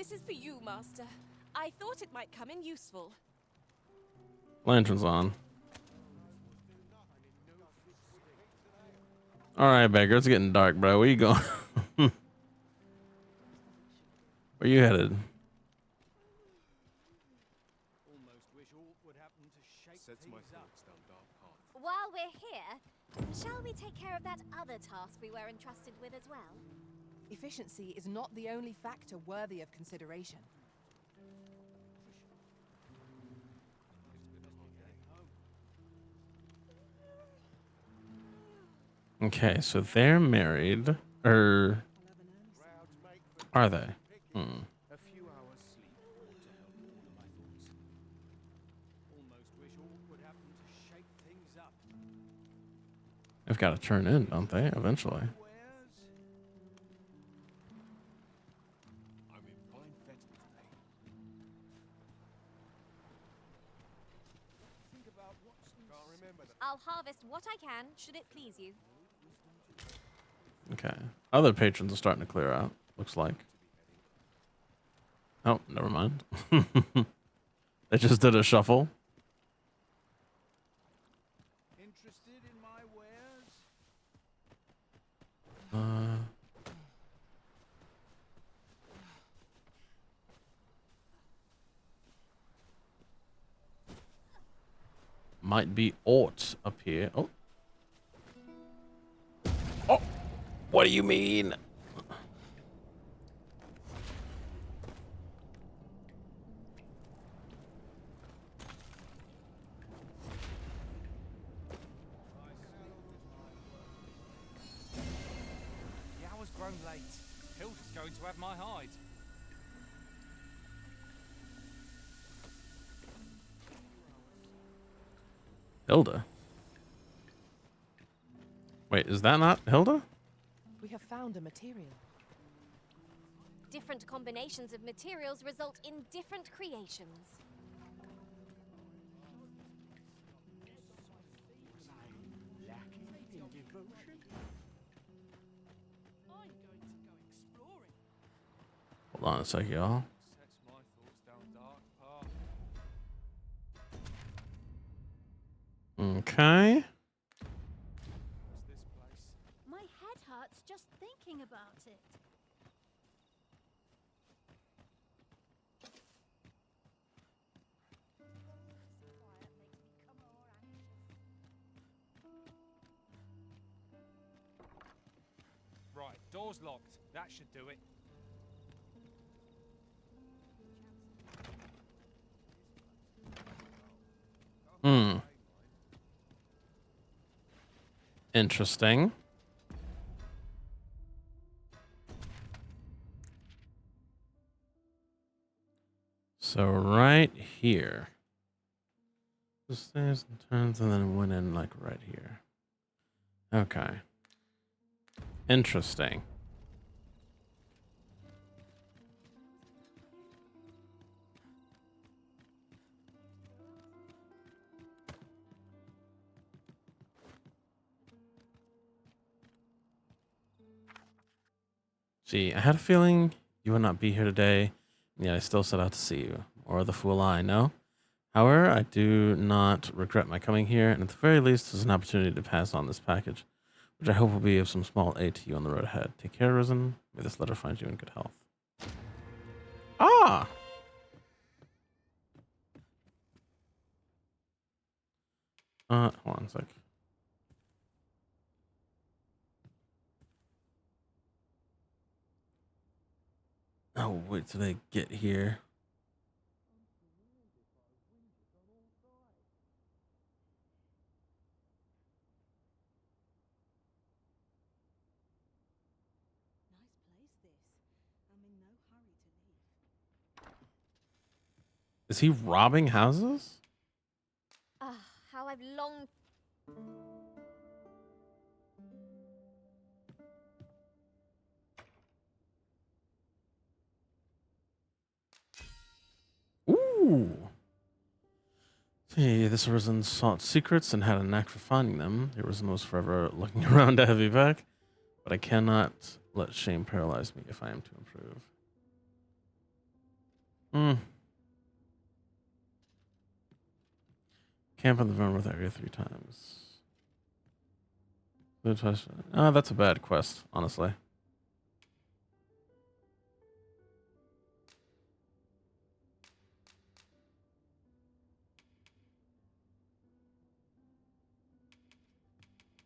This is for you, Master. I thought it might come in useful. Lantern's on. Alright, Baker, it's getting dark, bro. Where you going? Where you headed? While we're here, shall we take care of that other task we were entrusted with as well? Efficiency is not the only factor worthy of consideration. Okay, so they're married. Or are they? A few hours sleep ought to help all of my thoughts. Almost wish all would happen to shake things up. They've got to turn in, don't they? Eventually. I'm in fine fettle today. Think about what's can't remember that. I'll harvest what I can, should it please you. Okay. Other patrons are starting to clear out, looks like. Oh, never mind. They just did a shuffle. Interested in my wares? Might be Ort up here. Oh. Oh. What do you mean? The hour's grown late. Hilda's going to have my hide. Hilda? Wait, is that not Hilda? We have found a material. Different combinations of materials result in different creations. Hold on a sec, y'all. Sets my thoughts down dark path. Okay. What's this place? My head hurts just thinking about it. Right, door's locked. That should do it. Hmm. Interesting. So right here. Just stays and turns and then went in like right here. Okay. Interesting. See, I had a feeling you would not be here today, and yet I still set out to see you. Or the fool I know. However, I do not regret my coming here, and at the very least, it's an opportunity to pass on this package, which I hope will be of some small aid to you on the road ahead. Take care, Risen. May this letter find you in good health. Ah! Hold on a sec. Oh, wait till they get here. Nice place this. I'm in no hurry to leave. Is he robbing houses? Ah, how I've longed. Ooh. See, this Risen sought secrets and had a knack for finding them. The Risen was forever looking around a heavy pack, but I cannot let shame paralyze me if I am to improve. Hmm. Camp in the Vermouth area 3 times. Oh, that's a bad quest, honestly.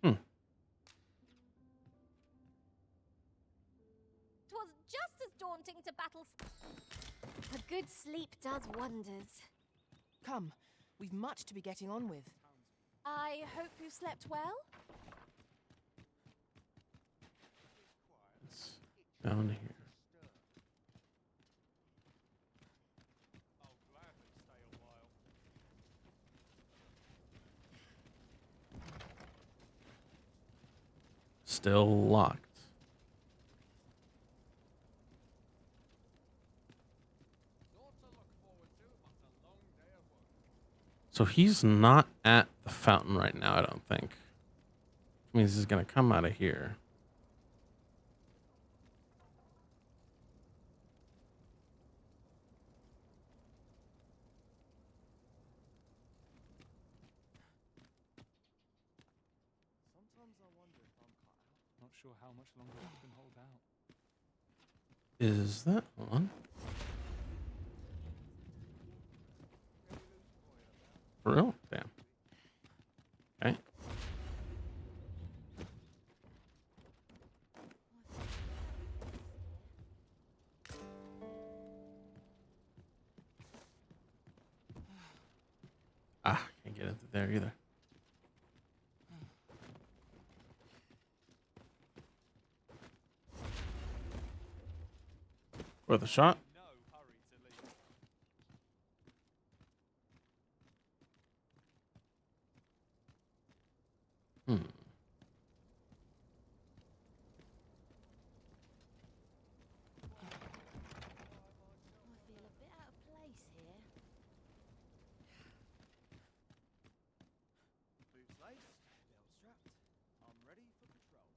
Hmm. Twas just as daunting to battle. A good sleep does wonders. Come, we've much to be getting on with. I hope you slept well? It's down here. I'll gladly stay a while. Still locked. Lots to look forward to, but a long day of work. So he's not at the fountain right now, I don't think. Which means he's gonna come out of here. Sometimes I wonder if I'm cut out. Not sure how much longer I can hold out. Is that on? For real? Damn. Okay. Ah, can't get into there either. Worth a shot. No hurry to leave. Hmm. I feel a bit out of place here. Boots laced, belt strapped. I'm ready for patrol.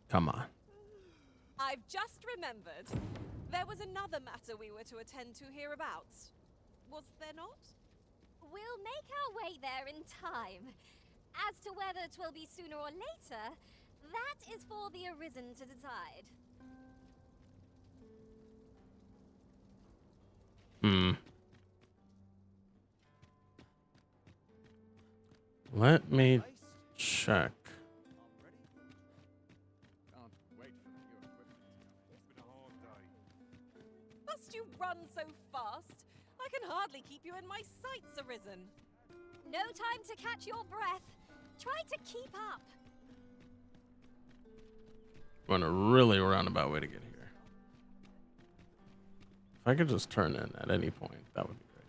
Come on. I've just remembered. There was another matter we were to attend to hereabouts. Was there not? We'll make our way there in time. As to whether 'twill be sooner or later, that is for the Arisen to decide. Hmm. Let me Laced, check. I'm ready for patrol. Can't wait for the new equipment to come in. It's been a hard day. Must you run so fast? I can hardly keep you in my sights, Arisen. No time to catch your breath. Try to keep up. Going a really roundabout way to get here. If I could just turn in at any point, that would be great.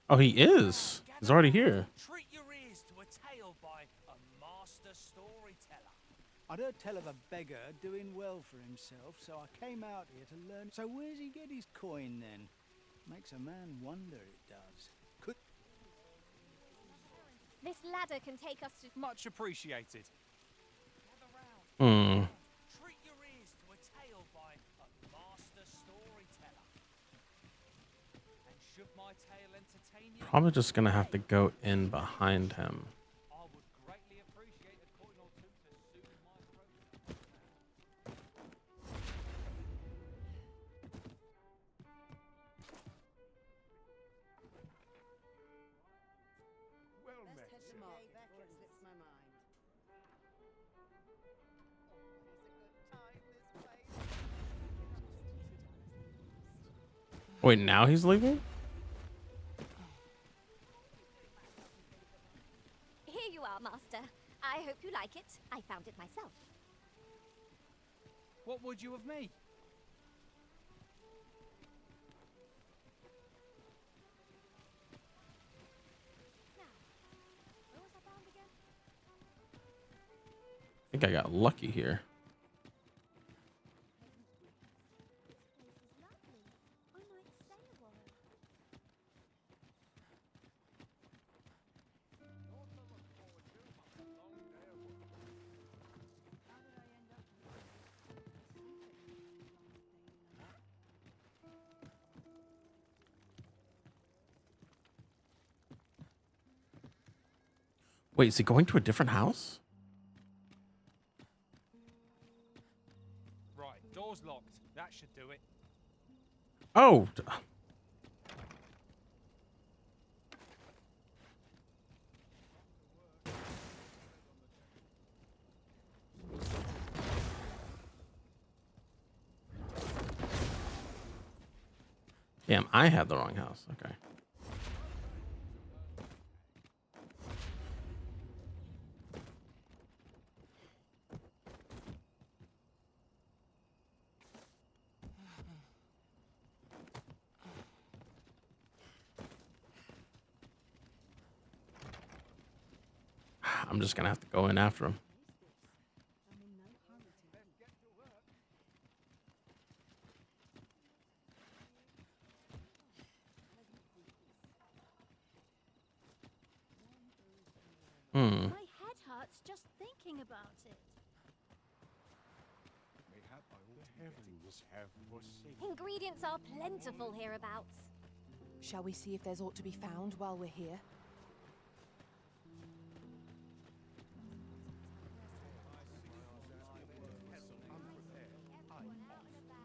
Oh, he is. He's already here. Treat your ears to a tale by a master storyteller. I'd heard tell of a beggar doing well for himself, so I came out here to learn. So where's he get his coin then? Makes a man wonder, it does. Could This ladder can take us to. Much appreciated. Hmm. Treat your ears to a tale by a master storyteller. And should my tale entertain you, Probably just gonna have to go in behind him. I would greatly appreciate a coin or two to soothe my throat. Well met. Head to market before it slips my mind. Wait, now he's leaving? Here you are, Master. I hope you like it. I found it myself. What would you of me? Where was I bound again? I think I got lucky here. This place is lovely. I might stay a while. Wait, is he going to a different house? Right, door's locked. That should do it. Oh. Damn, I had the wrong house. Okay. I'm just gonna have to go in after him. I'm in no hurry to leave. Hmm. My head hurts just thinking about it. Ingredients are plentiful hereabouts. Shall we see if there's aught to be found while we're here?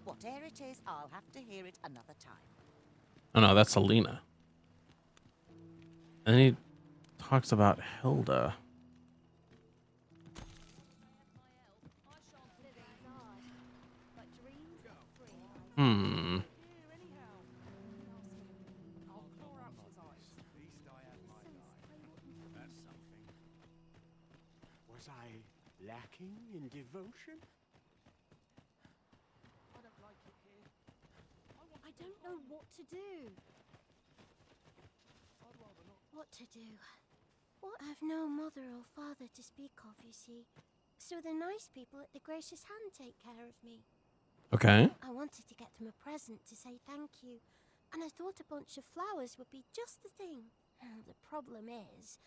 Whatever it is, I'll have to hear it another time. Oh no, that's Selena. And then he talks about Hilda. Hmm. Was I lacking in devotion? I don't know what to do. What to do? What? I've no mother or father to speak of, you see. So the nice people at the Gracious Hand take care of me. Okay. I wanted to get them a present to say thank you, and I thought a bunch of flowers would be just the thing. The problem is,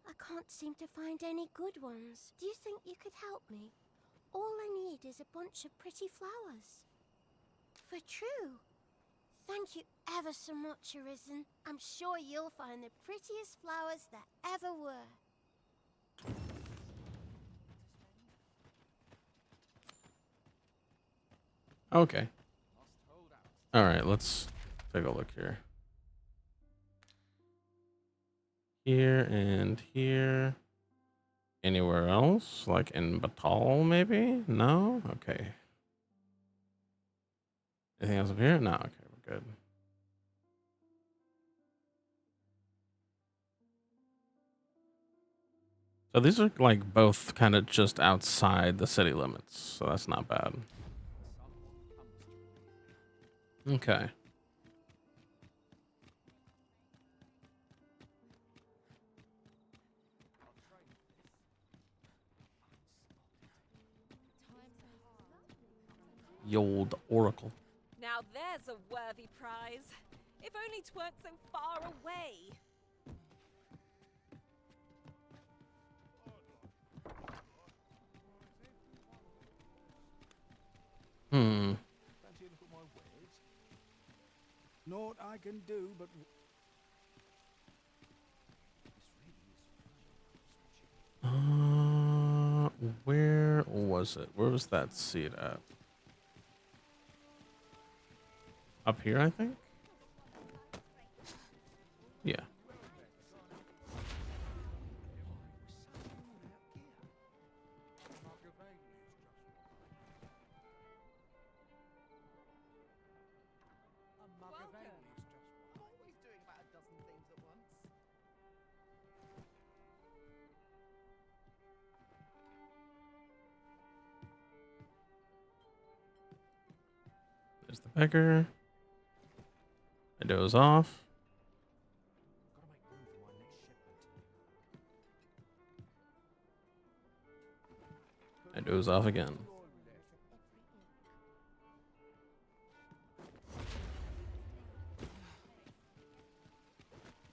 I can't seem to find any good ones. Do you think you could help me? All I need is a bunch of pretty flowers. For true. Thank you ever so much, Arisen. I'm sure you'll find the prettiest flowers that ever were. Okay. All right, let's take a look here. Here and here. Anywhere else? Like in Batal, maybe? No? Okay. Anything else up here? No. Okay, we're good. So these are like both kind of just outside the city limits, so that's not bad. Okay. The old Oracle. Now there's a worthy prize. If only 'tweren't so far away. Hmm. Naught I can do, but Where was it? Where was that seat at? Up here, I think? Yeah. Always doing about a dozen things at once. There's the beggar. I doze off. I doze off again.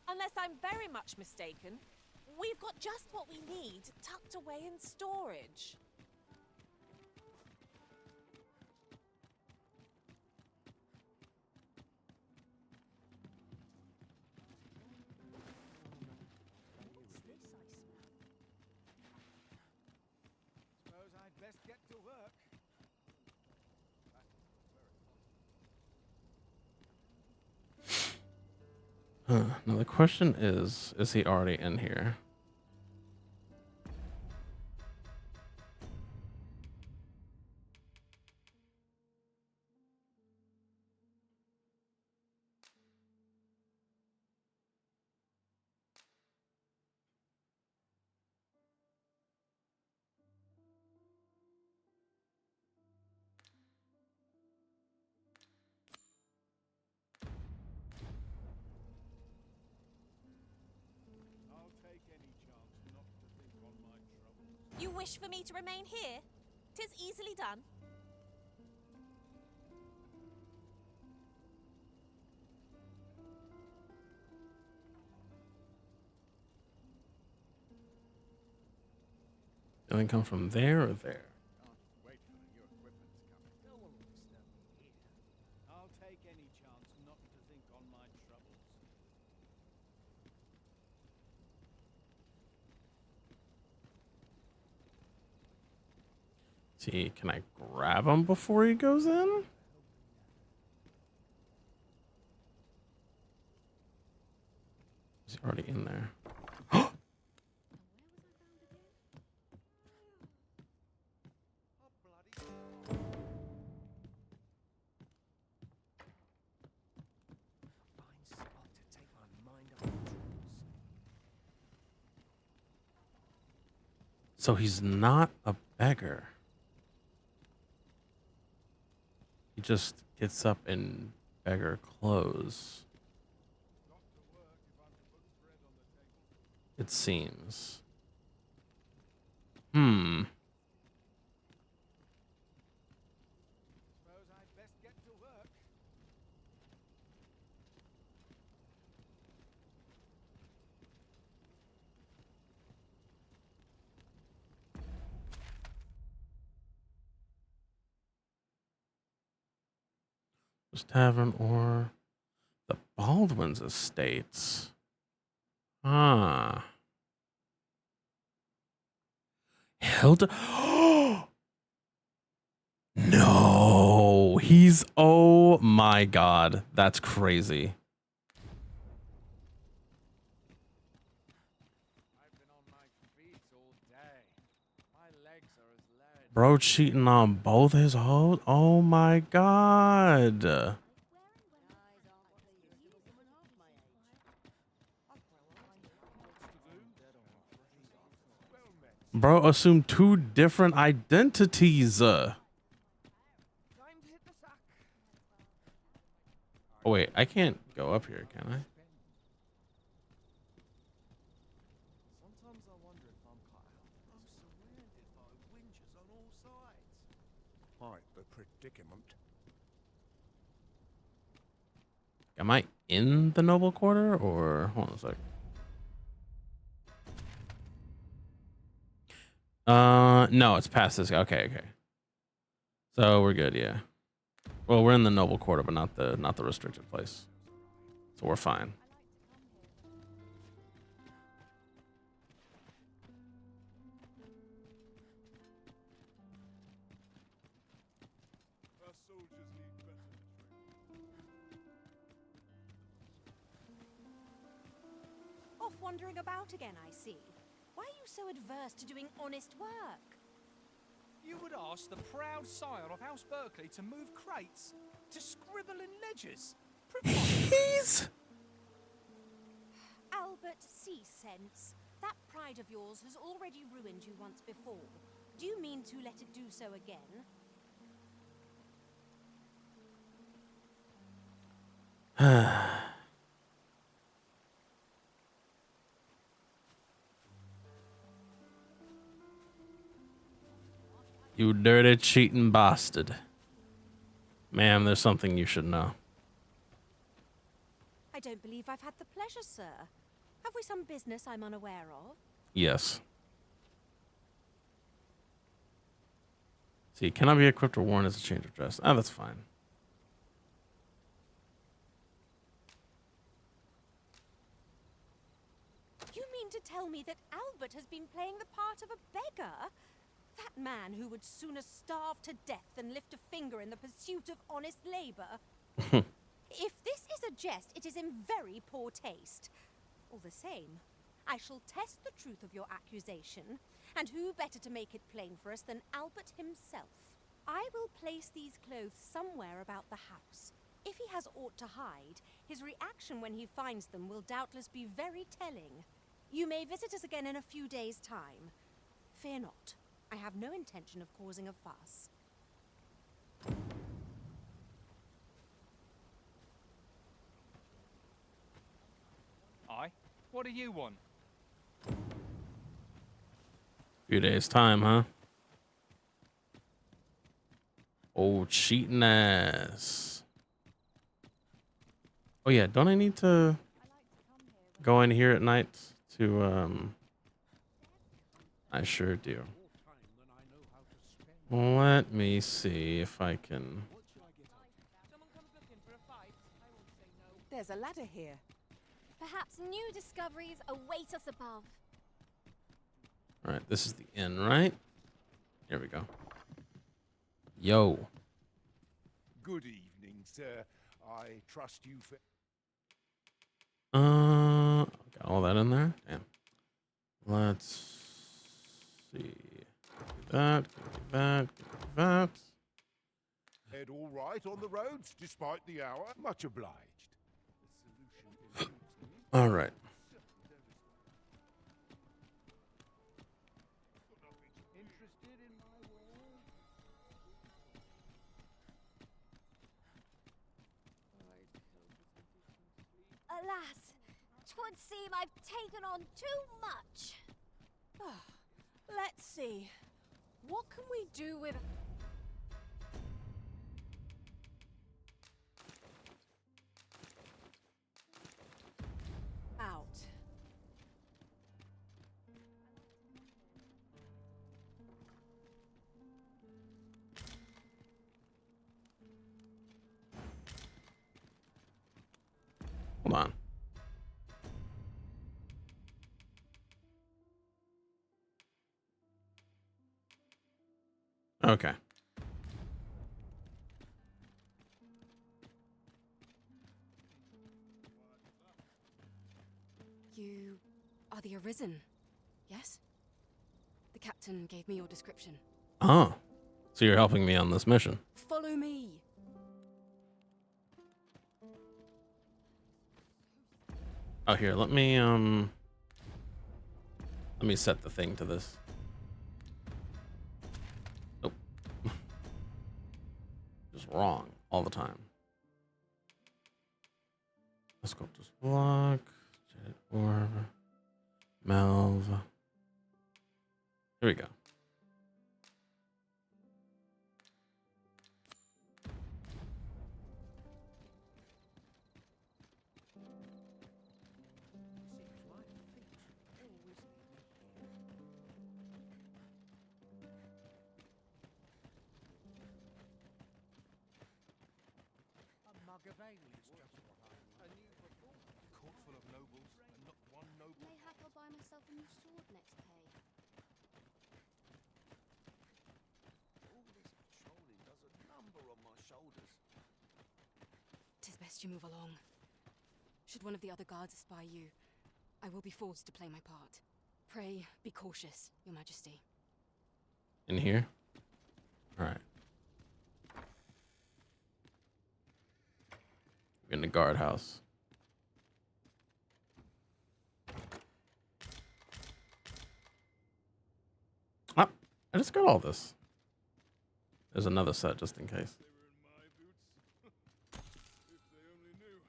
Unless I'm very much mistaken, we've got just what we need tucked away in storage. Now the question is he already in here? I'll take any chance not to think on my troubles. You wish for me to remain here? 'Tis easily done. Did it come from there or there? Can't wait for the new equipment's coming. No one will disturb me here. I'll take any chance not to think on my troubles. See, can I grab him before he goes in? Is he already in there? Oh, bloody. Fine spot to take my mind off the troubles. So he's not a beggar. He just gets up in beggar clothes. Got to work if I'm to put bread on the table. It seems. Suppose I'd best get to work. This tavern or the Baldwin's estates. Ah. Hilda. No, he's, oh my God, that's crazy. I've been on my feet all day. My legs are as lead. Bro cheating on both his hoes. Oh my God. Bro assumed two different identities. Time to hit the sack. Oh wait, I can't go up here, can I? Sometimes I wonder if I'm cut out. I'm surrounded by winches on all sides. Quite the predicament. Am I in the noble quarter or hold on a sec? No, it's past this. Okay, okay. So we're good, yeah. Well, we're in the noble quarter, but not the restricted place. So we're fine. Our soldiers need better training. Off wandering about again, I see. Why are you so adverse to doing honest work? You would ask the proud sire of House Berkeley to move crates, to scribble in ledgers. He's Albert, see sense. That pride of yours has already ruined you once before. Do you mean to let it do so again? You dirty cheating bastard. Ma'am, there's something you should know. I don't believe I've had the pleasure, sir. Have we some business I'm unaware of? Yes. See, cannot be equipped or worn as a change of dress. Ah, that's fine. You mean to tell me that Albert has been playing the part of a beggar? That man who would sooner starve to death than lift a finger in the pursuit of honest labor? If this is a suggest it is in very poor taste. All the same, I shall test the truth of your accusation, and who better to make it plain for us than Albert himself? I will place these clothes somewhere about the house. If he has aught to hide, his reaction when he finds them will doubtless be very telling. You may visit us again in a few days' time. Fear not, I have no intention of causing a fuss. Aye? What do you want? Few days time, huh? Oh, cheating ass. Oh yeah, don't I need to go in here at night to I sure do. Let me see if I can. Someone comes looking for a fight? I won't say no. There's a ladder here. Perhaps new discoveries await us above. All right, this is the inn, right? Here we go. Yo. Good evening, sir. I trust you for... Got all that in there. Damn. Let's see. Do that. Do that. Do that. Head all right on the roads, despite the hour. Much obliged. The solution eludes me. All right. Interested in my wares? Alas, 'twould seem I've taken on too much. Let's see. What can we do with... out? Hold on. Okay. You are the Arisen, yes? The captain gave me your description. Oh. So you're helping me on this mission. Follow me! Oh, here, let me set the thing to this. Nope. Just wrong all the time. Let's go this block. Jaded orb. Melv. Here we go. A mug of ale is just what I want. A new performance. Court full of nobles, and not one noble. Mayhap I'll buy myself a new sword next pay. All this patrolling does a number on my shoulders. 'Tis best you move along. Should one of the other guards espy you, I will be forced to play my part. Pray, be cautious, Your Majesty. In here? Alright. We're in the guardhouse. Ah, I just got all this. There's another set just in case. They were in my boots. If they only knew.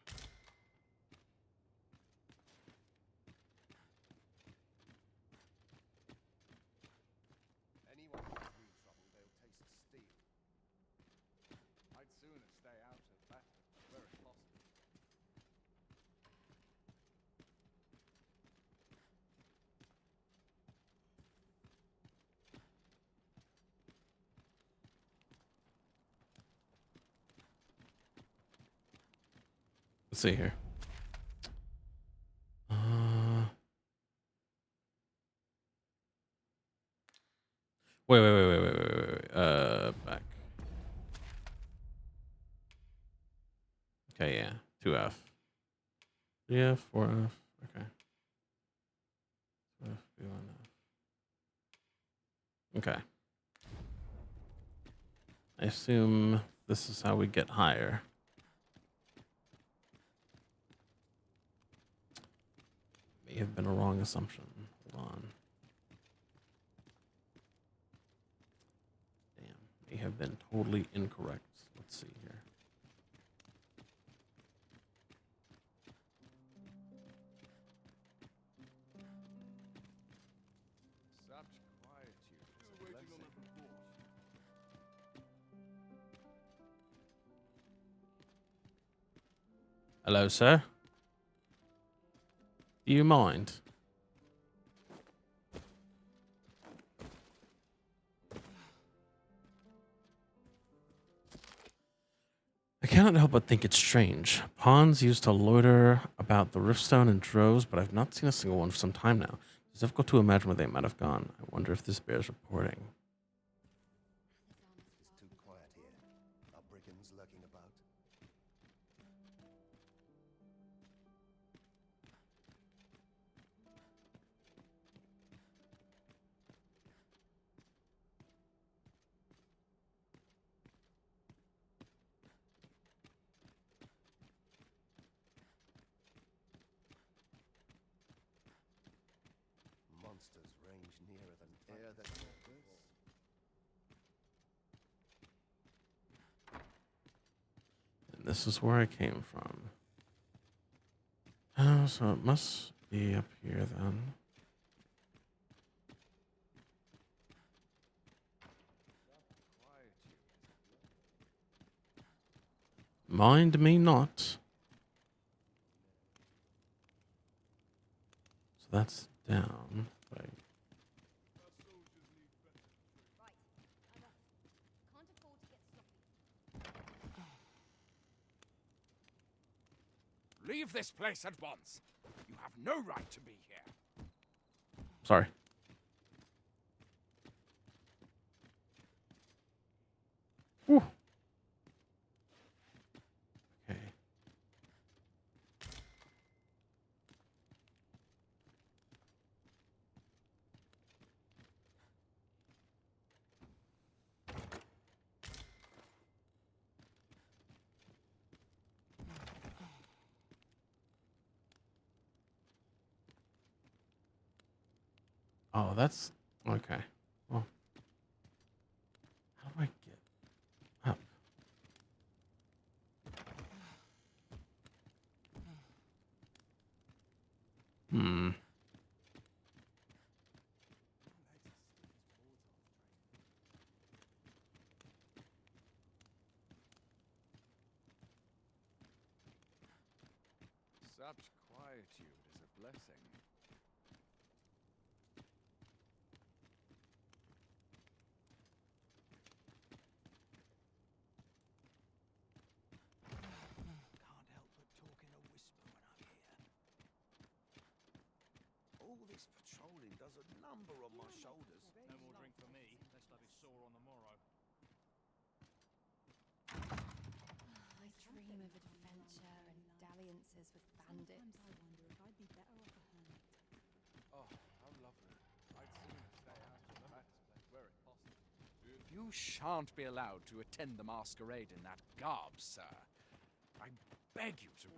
Anyone who's real trouble, they'll taste steel. I'd sooner stay out of that, where it's possible. Let's see here. Wait. Back. Okay, yeah. 2F. 3F, 4F. Okay. 2F, B1F. Okay. I assume this is how we get higher. May have been a wrong assumption. Hold on. Damn. May have been totally incorrect. Let's see here. Such quietude. Still waiting on that report. Hello, sir. Do you mind? I cannot help but think it's strange. Pawns used to loiter about the Riftstone in droves, but I've not seen a single one for some time now. It's difficult to imagine where they might have gone. I wonder if this bears reporting. It's too quiet here. Are brigands lurking about? Monsters range nearer than air that breathes. And this is where I came from. Oh, so it must be up here then. Mind me not. So that's down. Right. Leave this place at once. You have no right to be here. Sorry. Whew. Okay. Oh, that's okay. Well, how do I get up? Hmm. Such quietude is a blessing. Can't help but talk in a whisper when I'm here. All this patrolling does a number on my shoulders. No more drink for me, lest I be sore on the morrow. I dream of adventure and dalliances with bandits. Sometimes I wonder if I'd be better off a hermit. Oh, how lovely. I'd sooner stay out of the Matt's place were it possible. You shan't be allowed to attend the masquerade in that garb, sir. I beg you to.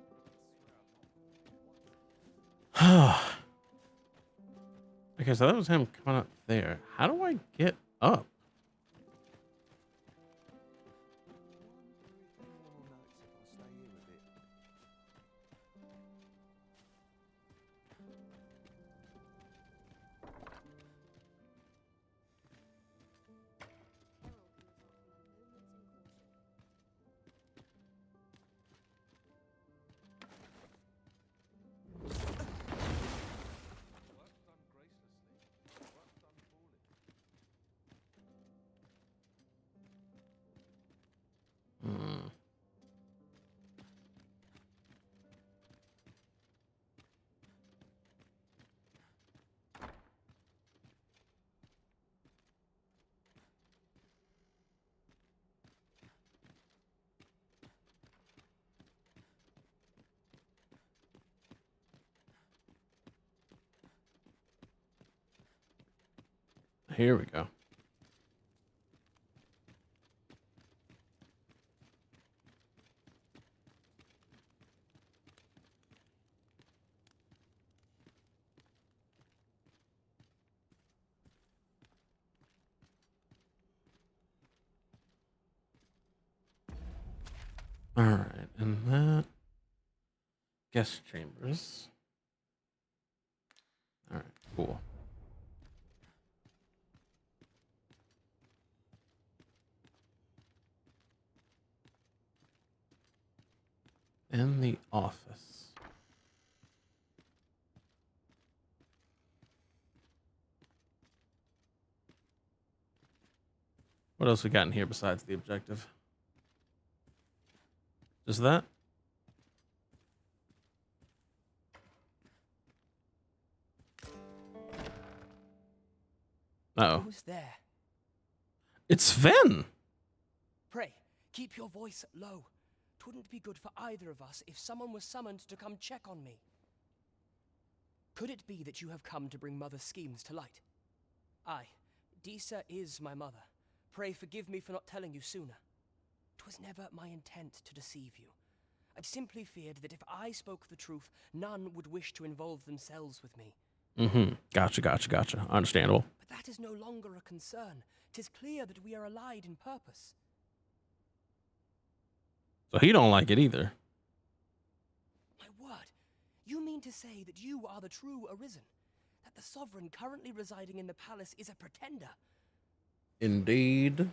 Okay, so that was him coming up there. How do I get up? Anyone will notice if I stay here a bit. Work done gracelessly, work done poorly. Here we go. All right, and that guest chambers. All right, cool. In the office. What else we got in here besides the objective? Just that? Uh-oh. Who's there? It's Sven! Pray, keep your voice low. 'Twouldn't be good for either of us if someone was summoned to come check on me. Could it be that you have come to bring Mother's schemes to light? Aye, Disa is my mother. Pray forgive me for not telling you sooner. 'Twas never my intent to deceive you. I simply feared that if I spoke the truth, none would wish to involve themselves with me. Mm-hmm. Gotcha. Understandable. But that is no longer a concern. 'Tis clear that we are allied in purpose. So he don't like it either. My word, you mean to say that you are the true Arisen? That the sovereign currently residing in the palace is a pretender? Indeed.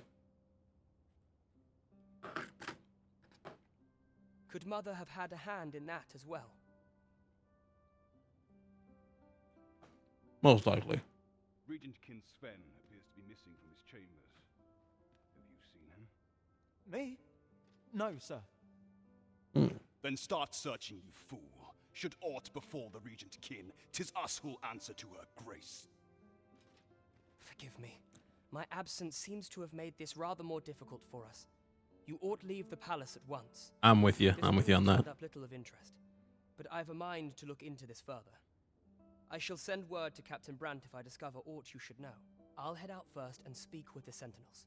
Could Mother have had a hand in that as well? Most likely. Regent Kin Sven appears to be missing from his chambers. Have you seen him? Me? No, sir. Then start searching, you fool. Should aught befall the Regent Kin, 'tis us who'll answer to her grace. Forgive me. My absence seems to have made this rather more difficult for us. You ought leave the palace at once. I'm with you. This I'm with you on move that. turned up little of interest, but I've a mind to look into this further. I shall send word to Captain Brandt if I discover aught you should know. I'll head out first and speak with the Sentinels.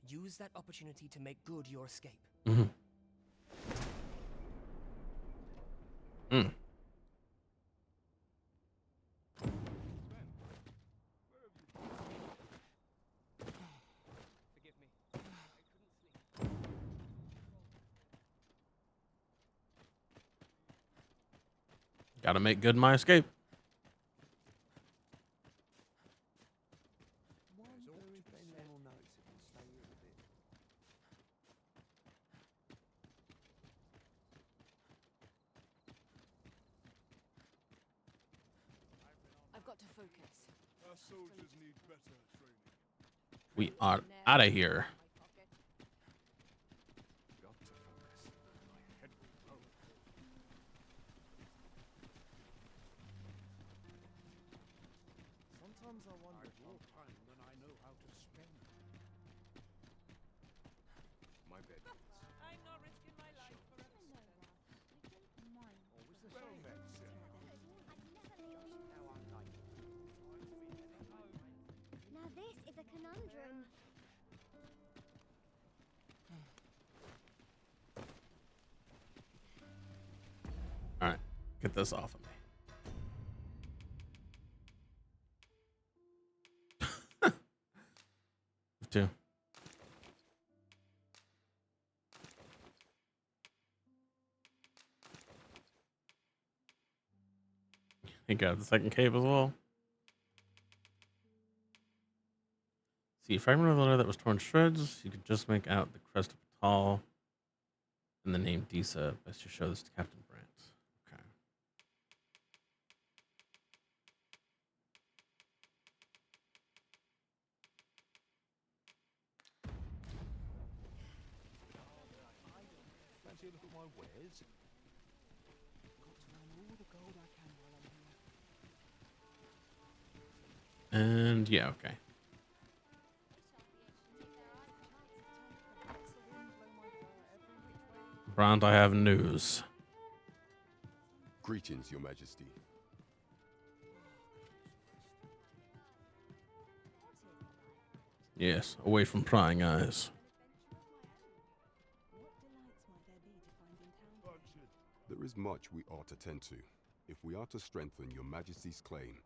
Use that opportunity to make good your escape. Mm-hmm. Mm. Forgive me. I couldn't sleep. Gotta make good my escape. I've got to focus. Our soldiers need better training. We are out of here. Got to focus. My head will roll. Sometimes I wonder more time than I know how to spend. My bed. I'm not risking my life for a Well met, sir. Now this is a conundrum. All right, get this off of me. Two. He got the second cave as well. See, a fragment of the letter that was torn to shreds. You could just make out the crest of Patal and the name Disa. Best to show this to Captain Brandt. Okay. Fancy a look at my wares? got to earn all the gold I can while I'm here. And yeah, okay. Brandt, I have news. Greetings, Your Majesty. Yes, away from prying eyes. There is much we ought to tend to, if we are to strengthen your majesty's claim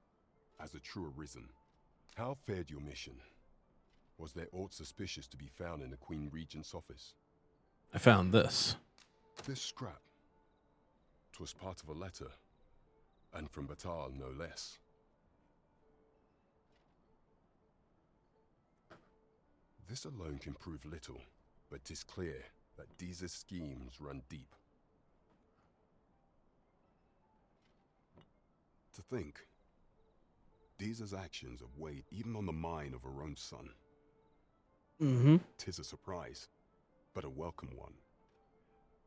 as a true arisen. How fared your mission? Was there aught suspicious to be found in the Queen Regent's office? I found this. This scrap. 'Twas part of a letter, and from Batal no less. This alone can prove little, but 'tis clear that Deeza's schemes run deep. To think, Deeza's actions have weighed even on the mind of her own son. Mm-hmm. 'Tis a surprise, but a welcome one.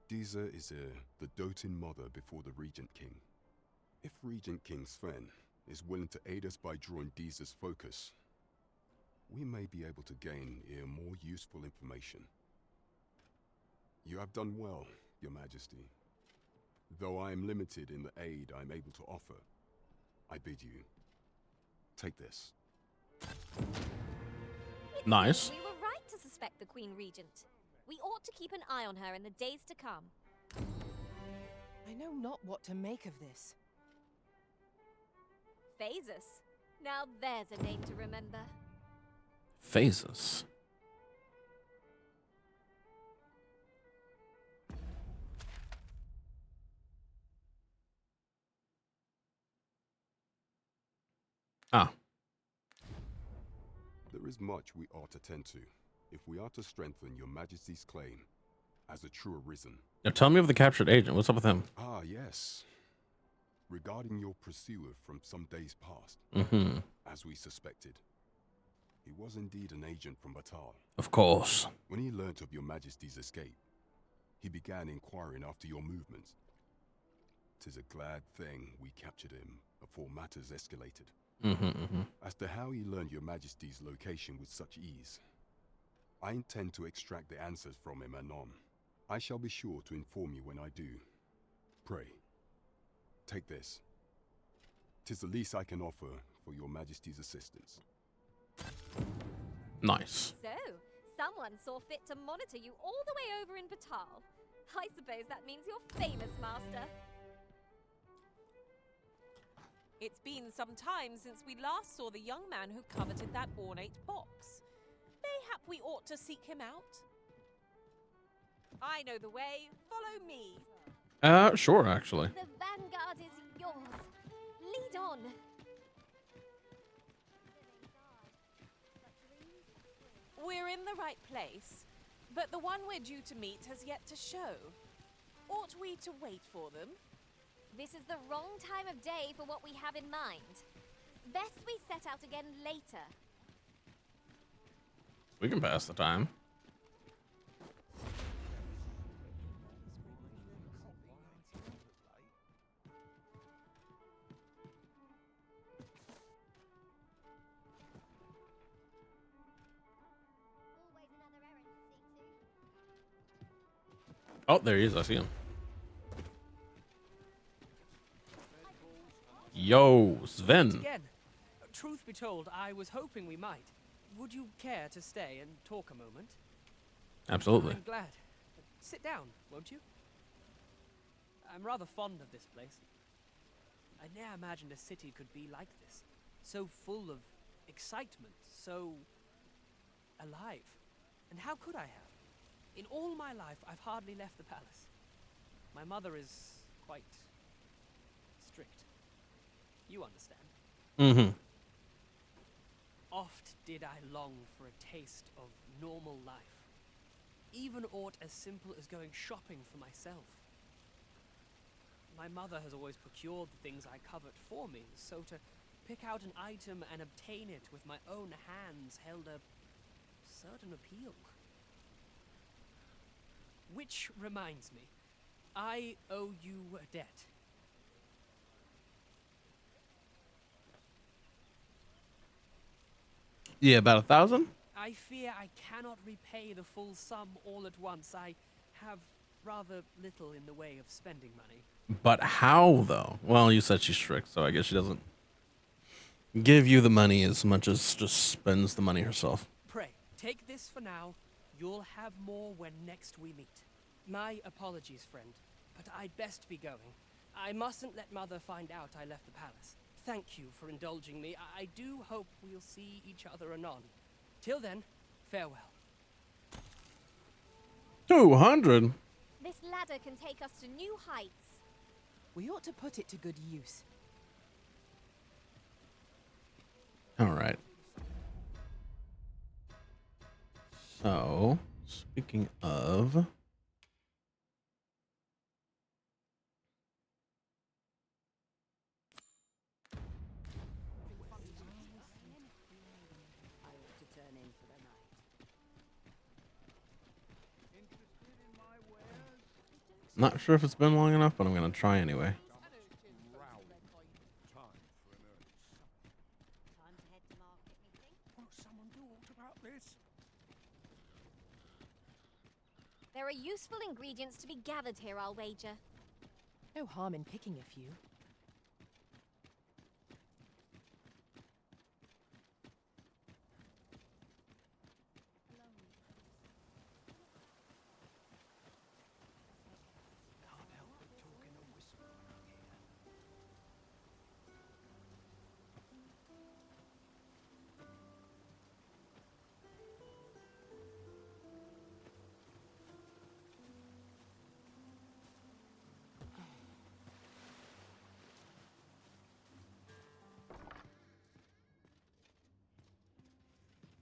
Deeza is the doting mother before the Regent King. If Regent King Sven is willing to aid us by drawing Deeza's focus, we may be able to gain more useful information. You have done well, Your Majesty. Though I am limited in the aid I am able to offer, I bid you take this. Nice. We were right to suspect the Queen Regent. We ought to keep an eye on her in the days to come. I know not what to make of this. Phasus. Now there's a name to remember. Phases. Ah. There is much we ought to tend to, if we are to strengthen your majesty's claim as a true arisen. Now tell me of the captured agent. What's up with him? Ah, yes. Regarding your pursuer from some days past, as we suspected. He was indeed an agent from Batal. Of course. When he learnt of your majesty's escape, he began inquiring after your movements. 'Tis a glad thing we captured him before matters escalated. As to how he learned your majesty's location with such ease, I intend to extract the answers from him anon. I shall be sure to inform you when I do. Pray, take this. 'Tis the least I can offer for your majesty's assistance. Nice. So, someone saw fit to monitor you all the way over in Batal. I suppose that means you're famous, Master. It's been some time since we last saw the young man who coveted that ornate box. Mayhap we ought to seek him out? I know the way. Follow me. Sure, actually. The vanguard is yours. Lead on. We're in the right place, but the one we're due to meet has yet to show. Ought we to wait for them? This is the wrong time of day for what we have in mind. Best we set out again later. We can pass the time. Oh, there he is. I see him. Yo, Sven. Again, truth be told, I was hoping we might. Would you care to stay and talk a moment? Absolutely. I'm glad. Sit down, won't you? I'm rather fond of this place. I ne'er imagined a city could be like this. So full of excitement, so alive. And how could I have? In all my life, I've hardly left the palace. My mother is quite strict. You understand. Oft did I long for a taste of normal life. Even aught as simple as going shopping for myself. My mother has always procured the things I covet for me, so to pick out an item and obtain it with my own hands held a certain appeal. Which reminds me, I owe you a debt. Yeah, about 1,000. I fear I cannot repay the full sum all at once. I have rather little in the way of spending money. But how, though? Well, you said she's strict, so I guess she doesn't give you the money as much as just spends the money herself. Pray, Take this for now. You'll have more when next we meet. My apologies, friend, but I'd best be going. I mustn't let Mother find out I left the palace. Thank you for indulging me. I do hope we'll see each other anon. Till then, farewell. 200? This ladder can take us to new heights. We ought to put it to good use. All right. So, speaking of... Not sure if it's been long enough, but I'm going to try anyway. There are useful ingredients to be gathered here, I'll wager. No harm in picking a few.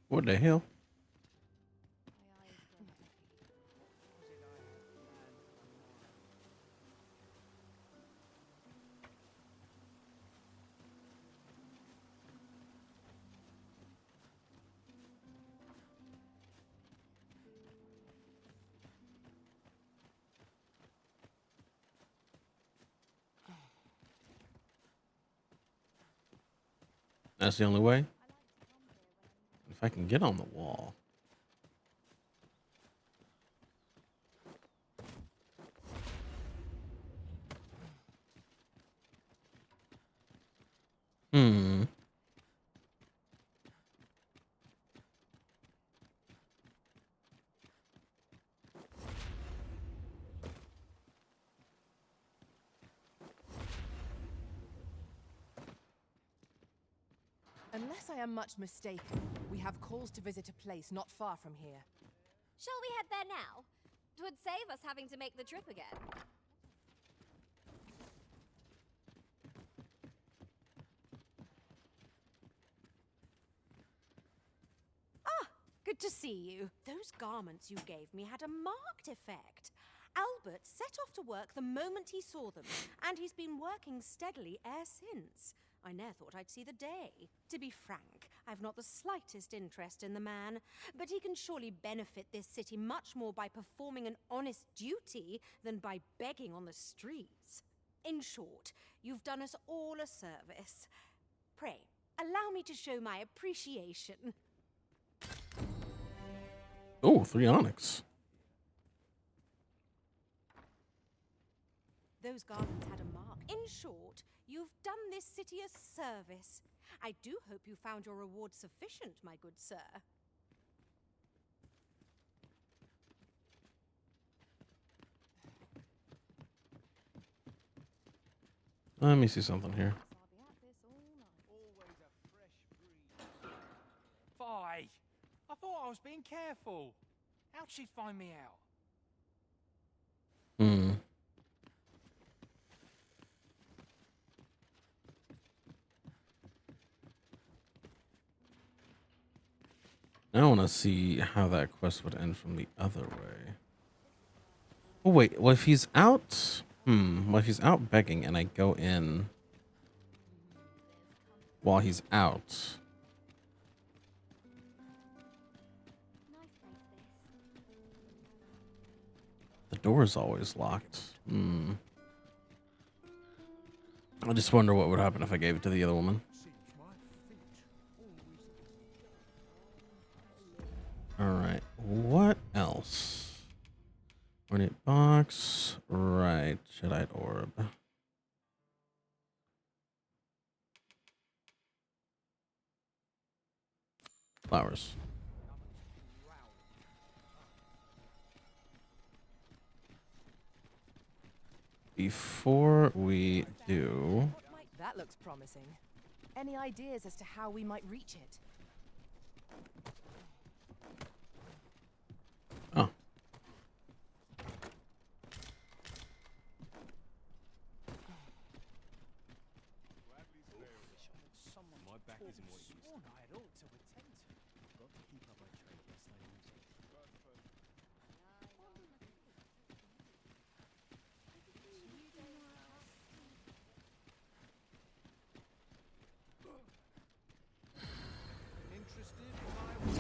What the hell? That's the only way? If I can get on the wall. Hmm. Unless I am much mistaken, we have cause to visit a place not far from here. Shall we head there now? 'Twould save us having to make the trip again. Ah, good to see you. Those garments you gave me had a marked effect. Albert set off to work the moment he saw them, and he's been working steadily e'er since. I ne'er thought I'd see the day. To be frank, I've not the slightest interest in the man, but he can surely benefit this city much more by performing an honest duty than by begging on the streets. In short, you've done us all a service. Pray, allow me to show my appreciation. Oh, 3 onyx. Those garments had a mark. In short, you've done this city a service. I do hope you found your reward sufficient, my good sir. Let me see something here. Fi! I thought I was being careful. How'd she find me out? Hmm. I want to see how that quest would end from the other way. Oh, wait. Well, if he's out... Well, if he's out begging and I go in while he's out... The door is always locked. I just wonder what would happen if I gave it to the other woman. Alright, what else? Ornate box. Right, Jedi orb. Flowers. before we do, That looks promising. Any ideas as to how we might reach it? oh, My back isn't what it used to be. I ought to attend to. Got to keep up my training and stay music. Interested in my wares?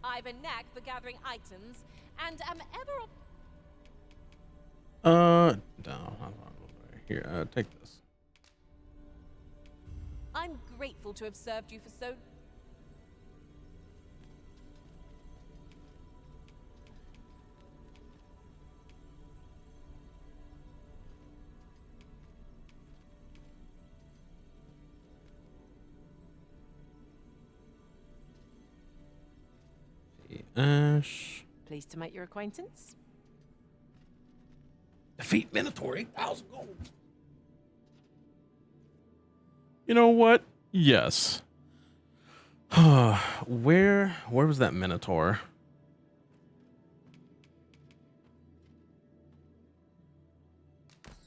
I've a knack for gathering items, and am ever no, here, take this. I'm grateful to have served you for so. Ash. Pleased to make your acquaintance. Defeat Minotaur, 8,000 gold. You know what? Yes. Where was that Minotaur?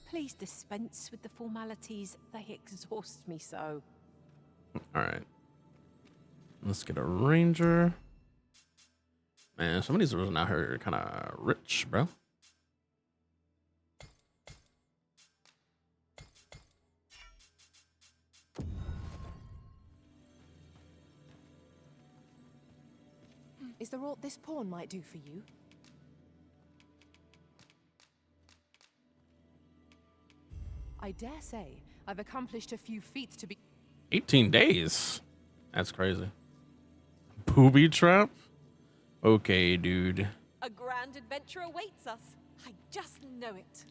Please dispense with the formalities. They exhaust me so. All right. Let's get a ranger. Man, some of these are out here kind of rich, bro. Is there aught this pawn might do for you? I dare say I've accomplished a few feats to be 18 days. That's crazy. Booby trap? Okay, dude. A grand adventure awaits us. I just know it.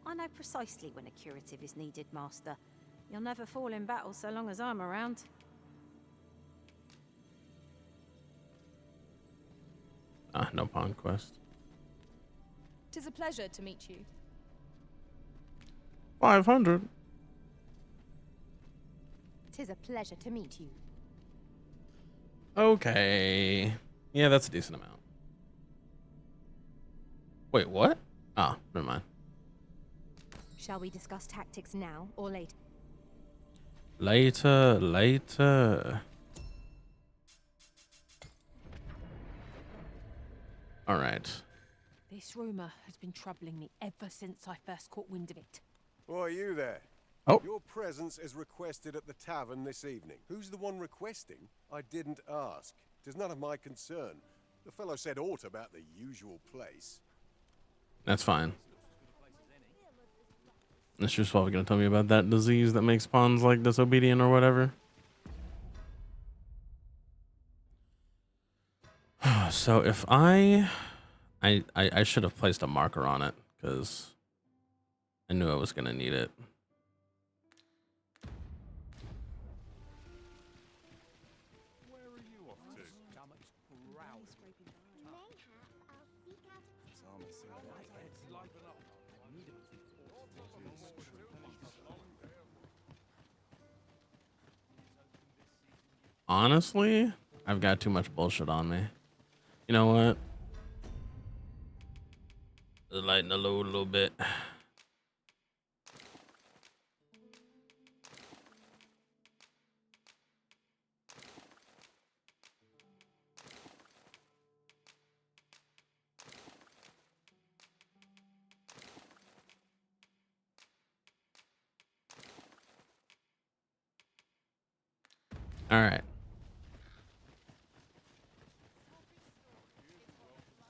I know precisely when a curative is needed, Master. You'll never fall in battle so long as I'm around. Ah, no pawn quest. 'Tis a pleasure to meet you. 500. 'Tis a pleasure to meet you. Okay. Yeah, that's a decent amount. Wait, what? Ah, never mind. Shall we discuss tactics now or later? Later. All right. This rumor has been troubling me ever since I first caught wind of it. Why are you there? Oh. Your presence is requested at the tavern this evening. Who's the one requesting? I didn't ask. 'Tis none of my concern. The fellow said aught about the usual place. That's fine. Unless you're probably going to tell me about that disease that makes pawns like disobedient or whatever. So if I should have placed a marker on it because I knew I was going to need it. Where are you off to? Honestly, I've got too much bullshit on me. You know what? Just lighten the load a little bit. All right.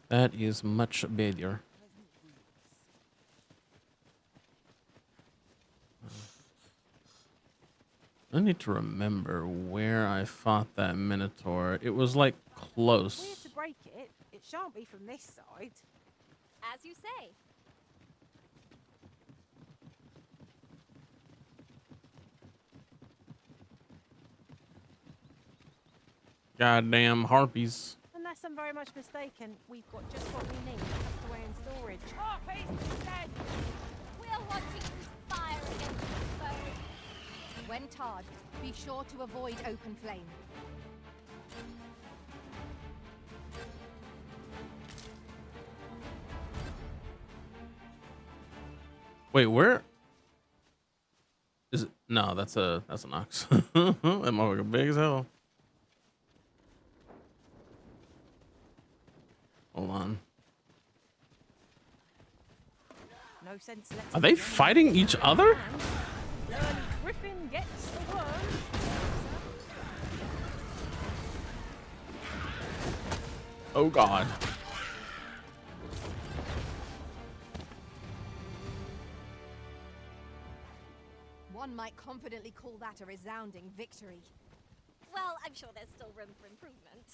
That is much better. I need to remember where I fought that Minotaur. It was like close. We're to break it. It shan't be from this side. As you say. Goddamn harpies. Unless I'm very much mistaken, we've got just what we need tucked away in storage. Harpies instead! We're wanting to fire against the foe. When tarred, be sure to avoid open flame. Wait, where is it? No, that's an ox. That motherfucker big as hell. Hold on. No sense letting Are they fighting each other? Griffin gets the worm. Oh God. One might confidently call that a resounding victory. Well, I'm sure there's still room for improvement.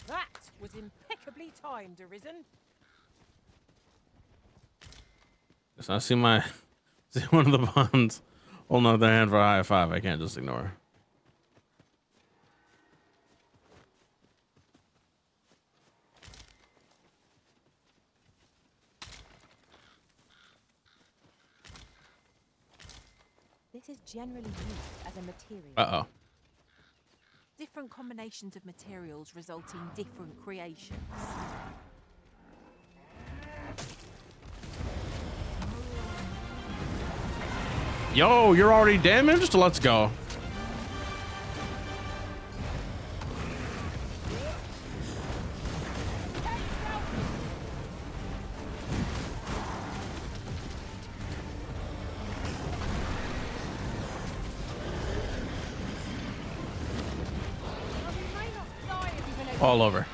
That was impeccably timed, Arisen. So I see one of the bonds holding up their hand for a high five. I can't just ignore. This is generally used as a material. Uh-oh. Different combinations of materials result in different creations. Yo, you're already damaged? Let's go. All over.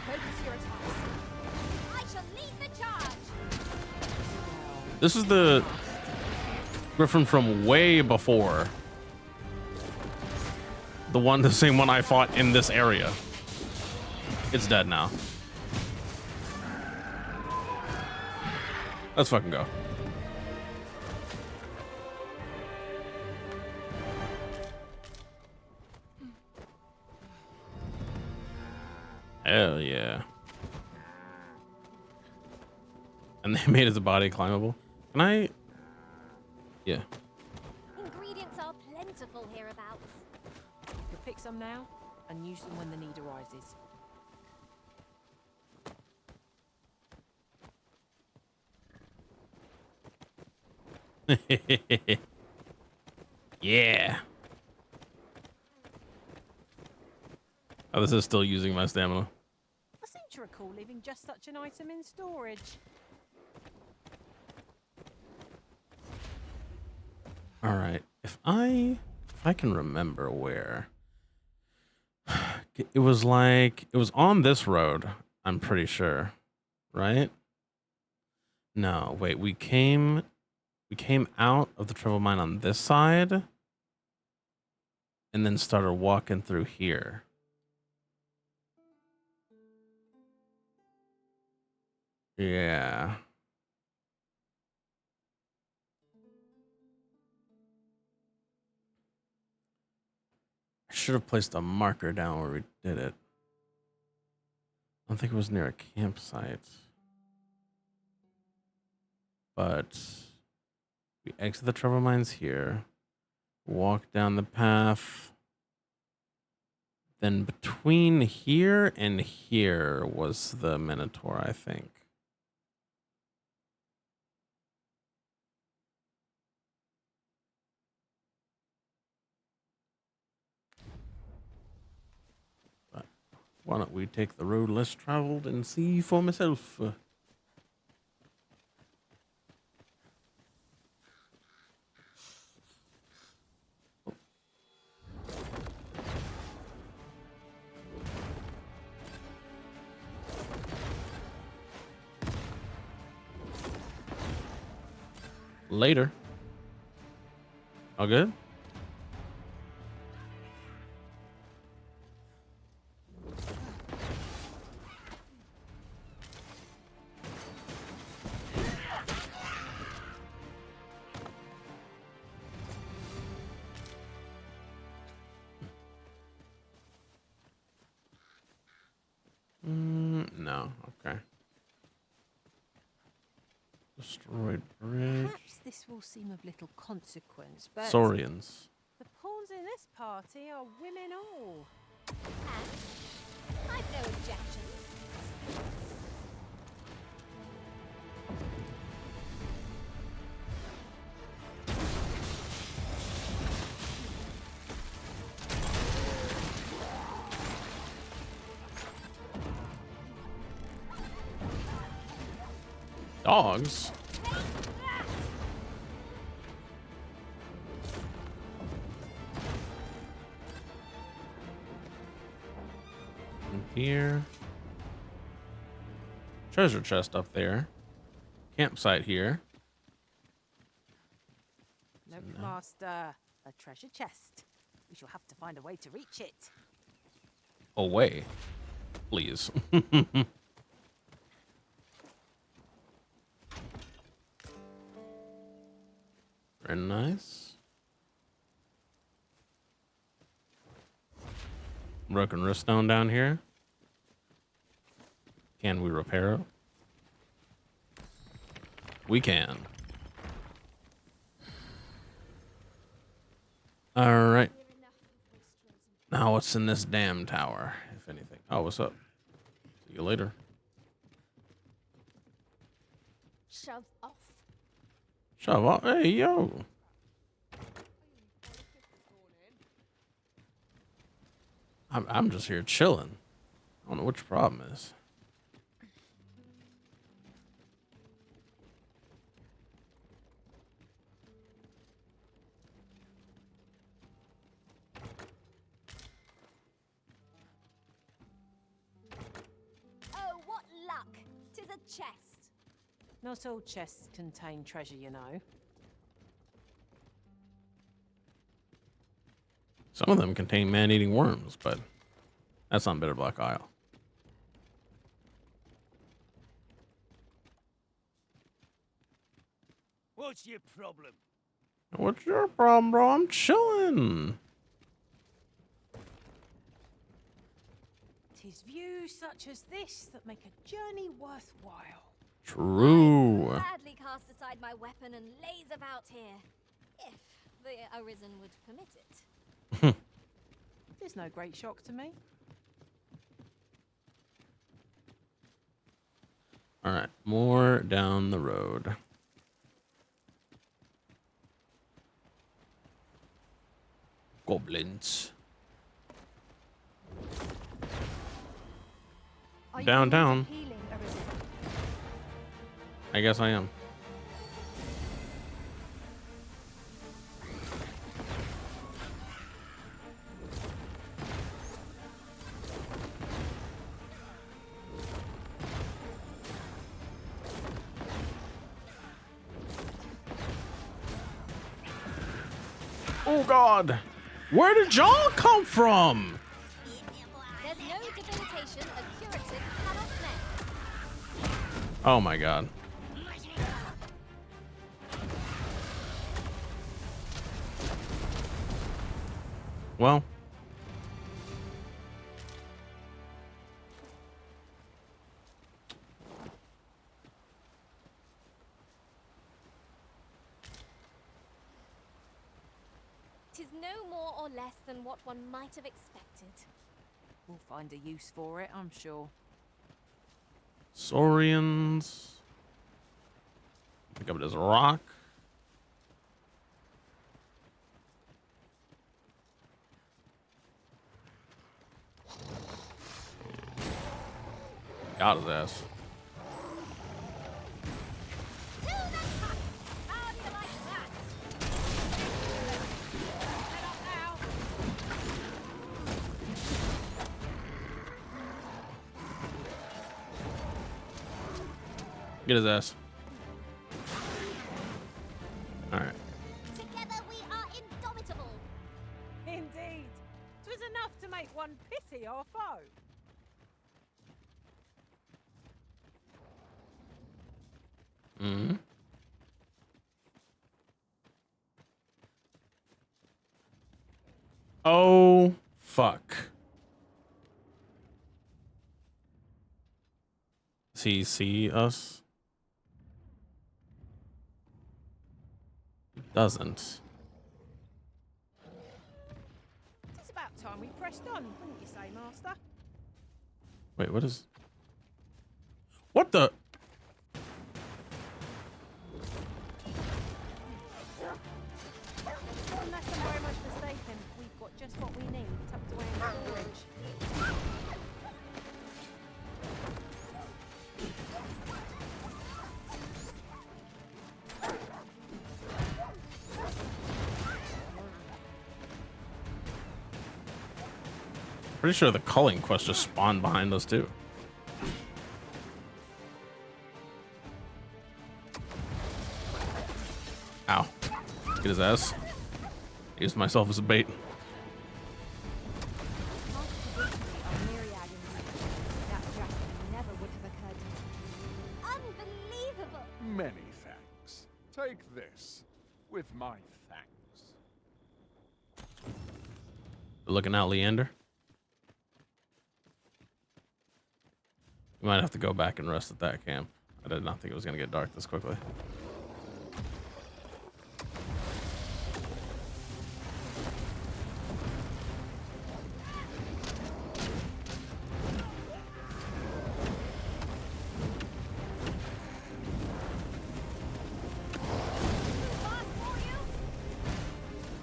I shall lead the charge. This is the Griffin from way before. The same one I fought in this area. It's dead now. Let's fucking go. Hell yeah. And they made his body climbable. Can I? Yeah. Ingredients are plentiful hereabouts. You'll pick some now and use them when the need arises. Yeah. Oh, this is still using my stamina. I seem to recall leaving just such an item in storage. All right. If I can remember where. It was on this road, I'm pretty sure. Right? No, wait, we came out of the travel mine on this side and then started walking through here. Yeah. I should have placed a marker down where we did it. I don't think it was near a campsite. But we exit the travel mines here, walk down the path. Then between here and here was the Minotaur, I think. But why don't we take the road less traveled and see for myself? Later. All good? Okay. Destroyed bridge. Perhaps this will seem of little consequence, but Saurians. the pawns in this party are women all. And I've no objections. Dogs? In here. Treasure chest up there. Campsite here. Nope, Master. A treasure chest. We shall have to find a way to reach it. Away. Please. Very nice. Broken wriststone down here. Can we repair it? We can. All right. Now what's in this damn tower, if anything? Oh, what's up? See you later. Shove off. Shove off. Hey, yo. I'm just here chilling. I don't know what your problem is. Oh, what luck! 'Tis a chest. Not all chests contain treasure, you know. Some of them contain man-eating worms, but that's on Bitterblock Isle. What's your problem? What's your problem, bro? I'm chilling. 'Tis views such as this that make a journey worthwhile. True. Gladly cast aside my weapon and laze about here, if the Arisen would permit it. There's no great shock to me. All right, more down the road. Goblins. Downtown. I guess I am. Oh God, where did y'all come from? There's no debilitation a curative cannot mend. Oh my God. Well, Tis no more or less than what one might have expected. We'll find a use for it, I'm sure. Saurians. Pick up this rock. Got his ass. Get his ass. All right. Together we are indomitable. Indeed. 'Twas enough to make one pity our foe. Mm-hmm. Oh, fuck. Does he see us? He doesn't. It's about time we pressed on, wouldn't you say, Master? Wait, what is... What the... Unless I'm very much mistaken, we've got just what we need tucked away in storage. Pretty sure the culling quest just spawned behind us too. Ow. Get his ass. Used myself as a bait. Unbelievable! Many thanks. Take this with my thanks. Looking out, Leander. We might have to go back and rest at that camp. I did not think it was going to get dark this quickly.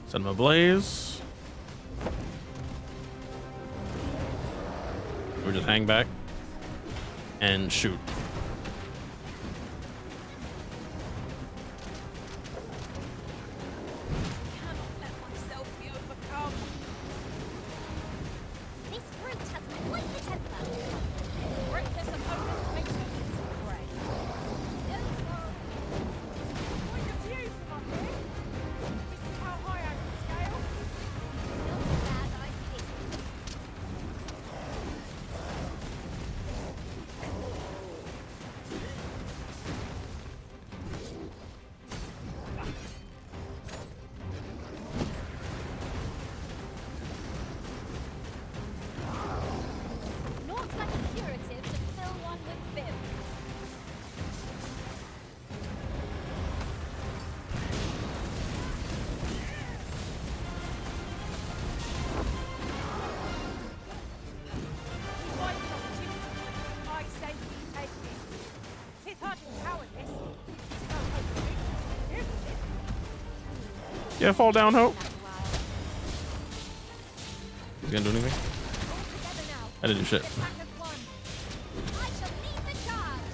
Set him ablaze. Or just hang back and shoot. This brute has quite the temper. Reckless opponent makes her grey. Point of view from up here. This is how high I can scale. Not bad, I think. Not like a curative to fill one with vim. Find an opportunity. I say we take it. 'Tis hardly cowardice. It's no hope of it, isn't it? Yeah, fall down, Hope. You gonna do anything? Together now. I didn't do shit. Attack as one. I shall lead the charge.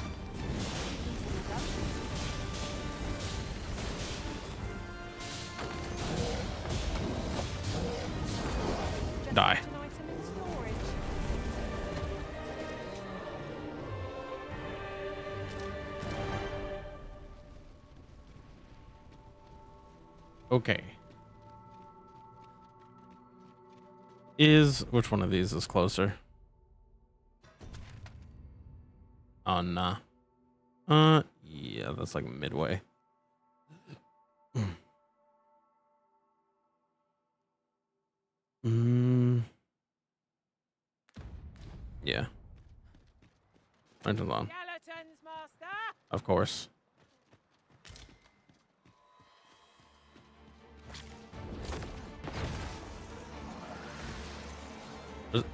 Die. An item in storage. Okay. Which one of these is closer? Oh, nah. Yeah, that's like midway. Yeah. Right on. Skeletons, Master! Of course. These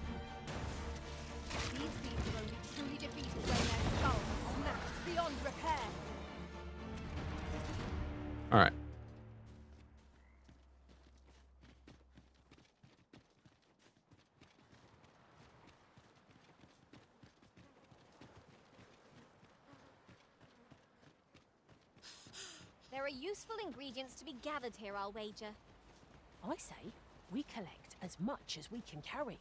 beasts will only truly defeated when their skulls are smashed beyond repair. All right. There are useful ingredients to be gathered here, I'll wager. I say we collect as much as we can carry.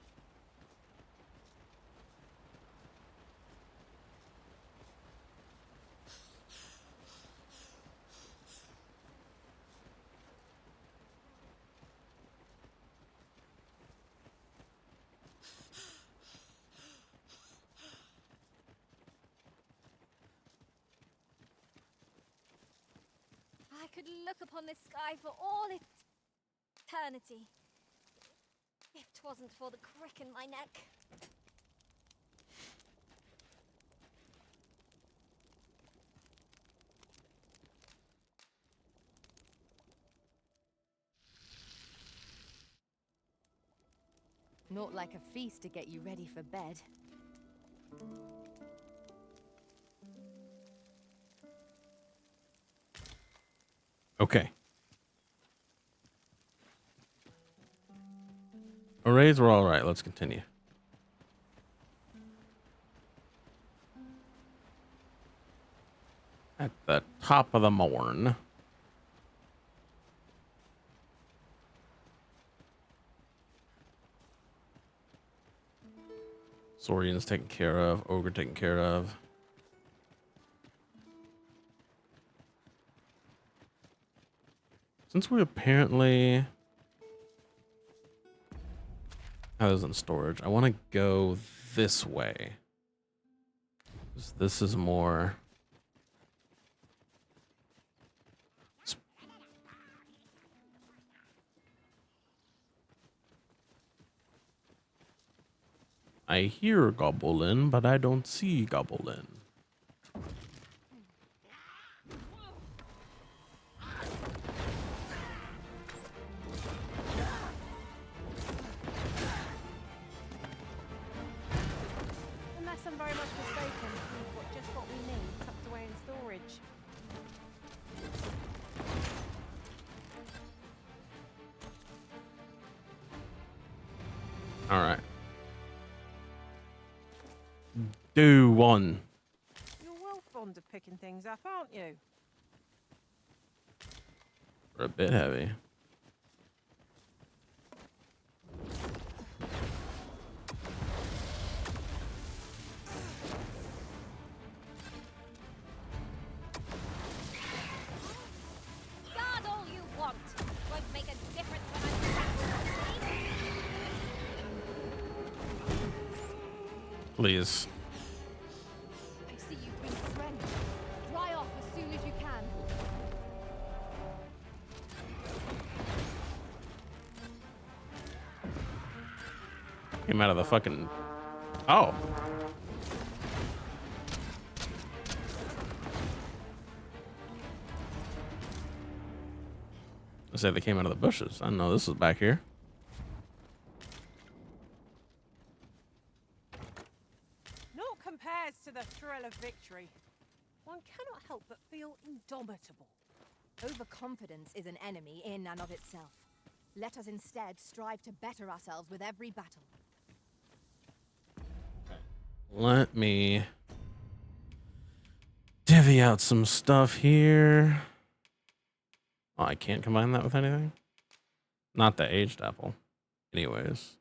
I could look upon this sky for all eternity. If 'twasn't for the crick in my neck. Not like a feast to get you ready for bed. Okay. Arrays were all right. Let's continue. At the top of the morn. Saurian's taken care of. Ogre taken care of. Since we apparently have those in storage, I want to go this way. This is more. I hear goblin, but I don't see goblin. Unless I'm very much mistaken, we've got just what we need tucked away in storage. All right. Do one. You're well fond of picking things up, aren't you? We're a bit heavy. Guard all you want. Won't make a difference when I'm trapped. Please. I see you've been drenched. Dry off as soon as you can. Came out of the fucking. Oh. I said they came out of the bushes. I know this was back here. Naught compares to the thrill of victory. One cannot help but feel indomitable. Overconfidence is an enemy in and of itself. Let us instead strive to better ourselves with every battle. Let me divvy out some stuff here. Oh, I can't combine that with anything? Not the aged apple. Anyways.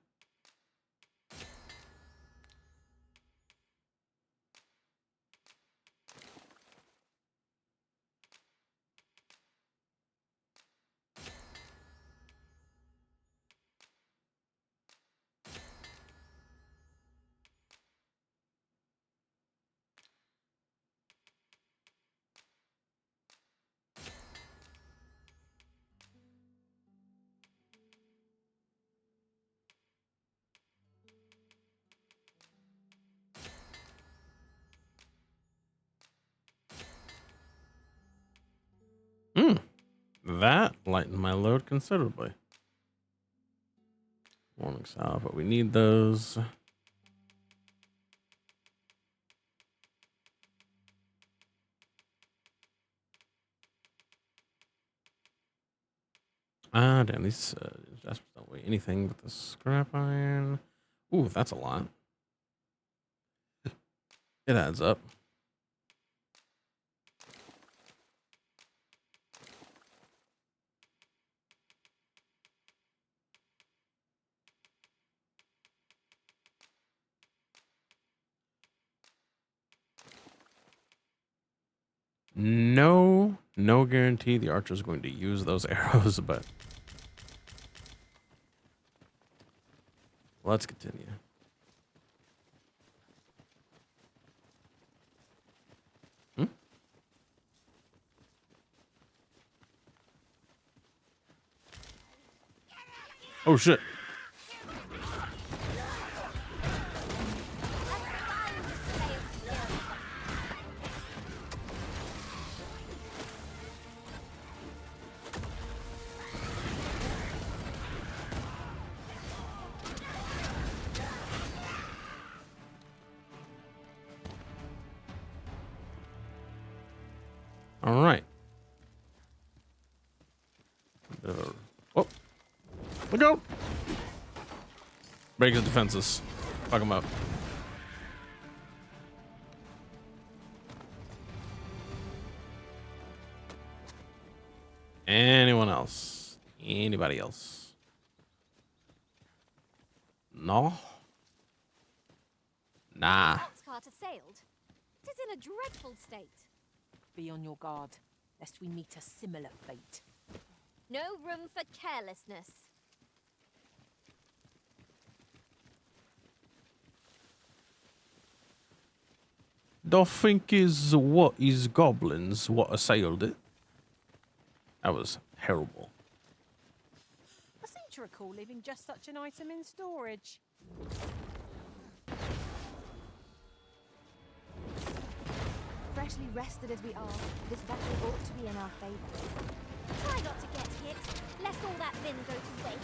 That lightened my load considerably. Morning salve, but we need those. Ah, damn, these jaspers don't weigh anything but the scrap iron. Ooh, that's a lot. It adds up. No guarantee the archer's going to use those arrows, but let's continue. Oh shit. All right. Oh, look out! Break his defenses. Fuck him up. Anyone else? Anybody else? No? Nah. Ox cart has sailed. It is in a dreadful state. Be on your guard, lest we meet a similar fate. No room for carelessness. Don't think is what is goblins what assailed it. That was terrible. I seem to recall leaving just such an item in storage. Freshly rested as we are, this battle ought to be in our favor. Try not to get hit, lest all that vim go to waste.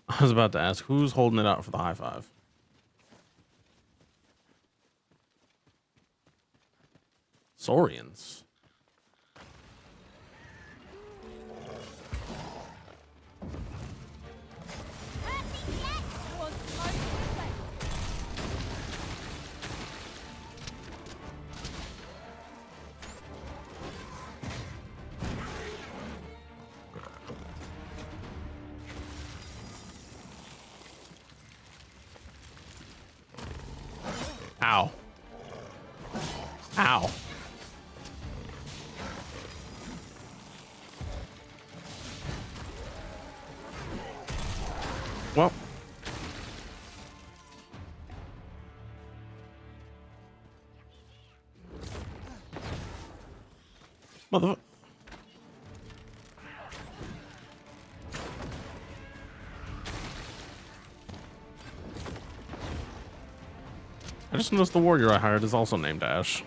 I was about to ask, who's holding it out for the high five? Saurians. Ow. Ow. Well. Mother. I just noticed the warrior I hired is also named Ash.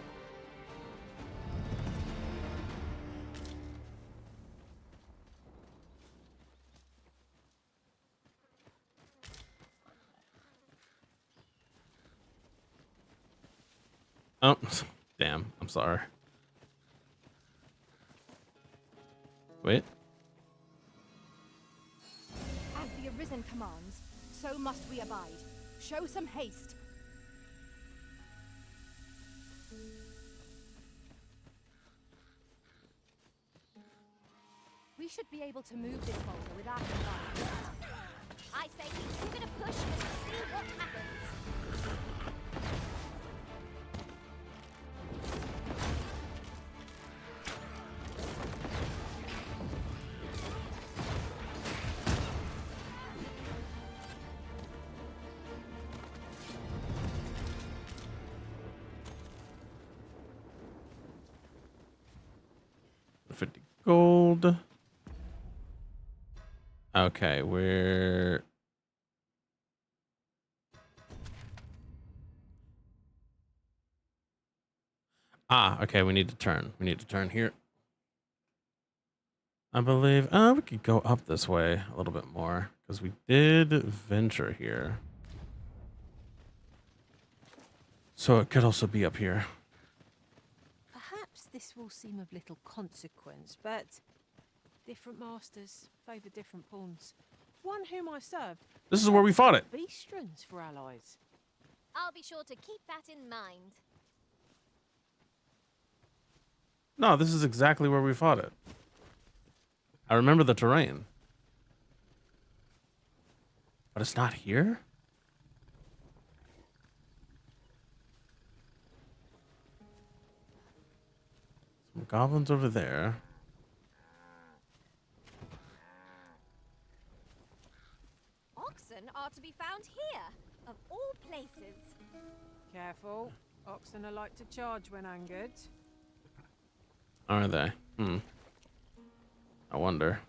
Oh, damn. I'm sorry. Wait. As the Arisen commands, so must we abide. Show some haste. We should be able to move this boulder without combine. I say we give it a push and see what happens. $50 gold. Okay, we're... Ah, okay, we need to turn. We need to turn here. I believe... we could go up this way a little bit more, because we did venture here. So it could also be up here. Perhaps this will seem of little consequence, but different masters favour different pawns. One whom I served. This is where we fought it. Beastrons for allies. I'll be sure to keep that in mind. No, this is exactly where we fought it. I remember the terrain. But it's not here? Some goblins over there. Oxen are to be found here, of all places. Careful. Oxen are like to charge when angered. Are they? I wonder.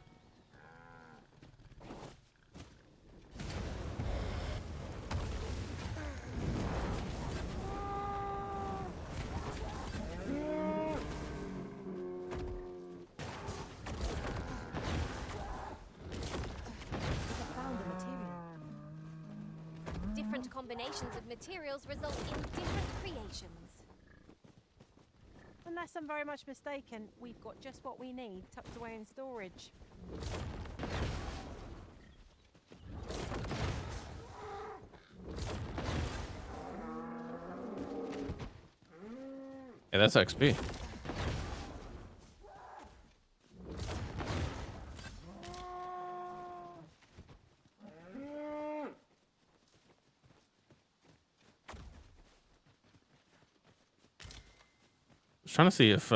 combinations of materials result in different creations. Unless I'm very much mistaken, we've got just what we need tucked away in storage. Yeah, that's XP. I was trying to see if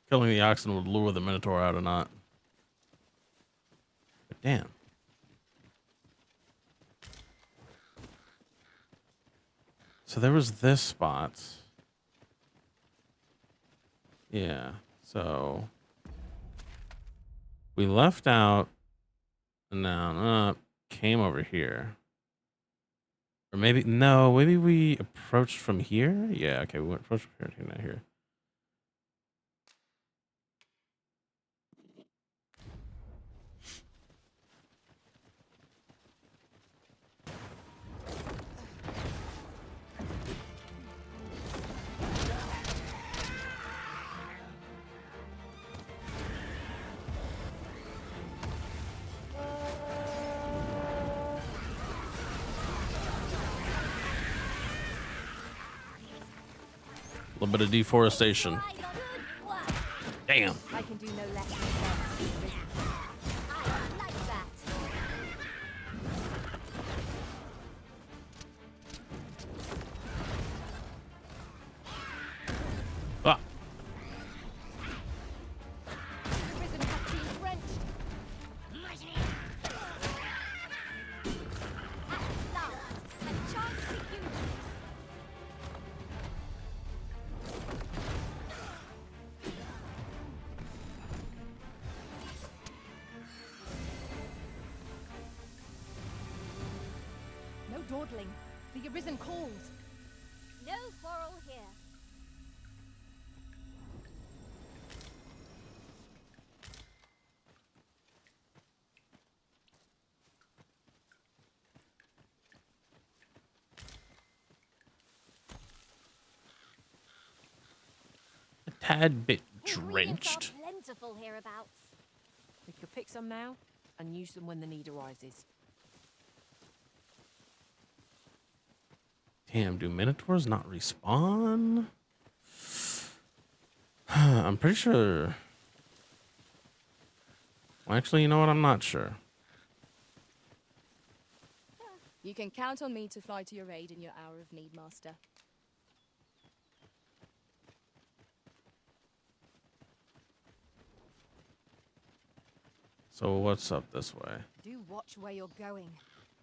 killing the oxen would lure the Minotaur out or not. But damn. So there was this spot. Yeah, so we left out and down up, came over here. Or maybe, no, maybe we approached from here? Yeah, okay, we went approached from here, not here. A little bit of deforestation. Damn. I can do no less than that. I like that. Ah. The risen have been drenched. At last, a chance to use this. No dawdling. The Arisen calls. No quarrel here. A tad bit Ingredients are drenched. plentiful hereabouts. We could pick some now and use them when the need arises. Damn, do Minotaurs not respawn? I'm pretty sure. Well, actually, you know what? I'm not sure. You can count on me to fly to your aid in your hour of need, Master. So what's up this way? Do watch where you're going.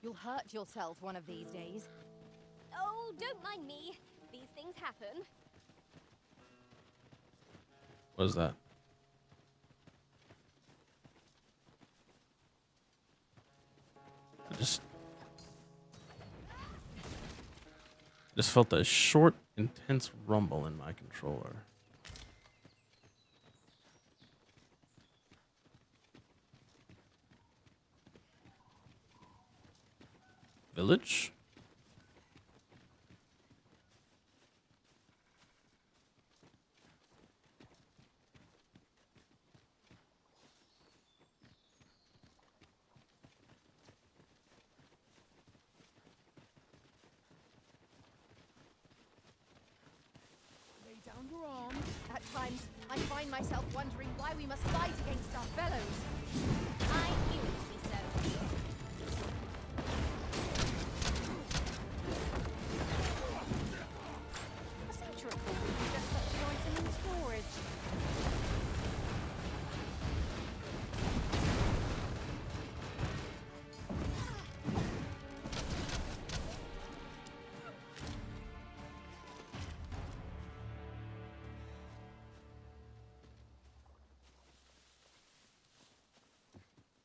You'll hurt yourself one of these days. Oh, don't mind me. These things happen. What is that? I just felt a short, intense rumble in my controller. Village? Lay down your arms. At times, I find myself wondering why we must fight against our fellows. I knew it would be so. I seem to recall we just such an item in storage.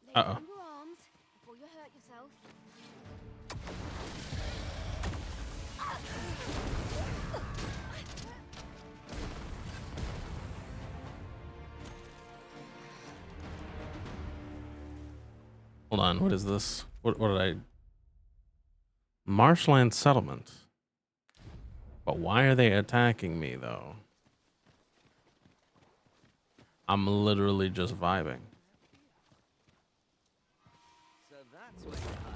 Lay Uh-oh. down your arms before you hurt yourself. Hold on, what is this? What did I... Marshland settlement. But why are they attacking me, though? I'm literally just vibing. So that's where you're hiding.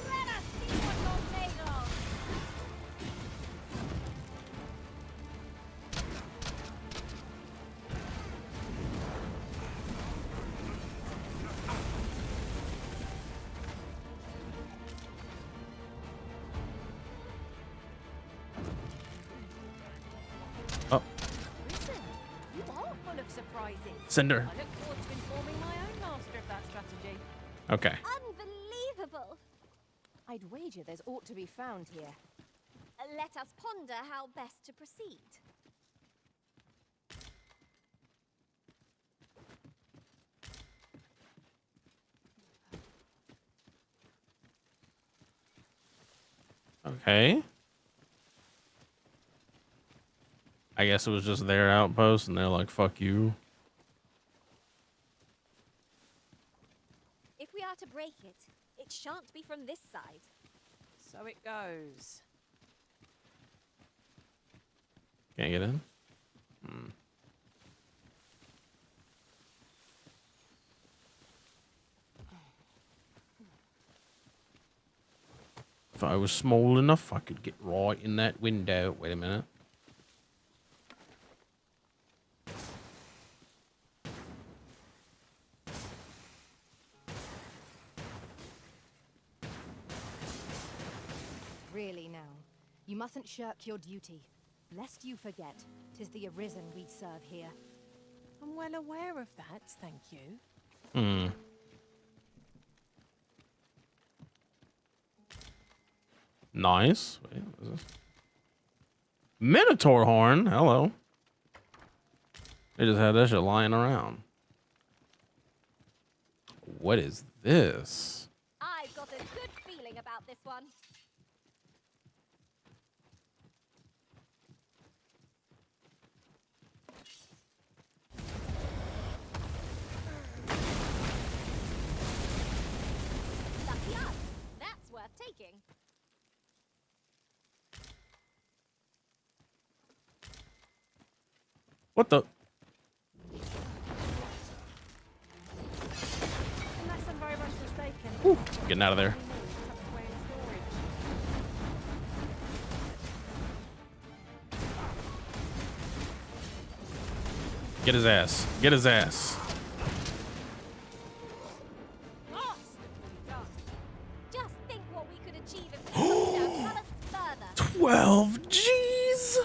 Let us see what you're made of! Oh, Listen, you are full of surprises. Cinder. I look forward to informing my own master of that strategy. Okay. Unbelievable! I'd wager there's ought to be found here. Let us ponder how best to proceed. Okay. I guess it was just their outpost and they're like, fuck you. If we are to break it, it shan't be from this side. So it goes. Can't get in? Hmm. If I was small enough, I could get right in that window. Wait a minute. Really now, you mustn't shirk your duty. Lest you forget, 'tis the Arisen we serve here. I'm well aware of that, thank you. Hmm. Nice. Wait, what is this? Minotaur horn. Hello. They just had that shit lying around. What is this? I've got a good feeling about this one. Lucky us. That's worth taking. What the? Unless I'm very much mistaken. Whew, getting out of there. Get his ass. Get his ass. Just think what we could achieve if we pushed our talents further. 12 G's.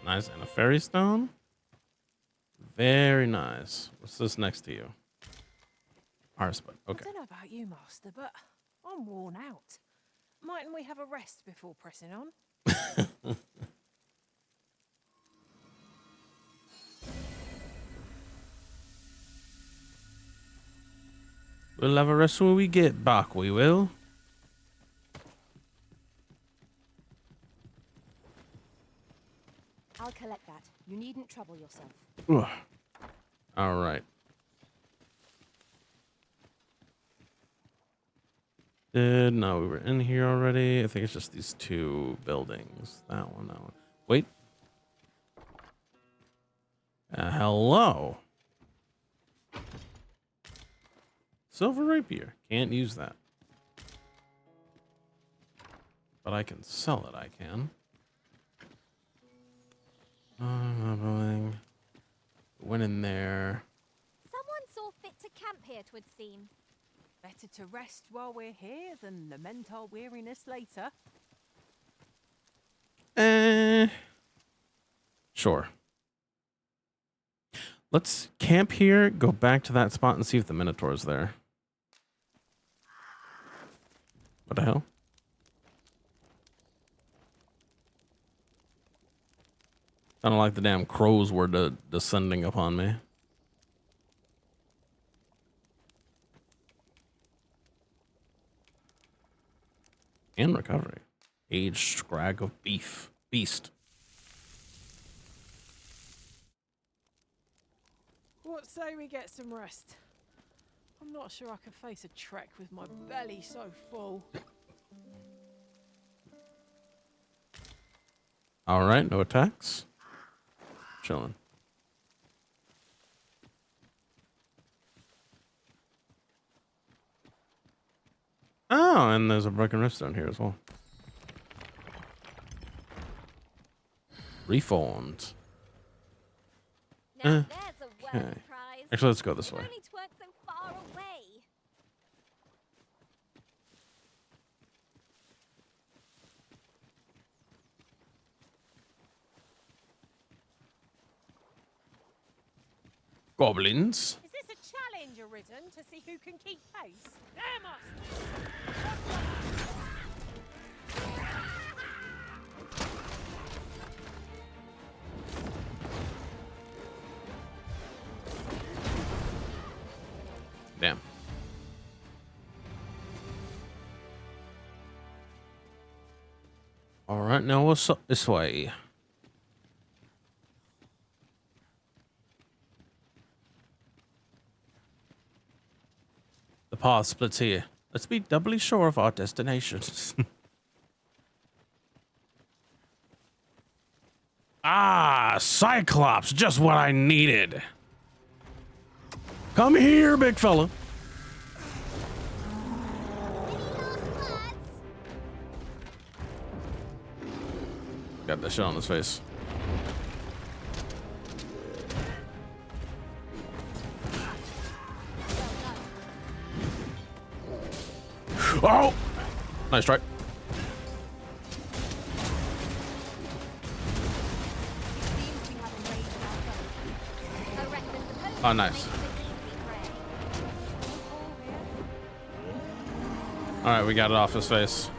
Nice. And a fairy stone. Very nice. What's this next to you? Harsput. Okay. I don't know about you, Master, but I'm worn out. Mightn't we have a rest before pressing on? We'll have a rest when we get back, we will. I'll collect that. You needn't trouble yourself. Ugh. All right. No, we were in here already. I think it's just these two buildings. That one, that one. Wait. Hello. Silver rapier. Can't use that. But I can sell it, I can. Went in there. Someone saw fit to camp here, 'twould seem. Better to rest while we're here than lament our weariness later. Sure. Let's camp here, go back to that spot and see if the Minotaur's there. What the hell? Sounded like the damn crows were descending upon me. And recovery. Aged scrag of beast. What say we get some rest? I'm not sure I can face a trek with my belly so full. All right, no attacks. Chilling. Oh, and there's a broken rift stone here as well. Reformed. Now there's a work Okay. prize. Actually, let's go this If way. only 'tweren't so far away. Goblins. Is this a challenge arisen to see who can keep pace? Damn us! Damn. All right, now what's up this way? The path splits here. Let's be doubly sure of our destinations. Ah, Cyclops, just what I needed. Come here, big fella. Got that shit on his face. Oh! Nice try. Oh, nice. All right, we got it off his face.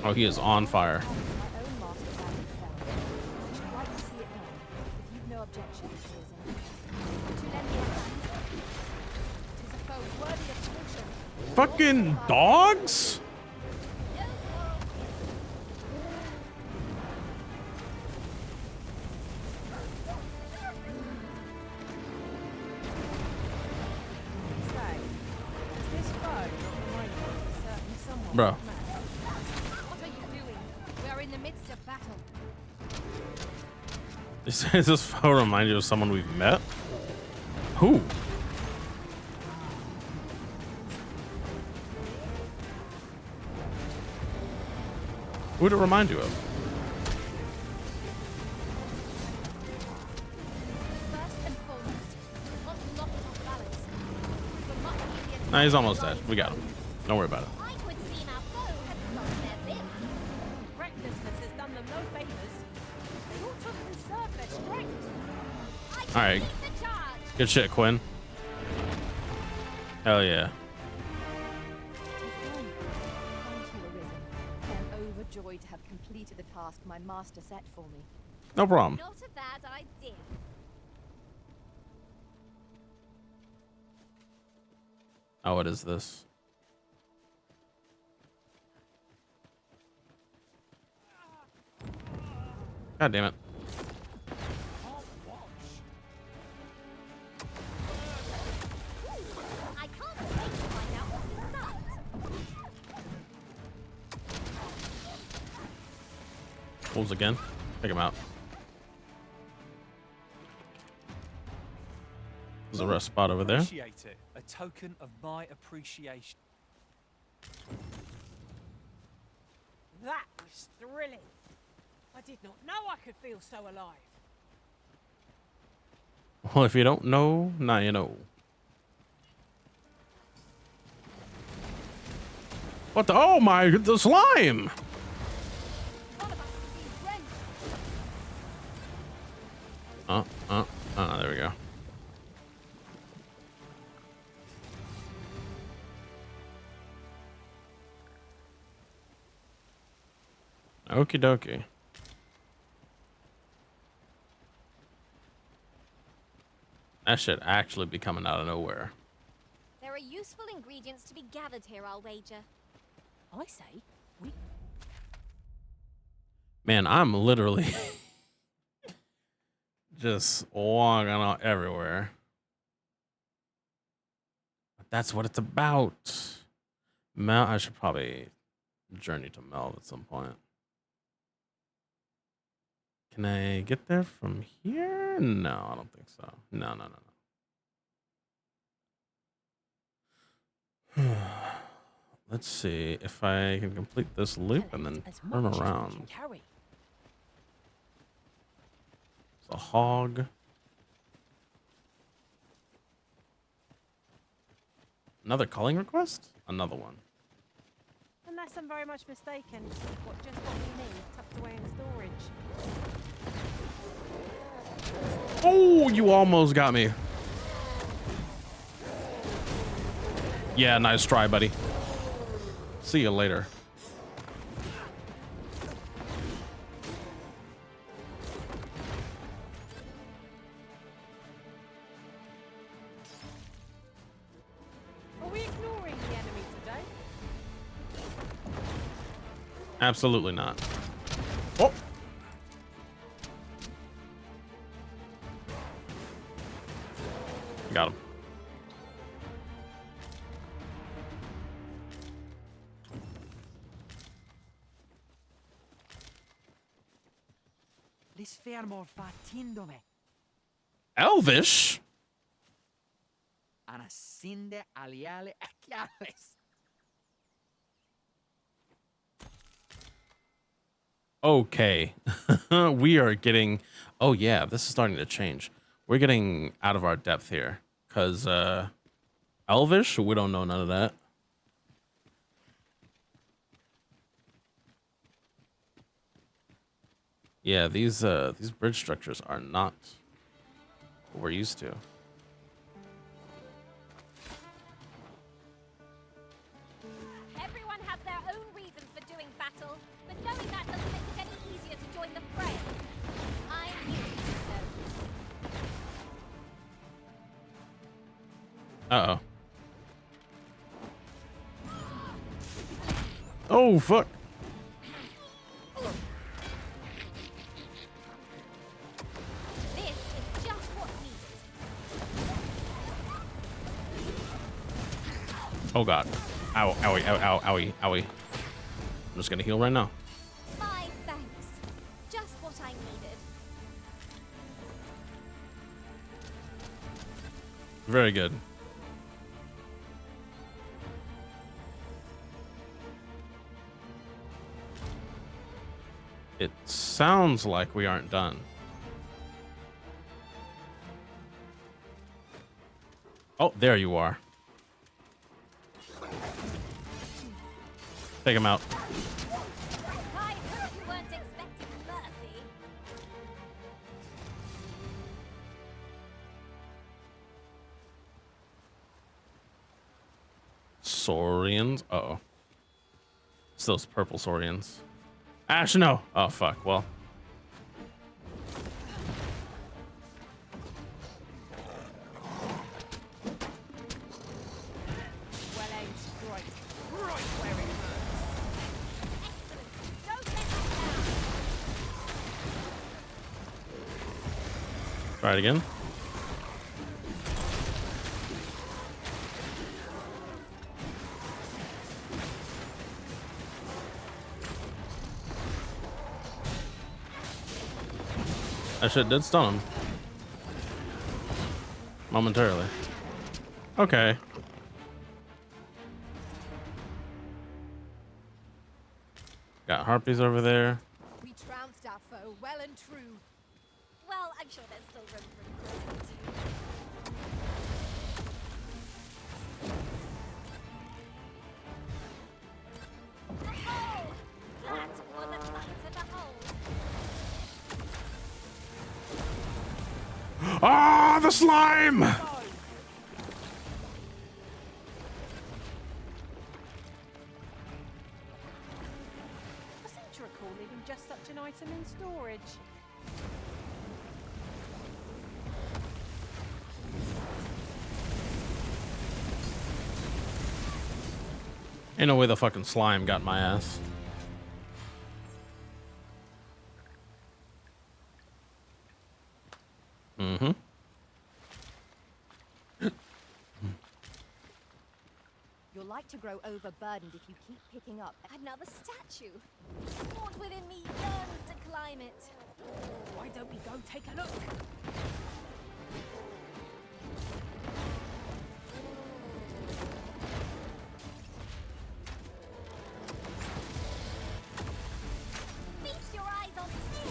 Oh, he is on fire. Fucking dogs? Bro. What are you doing? We're in the midst of battle. Does this photo remind you of someone we've met? Who? Who would it remind you of? First and foremost, we want to knock off balance. We're much easier to Nah, he's almost dead. We got him. Don't worry about it. I would seem our foe has lost their vim. Recklessness has done them no favors. They ought to conserve their strength. All right. Good shit, Quinn. Hell yeah. Overjoyed to have completed the task my master set for me. No problem. Not a bad idea. Oh, what is this? God damn it. I can't wait to find out what's inside. Wolves again. Pick him out. There's a rest spot over there. Appreciate it. A token of my appreciation. That was thrilling. I did not know I could feel so alive. Well, if you don't know, now you know. What the? Oh my, the slime! There we go. Okie dokie. That should actually be coming out of nowhere. There are useful ingredients to be gathered here, I'll wager. I say, we... Man, I'm literally just walking out everywhere. But that's what it's about. Mel, I should probably journey to Mel at some point. Can I get there from here? No, I don't think so. No. Let's see if I can complete this loop and then turn around. It's a hog. Another calling request? Another one. Unless I'm very much mistaken, just what we need tucked away in storage. Oh, you almost got me. Yeah, nice try, buddy. See you later. Are we ignoring the enemy today? Absolutely not. Oh. Got him. L'isfermo fattindome. Elvish? Anascinde aliale achiales. Okay. We are getting... Oh, yeah, this is starting to change. We're getting out of our depth here. Because, Elvish? We don't know none of that. Yeah, these bridge structures are not what we're used to. Everyone has their own reasons for doing battle, but knowing that doesn't make it any easier to join the fray. I knew so. Uh-oh. Oh, fuck. This is just what's needed. Oh, God. Ow, owie, ow, ow, owie, owie. I'm just gonna heal right now. My thanks. Just what I needed. Very good. It sounds like we aren't done. Oh, there you are. Take him out. I hope you weren't expecting mercy. Saurians. Uh-oh. It's those purple Saurians. Ash, no. Oh, fuck. Well. Well aimed strike. Right where it hurts. Don't let us down. Try it again. That shit did stun him. Momentarily. Okay. Got harpies over there. We trounced our foe well and true. Well, I'm sure there's still room for improvement. Oh, that was a sight to behold. Ah, the slime! I seem to recall leaving just storage. Ain't no way the fucking slime got my ass. Mm-hmm. You're like to grow overburdened if you keep picking up Another statue. What within me yearns to climb it. Why don't we go take a look? Feast your eyes on this.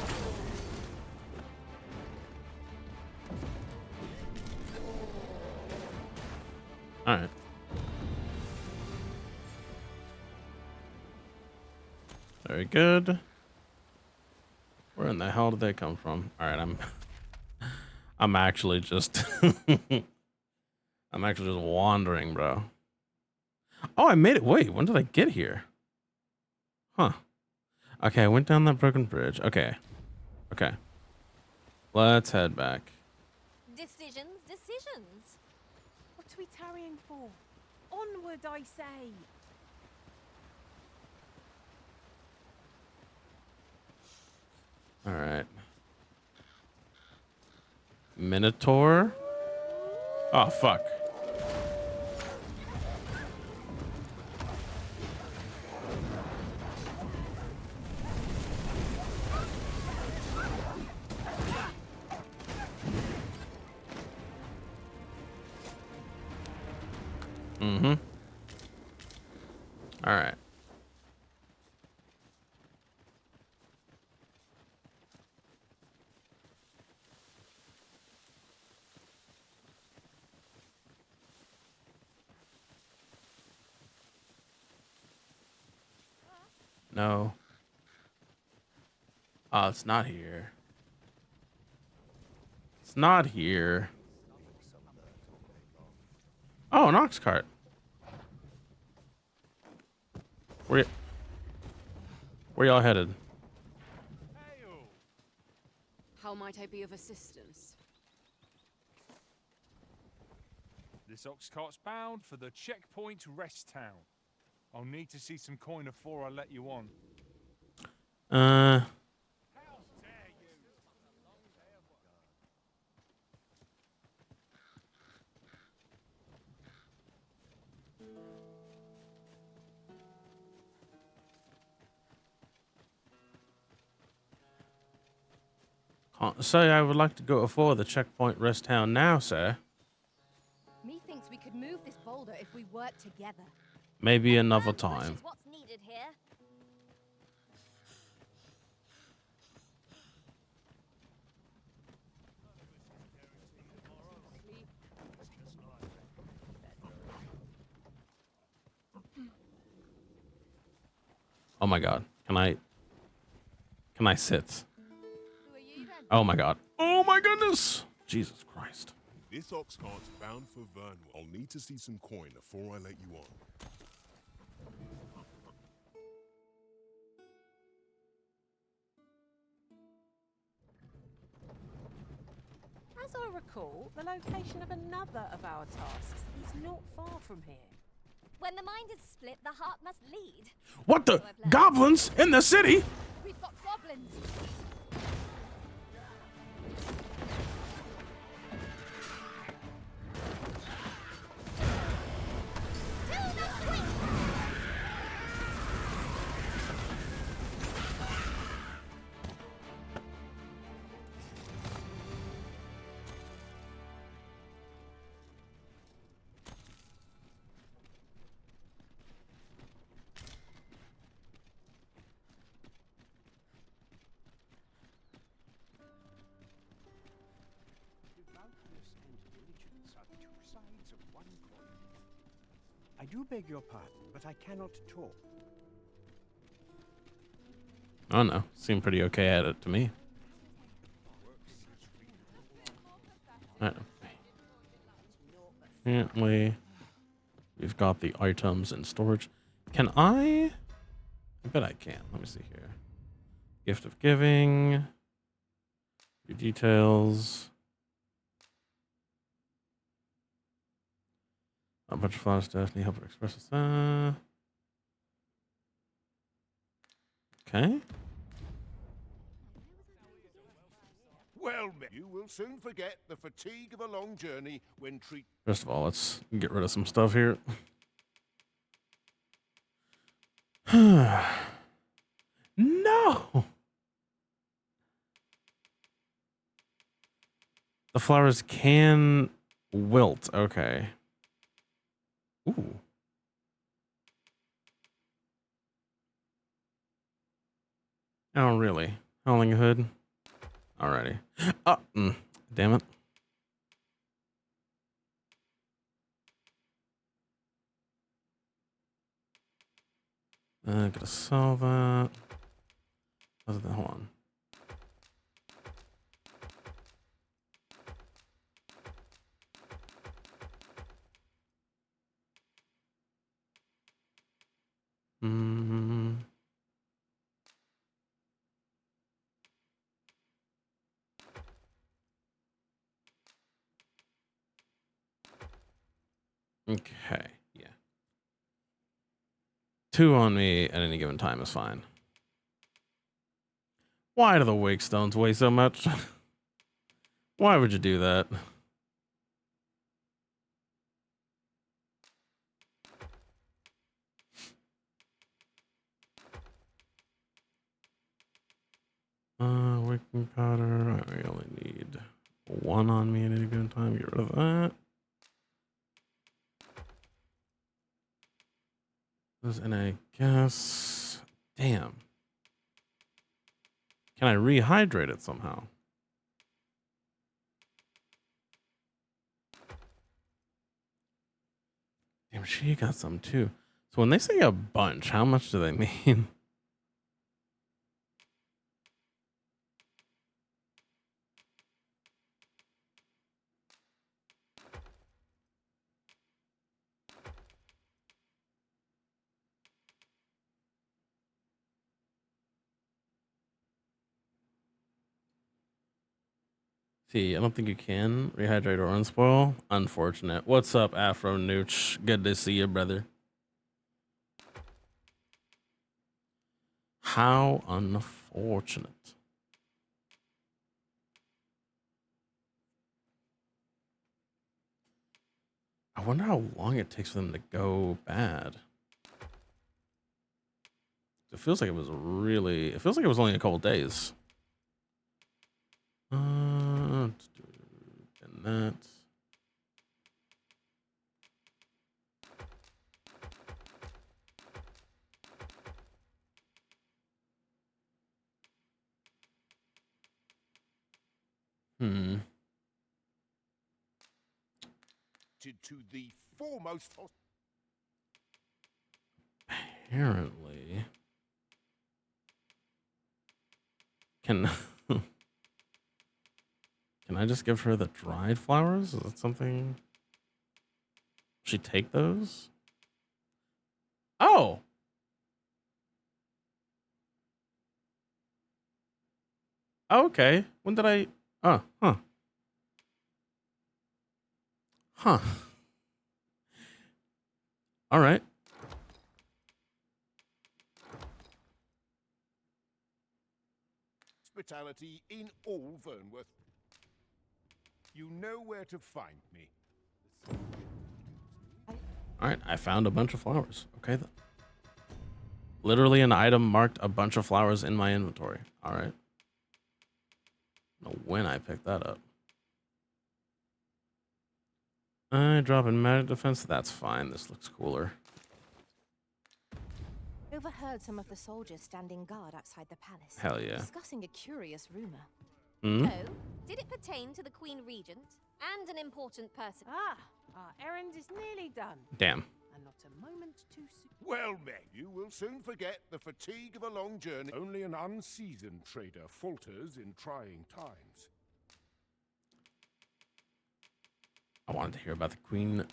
All right. Very good. Where in the hell did they come from? All right, I'm actually just I'm actually just wandering, bro. Oh, I made it. Wait, when did I get here? Huh. Okay, I went down that broken bridge. Okay. Okay. Let's head back. Decisions, decisions. What are we tarrying for? Onward, I say. All right. Minotaur? Oh, fuck. Mm-hmm. All right. No. Oh, it's not here. It's not here. Oh, an ox cart. Where y'all headed? How might I be of assistance? This ox cart's bound for the checkpoint rest town. I'll need to see some coin before I let you on. Can't say I would like to go before the checkpoint rest town now, sir. Methinks we could move this boulder if we work together. Maybe another time. Is what's needed here. Oh my god. Can I sit? Oh my god. Oh my goodness. Jesus Christ. This ox cart's bound for Vernwell. I'll need to see some coin before I let you on. As I recall, the location of another of our tasks is not far from here. When the mind is split, the heart must lead. What the? Goblins in the city? We've got goblins. I do beg your pardon, but I cannot talk. Oh no. Seemed pretty okay at it to me. Apparently, we've got the items in storage. Can I bet I can. Let me see here. Gift of giving. Your details. A bunch of flowers to Daphne. Help her express this. Okay. Well, you will soon forget the fatigue of a long journey when treat. First of all, let's get rid of some stuff here. No! The flowers can wilt. Okay. Ooh. Oh, really? Howling Hood? Alrighty. Damn it. Gotta sell that. Hold on. Okay, yeah. 2 on me at any given time is fine. Why do the wake stones weigh so much? Why would you do that? Waking powder. I only need 1 on me at any given time. Get rid of that. And I guess, damn. Can I rehydrate it somehow? Damn, she got some too. So when they say a bunch, how much do they mean? See, I don't think you can rehydrate or unspoil. Unfortunate. What's up, Afro Nooch? Good to see you, brother. How unfortunate. I wonder how long it takes for them to go bad. It feels like it was really, it feels like it was only a couple days. And that. To the foremost. Apparently. Can I just give her the dried flowers? Is that something? She take those? Oh. Okay. When did I? Oh, huh. Huh. All right. Hospitality in all Vernworth. You know where to find me. All right. I found a bunch of flowers. Okay. Then. Literally an item marked a bunch of flowers in my inventory. All right. I don't know when I picked that up. I drop in magic defense. That's fine. This looks cooler. Overheard some of the soldiers standing guard outside the palace. Hell yeah. Discussing a curious rumor. Hmm? Oh, did it pertain to the Queen Regent and an important person? Ah, our errand is nearly done. Damn. And not a moment too soon. Well, men, you will soon forget the fatigue of a long journey. Only an unseasoned trader falters in trying times. I wanted to hear about the Queen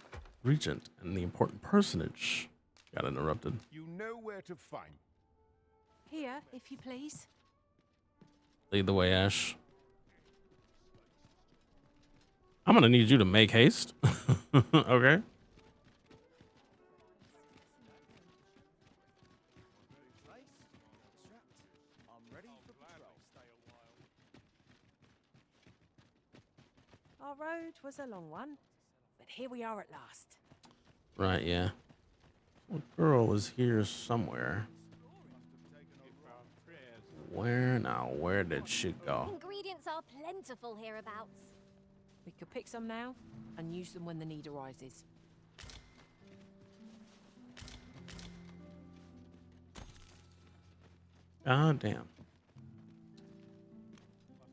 Regent and the important personage. Got interrupted. You know where to find. Here, if you please. Lead the way, Ash. I'm gonna need you to make haste. Okay. I'm ready for patrol. Stay a while. Our road was a long one, but here we are at last. Right, yeah. Well, girl is here somewhere. Where now? Where did she go? Ingredients are plentiful hereabouts. We could pick some now and use them when the need arises. Ah, damn.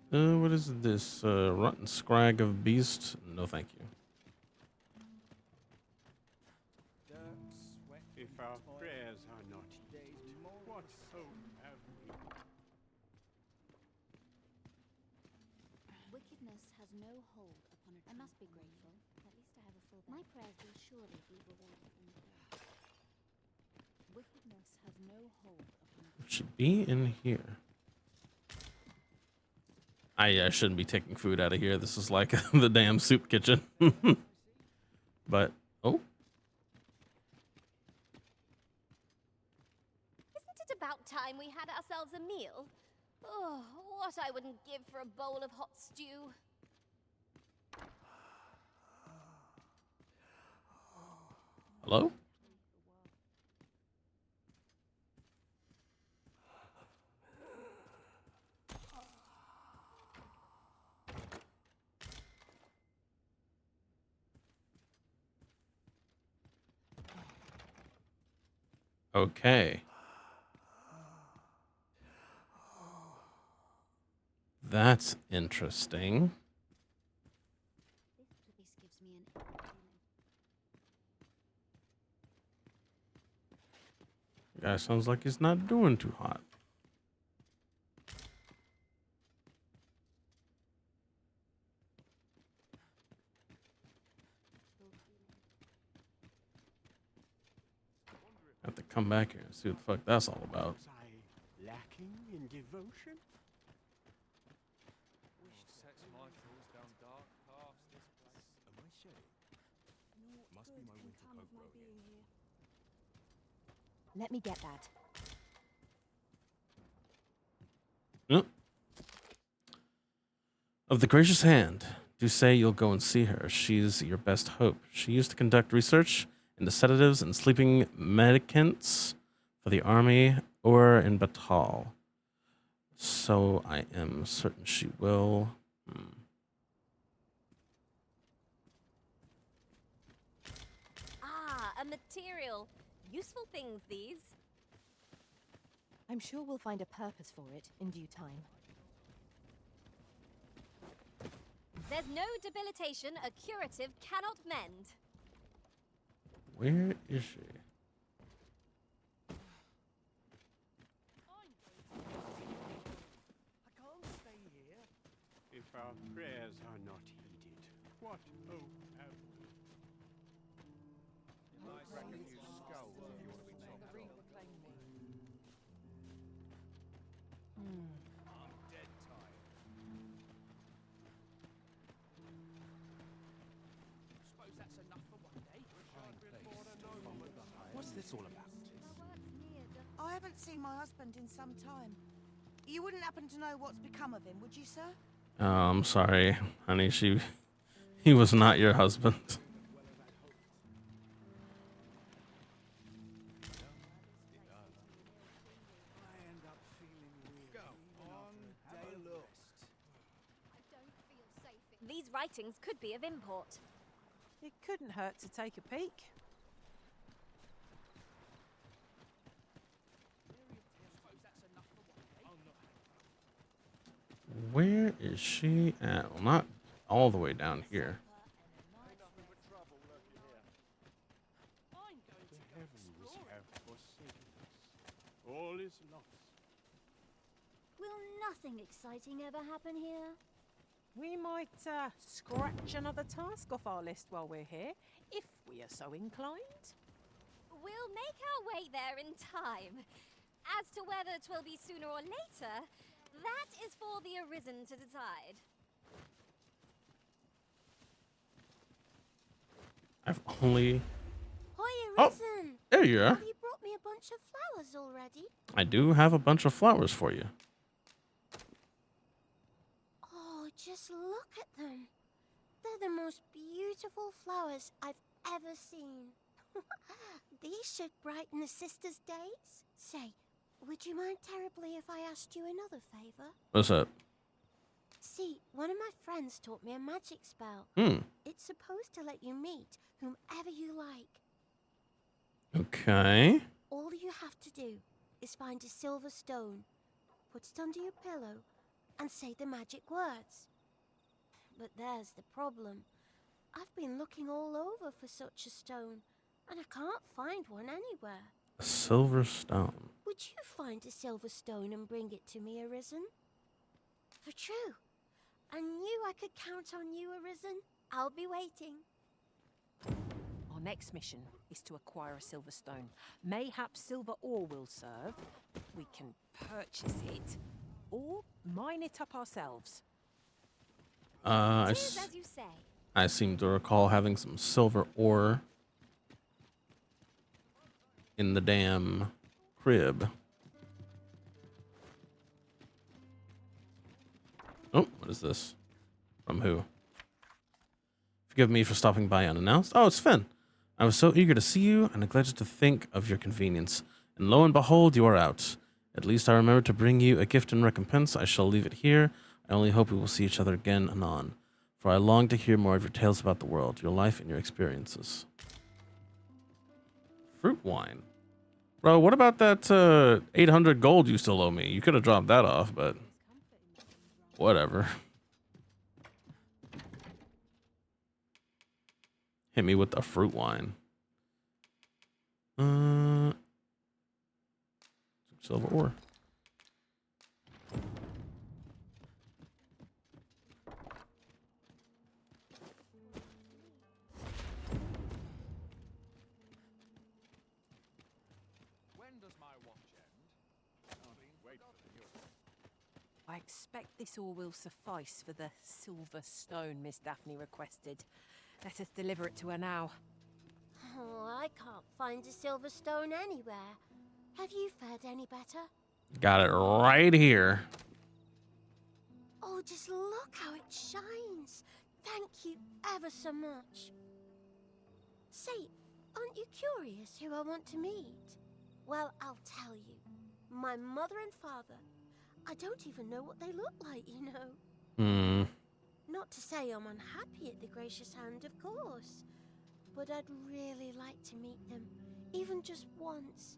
What is this? Rotten scrag of beast? No, thank you. If our prayers are not heeded, what hope have we? Wickedness has no hold upon it. I must be grateful. At least I have a full. My prayers will surely be rewarded in the end. Wickedness has no hold upon it. It should be in here. I shouldn't be taking food out of here. This is like the damn soup kitchen. But, oh. Isn't it about time we had ourselves a meal? Oh, what I wouldn't give for a bowl of hot stew. Hello? Okay. That's interesting. This gives me an Guy sounds like he's not doing too hot. Have to come back here and see what the fuck that's all about. Was I lacking in devotion? Wish to set my thoughts down dark paths this place. Am I shedding? Must be my winter coat growing. Let me get that. Yep. Of the gracious hand, do say you'll go and see her. She's your best hope. She used to conduct research into sedatives and sleeping medicaments for the army or in Batal. So I am certain she will. Ah, a material. Useful things, these. I'm sure we'll find a purpose for it in due time. There's no debilitation a curative cannot mend. Where is she? I can't stay here. If our prayers are not heeded, what hope have we? You might reckon you skull if you want to be top dog. I'm dead tired. Suppose that's enough for one day. What's this all about? I haven't seen my husband in some time. You wouldn't happen to know what's become of him, would you, sir? Oh, I'm sorry, honey. He was not your husband. These writings could be of import. It couldn't hurt to take a peek. Where is she at? Well, not all the way down here. The heavens have forsaken us. All is lost. Will nothing exciting ever happen here? We might scratch another task off our list while we're here, if we are so inclined. We'll make our way there in time. As to whether 'twill be sooner or later, That is for the Arisen to decide. I've only... Hi, Arisen! There you are. Have you brought me a bunch of flowers already? I do have a bunch of flowers for you. Oh, just look at them. They're the most beautiful flowers I've ever seen. These should brighten the sisters' days. Say, would you mind terribly if I asked you another favor? What's up? See, one of my friends taught me a magic spell. It's supposed to let you meet whomever you like. Okay. All you have to do is find a silver stone, put it under your pillow, and say the magic words. But there's the problem. I've been looking all over for such a stone, and I can't find one anywhere. A silver stone. Would you find a silver stone and bring it to me, Arisen? For true. I knew I could count on you, Arisen. I'll be waiting. Our next mission is to acquire a silver stone. Mayhaps silver ore will serve. We can purchase it or mine it up ourselves. I seem to recall having some silver ore in the damn crib. Oh, what is this? From who? Forgive me for stopping by unannounced. Oh, it's Finn. I was so eager to see you, I neglected to think of your convenience. And lo and behold, you are out. At least I remembered to bring you a gift in recompense. I shall leave it here. I only hope we will see each other again anon. For I long to hear more of your tales about the world, your life, and your experiences. Fruit wine. Bro, what about that 800 gold you still owe me? You could have dropped that off, but whatever. Hit me with the fruit wine. Silver ore. I expect this ore will suffice for the silver stone Miss Daphne requested. Let us deliver it to her now. Oh, I can't find a silver stone anywhere. Have you fared any better? Got it right here. Oh, just look how it shines. Thank you ever so much. Say, aren't you curious who I want to meet? Well, I'll tell you. My mother and father. I don't even know what they look like, you know. Not to say I'm unhappy at the gracious hand, of course. But I'd really like to meet them, even just once.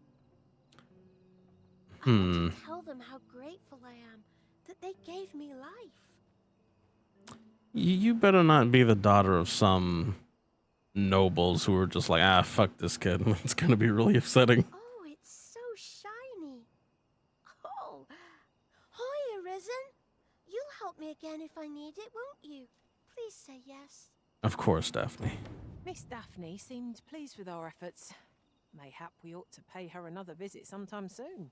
I want to tell them how grateful I am that they gave me life. You better not be the daughter of some nobles who are just like, ah, fuck this kid. It's gonna be really upsetting. Oh, it's so shiny. Oh, hi, Arisen. You'll help me again if I need it, won't you? Please say yes. Of course, Daphne. Miss Daphne seemed pleased with our efforts. Mayhap we ought to pay her another visit sometime soon.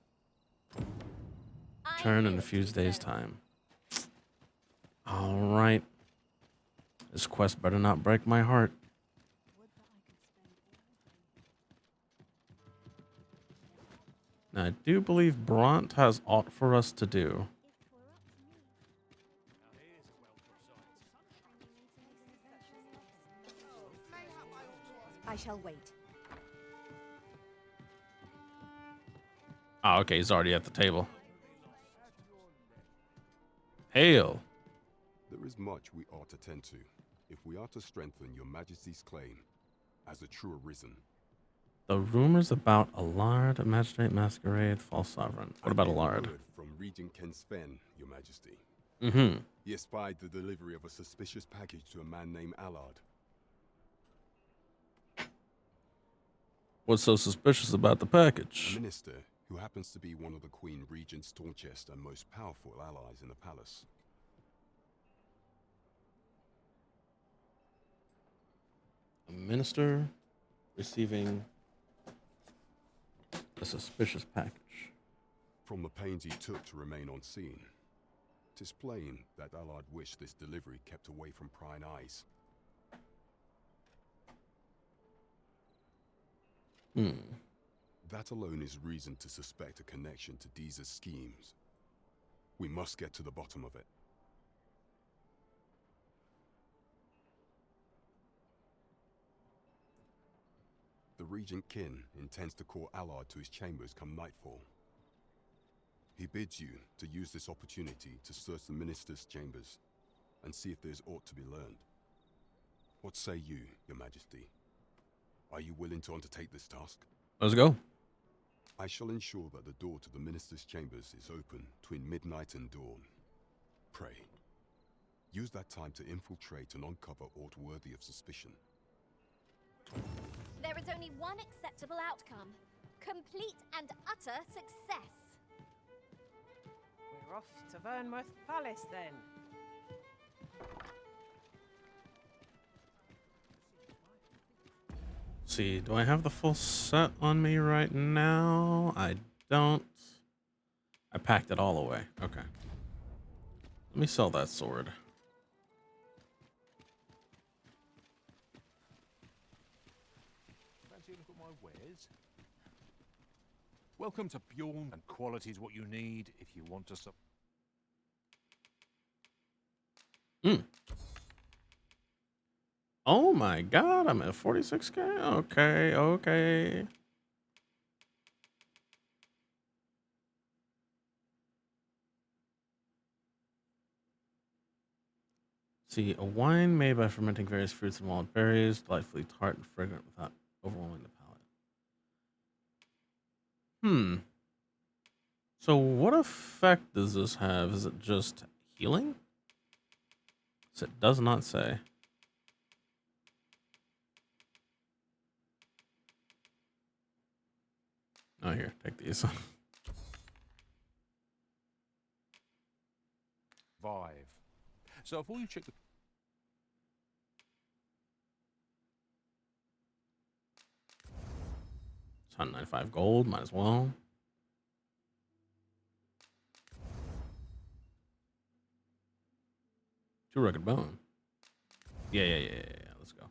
Return in a few days' time. All right. This quest better not break my heart. Now, I do believe Bront has aught for us to do. I shall wait. Oh, okay, he's already at the table. Hail. There is much we ought to tend to, if we are to strengthen your majesty's claim as a true Arisen. The rumors about Allard, Magistrate Masquerade, False Sovereign. What about Allard? From Regent Ken Sven, your majesty. Mm-hmm. He espied the delivery of a suspicious package to a man named Allard. What's so suspicious about the package? A minister who happens to be one of the Queen Regent's staunchest and most powerful allies in the palace. A minister receiving a suspicious package. From the pains he took to remain on scene, 'Tis plain that Allard wished this delivery kept away from prying eyes. That alone is reason to suspect a connection to Deeza's schemes. We must get to the bottom of it. The Regent Kin intends to call Allard to his chambers come nightfall. He bids you to use this opportunity to search the Minister's chambers and see if there's aught to be learned. What say you, Your Majesty? Are you willing to undertake this task? Let's go. I shall ensure that the door to the Minister's chambers is open between midnight and dawn. Pray, use that time to infiltrate and uncover aught worthy of suspicion. There is only one acceptable outcome. Complete and utter success. We're off to Vernworth Palace then. See, do I have the full set on me right now? I don't. I packed it all away. Okay. Let me sell that sword. Fancy a look at my wares? Welcome to Bjorn, and quality is what you need if you want to Oh my god, I'm at 46k? Okay, okay. See, a wine made by fermenting various fruits and wild berries, delightfully tart and fragrant without overwhelming the palate. So what effect does this have? Is it just healing? So it does not say. Oh, here, take these. survive. So before you check the... It's 195 gold, might as well. Too rugged bone. Yeah, let's go.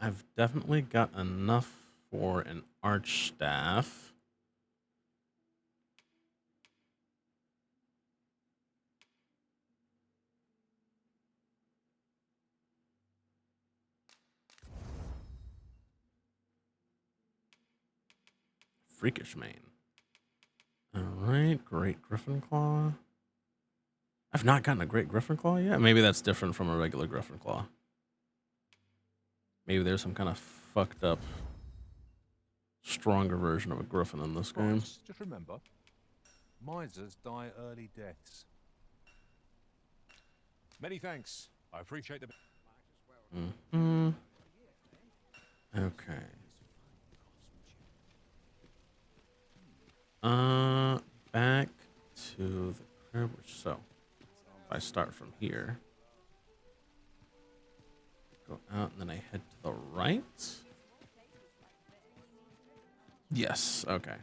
I've definitely got enough for an arch staff. Freakish mane. All right, great griffin claw. I've not gotten a great griffin claw yet. Maybe that's different from a regular griffin claw. Maybe there's some kind of fucked up, stronger version of a griffin in this game. Just remember, misers die early deaths. Many thanks. I appreciate the... Okay. Back to the crib. So, if I start from here, go out and then I head to the right. Yes. Okay.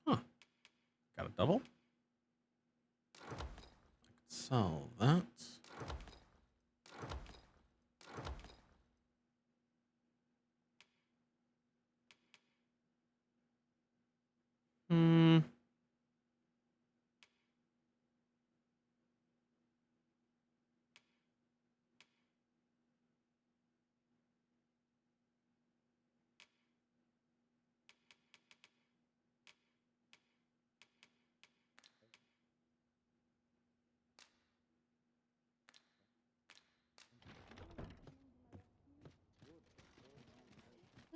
Huh. Got a double. Sell that.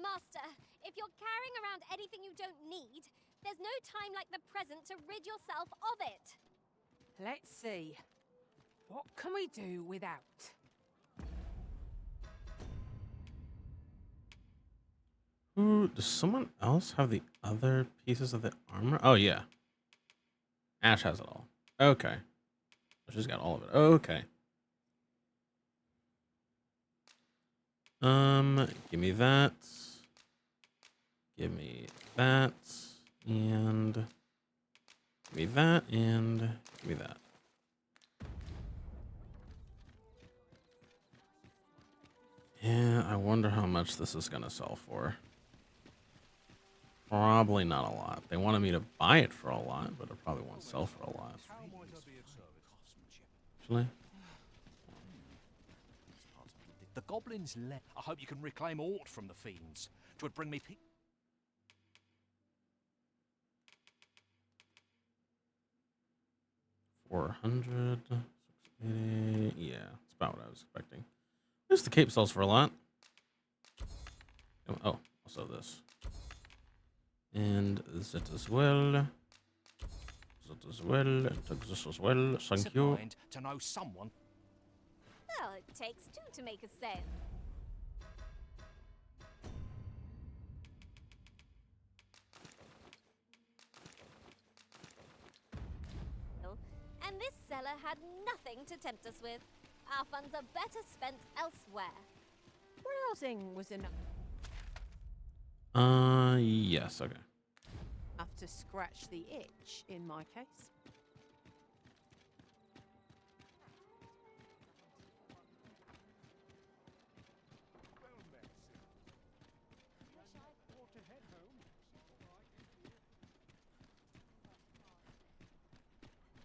Master, if you're carrying around anything you don't need, there's no time like the present to rid yourself of it. Let's see. What can we do without? Ooh, does someone else have the other pieces of the armor? Oh, yeah. Ash has it all. Okay. She's got all of it. Okay. Give me that. Give me that. And give me that. And give me that. Yeah, I wonder how much this is going to sell for. Probably not a lot. They wanted me to buy it for a lot, but it probably won't sell for a lot. Actually, The goblins left. I hope you can reclaim aught from the fiends. 'Twould bring me 400. 680. Yeah, that's about what I was expecting. This the cape sells for a lot. Oh, also this. And that as well. That as well. Take this as well. Thank you. to know someone. Well, it takes two to make a sale. And this seller had nothing to tempt us with. Our funds are better spent elsewhere. Browsing was enough Yes, okay. to scratch the itch, in my case.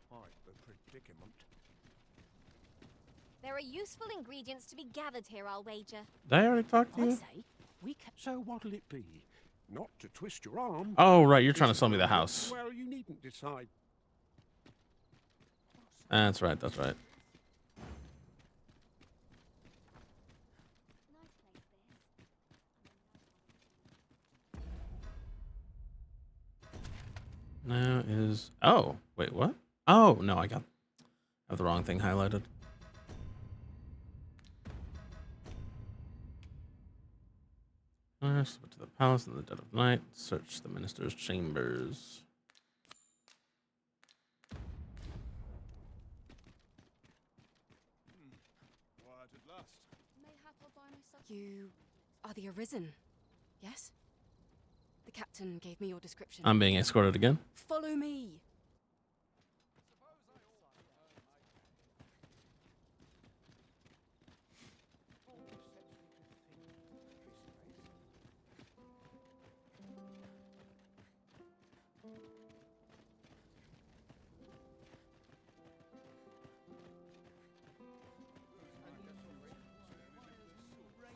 Quite the predicament. There are useful ingredients to be gathered here, I'll wager. Did I already talk to you? So what'll it be? Not to twist your arm. Oh, right. You're trying to sell me the house. Well, you needn't decide. That's right. That's right. Now is... Oh, wait, what? Oh, no, I have the wrong thing highlighted. Slip to the palace in the dead of night. Search the minister's chambers. Quiet at last. You are the Arisen, yes? The captain gave me your description. I'm being escorted again. Follow me.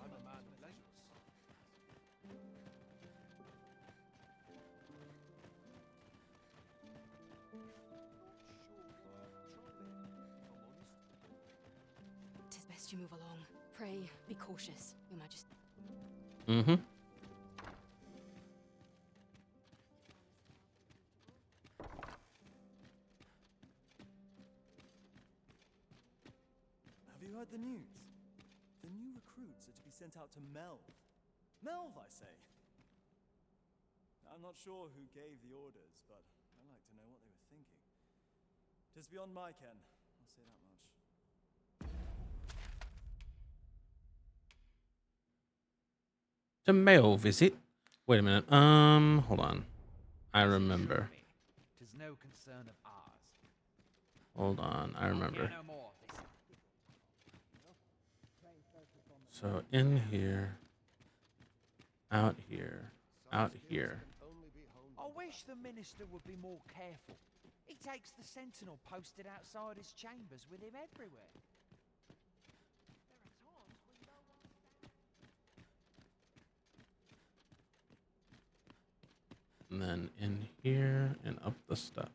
I'm a man of leisure. Tis best you move along. Pray, be cautious, Your Majesty. Mm-hmm. Have you heard the news? The new recruits are to be sent out to Melv. Melv, I say. I'm not sure who gave the orders, but I'd like to know what they were thinking. 'Tis beyond my ken, I'll say that much. To mail visit. Wait a minute. Hold on. I remember. Tis no concern of ours. Hold on. I remember. No more of this. So in here, out here, out here. I wish the minister would be more careful. He takes the sentinel posted outside his chambers with him everywhere. And then in here and up the steps.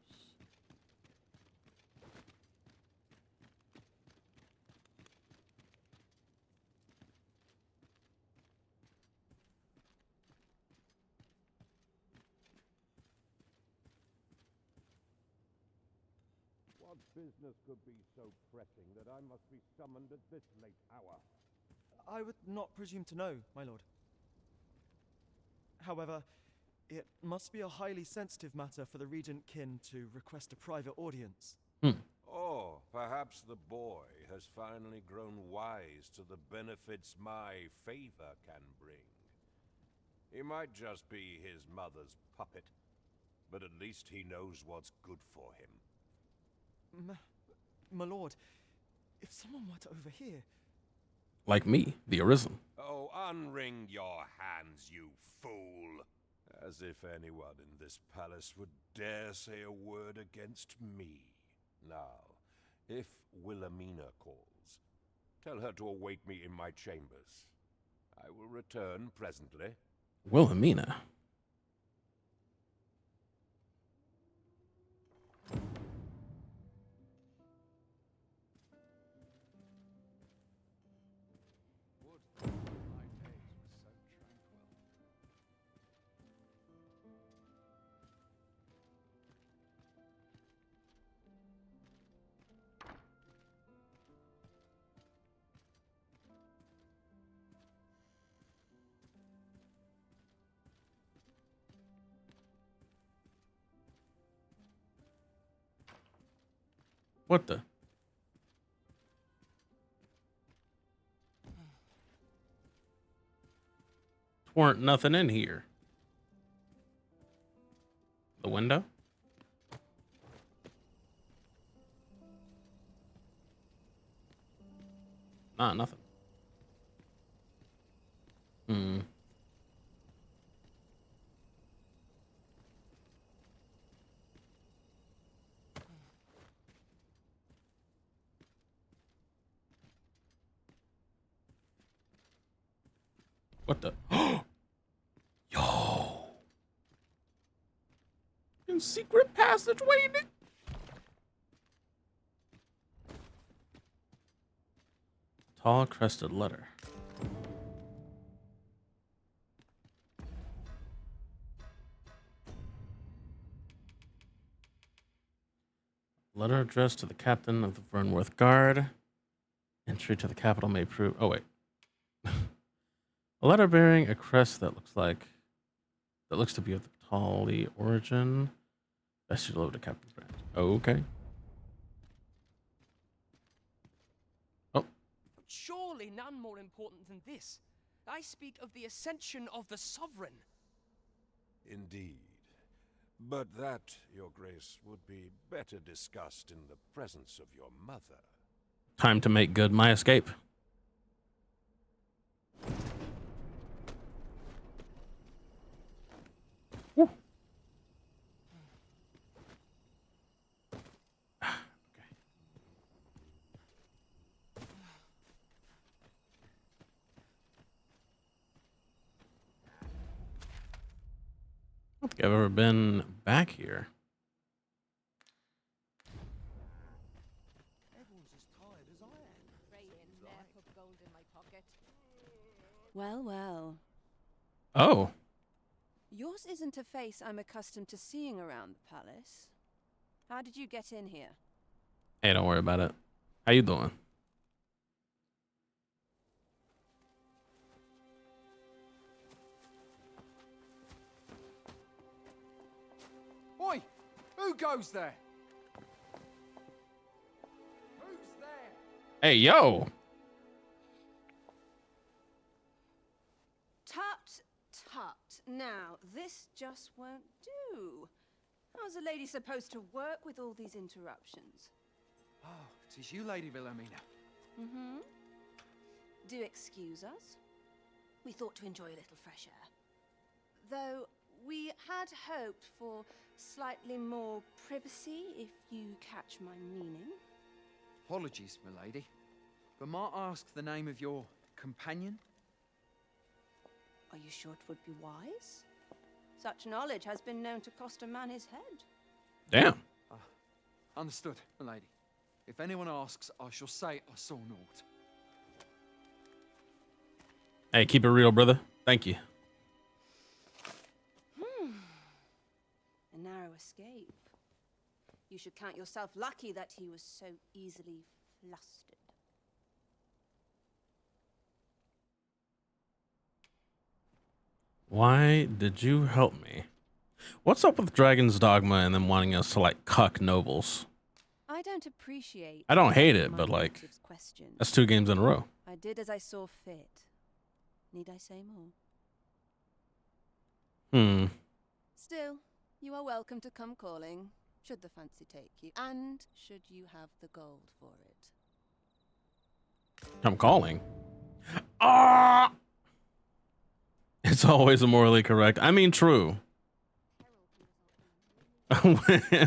What business could be so pressing that I must be summoned at this late hour? I would not presume to know, my lord. However, it must be a highly sensitive matter for the Regent Kin to request a private audience. Or perhaps the boy has finally grown wise to the benefits my favor can bring. He might just be his mother's puppet, but at least he knows what's good for him. My lord, if someone were to overhear... Like me, the Arisen. Oh, unring your hands, you fool! As if anyone in this palace would dare say a word against me. Now, if Wilhelmina calls, tell her to await me in my chambers. I will return presently. Wilhelmina? What the? Weren't nothing in here. The window? Nah, nothing. What the? Yo! In secret passageway, Nick? Tall crested letter. Letter addressed to the captain of the Vernworth Guard. Entry to the capital may prove... Oh, wait. A letter bearing a crest that looks to be of the Tali origin. Best you deliver to Captain Grant. Okay. Oh. Surely none more important than this. I speak of the ascension of the Sovereign. Indeed. But that, Your Grace, would be better discussed in the presence of your mother. Time to make good my escape. Woo. I don't think I've ever been back here. Everyone's as tired as I am. Ne'er put gold in my pocket. Well, well. Oh. Yours isn't a face I'm accustomed to seeing around the palace. How did you get in here? Hey, don't worry about it. How you doing? Oi! Who goes there? Who's there? Hey, yo! Tut, tut. Now, this just won't do. How's a lady supposed to work with all these interruptions? Oh, it is you, Lady Wilhelmina. Mm-hmm. Do excuse us. We thought to enjoy a little fresh air. Though we had hoped for slightly more privacy, if you catch my meaning. Apologies, milady. But might I ask the name of your companion? Are you sure it would be wise? Such knowledge has been known to cost a man his head. Damn. Understood, milady. If anyone asks, I shall say I saw naught. Hey, keep it real, brother. Thank you. A narrow escape. You should count yourself lucky that he was so easily flustered. Why did you help me? What's up with Dragon's Dogma and them wanting us to like cuck nobles? I don't appreciate. I don't hate it, my but like, relatives' questions. that's 2 games in a row. I did as I saw fit. Need I say more? Still, you are welcome to come calling, should the fancy take you, and should you have the gold for it. I'm calling. Ah! It's always morally correct. I mean, true.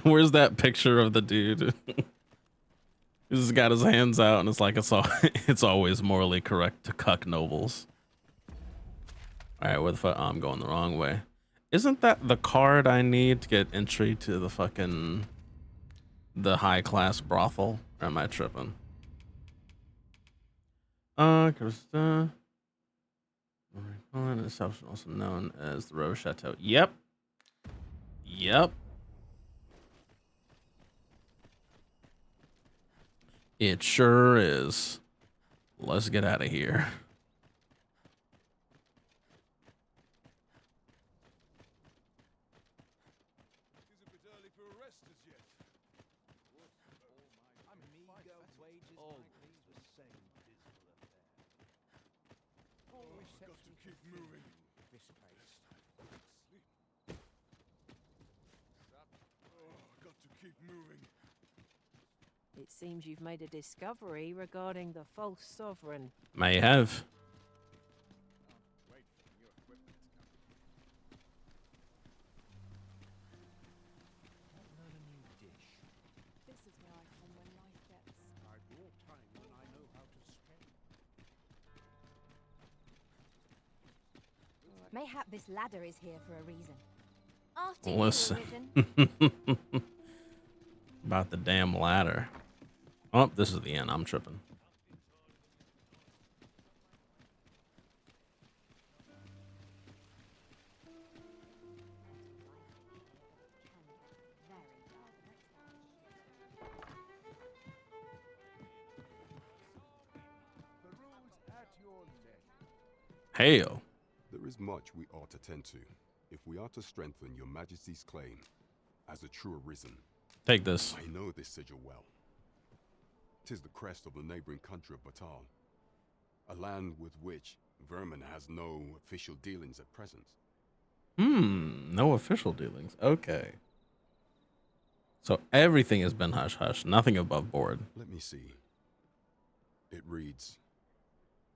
Where's that picture of the dude? He's just got his hands out, and it's like it's always morally correct to cuck nobles. All right, where the fuck? Oh, I'm going the wrong way. Isn't that the card I need to get entry to the high class brothel? Or am I tripping? Krista. It's also known as the Rose Chateau. Yep. Yep. It sure is. Let's get out of here. It seems you've made a discovery regarding the false sovereign. May have. This is where I come when life gets. I've more time than I know how to spend. Mayhap this ladder is here for a reason. After Listen. you, Vision. About the damn ladder. Oh, this is the end. I'm tripping. The rules at your neck. Hail. There is much we ought to tend to, if we are to strengthen your majesty's claim as a true arisen. Take this. I know this sigil well. 'Tis the crest of the neighboring country of Batal, a land with which Vermin has no official dealings at present. No official dealings. Okay. So everything has been hush-hush. Nothing above board. Let me see. It reads,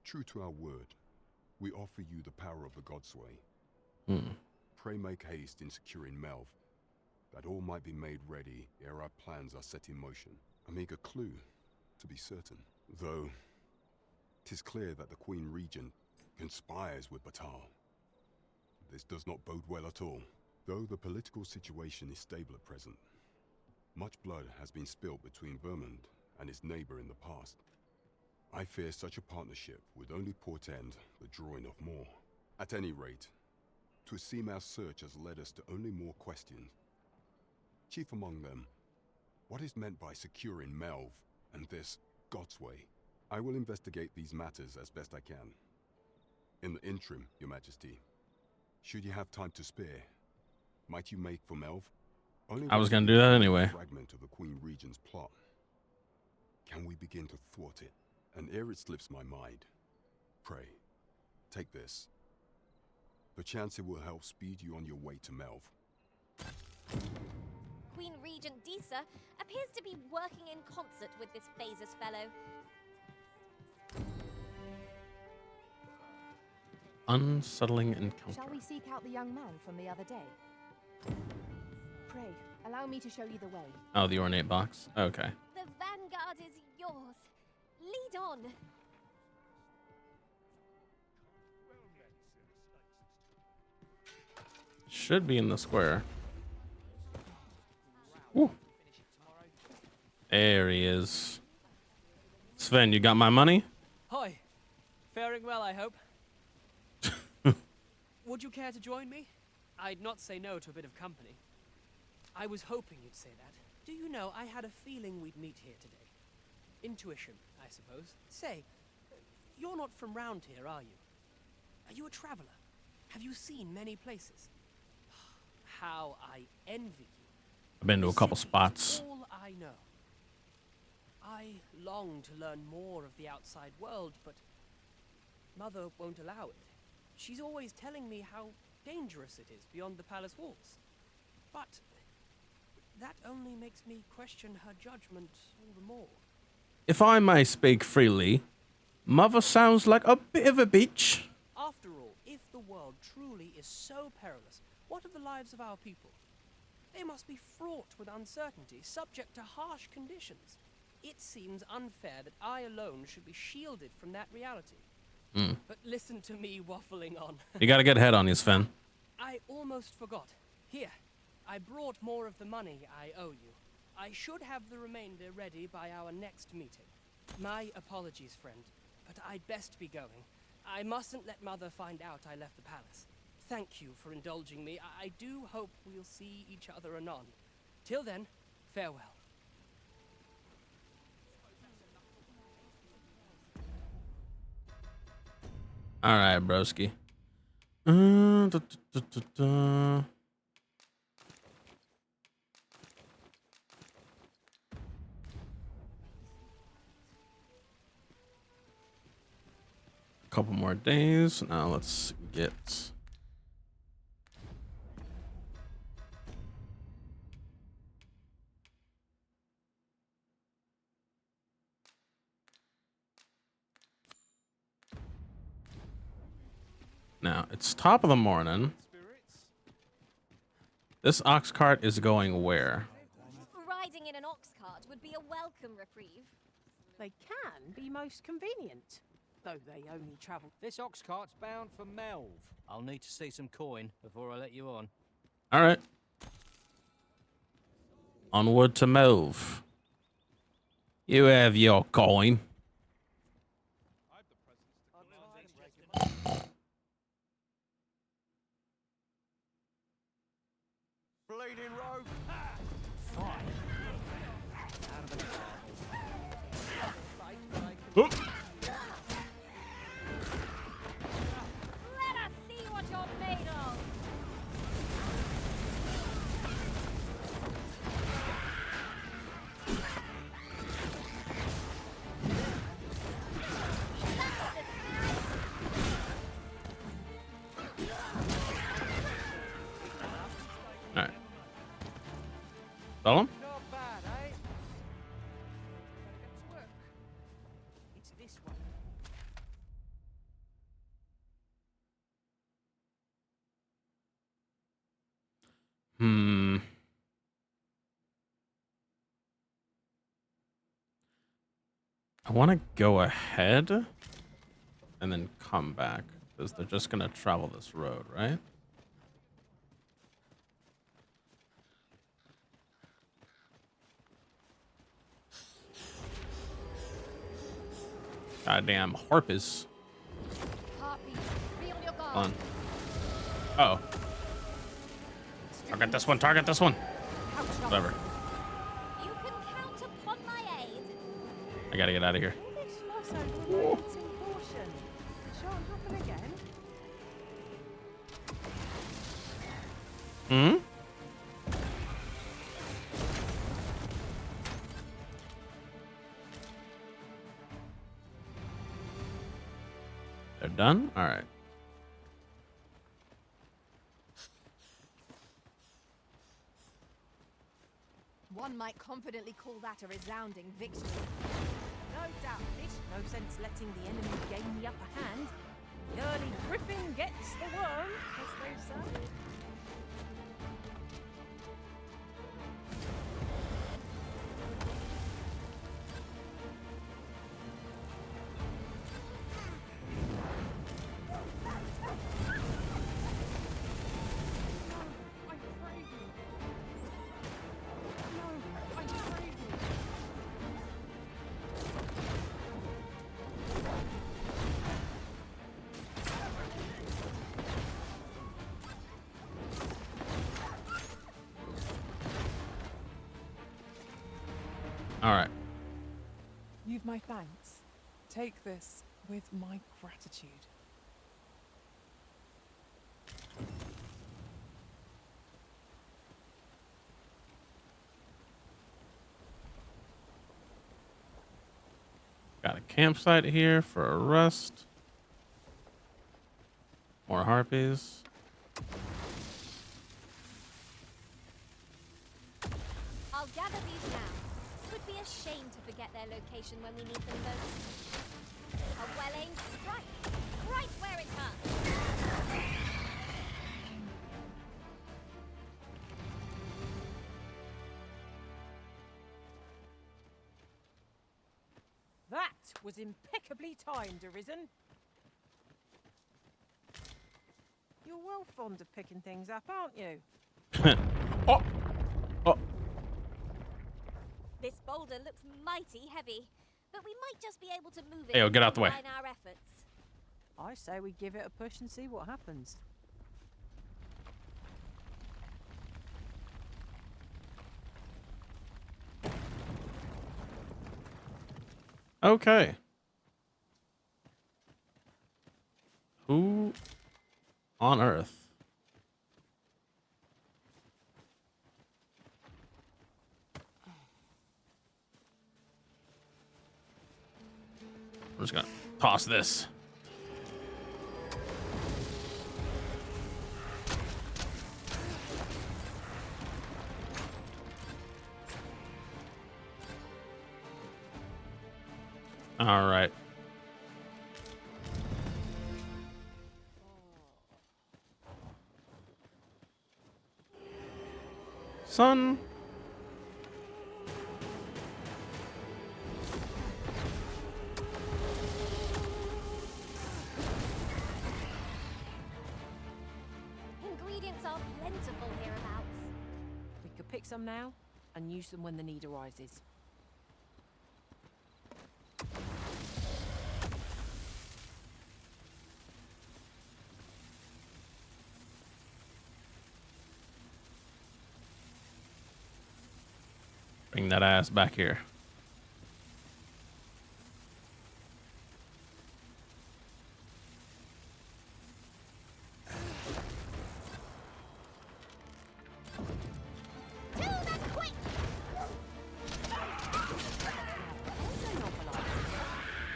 true to our word, we offer you the power of the Godsway. Pray make haste in securing Melv, that all might be made ready ere our plans are set in motion. A meager clue, to be certain. Though, 'tis clear that the Queen Regent conspires with Batal. This does not bode well at all. Though the political situation is stable at present, much blood has been spilled between Vermund and his neighbor in the past. I fear such a partnership would only portend the drawing of more. At any rate, 'twould seem our search has led us to only more questions. Chief among them, what is meant by securing Melv and this Godsway? I will investigate these matters as best I can. In the interim, Your Majesty, should you have time to spare, might you make for Melv? Only I was going to do that anyway. Fragment of the Queen Regent's plot. Can we begin to thwart it? And ere it slips my mind, pray, take this. Perchance it will help speed you on your way to Melv. Queen Regent Disa appears to be working in concert with this Phases fellow. Unsettling encounter. Shall we seek out the young man from the other day? Pray, allow me to show you the way. Oh, the ornate box. Okay. The vanguard is yours. Lead on. Should be in the square. Woo. There he is. Sven, you got my money? Hi. Faring well, I hope. Would you care to join me? I'd not say no to a bit of company. I was hoping you'd say that. Do you know, I had a feeling we'd meet here today. Intuition, I suppose. Say, you're not from round here, are you? Are you a traveler? Have you seen many places? How I envy you. I've been to a This couple city is spots. all I know. I long to learn more of the outside world, but Mother won't allow it. She's always telling me how dangerous it is beyond the palace walls. But that only makes me question her judgment all the more. If I may speak freely, Mother sounds like a bit of a bitch. After all, if the world truly is so perilous, what of the lives of our people? They must be fraught with uncertainty, subject to harsh conditions. It seems unfair that I alone should be shielded from that reality. But listen to me waffling on. You got a good head on you, Sven. I almost forgot. Here, I brought more of the money I owe you. I should have the remainder ready by our next meeting. My apologies, friend, but I'd best be going. I mustn't let Mother find out I left the palace. Thank you for indulging me. I do hope we'll see each other anon. Till then, farewell. All right, broski. Couple more days. Now let's get now. It's top of the morning. This ox cart is going where? Riding in an ox cart would be a welcome reprieve. They can be most convenient, though they only travel. This ox cart's bound for Melv. I'll need to see some coin before I let you on. All right. Onward to Melv. You have your coin. Bleeding rogue. Let us see what you're made of. All right. Solemn? Not bad, eh? It's this one. I want to go ahead and then come back because they're just going to travel this road, right? Goddamn harpies. Harpies, be on your guard. On. Oh. Target this one. Target this one. Whatever. You can count upon my aid. I gotta get out of here. This fuss over a moment's caution. Shan't happen again. Hmm? They're done? All right. One might confidently call that a resounding victory. No doubt of it. No sense letting the enemy gain the upper hand. The early griffin gets the worm, as they say. All right. You've my thanks. Take this with my gratitude. Got a campsite here for a rest. More harpies. I'll gather these now. Would be a shame to forget their location when we need them most. A well-aimed strike, right where it hurts. That was impeccably timed, Arisen. You're well fond of picking things up, aren't you? Oh! Oh! This boulder looks mighty heavy, but we might just be able to move it. Hey, yo, get out the way. Combine our efforts. I say we give it a push and see what happens. Okay. Who on earth? I'm just gonna toss this. All right. Son. Ingredients are plentiful hereabouts. We could pick some now and use them when the need arises. Bring that ass back here.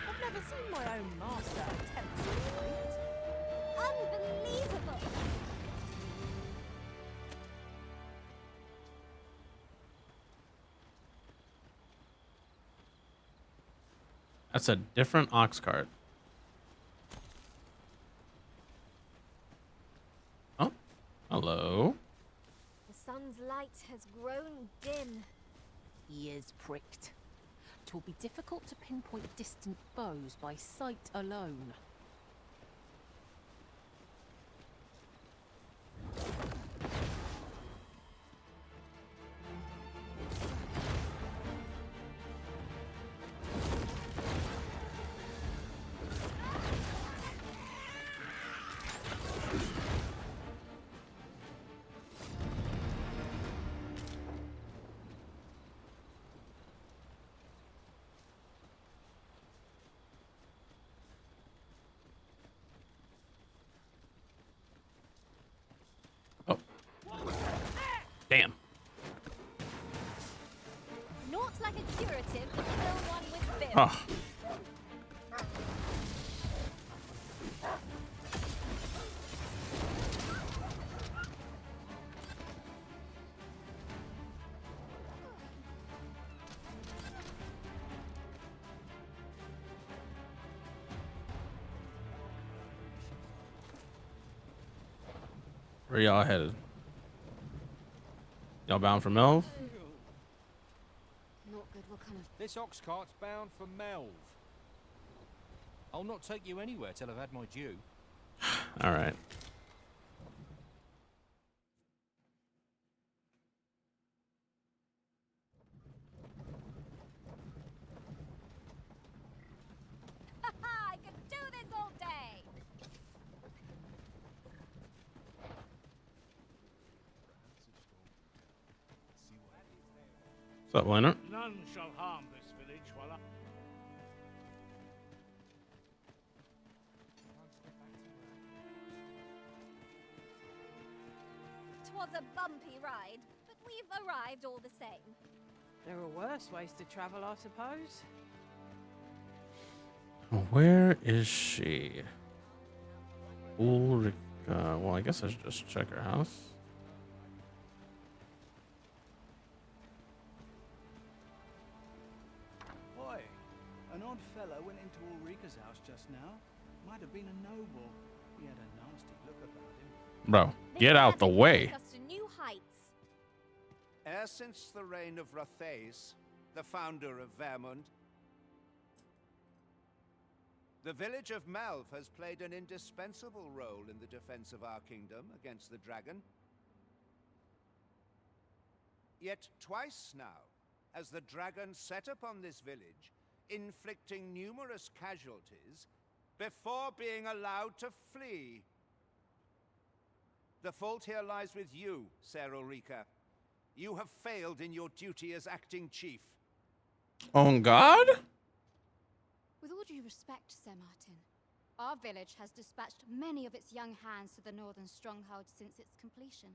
I've never seen my own master attempt to fight. Unbelievable! That's a different ox cart. Oh, hello. The sun's light has grown dim. Ears pricked. 'Twill be difficult to pinpoint distant foes by sight alone. Damn. Naught's like a curative, but kill one with vim. Oh. Where y'all headed? Y'all bound for Melv? Not good. What kind of... This ox cart's bound for Melv. I'll not take you anywhere till I've had my due. All right. I could do this all day. What's up, Leonard? None shall harm this village while I... 'Twas a bumpy ride, but we've arrived all the same. There are worse ways to travel, I suppose. Where is she? Ulrika. Well, I guess I should just check her house. Boy, an odd fellow went into Ulrika's house just now. Might have been a noble. He had a nasty look about him. Bro, get out the way. Take us to new heights. Ever since the reign of Rothaeus, the founder of Vermund, the village of Malv has played an indispensable role in the defense of our kingdom against the dragon. Yet twice now has the dragon set upon this village, inflicting numerous casualties before being allowed to flee. The fault here lies with you, Ser Ulrika. You have failed in your duty as acting chief. On God? With all due respect, Sir Martin, our village has dispatched many of its young hands to the northern stronghold since its completion.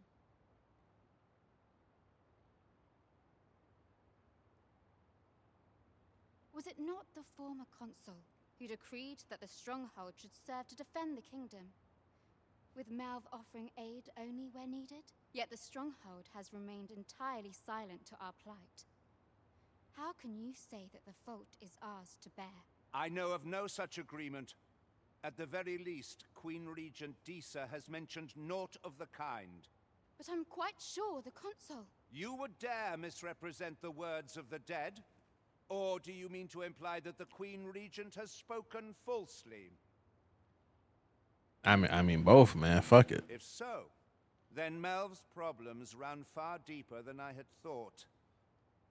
Was it not the former consul who decreed that the stronghold should serve to defend the kingdom, with Malv offering aid only where needed? Yet the stronghold has remained entirely silent to our plight. How can you say that the fault is ours to bear? I know of no such agreement. At the very least, Queen Regent Disa has mentioned naught of the kind. But I'm quite sure the consul... You would dare misrepresent the words of the dead? Or do you mean to imply that the Queen Regent has spoken falsely? I mean both, man. Fuck it. If so, then Melv's problems run far deeper than I had thought.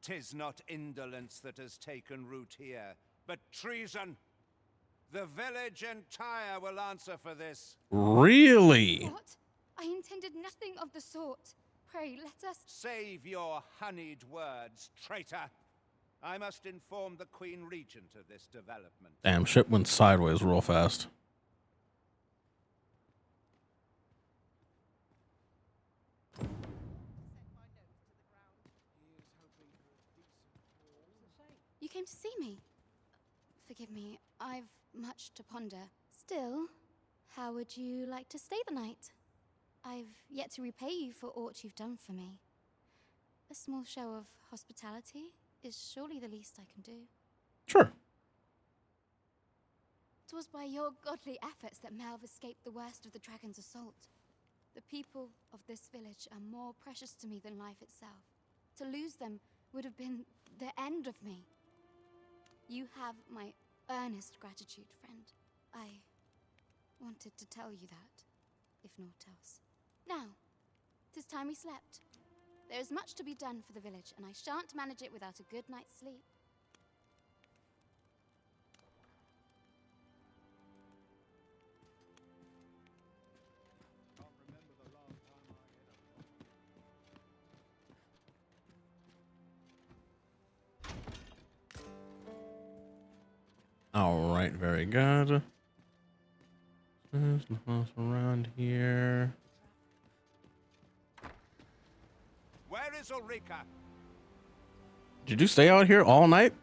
'Tis not indolence that has taken root here, but treason. The village entire will answer for this. Really? What? I intended nothing of the sort. Pray, let us... Save your honeyed words, traitor. I must inform the Queen Regent of this development. Damn, shit went sideways real fast. You came to see me. Forgive me, I've much to ponder. Still, how would you like to stay the night? I've yet to repay you for aught you've done for me. A small show of hospitality is surely the least I can do. Sure. 'Twas by your godly efforts that Malv escaped the worst of the dragon's assault. The people of this village are more precious to me than life itself. To lose them would have been the end of me. You have my earnest gratitude, friend. I wanted to tell you that, if naught else. Now, 'tis time we slept. There is much to be done for the village, and I shan't manage it without a good night's sleep. All right, very good. There's nothing else around here. Where is Ulrika? Did you stay out here all night?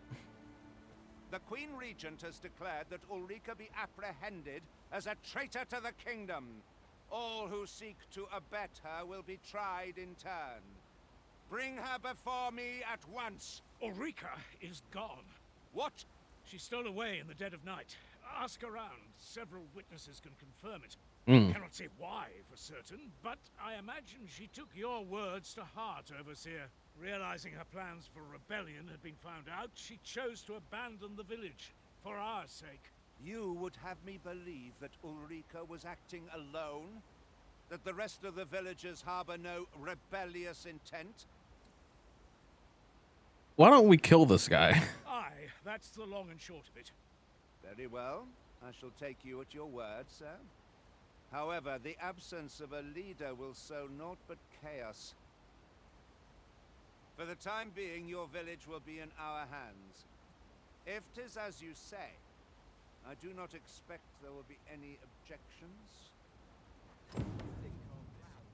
The Queen Regent has declared that Ulrika be apprehended as a traitor to the kingdom. All who seek to abet her will be tried in turn. Bring her before me at once. Ulrika is gone. What? She stole away in the dead of night. Ask around. Several witnesses can confirm it. Cannot say why for certain, but I imagine she took your words to heart, Overseer. Realizing her plans for rebellion had been found out, she chose to abandon the village, for our sake. You would have me believe that Ulrika was acting alone? That the rest of the villagers harbor no rebellious intent? Why don't we kill this guy? Aye, that's the long and short of it. Very well. I shall take you at your word, sir. However, the absence of a leader will sow naught but chaos. For the time being, your village will be in our hands. If 'tis as you say, I do not expect there will be any objections.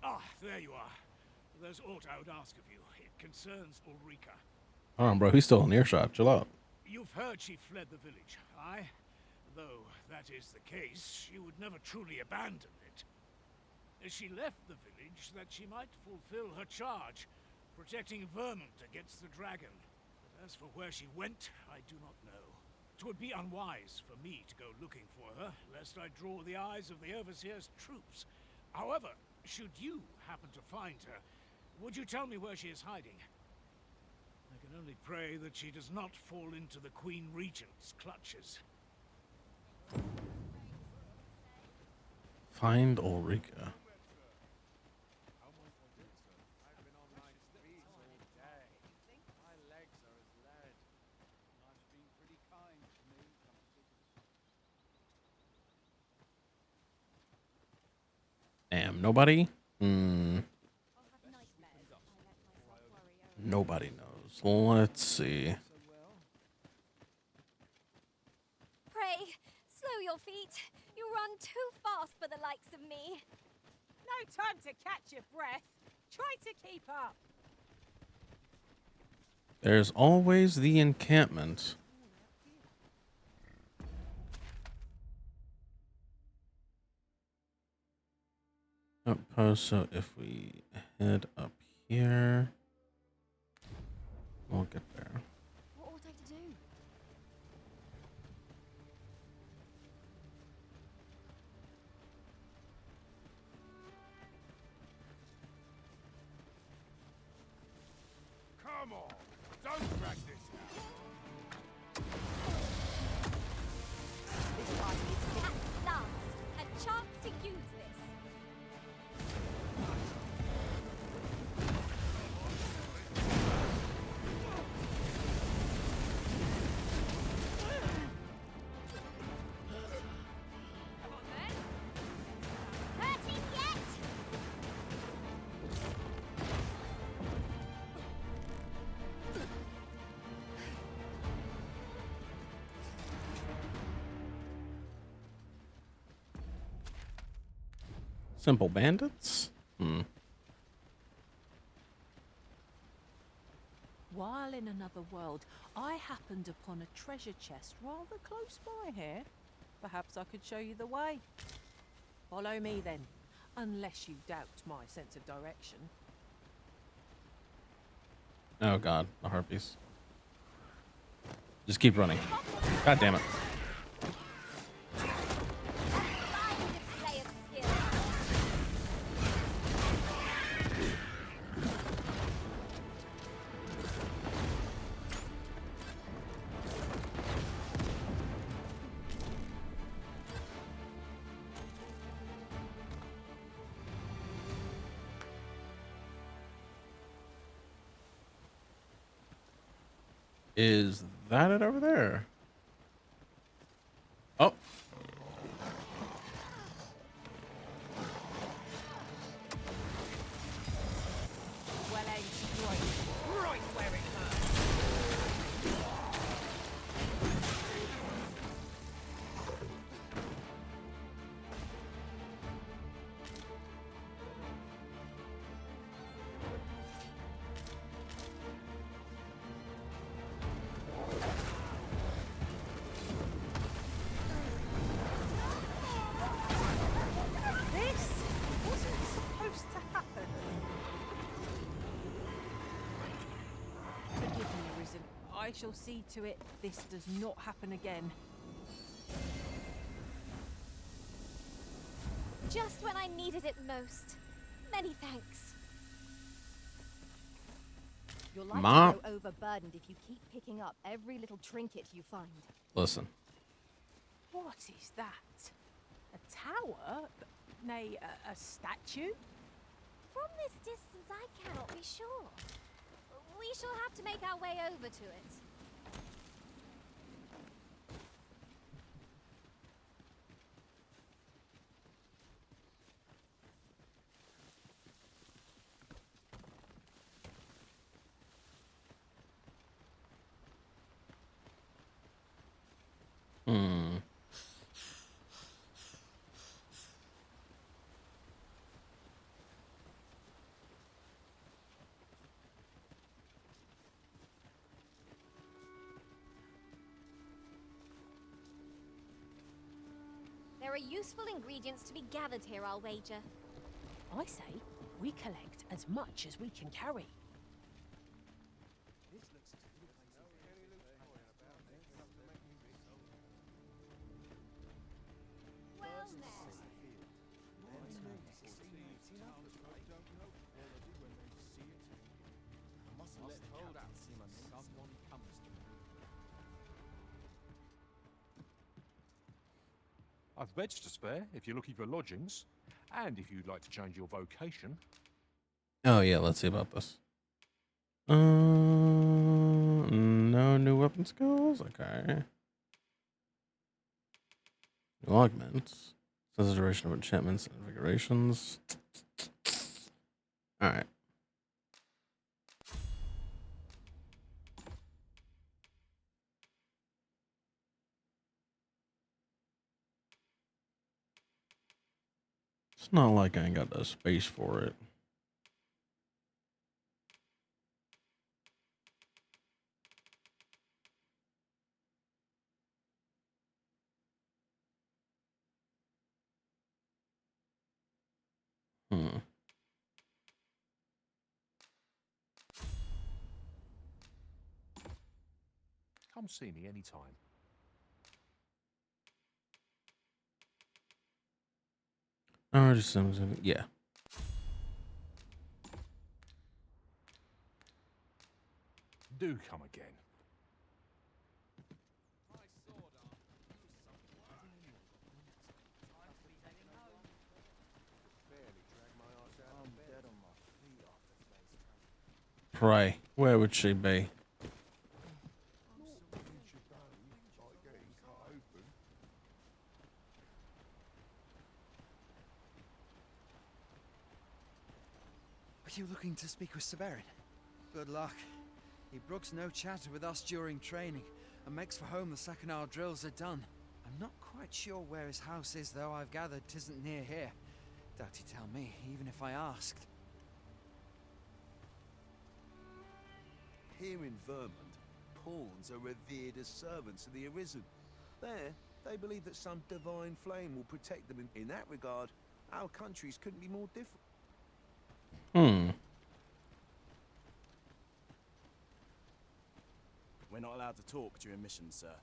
Ah, there you are. There's aught I would ask of you. It concerns Ulrika. Hold on, bro. He's still in earshot. Chill out. You've heard she fled the village, aye? Though that is the case, she would never truly abandon it. She left the village that she might fulfill her charge, protecting Vermont against the dragon. But as for where she went, I do not know. 'Twould be unwise for me to go looking for her, lest I draw the eyes of the Overseer's troops. However, should you happen to find her, would you tell me where she is hiding? I can only pray that she does not fall into the Queen Regent's clutches. Find Ulrika. I've been on my feet all day. My legs are as lead. Life's been pretty kind to me, come to think of it. Damn, nobody? Nobody knows. Let's see. Pray, slow your feet. You run too fast for the likes of me. No time to catch your breath. Try to keep up. There's always the encampment. Outpost, so if we head up here, we'll get there. What ought I to do? Come on, don't drag this out. This party is at last a chance to use this. Come on then. Hurting yet? Simple bandits? While in another world, I happened upon a treasure chest rather close by here. Perhaps I could show you the way. Follow me then, unless you doubt my sense of direction. Oh god, the harpies. Just keep running. God damn it. Display of skill. Is that it over there? Oh. Well aimed straight. Right where it hurts. This wasn't supposed to happen. Forgive me, Risen. I shall see to it this does not happen again. Just when I needed it most. Many thanks. You're likely Ma- to go overburdened if you keep picking up every little trinket you find. Listen. What is that? A tower? Nay, a statue? From this distance, I cannot be sure. We shall have to make our way over to it. There are useful ingredients to be gathered here, I'll wager. I say we collect as much as we can carry. Well met. I've beds to spare if you're looking for lodgings, and if you'd like to change your vocation. Oh yeah, let's see about this. No new weapon skills. Okay. New augments. Says the duration of enchantments and invigorations. All right. It's not like I ain't got the space for it. Come see me anytime. Oh, just yeah. Do come again. Pray, where would she be? Are you looking to speak with Severin? Good luck. He brooks no chatter with us during training, and makes for home the second our drills are done. I'm not quite sure where his house is, though I've gathered 'tisn't near here. Doubt he'd tell me, even if I asked. Here in Vermont, pawns are revered as servants of the Arisen. There, they believe that some divine flame will protect them. In that regard, our countries couldn't be more different. We're not allowed to talk during missions, sir.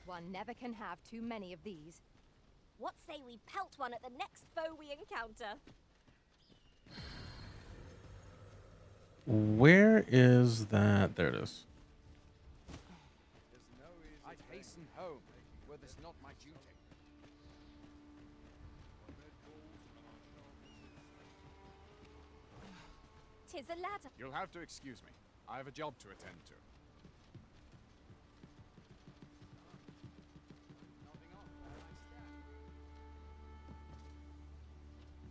One never can have too many of these. What say we pelt one at the next foe we encounter? Where is that? There it is. I'd hasten home, were this not my duty. 'Tis a ladder. You'll have to excuse me. I have a job to attend to.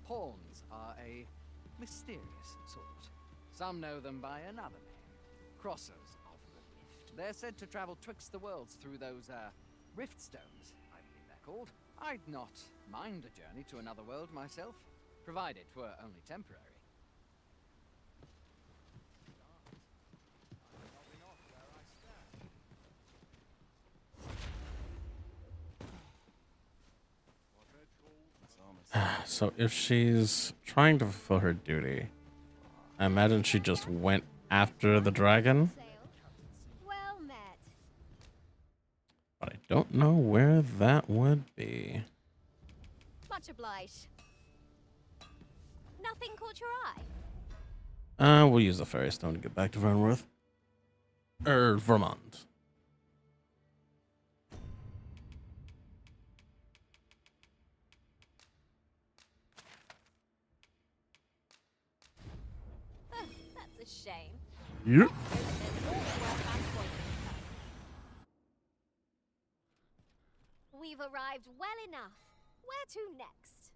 Pawns are a mysterious sort. Some know them by another name, Crossers of the Rift. They're said to travel twixt the worlds through those, rift stones, I believe they're called. I'd not mind a journey to another world myself, provided 'twere only temporary. So if she's trying to fulfill her duty, I imagine she just went after the dragon. Well met. But I don't know where that would be. Much obliged. Nothing caught your eye? We'll use the fairy stone to get back to Vermont. Vermont. That's a shame. Yep. We've arrived well enough. Where to next?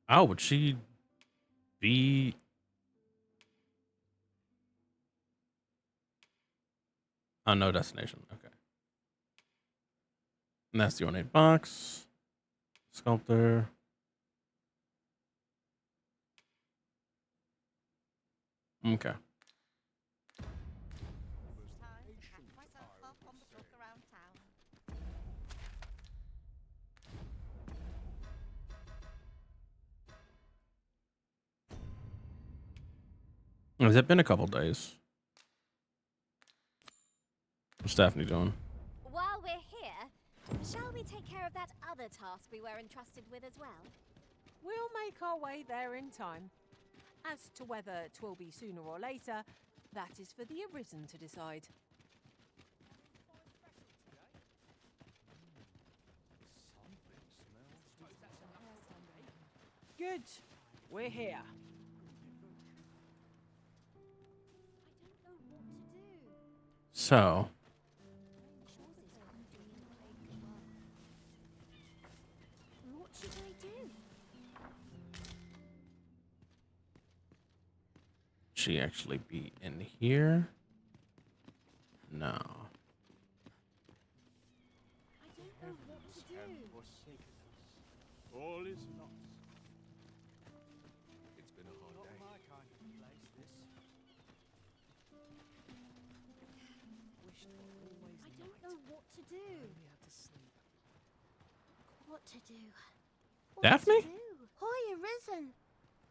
Oh, would she be? Oh, no destination. Okay. And that's the ornate box. Sculptor. Okay. Has it been a couple days? What's Daphne doing? While we're here, shall we take care of that other task we were entrusted with as well? We'll make our way there in time. As to whether 'twill be sooner or later, that is for the Arisen to decide. Good. We're here. So. What should I do? She actually be in here? No. I don't know what to do. All is lost. It's been a hard day. Not my kind of place, this. I don't know what to do. What to do? What Daphne? to do? Hoy, Arisen!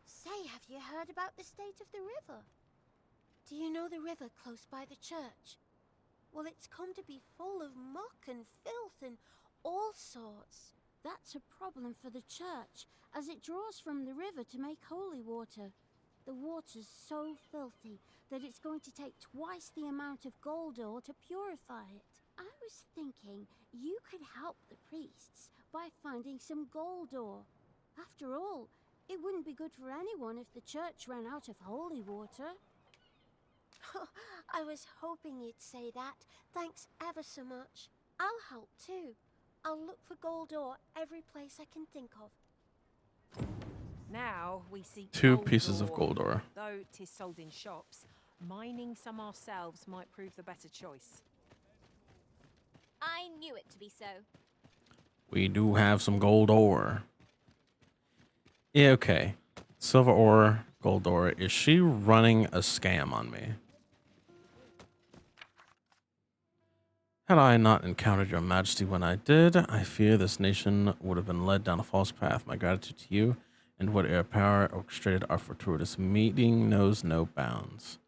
Say, have you heard about the state of the river? Do you know the river close by the church? Well, it's come to be full of muck and filth and all sorts. That's a problem for the church, as it draws from the river to make holy water. The water's so filthy that it's going to take twice the amount of gold ore to purify it. I was thinking you could help the priests by finding some gold ore. After all, it wouldn't be good for anyone if the church ran out of holy water. I was hoping you'd say that. Thanks ever so much. I'll help too. I'll look for gold ore every place I can think of. Now we seek 2 gold pieces of ore. gold ore. Though 'tis sold in shops, mining some ourselves might prove the better choice. I knew it to be so. We do have some gold ore. Yeah, okay. Silver ore, gold ore. Is she running a scam on me? Had I not encountered your majesty when I did, I fear this nation would have been led down a false path. My gratitude to you and whatever power orchestrated our fortuitous meeting knows no bounds.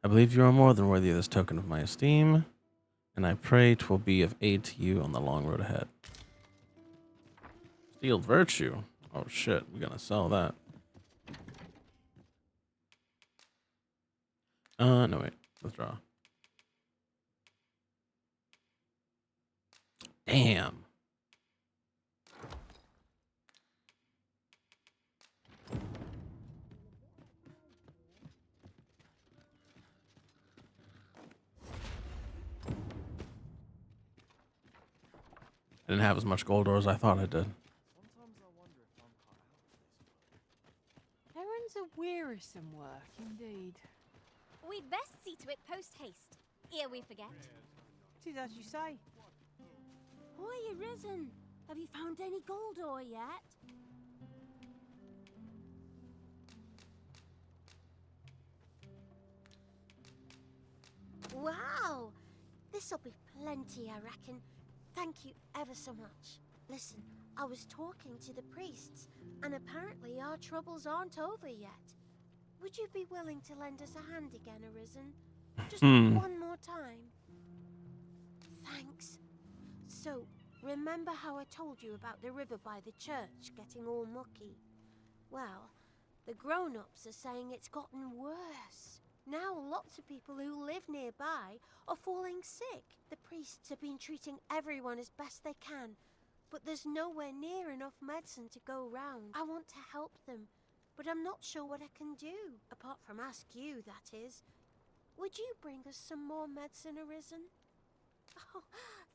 I believe you are more than worthy of this token of my esteem, and I pray 'twill be of aid to you on the long road ahead. Steeled virtue. Oh shit, we're gonna sell that. No wait, withdraw. Damn. I didn't have as much gold ore as I thought I did. Errands are wearisome work, indeed. We'd best see to it post-haste, ere we forget. 'Tis as you say. Hoy, Arisen! Have you found any gold ore yet? Wow! This'll be plenty, I reckon. Thank you ever so much. Listen, I was talking to the priests, and apparently our troubles aren't over yet. Would you be willing to lend us a hand again, Arisen? Just one more time. Thanks. So, remember how I told you about the river by the church getting all mucky? Well, the grown-ups are saying it's gotten worse. Now lots of people who live nearby are falling sick. The priests have been treating everyone as best they can, but there's nowhere near enough medicine to go round. I want to help them, but I'm not sure what I can do, apart from ask you, that is. Would you bring us some more medicine, Arisen? Oh,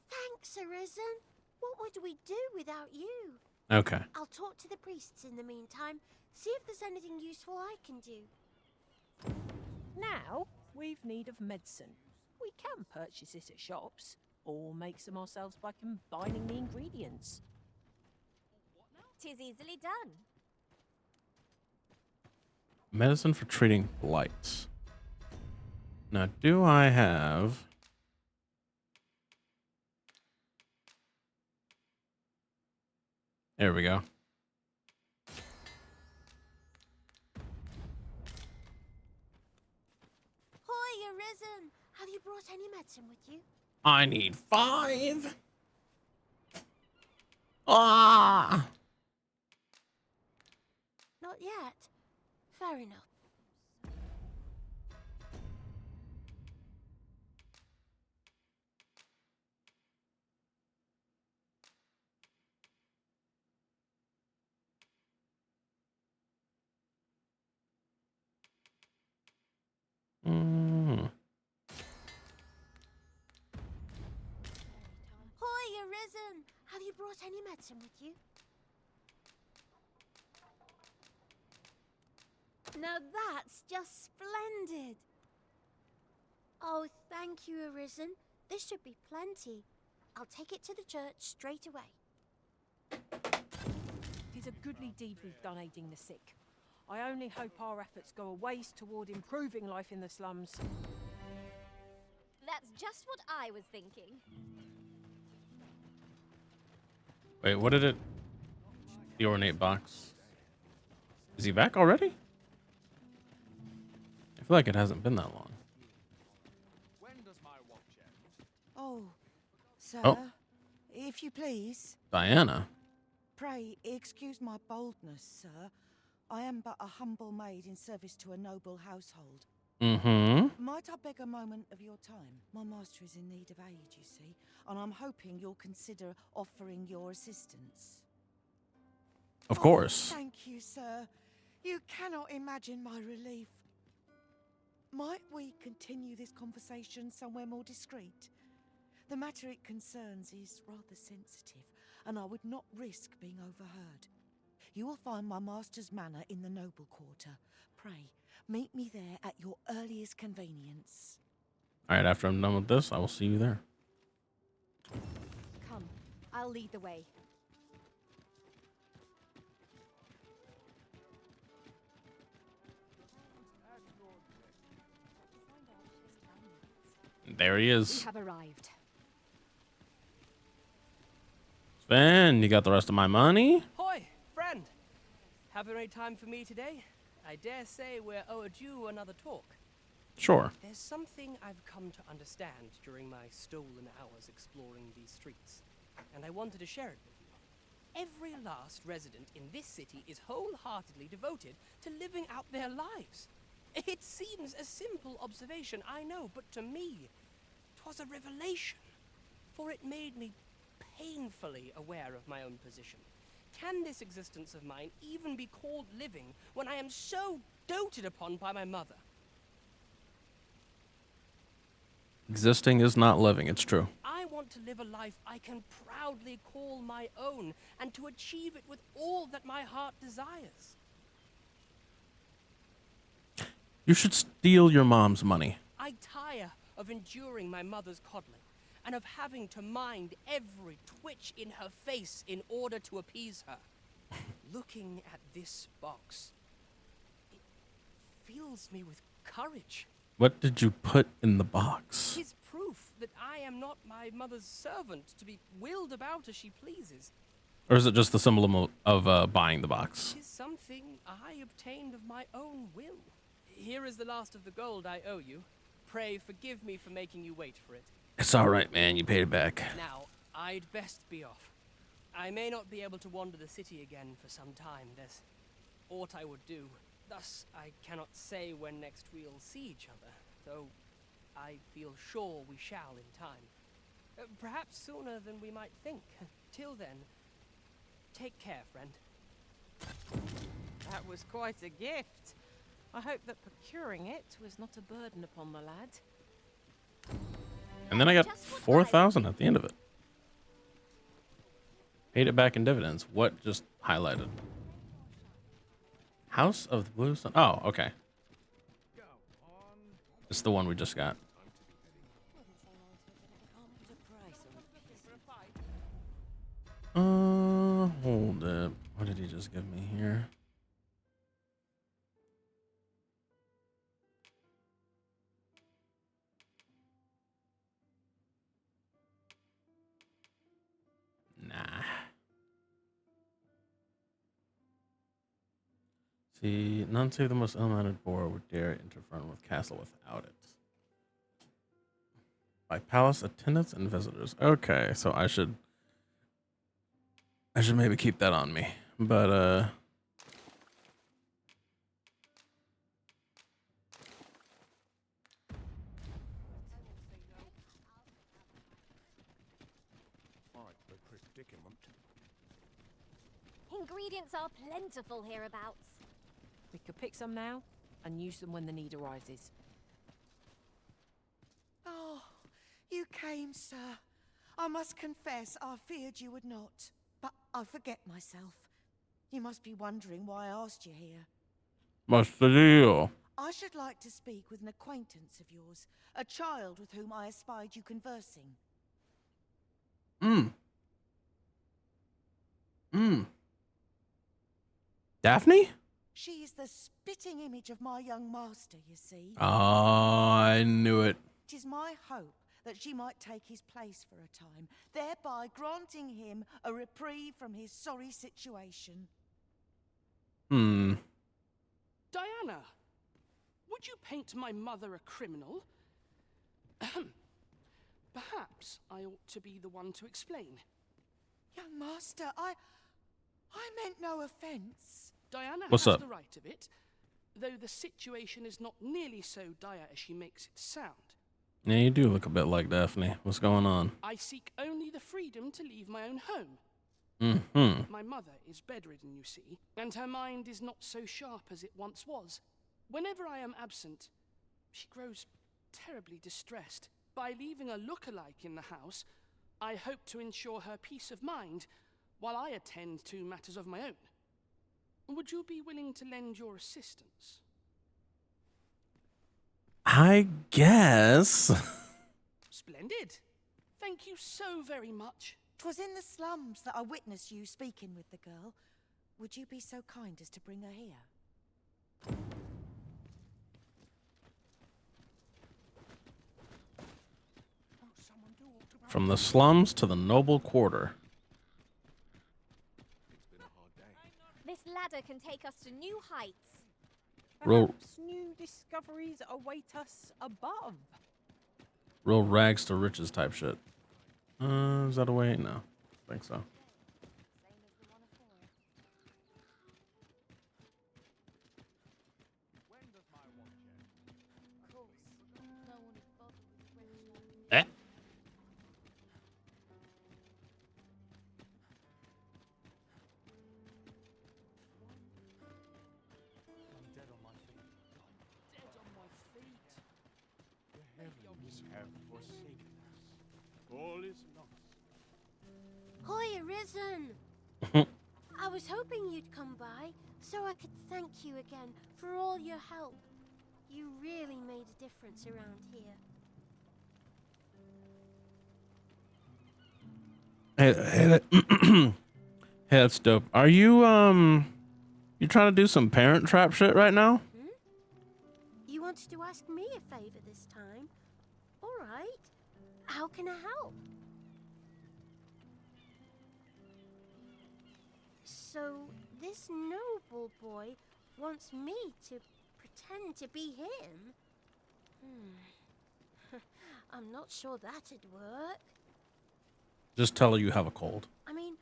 thanks, Arisen. What would we do without you? Okay. I'll talk to the priests in the meantime, see if there's anything useful I can do. Now, we've need of medicine. We can purchase it at shops, or make some ourselves by combining the ingredients. 'Tis easily done. Medicine for treating blights. Now, do I have... There we go. Hoy, Arisen! Have you brought any medicine with you? I need 5. Ah! Not yet. Fair enough. Mm. Hoy, Arisen! Have you brought any medicine with you? Now that's just splendid! Oh, thank you, Arisen. This should be plenty. I'll take it to the church straight away. Tis a goodly deed we've done aiding the sick. I only hope our efforts go a ways toward improving life in the slums. That's just what I was thinking. Wait, what did it... The ornate box. Is he back already? I feel like it hasn't been that long. Oh, sir, Oh. if you please. Diana. Pray excuse my boldness, sir. I am but a humble maid in service to a noble household. Mm-hmm. Might I beg a moment of your time? My master is in need of aid, you see, and I'm hoping you'll consider offering your assistance. Of course. Oh, thank you, sir. You cannot imagine my relief. Might we continue this conversation somewhere more discreet? The matter it concerns is rather sensitive, and I would not risk being overheard. You will find my master's manor in the noble quarter. Pray, meet me there at your earliest convenience. All right, after I'm done with this, I will see you there. Come, I'll lead the way. There he We is. have arrived. Sven, you got the rest of my money? Hoy, friend! Have any time for me today? I dare say we're overdue another talk. Sure. There's something I've come to understand during my stolen hours exploring these streets, and I wanted to share it with you. Every last resident in this city is wholeheartedly devoted to living out their lives. It seems a simple observation, I know, but to me, 'twas a revelation, for it made me painfully aware of my own position. Can this existence of mine even be called living when I am so doted upon by my mother? Existing is not living, it's true. I want to live a life I can proudly call my own, and to achieve it with all that my heart desires. You should steal your mom's money. I tire of enduring my mother's coddling, and of having to mind every twitch in her face in order to appease her. Looking at this box, it fills me with courage. What did you put in the box? 'Tis proof that I am not my mother's servant to be wheeled about as she pleases. Or is it just the symbol of buying the box? 'Tis something I obtained of my own will. Here is the last of the gold I owe you. Pray forgive me for making you wait for it. It's all right, man. You paid it back. Now, I'd best be off. I may not be able to wander the city again for some time. There's aught I would do. Thus, I cannot say when next we'll see each other, though I feel sure we shall in time. Perhaps sooner than we might think. Till then, take care, friend. That was quite a gift. I hope that procuring it was not a burden upon the lad. And then I got 4,000 at the end of it. Paid it back in dividends. What just highlighted? House of the Blue Sun. Oh, okay. It's the one we just got. Hold it. What did he just give me here? Nah. See, none save the most ill-mannered boar would dare interfere with castle without it. By palace attendants and visitors. Okay, so I should maybe keep that on me. But The predicament. Ingredients are plentiful hereabouts. We could pick some now and use them when the need arises. Oh, you came, sir. I must confess, I feared you would not. But I forget myself. You must be wondering why I asked you here. what's the deal? I should like to speak with an acquaintance of yours, a child with whom I espied you conversing. Daphne? She is the spitting image of my young master, you see. Oh, I knew it. It is my hope that she might take his place for a time, thereby granting him a reprieve from his sorry situation. Diana, would you paint my mother a criminal? Perhaps I ought to be the one to explain. Young master, I meant no offence. Diana What's has up? the right of it, though the situation is not nearly so dire as she makes it sound. Yeah, you do look a bit like Daphne. What's going on? I seek only the freedom to leave my own home. Mm-hmm. My mother is bedridden, you see, and her mind is not so sharp as it once was. Whenever I am absent, she grows terribly distressed. By leaving a look-alike in the house, I hope to ensure her peace of mind while I attend to matters of my own. Would you be willing to lend your assistance? I guess. Splendid. Thank you so very much. 'Twas in the slums that I witnessed you speaking with the girl. Would you be so kind as to bring her here? From the slums to the noble quarter. This ladder can take us to new heights. Real, Perhaps new discoveries await us above. real rags to riches type shit. Is that a way? No, I think so. Eh? I'm dead on my feet. Dead on my feet. The heavens have forsaken us. All is lost. Hoy, Arisen! I was hoping you'd come by so I could thank you again for all your help. You really made a difference around here. Hey, that's dope. Are you you trying to do some Parent Trap shit right now? You wanted to ask me a favor this time. All right. How can I help? So, this noble boy wants me to pretend to be him? I'm not sure that'd work. Just tell her you have a cold. I mean,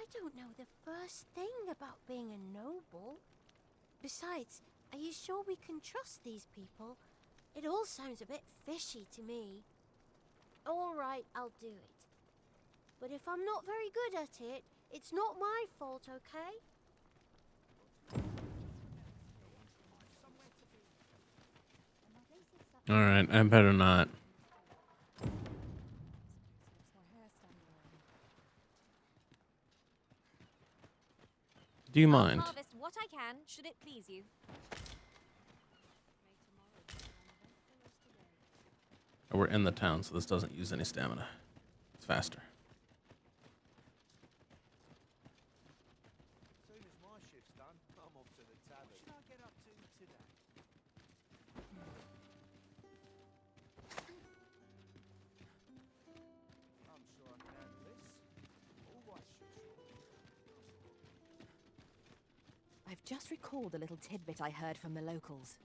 I don't know the first thing about being a noble. Besides, are you sure we can trust these people? It all sounds a bit fishy to me. All right, I'll do it. But if I'm not very good at it, it's not my fault, okay? All right, I better not. Do you I'll mind? harvest what I can, should it please you. We're in the town, so this doesn't use any stamina. It's faster. As soon as my shift's done, I'm off to the tavern. What should I get up to today? I'm sure I can handle this. Always I've just recalled a little tidbit I heard from the locals.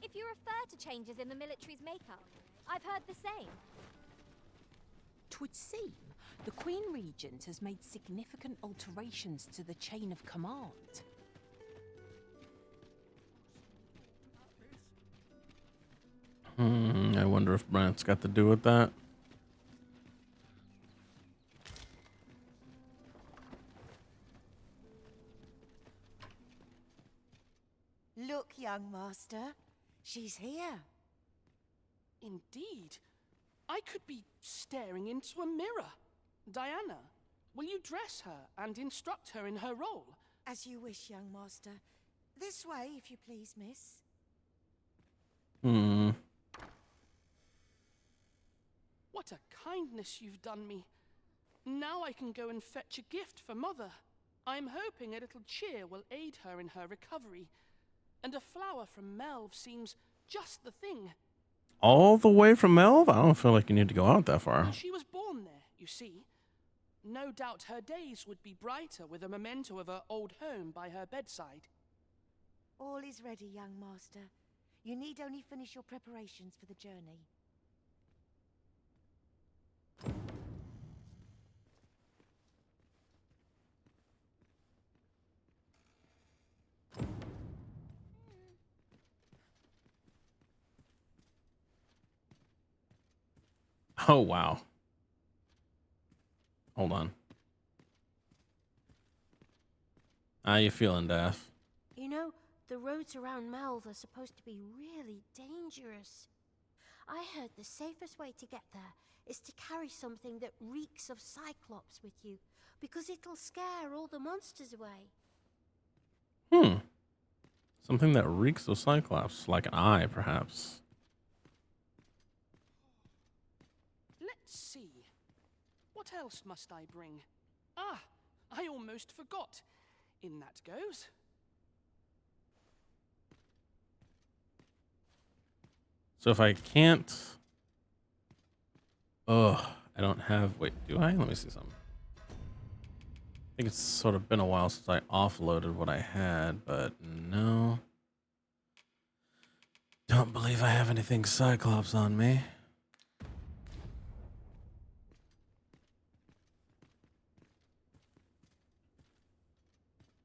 If you refer to changes in the military's makeup, I've heard the same. 'Twould seem the Queen Regent has made significant alterations to the chain of command. I wonder if Brant's got to do with that. Look, young master. She's here. Indeed. I could be staring into a mirror. Diana, will you dress her and instruct her in her role? As you wish, young master. This way, if you please, miss. What a kindness you've done me. Now I can go and fetch a gift for Mother. I'm hoping a little cheer will aid her in her recovery. And a flower from Melve seems just the thing. All the way from Melve? I don't feel like you need to go out that far. She was born there, you see. No doubt her days would be brighter with a memento of her old home by her bedside. All is ready, young master. You need only finish your preparations for the journey. Oh, wow. Hold on. How you feeling, Daff? You know, the roads around Melve are supposed to be really dangerous. I heard the safest way to get there is to carry something that reeks of Cyclops with you, because it'll scare all the monsters away. Something that reeks of Cyclops, like an eye, perhaps. Let's see. What else must I bring? Ah, I almost forgot. In that goes. So if I can't... Ugh, I don't have... Wait, do I? Let me see something. I think it's sort of been a while since I offloaded what I had, but no. Don't believe I have anything Cyclops on me.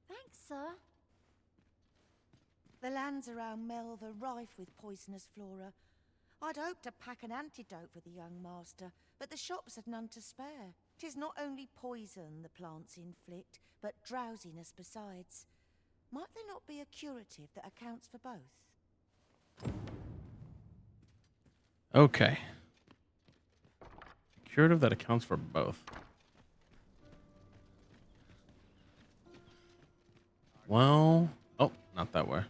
Thanks, sir. The lands around Melve are rife with poisonous flora. I'd hoped to pack an antidote for the young master, but the shops had none to spare. 'Tis not only poison the plants inflict, but drowsiness besides. Might there not be a curative that accounts for both? Okay. Curative that accounts for both. Well... Oh, not that way.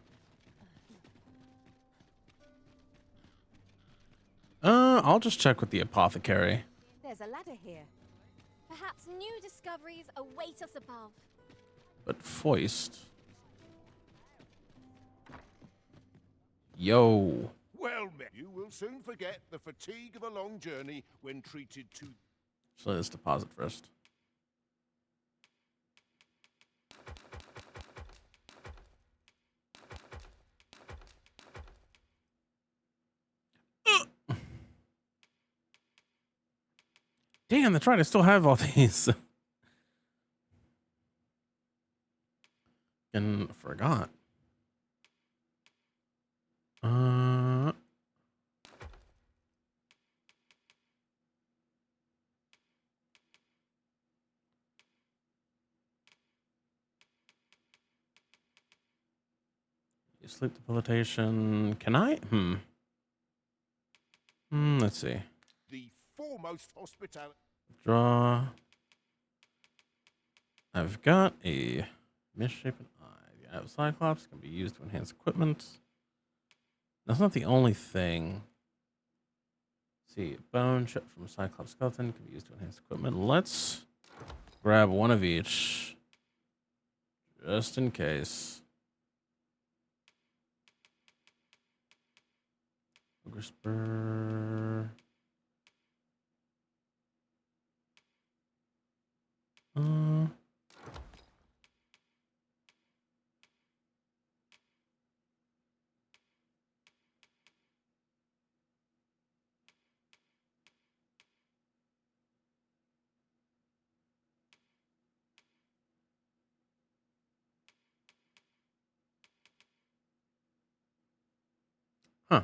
I'll just check with the apothecary. There's a ladder here. Perhaps new discoveries await us above. But Foist... Yo. Well met. You will soon forget the fatigue of a long journey when treated to... So let's deposit first. Damn, that's right. I still have all these. And forgot. Sleep debilitation. Can I? Let's see. The foremost hospitality. Draw. I've got a Misshapen eye. The eye of Cyclops can be used to enhance equipment. That's not the only thing. Let's see, bone chip from a Cyclops skeleton can be used to enhance equipment. Let's grab one of each, just in case. Ogre spur. Huh.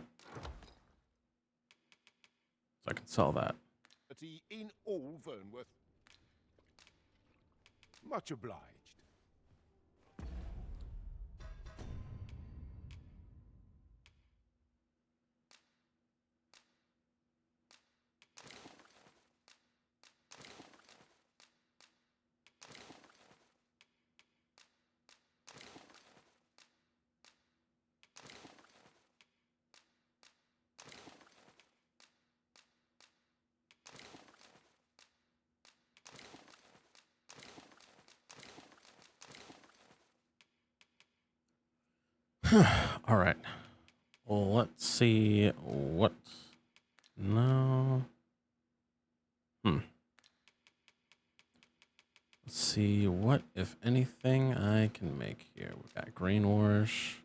So I can sell that. In all Vernworth. Much obliged. All right. Well, let's see what. No. Let's see what, if anything, I can make here. We got green wash.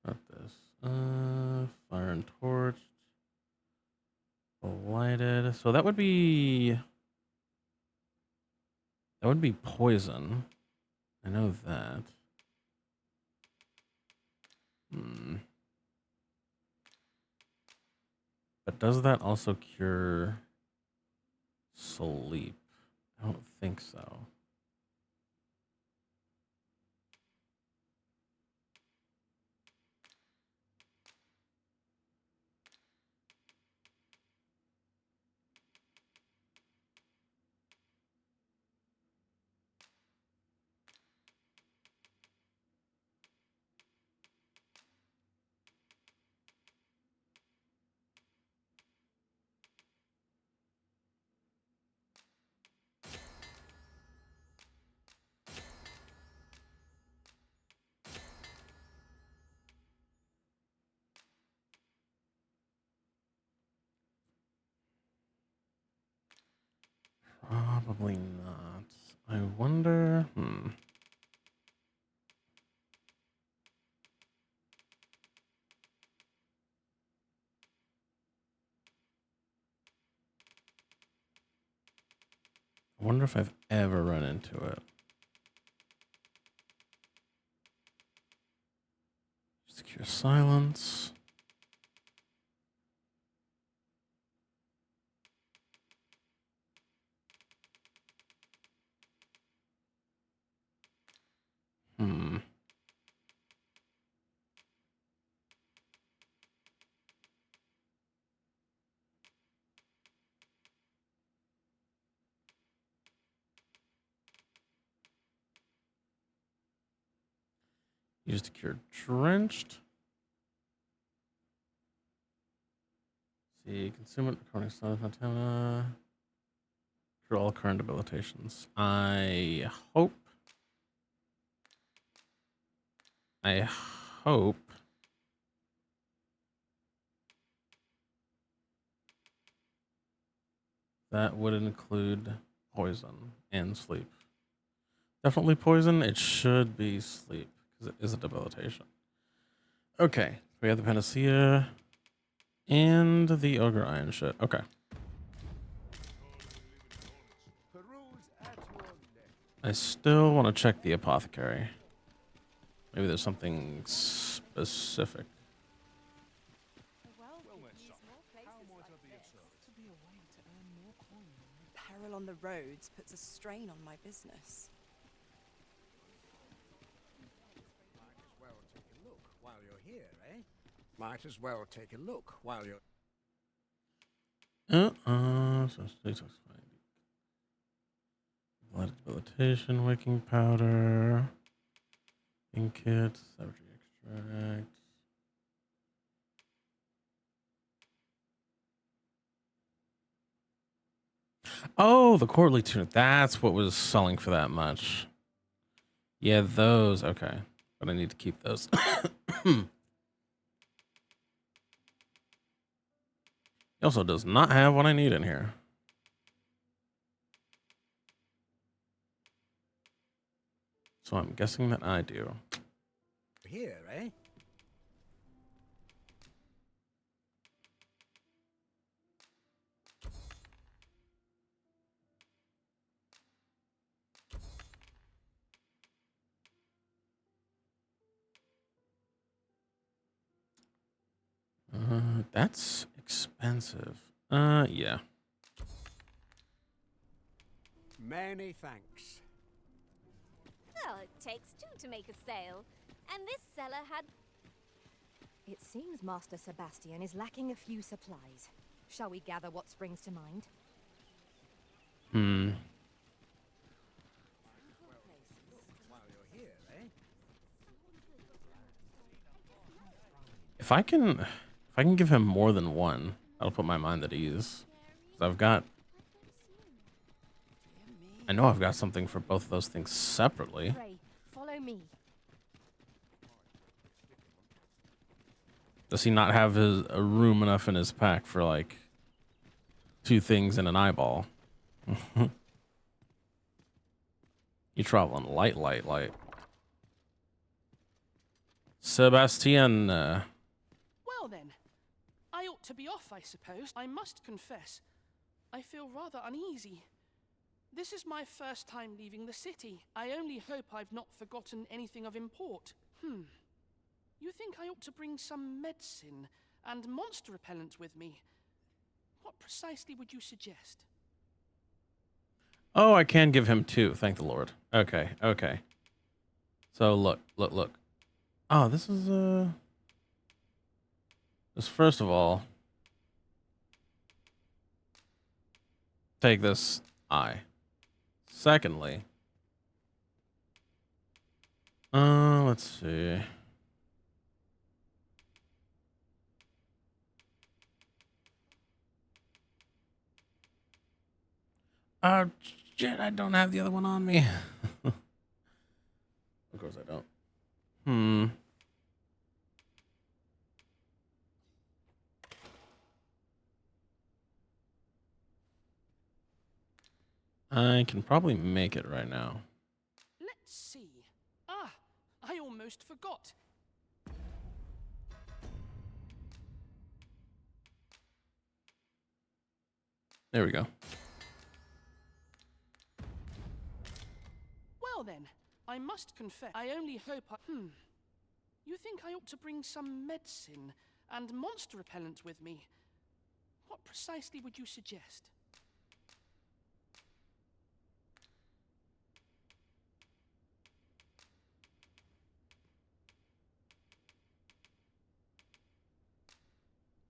Got this. Fire and torch. Lighted. So that would be. That would be poison. I know that. But does that also cure sleep? I don't think so. Probably not. I wonder. I wonder if I've ever run into it. Secure silence. Used to cure drenched. See, consume it according to Santana. Cure all current debilitations. I hope that would include poison and sleep. Definitely poison. It should be sleep because it is a debilitation. Okay, we have the panacea and the ogre iron shit. Okay. I still want to check the apothecary. Maybe there's something specific. Peril on the roads puts a strain on my business. Might as well take a look while you're here, eh? Might as well take a look while you're... So debilitation, waking powder, ink kit, savagery extract. Oh, the courtly tunic. That's what was selling for that much. Yeah, those. Okay. But I need to keep those. He also does not have what I need in here. So I'm guessing that I do. Here, eh? That's expensive. Yeah. Many thanks. Well, it takes two to make a sale. And this seller had... It seems Master Sebastian is lacking a few supplies. Shall we gather what springs to mind? Hmm. While you're here, eh? If I can give him more than one, that'll put my mind at ease. 'Cause I know I've got something for both of those things separately. Pray, follow me. Does he not have a room enough in his pack for like 2 things and an eyeball? You traveling light. Sebastian. Well then, I ought to be off, I suppose. I must confess, I feel rather uneasy. This is my first time leaving the city. I only hope I've not forgotten anything of import. You think I ought to bring some medicine and monster repellent with me? What precisely would you suggest? Oh, I can give him 2. Thank the Lord. Okay. So look. Oh, this is Just first of all, take this eye. Secondly, let's see. Oh, shit, I don't have the other one on me. Of course I don't. I can probably make it right now. Let's see. Ah, I almost forgot. There we go. Well then, I must confess, I only hope I... You think I ought to bring some medicine and monster repellent with me? What precisely would you suggest?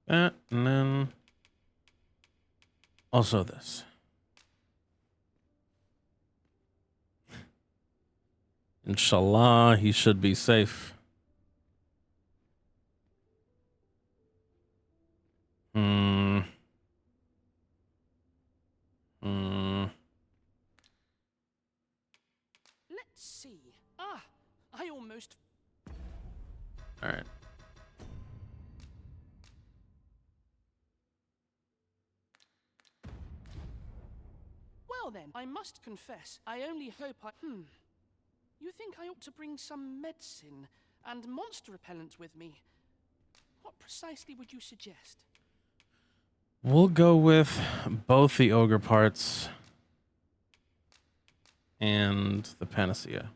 That, and then also this. Inshallah, he should be safe. Let's see. Ah, I almost... All right. Well then, I must confess, I only hope I... You think I ought to bring some medicine and monster repellent with me? What precisely would you suggest? We'll go with both the ogre parts and the panacea.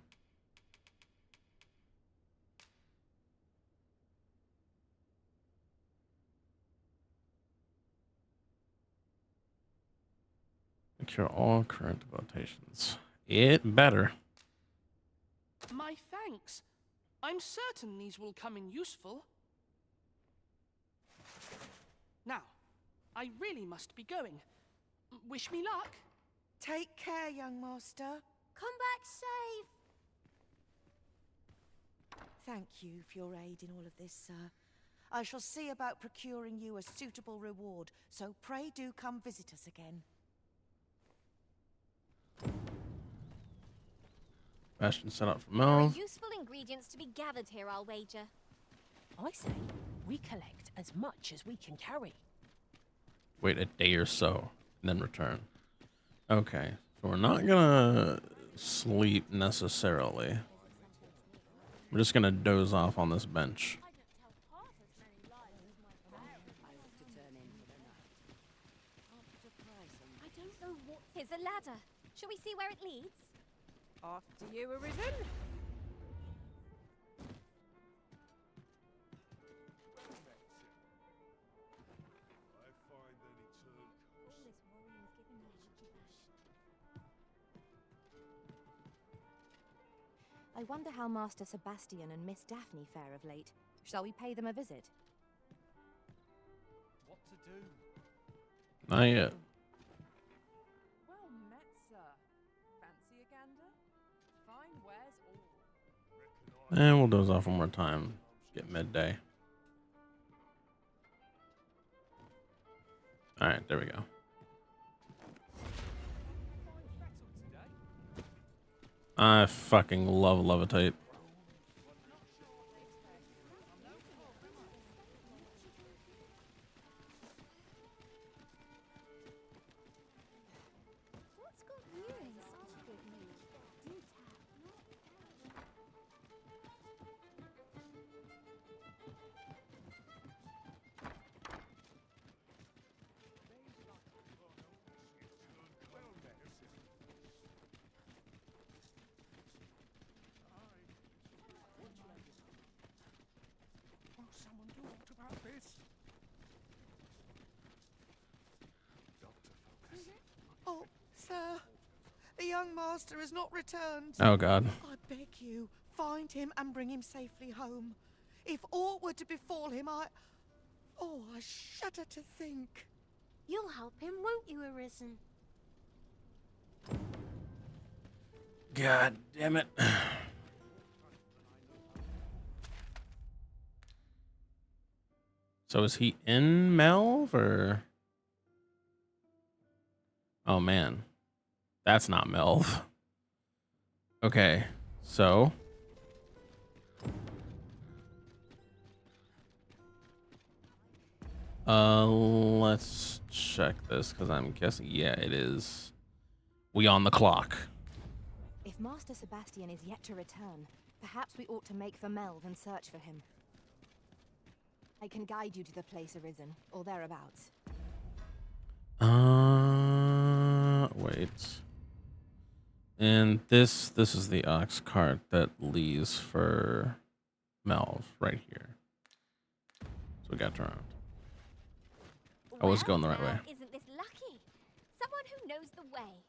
Cure all current debilitations. It better. My thanks. I'm certain these will come in useful. Now, I really must be going. Wish me luck. Take care, young master. Come back safe. Thank you for your aid in all of this, sir. I shall see about procuring you a suitable reward, so pray do come visit us again. Bastion set up for There are Melv. useful ingredients to be gathered here, I'll wager. I say we collect as much as we can carry. Wait a day or so, and then return. Okay, so we're not gonna sleep necessarily. We're just gonna doze off on this bench. I don't know what. Here's a ladder. Shall we see where it leads? After you, Arisen. I wonder how Master Sebastian and Miss Daphne fare of late. Shall we pay them a visit? What to do? Not yet. Well met, sir. Fancy a gander? Fine wares all. And we'll doze off one more time. Get midday. Alright, there we go. I fucking love levitate. What's got you in such a good mood? Do tell. Will someone do aught about this? Oh, sir, the young master has not returned. Oh, God. I beg you, find him and bring him safely home. If aught were to befall him, Oh, I shudder to think. You'll help him, won't you, Arisen? God damn it. So is he in Melv or? Oh man, that's not Melv. Okay, so. Let's check this because I'm guessing, yeah, it is. We on the clock. If Master Sebastian is yet to return, perhaps we ought to make for Melv and search for him. I can guide you to the place Arisen, or thereabouts. Wait. And this is the ox cart that leaves for Melv right here. So we got turned. I was going the right way. Isn't this lucky? Someone who knows the way.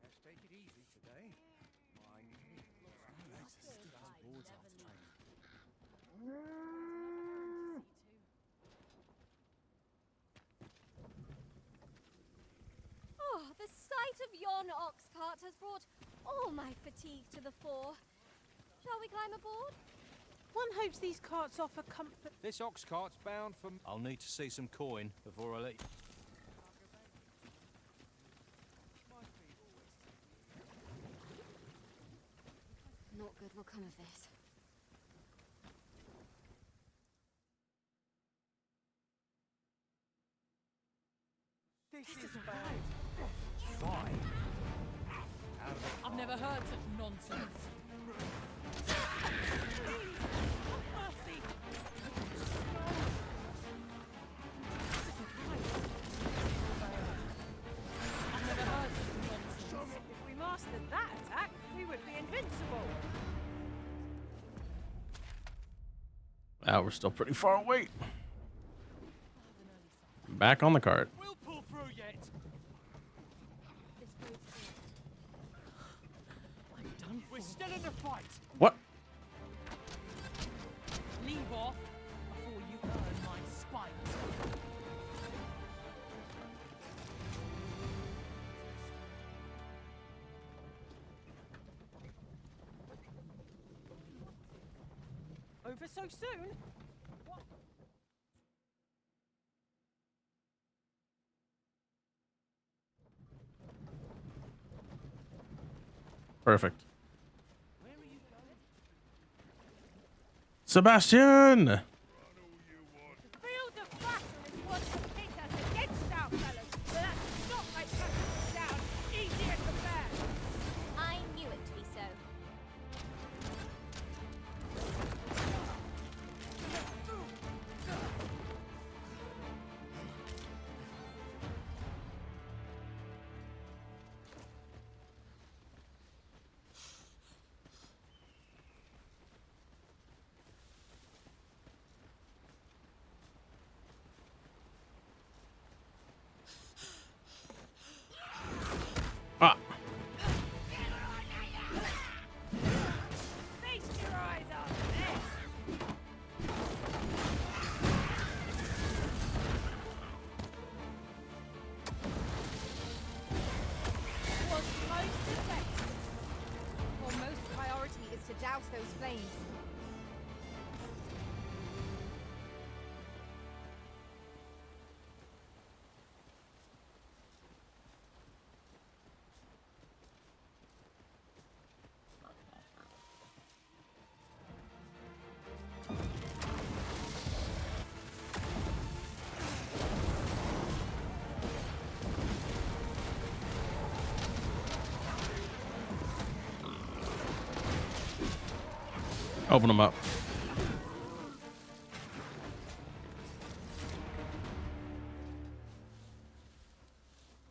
Let's take it easy today. Oh, the sight of yon ox cart has brought all my fatigue to the fore. Shall we climb aboard? One hopes these carts offer comfort. This ox cart's bound for. I'll need to see some coin before I let you. Not good will come of this. This is bad. Fine. I've never heard such nonsense. Mercy. I've never heard such nonsense. If we mastered that attack, we would be invincible. Wow, we're still pretty far away. Back on the cart. We'll pull through yet. I'm done. We're still in the fight. What? Leave off before you earn my spite. over so soon. What? Perfect. Sebastian! The field of battle is what will pit us against our fellows, but that's not my custom down. Easier to bear. I knew it to be so. Ah. Feast your eyes on this. Was most effective. Our most priority is to douse those flames. Open them up.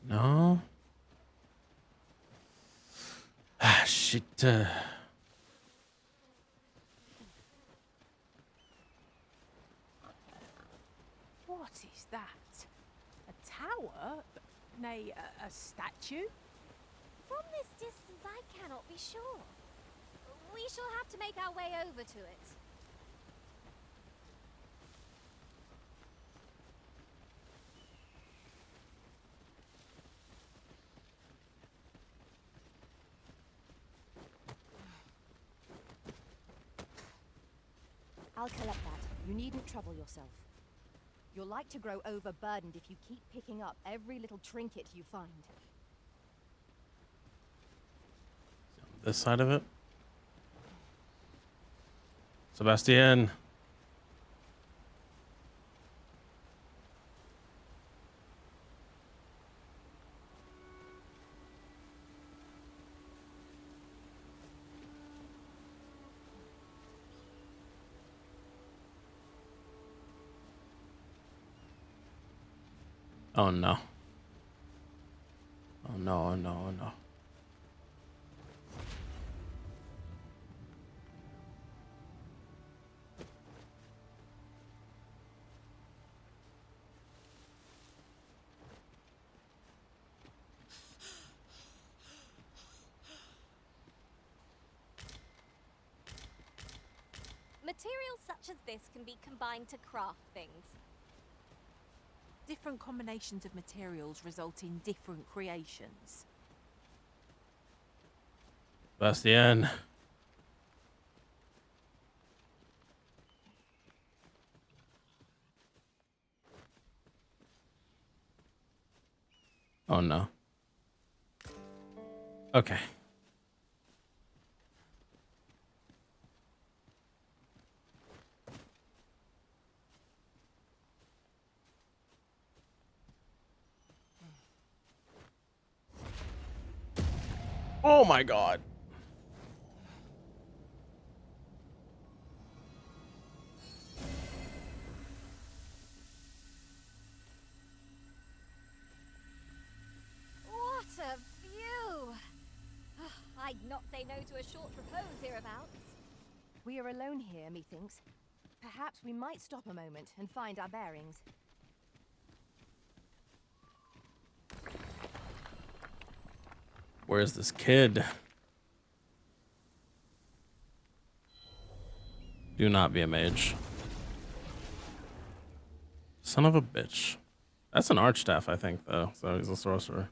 No. Ah, shit. What is that? A tower? Nay, a statue? From this distance, I cannot be sure. We shall have to make our way over to it. I'll collect that. You needn't trouble yourself. You're like to grow overburdened if you keep picking up every little trinket you find. This side of it. Sebastian. Oh no. Oh no, oh no, oh no. Materials such as this can be combined to craft things. Different combinations of materials result in different creations. Sebastian. Oh no. Okay. Oh my god. What a view! I'd not say no to a short repose hereabouts. We are alone here, methinks. Perhaps we might stop a moment and find our bearings. Where's this kid? Do not be a mage. Son of a bitch. That's an archstaff, I think, though. So he's a sorcerer.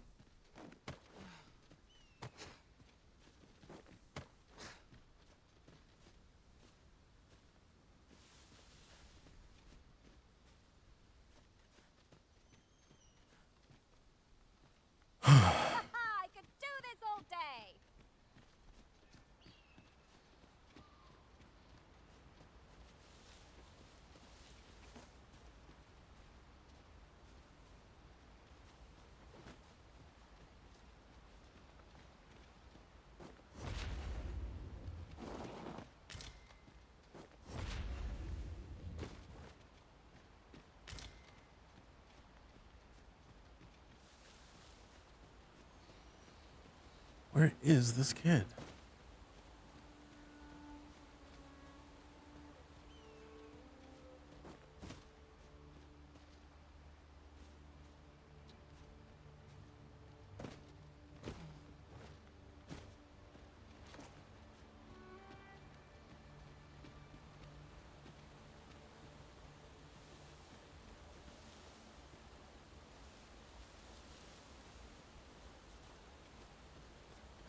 Where is this kid?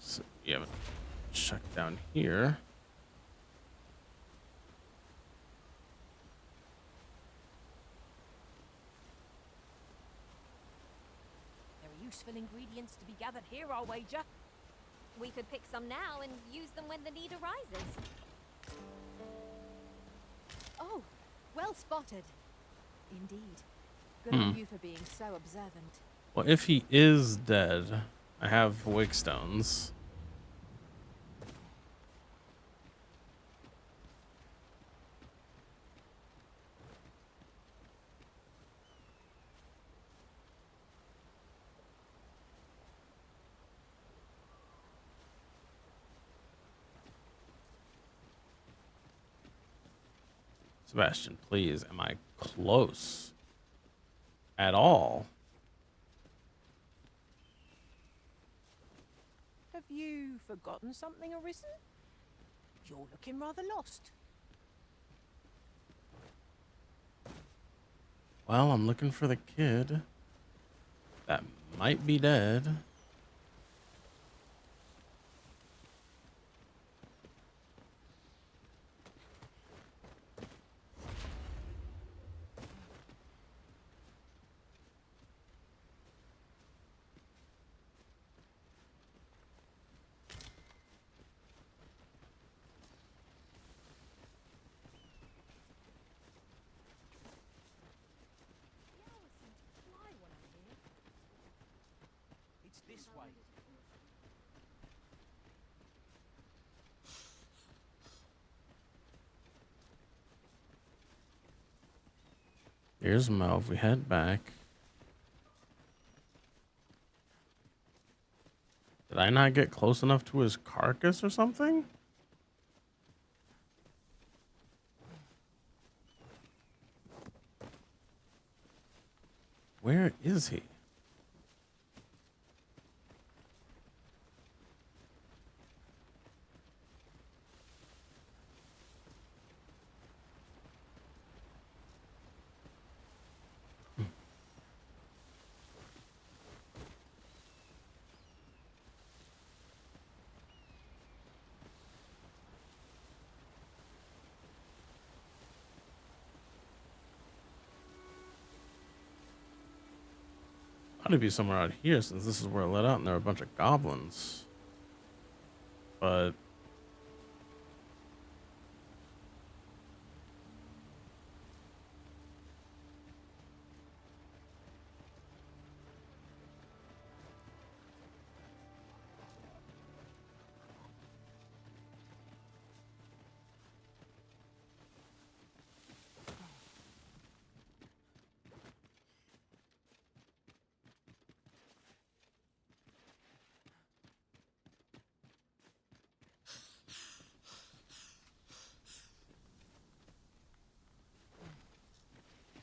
So we haven't checked down here. There are useful ingredients to be gathered here, I'll wager. We could pick some now and use them when the need arises. Oh, well spotted. Indeed. Good on you for being so observant. Well, if he is dead, I have wake stones. Sebastian, please, am I close at all? Have you forgotten something, Arisen? You're looking rather lost. Well, I'm looking for the kid that might be dead. It's this way. Here's Mel. If we head back. Did I not get close enough to his carcass or something? Where is he? Ought to be somewhere out here since this is where it let out and there are a bunch of goblins. But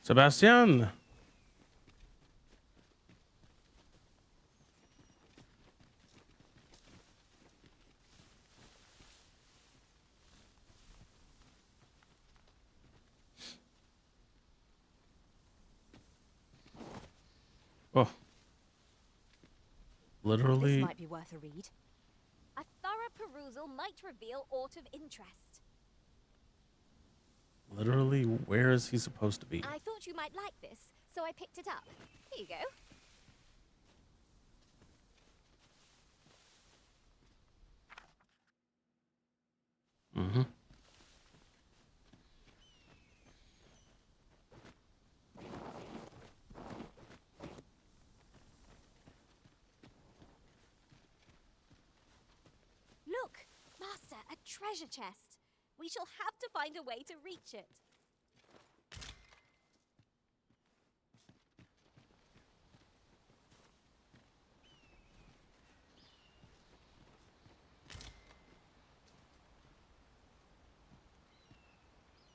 Sebastian. Oh. Literally. This might be worth a read. A thorough perusal might reveal aught of interest. Literally, where is he supposed to be? I thought you might like this, so I picked it up. Here you go. Mm-hmm. Look, Master, a treasure chest. We shall have to find a way to reach it.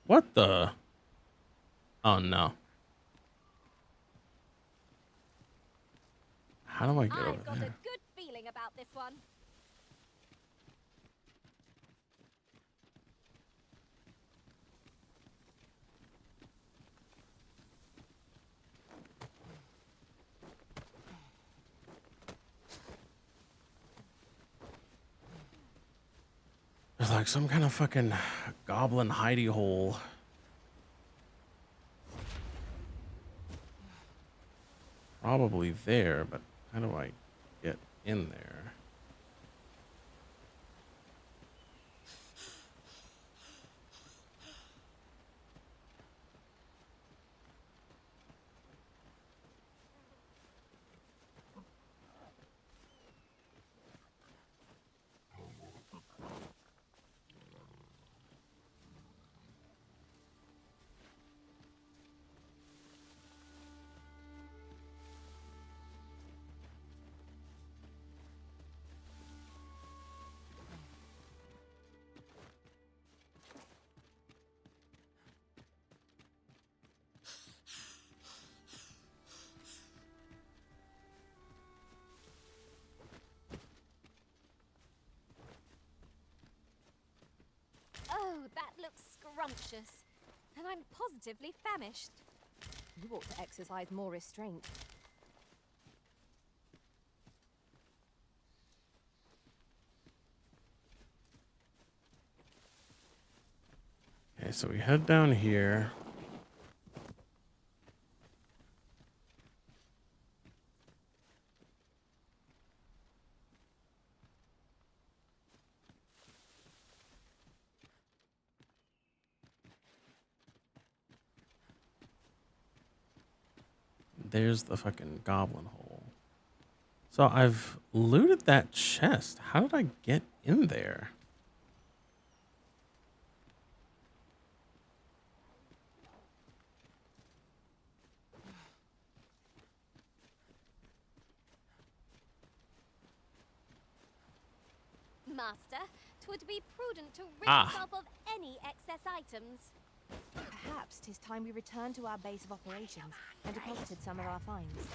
What the? Oh no. How do I get over I've got there? a good feeling about this one. There's like some kind of fucking goblin hidey hole. Probably there, but how do I get in there? Oh, that looks scrumptious. And I'm positively famished. You ought to exercise more restraint. Okay, so we head down here. There's the fucking goblin hole. So I've looted that chest. How did I get in there? Master, 'twould be prudent to rid Ah. yourself of any excess items. Perhaps 'tis time we return to our base of operations and deposited some of our finds.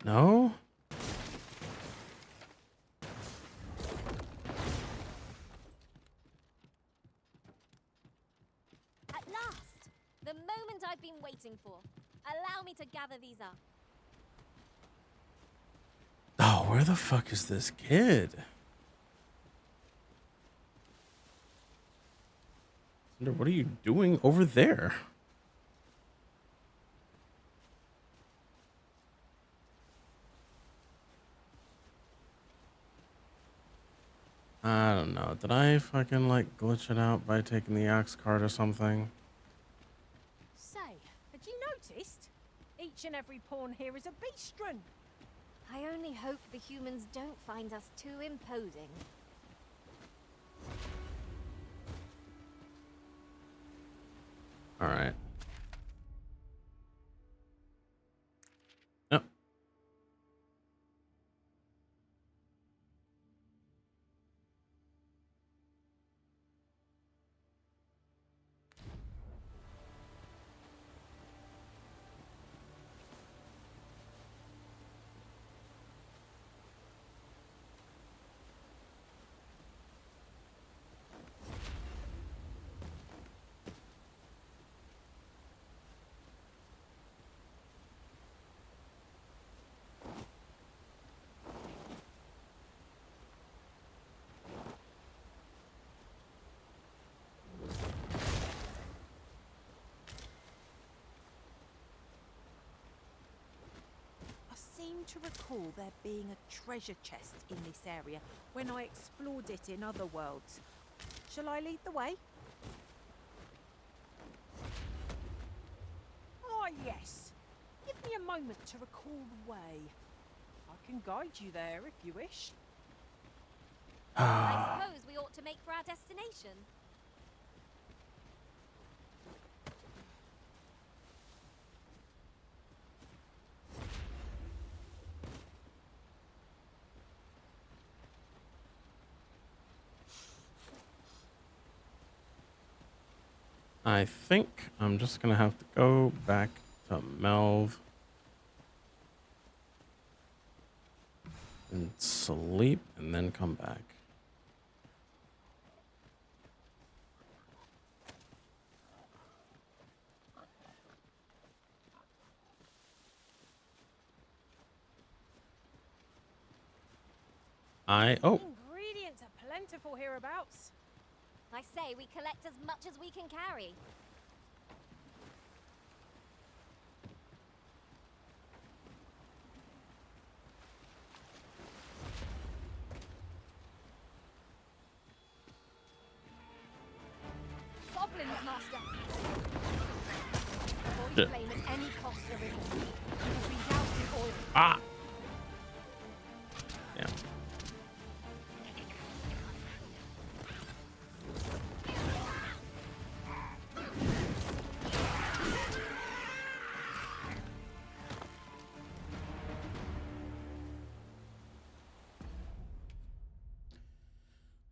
No? At last! The moment I've been waiting for. Allow me to gather these up. Oh, where the fuck is this kid? What are you doing over there? I don't know. Did I fucking like glitch it out by taking the ox cart or something? Say, had you noticed? Each and every pawn here is a beastren. I only hope the humans don't find us too imposing. All right. Yep. I seem to recall there being a treasure chest in this area when I explored it in other worlds. Shall I lead the way? Why, yes. Give me a moment to recall the way. I can guide you there if you wish. I suppose we ought to make for our destination. I think I'm just gonna have to go back to Melv and sleep and then come back. Ingredients are plentiful hereabouts. I say we collect as much as we can carry. Goblins, Master! Avoid Shit. flame at any cost, Arisen. You have been doused in oil. Ah! Damn.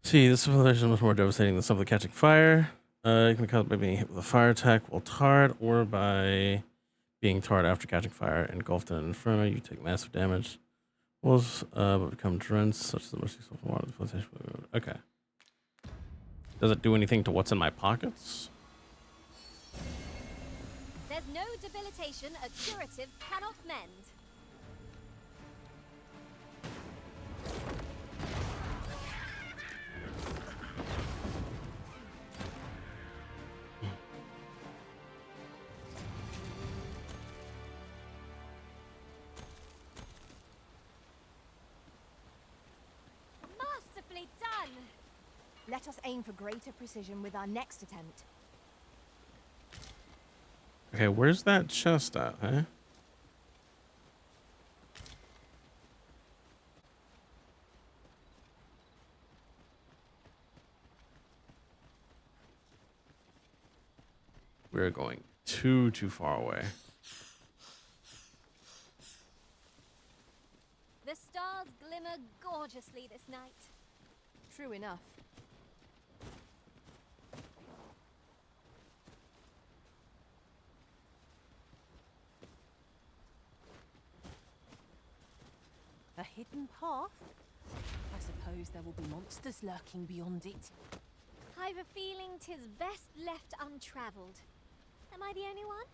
See, this civilization is much more devastating than simply catching fire. You can cause by being hit with a fire attack while tarred, or by being tarred after catching fire. Engulfed in an inferno, you take massive damage. Walls but become drenched, such as the most useful water. Okay. Does it do anything to what's in my pockets? There's no debilitation a curative cannot mend. Masterfully done! Let us aim for greater precision with our next attempt. Okay, where's that chest at, huh? We're going too far away. The stars glimmer gorgeously this night. True enough. A hidden path? I suppose there will be monsters lurking beyond it. I've a feeling 'tis best left untravelled. Am I the only one?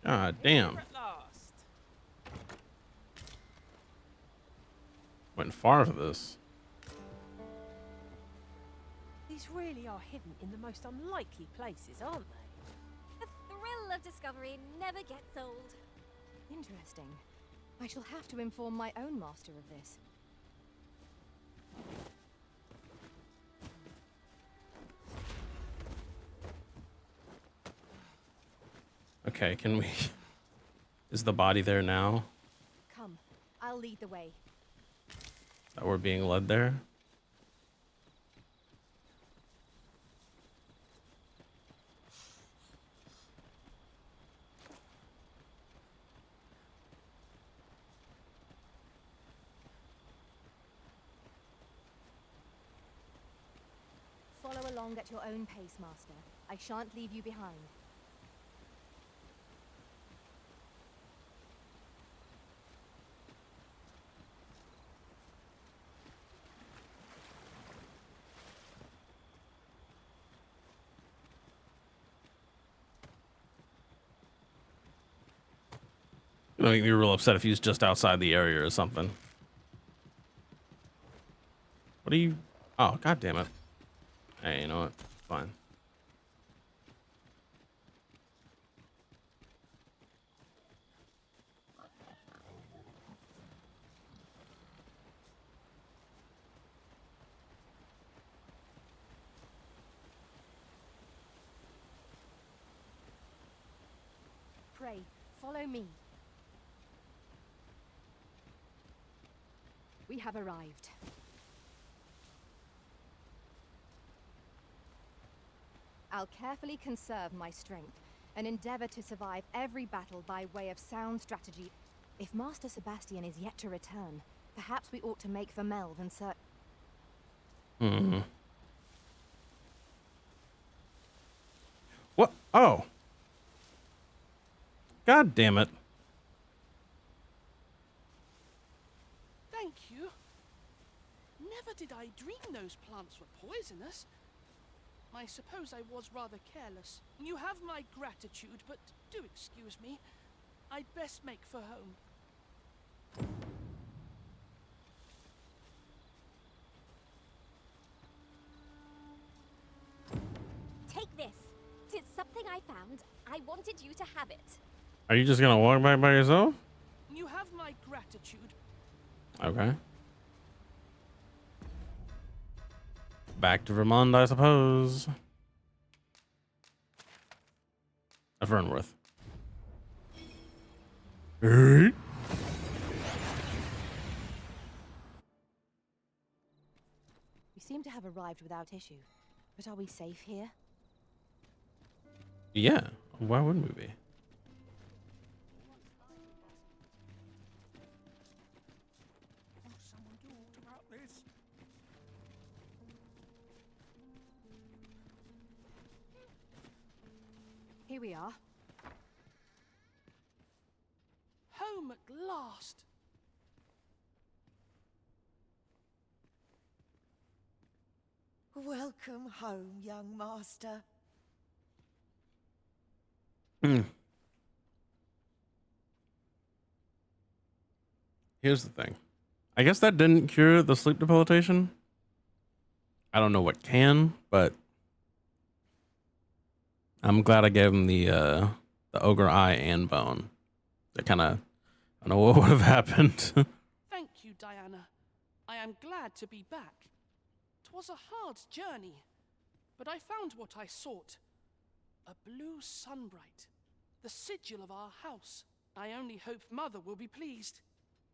God damn. At last. Went far for this. These really are hidden in the most unlikely places, aren't they? The thrill of discovery never gets old. Interesting. I shall have to inform my own master of this. Okay, can we... Is the body there now? Come, I'll lead the way. That we're being led there? Follow along at your own pace, Master. I shan't leave you behind. Gonna make me real upset if he's just outside the area or something. What are you... Oh, god damn it. Hey, you know what? Fine. Pray, Follow me. We have arrived. I'll carefully conserve my strength and endeavor to survive every battle by way of sound strategy. If Master Sebastian is yet to return, perhaps we ought to make for Melve and search. What? Oh. God damn it. Thank you. Never did I dream those plants were poisonous. I suppose I was rather careless. You have my gratitude, but do excuse me. I'd best make for home. Take this. It's something I found. I wanted you to have it. Are you just gonna walk back by yourself? You have my gratitude. Okay. Back to Vermont, I suppose. Fernworth. We seem to have arrived without issue. But are we safe here? Yeah. Why wouldn't we be? Someone talked about this. Here we are. Home at last. Welcome home, young master. Here's the thing. I guess that didn't cure the sleep debilitation. I don't know what can, but I'm glad I gave him the ogre eye and bone. That kind of, I don't know what would have happened. Thank you, Diana. I am glad to be back. 'Twas a hard journey, but I found what I sought. A blue sunbright, the sigil of our house. I only hope Mother will be pleased.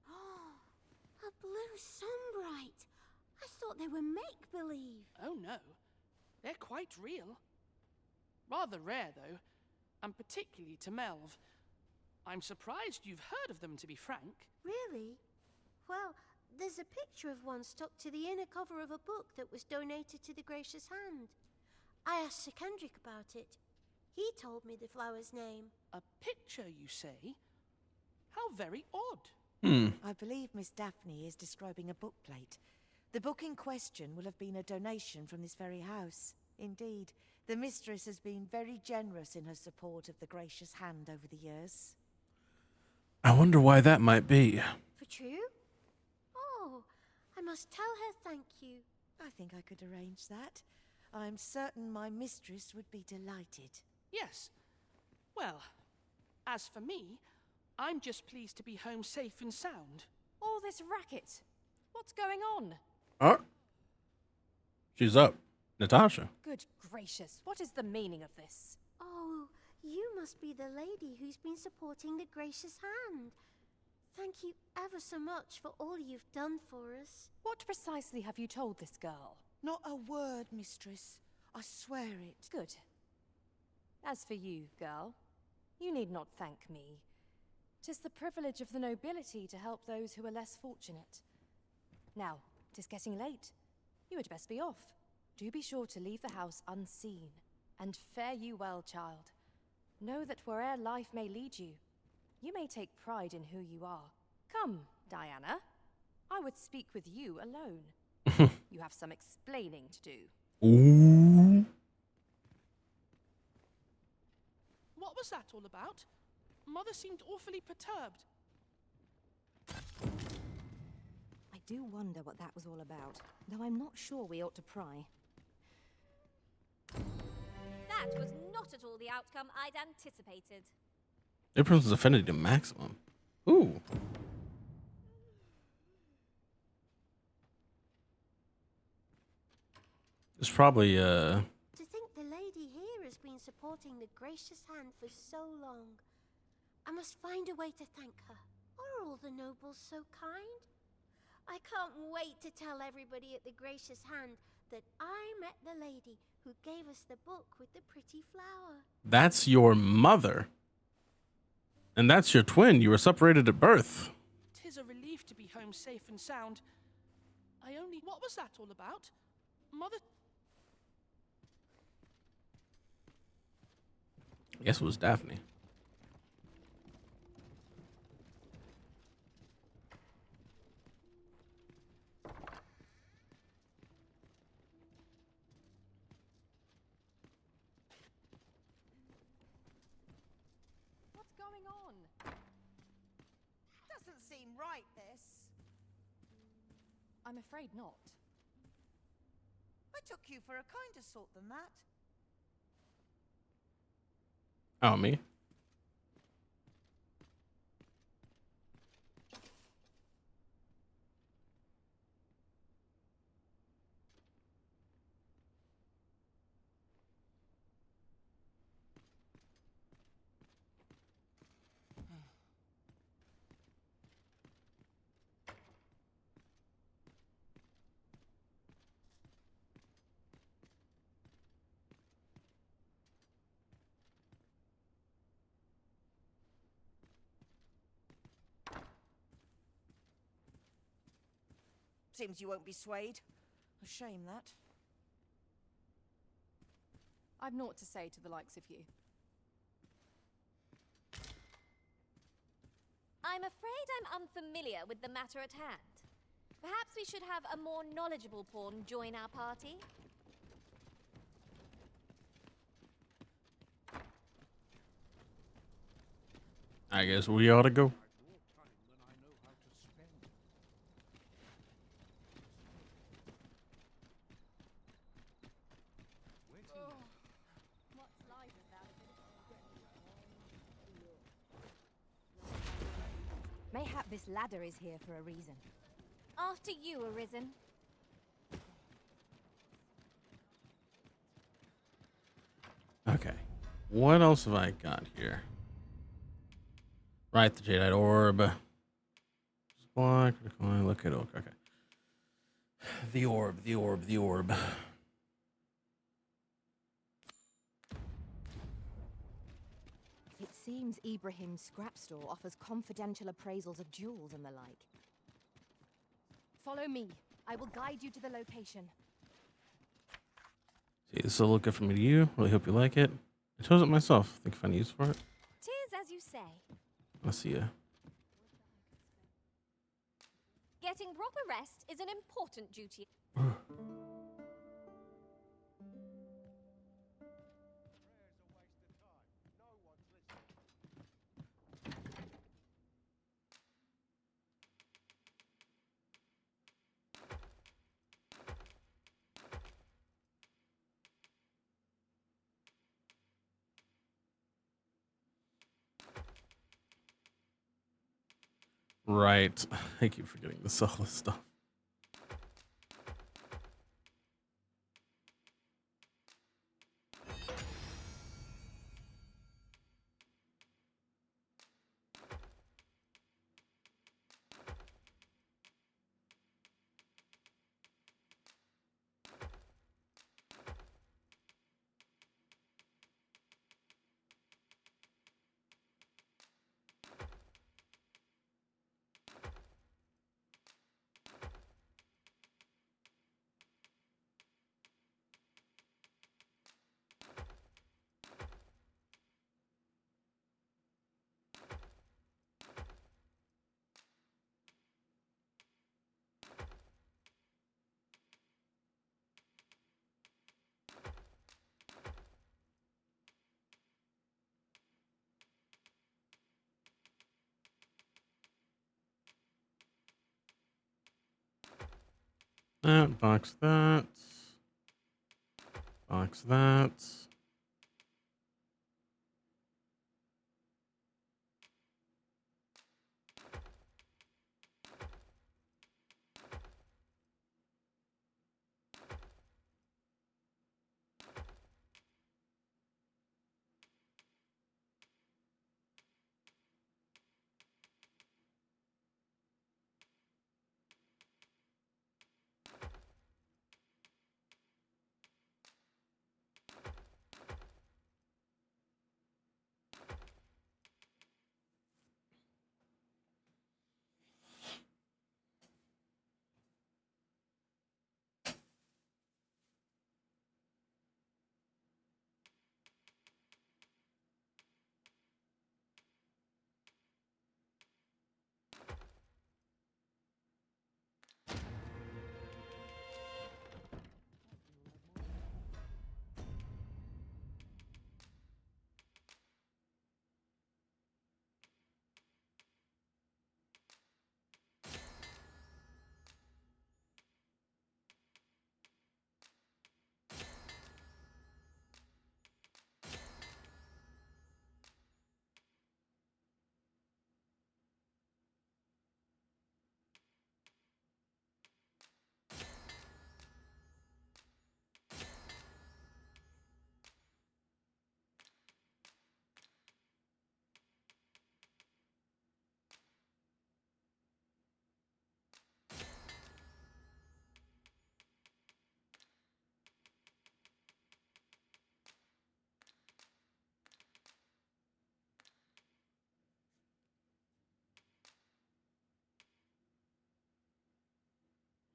Oh, a blue sunbright. I thought they were make-believe. Oh no, they're quite real. Rather rare, though, and particularly to Melve. I'm surprised you've heard of them, to be frank. Really? Well, there's a picture of one stuck to the inner cover of a book that was donated to the Gracious Hand. I asked Sir Kendrick about it. He told me the flower's name. A picture, you say? How very odd. I believe Miss Daphne is describing a bookplate. The book in question will have been a donation from this very house. Indeed, the mistress has been very generous in her support of the Gracious Hand over the years. I wonder why that might be. For true? Oh, I must tell her thank you. I think I could arrange that. I'm certain my mistress would be delighted. Yes. Well, as for me, I'm just pleased to be home safe and sound. All this racket. What's going on? Oh. She's up. Natasha. Good gracious, what is the meaning of this? Oh, you must be the lady who's been supporting the Gracious Hand. Thank you ever so much for all you've done for us. What precisely have you told this girl? Not a word, mistress. I swear it. Good. As for you, girl, you need not thank me. 'Tis the privilege of the nobility to help those who are less fortunate. Now, 'tis getting late. You had best be off. Do be sure to leave the house unseen. And fare you well, child. Know that where'er life may lead you, you may take pride in who you are. Come, Diana. I would speak with you alone. You have some explaining to do. Ooh. What was that all about? Mother seemed awfully perturbed. I do wonder what that was all about, though I'm not sure we ought to pry. That was not at all the outcome I'd anticipated. April's affinity to maximum. Ooh. It's probably To think the lady here has been supporting the Gracious Hand for so long. I must find a way to thank her. Are all the nobles so kind? I can't wait to tell everybody at the Gracious Hand that I met the lady who gave us the book with the pretty flower. That's your mother. And that's your twin. You were separated at birth. 'Tis a relief to be home safe and sound. What was that all about? Mother... I guess it was Daphne. What's going on? Doesn't seem right, this. I'm afraid not. I took you for a kinder sort than that. Oh, me? Seems you won't be swayed. A shame, that. I've naught to say to the likes of you. I'm afraid I'm unfamiliar with the matter at hand. Perhaps we should have a more knowledgeable pawn join our party? I guess we ought to go. What's life without a bit of... Mayhap this ladder is here for a reason. After you, Arisen. Okay. What else have I got here? Right, the Jadeite Orb. Squawk, look at Oak. Okay. The orb, the orb, the orb. It seems Ibrahim's scrap store offers confidential appraisals of jewels and the like. Follow me. I will guide you to the location. See, this will look good for me to you. Really hope you like it. I chose it myself. Think of any use for it. Tis as you say. I'll see ya. Getting proper rest is an important duty. Right. I keep forgetting to sell this stuff. That, box that. Box that.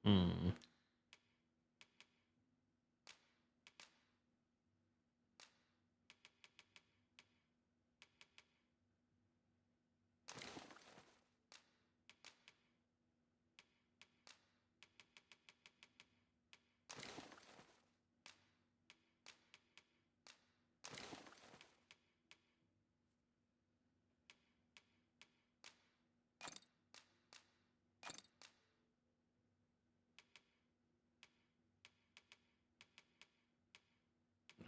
Hmm.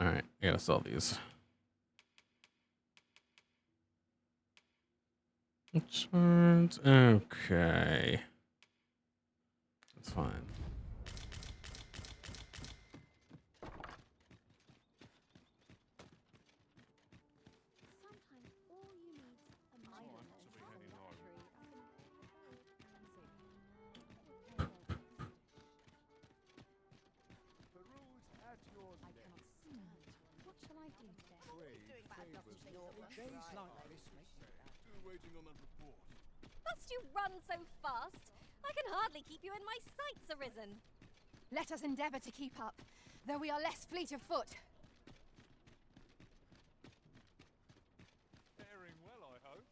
All right, I gotta sell these. Insurance. Okay, that's fine. What shall I do today? Doing bad enough to think of it. Days like this make me Still waiting on that report. Must you run so fast? I can hardly keep you in my sights, Arisen. Let us endeavour to keep up, though we are less fleet of foot. Faring well, I hope.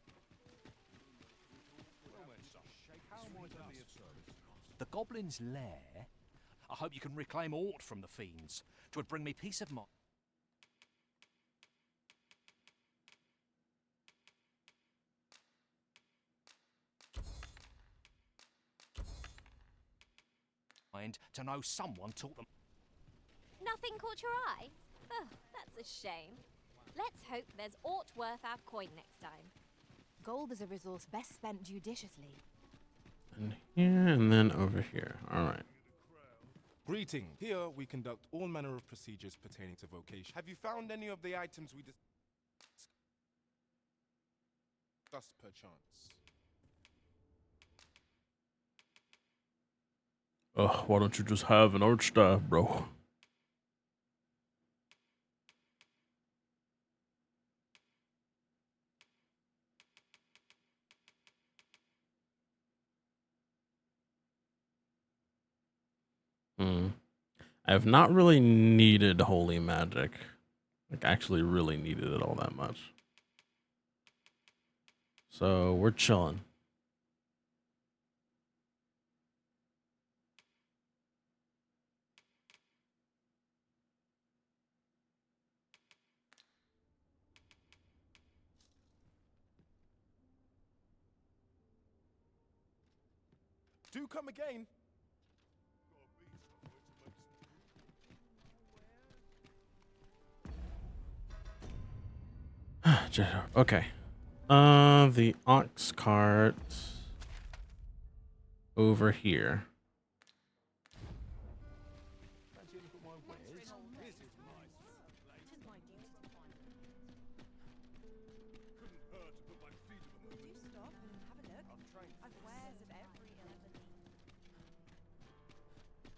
Well then, son, how might I be of service? The Goblin's lair? I hope you can reclaim aught from the fiends. 'Twould bring me peace of mind. To know someone taught them. Nothing caught your eye? Oh, that's a shame. Let's hope there's aught worth our coin next time. Gold is a resource best spent judiciously. And here, and then over here. All right. Greeting. Here we conduct all manner of procedures pertaining to vocation. Have you found any of the items we discussed perchance? Why don't you just have an arch staff, bro? Hmm. I have not really needed holy magic. Like, actually really needed it all that much. So, we're chilling. Do come again. Okay. The ox cart over here.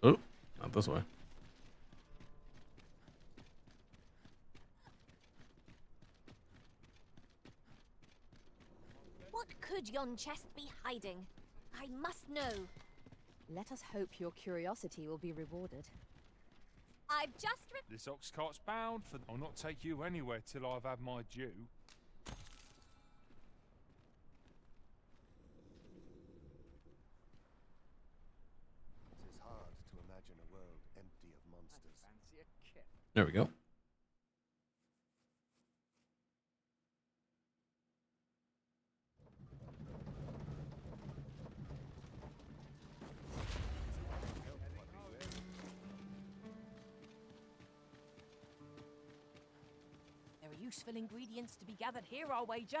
Oh, not this way. What could yon chest be hiding? I must know. Let us hope your curiosity will be rewarded. I've just This ox cart's bound for. I'll not take you anywhere till I've had my due. It is hard to imagine a world empty of monsters. There we go. There are useful ingredients to be gathered here, I'll wager.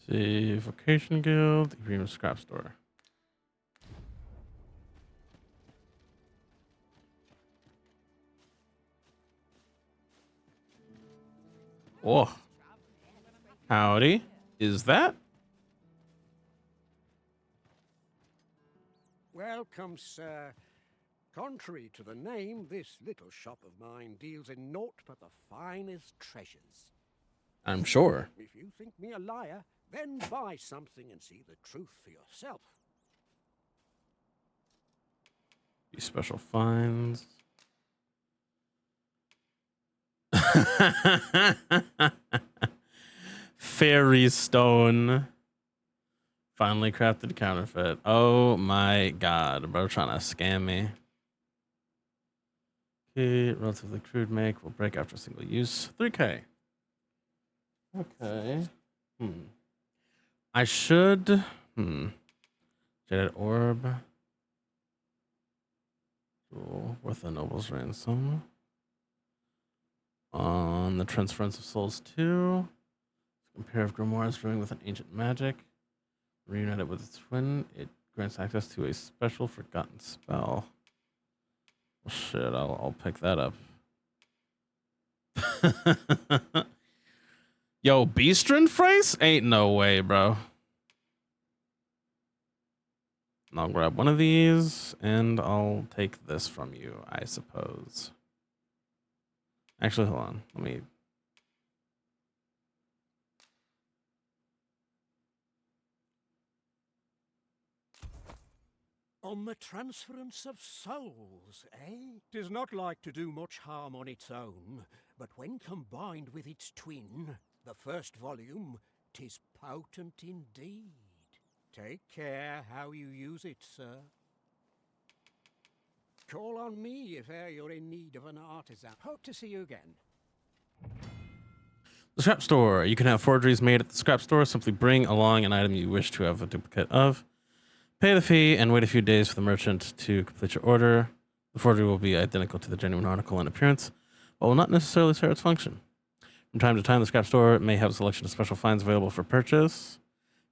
See, Vocation Guild, Premium Scrap Store. Oh, howdy. Is that? Welcome, sir. Contrary to the name, this little shop of mine deals in naught but the finest treasures. I'm sure. If you think me a liar, then buy something and see the truth for yourself. These special finds. Fairy stone. Finally crafted counterfeit. Oh my god, bro, trying to scam me. Okay, relatively crude make. Will break after single use. 3K. Okay. I should. Jaded orb. Cool. Worth a noble's ransom. On the Transference of Souls 2. Compare if Grimoire is brewing with an ancient magic. Reunited with its twin, it grants access to a special forgotten spell. Well, shit, I'll pick that up. Yo, Beastrin phrase? Ain't no way, bro. I'll grab one of these, and I'll take this from you, I suppose. Actually, hold on. Let me... On the transference of souls, eh? 'Tis not like to do much harm on its own, but when combined with its twin, the first volume, 'tis potent indeed. Take care how you use it, sir. Call on me if e'er you're in need of an artisan. Hope to see you again. The scrap store. You can have forgeries made at the scrap store. Simply bring along an item you wish to have a duplicate of. Pay the fee and wait a few days for the merchant to complete your order. The forgery will be identical to the genuine article in appearance, but will not necessarily share its function. From time to time, the scrap store may have a selection of special finds available for purchase.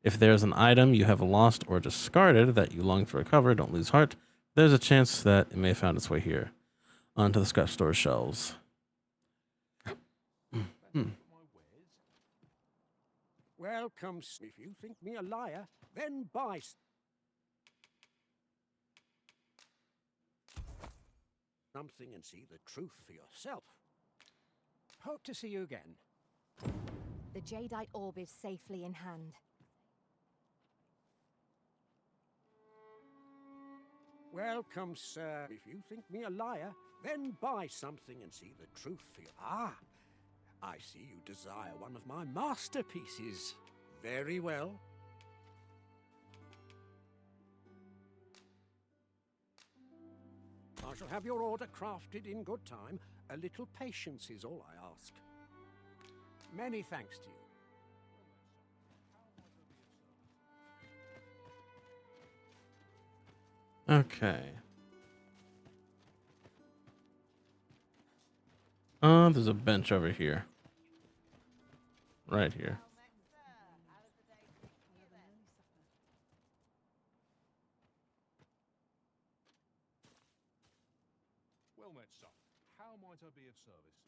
If there's an item you have lost or discarded that you long to recover, don't lose heart. There's a chance that it may have found its way here, onto the scrap store shelves. Welcome. If you think me a liar, then buy something and see the truth for yourself. Hope to see you again. The jadeite orb is safely in hand. Welcome, sir. If you think me a liar, then buy something and see the truth for you. Ah, I see you desire one of my masterpieces. Very well. I shall have your order crafted in good time. A little patience is all I ask. Many thanks to you. Okay. There's a bench over here. Right here. Well met, son. How might I be of service?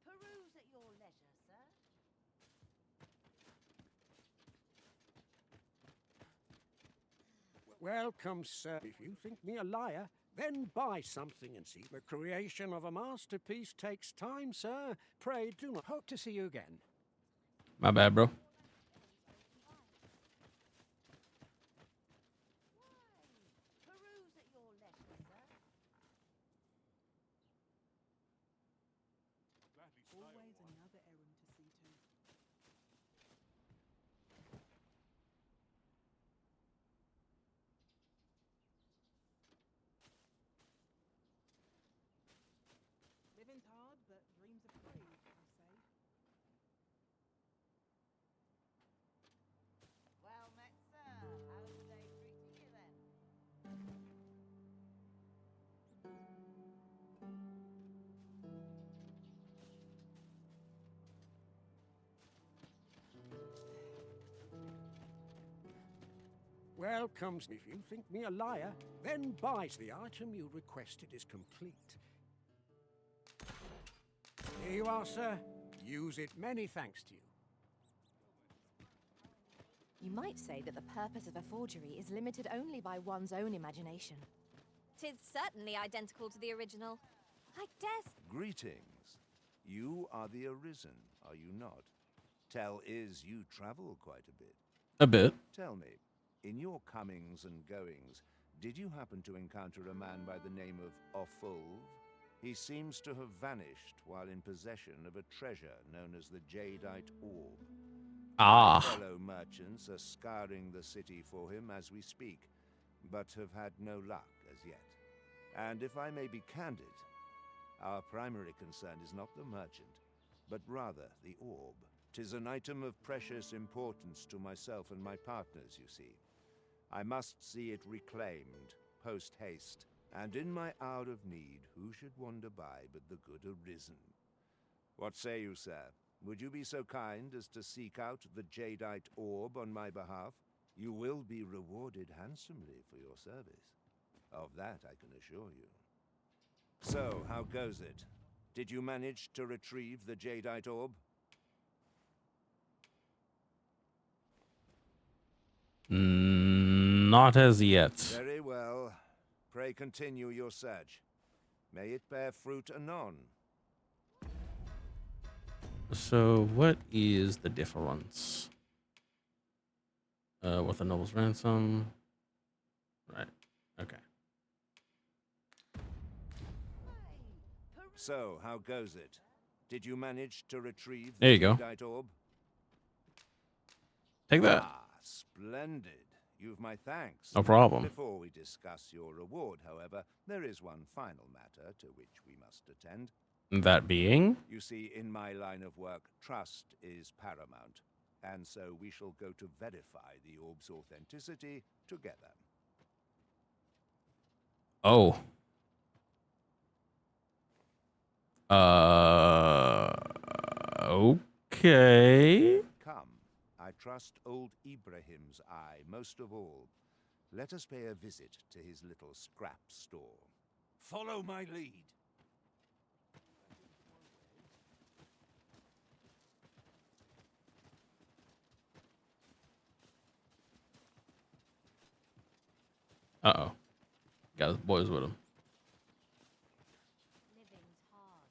Peruse at your leisure, sir. Welcome, sir. If you think me a liar, then buy something and see. The creation of a masterpiece takes time, sir. Pray do not. Hope to see you again. My bad, bro. Peruse at your leisure, sir. Always another errand to see to. Living's hard, but dreams are free, I say. Well met, sir. How's the day treating you then? welcomes. If you think me a liar, then buys the item you requested is complete. Here you are, sir. Use it. Many thanks to you. You might say that the purpose of a forgery is limited only by one's own imagination. 'Tis certainly identical to the original. I dare Greetings. You are the Arisen, are you not? Tell is you travel quite a bit. A bit. Tell me, in your comings and goings, did you happen to encounter a man by the name of Offulv? He seems to have vanished while in possession of a treasure known as the Jadeite Orb. Ah. My fellow merchants are scouring the city for him as we speak, but have had no luck as yet. And if I may be candid, our primary concern is not the merchant, but rather the orb. 'Tis an item of precious importance to myself and my partners, you see. I must see it reclaimed, post-haste, and in my hour of need, who should wander by but the good Arisen? What say you, sir? Would you be so kind as to seek out the Jadeite Orb on my behalf? You will be rewarded handsomely for your service. Of that I can assure you. So, how goes it? Did you manage to retrieve the Jadeite Orb? Not as yet. Very well. Pray continue your search. May it bear fruit anon. So, what is the difference? With the noble's ransom. Right. Okay. So, how goes it? Did you manage to retrieve There the you go. Jadeite Orb? Take that. Ah, splendid. You've my thanks. No problem. Before we discuss your reward, however, there is one final matter to which we must attend. That being? You see, in my line of work, trust is paramount, and so we shall go to verify the orb's authenticity together. Oh. Okay. Come, I trust old Ibrahim's eye most of all. Let us pay a visit to his little scrap store. Follow my lead. Uh-oh. Got his boys with him. living's hard,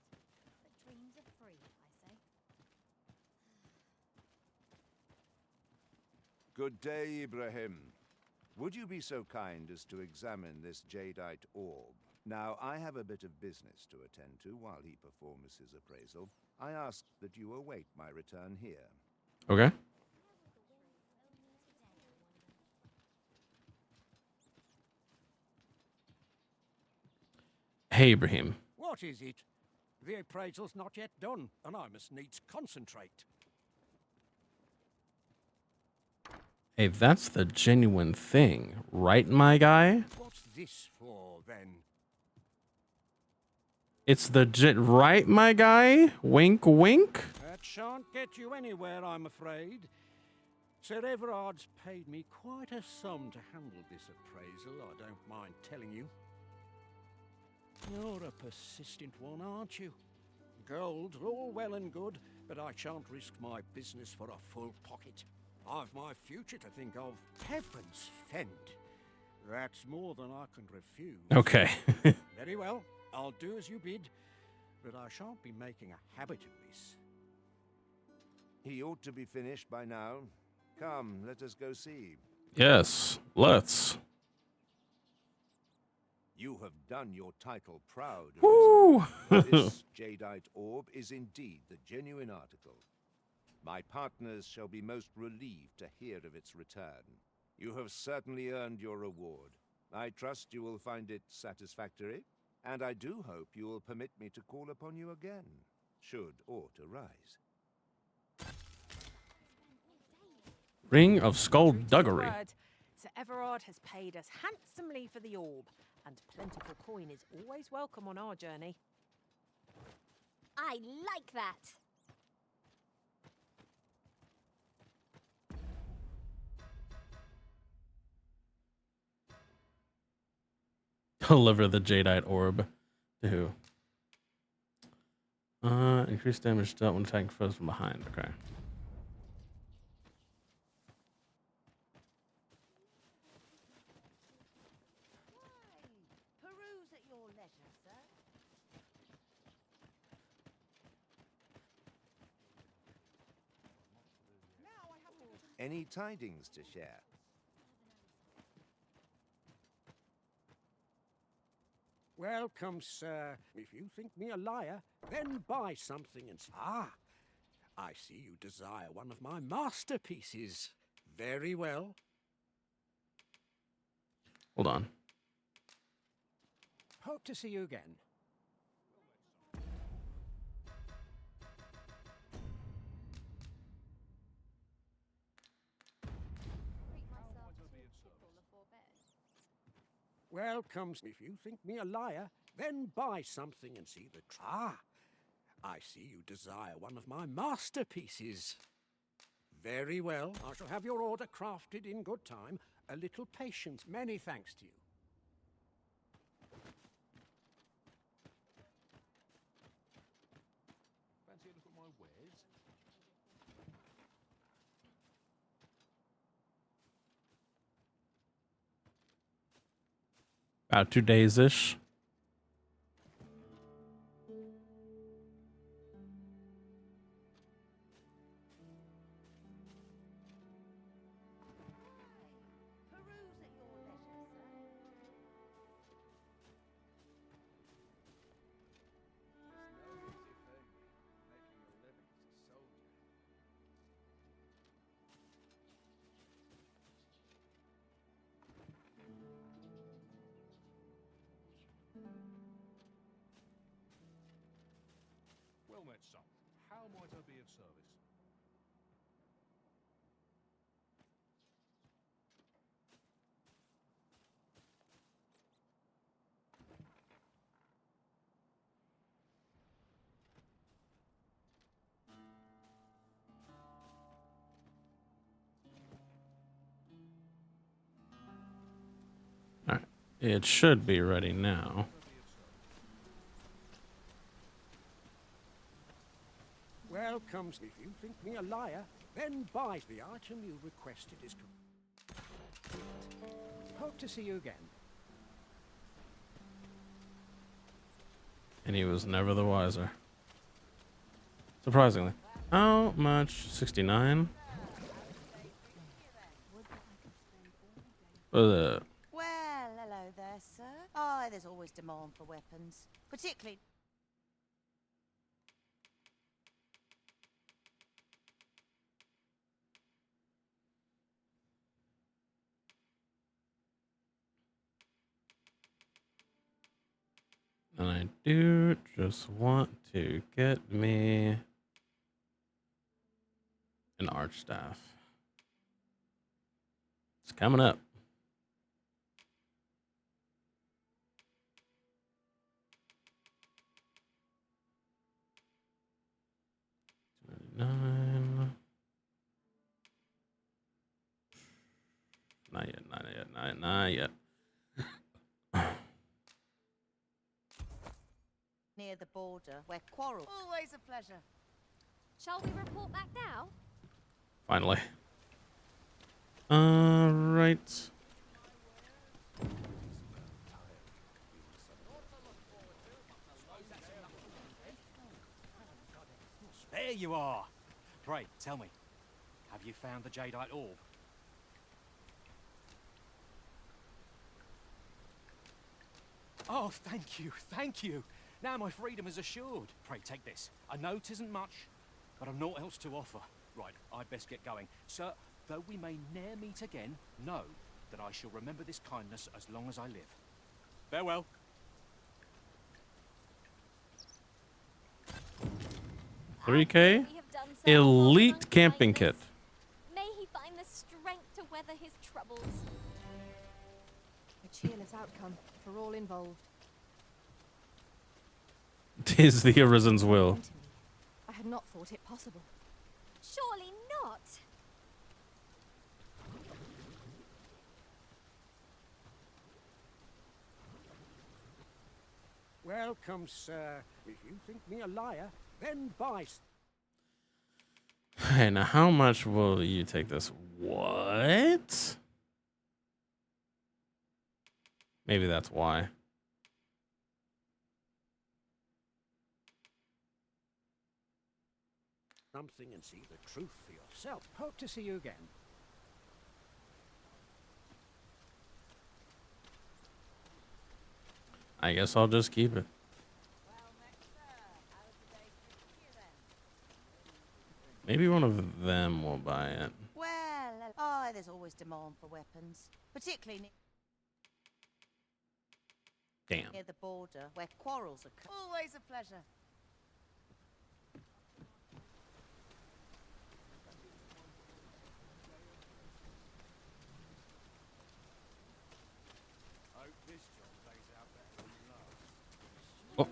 but dreams are free, I say. Good day, Ibrahim. Would you be so kind as to examine this Jadeite Orb? Now, I have a bit of business to attend to while he performs his appraisal. I ask that you await my return here. Okay. Hey, Ibrahim. What is it? The appraisal's not yet done, and I must needs concentrate. Hey, that's the genuine thing, right, my guy? What's this for, then? It's the right, my guy? Wink, wink? That shan't get you anywhere, I'm afraid. Sir Everard's paid me quite a sum to handle this appraisal, I don't mind telling you. You're a persistent one, aren't you? Gold, all well and good, but I shan't risk my business for a full pocket. I've my future to think of. Heavens fend. That's more than I can refuse. Okay. Very well, I'll do as you bid, but I shan't be making a habit of this. He ought to be finished by now. Come, let us go see. Yes, let's. You have done your title proud. Woo! This Jadeite Orb is indeed the genuine article. My partners shall be most relieved to hear of its return. You have certainly earned your reward. I trust you will find it satisfactory, and I do hope you will permit me to call upon you again, should aught arise. Ring of Skullduggery. Word. Sir Everard has paid us handsomely for the orb, and plentiful coin is always welcome on our journey. I like that. Deliver the jadeite orb to who? Increase damage dealt when attacking foes from behind. Okay. Peruse at your leisure, sir. Any tidings to share? Welcome, sir. If you think me a liar, then buy something and... Ah! I see you desire one of my masterpieces. Very well. Hold on. Hope to see you again. Welcome. If you think me a liar, then buy something and see the... Ah! I see you desire one of my masterpieces. Very well. I shall have your order crafted in good time. A little patience. Many thanks to you. Fancy a look at my wares? About 2 days ish. Peruse at your leisure, sir. It's no easy thing, making a living as a soldier. Well met, son. How might I be of service? All right. It should be ready now. Welcome. If you think me a liar, then buy the item you requested is... Hope to see you again. And he was never the wiser. Surprisingly. How much? 69? Well, hello there, sir. Aye, there's always demand for weapons. Particularly... And I do just want to get me an arch staff. It's coming up. $29. Not yet, not yet, not yet. near the border, where quarrel... Always a pleasure. Shall we report back now? Finally. Right. There you are. Pray, tell me, have you found the jadeite orb? Oh, thank you, thank you. Now my freedom is assured. Pray, take this. I know 'tisn't much, but I've naught else to offer. Right, I'd best get going. Sir, though we may ne'er meet again, know that I shall remember this kindness as long as I live. Farewell. $3K? Elite camping kit. May he find the strength to weather his troubles. A cheerless outcome for all involved. 'Tis the Arisen's will. I had not thought it possible. Surely not. Welcome, sir. If you think me a liar, then buy. Hey, now how much will you take this? What? Maybe that's why. Something and see the truth for yourself. Hope to see you again. I guess I'll just keep it. Maybe one of them will buy it. Well, oh, there's always demand for weapons, particularly Damn. near the border where quarrels occur. Always a pleasure. Oh,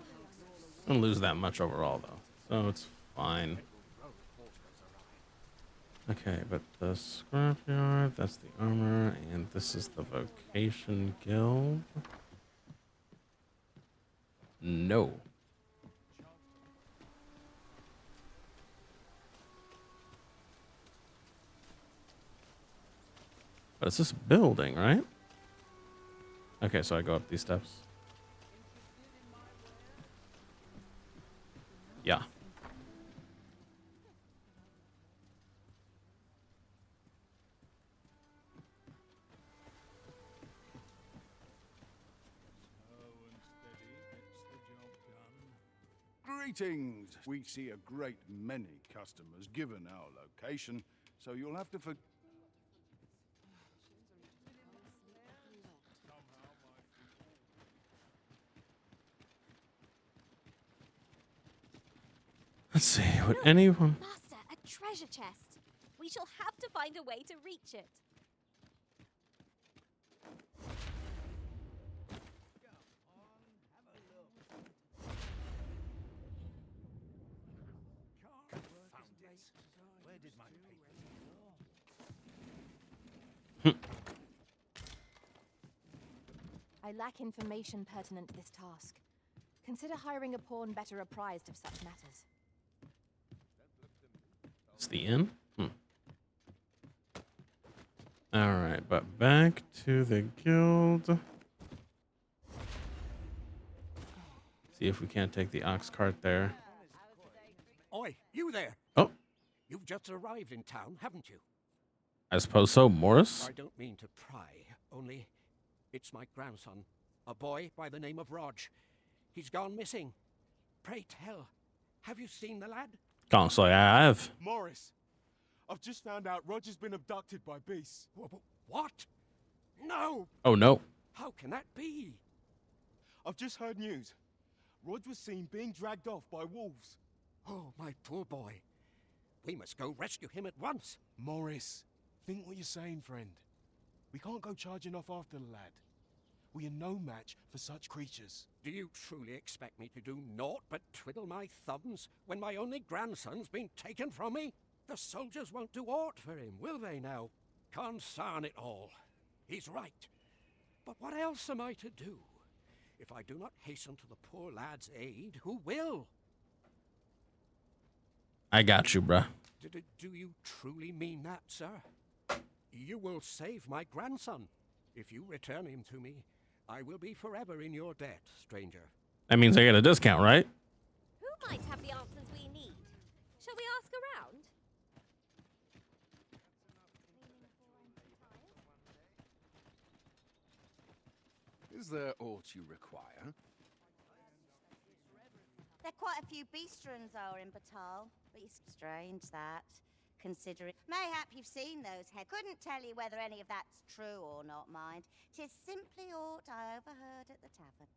I'm gonna lose that much overall though, so it's fine. Okay, but the scrapyard, that's the armor, and this is the vocation guild. No. But it's this building, right? Okay, so I go up these steps. Yeah. Greetings! We see a great many customers given our location, so you'll have to Let's see, would anyone... Master, a treasure chest. We shall have to find a way to reach it. Where did my I lack information pertinent to this task. Consider hiring a pawn better apprised of such matters. It's the inn? Alright, but back to the guild. See if we can't take the ox cart there. Oi, you there! Oh. You've just arrived in town, haven't you? I suppose so, Morris. I don't mean to pry, only it's my grandson, a boy by the name of Rog. He's gone missing. Pray tell, have you seen the lad? Can't say I have. Morris, I've just found out Roger's been abducted by beasts. What? No! Oh no. How can that be? I've just heard news. Rog was seen being dragged off by wolves. Oh, my poor boy. We must go rescue him at once. Morris, think what you're saying, friend. We can't go charging off after the lad. We are no match for such creatures. Do you truly expect me to do naught but twiddle my thumbs when my only grandson's been taken from me? The soldiers won't do aught for him, will they now? Consarn it all. He's right. But what else am I to do? If I do not hasten to the poor lad's aid, who will? I got you, bruh. Do you truly mean that, sir? You will save my grandson. If you return him to me, I will be forever in your debt, stranger. That means I get a discount, right? Who might have the answers we need? Shall we ask around? Is there aught you require? There are quite a few bistros are in Batal, but it's strange that, considering... Mayhap you've seen those heads. Couldn't tell you whether any of that's true or not, mind. 'Tis simply aught I overheard at the tavern.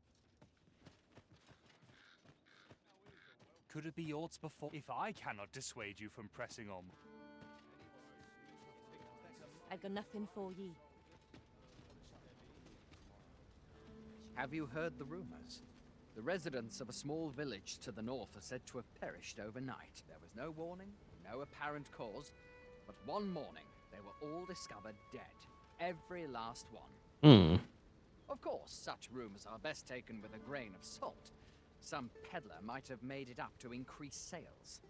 Could it be aught before? If I cannot dissuade you from pressing on. I got nothing for ye. Have you heard the rumors? The residents of a small village to the north are said to have perished overnight. There was no warning, no apparent cause, but one morning they were all discovered dead. Every last one. Of course, such rumors are best taken with a grain of salt, Some peddler might have made it up to increase sales.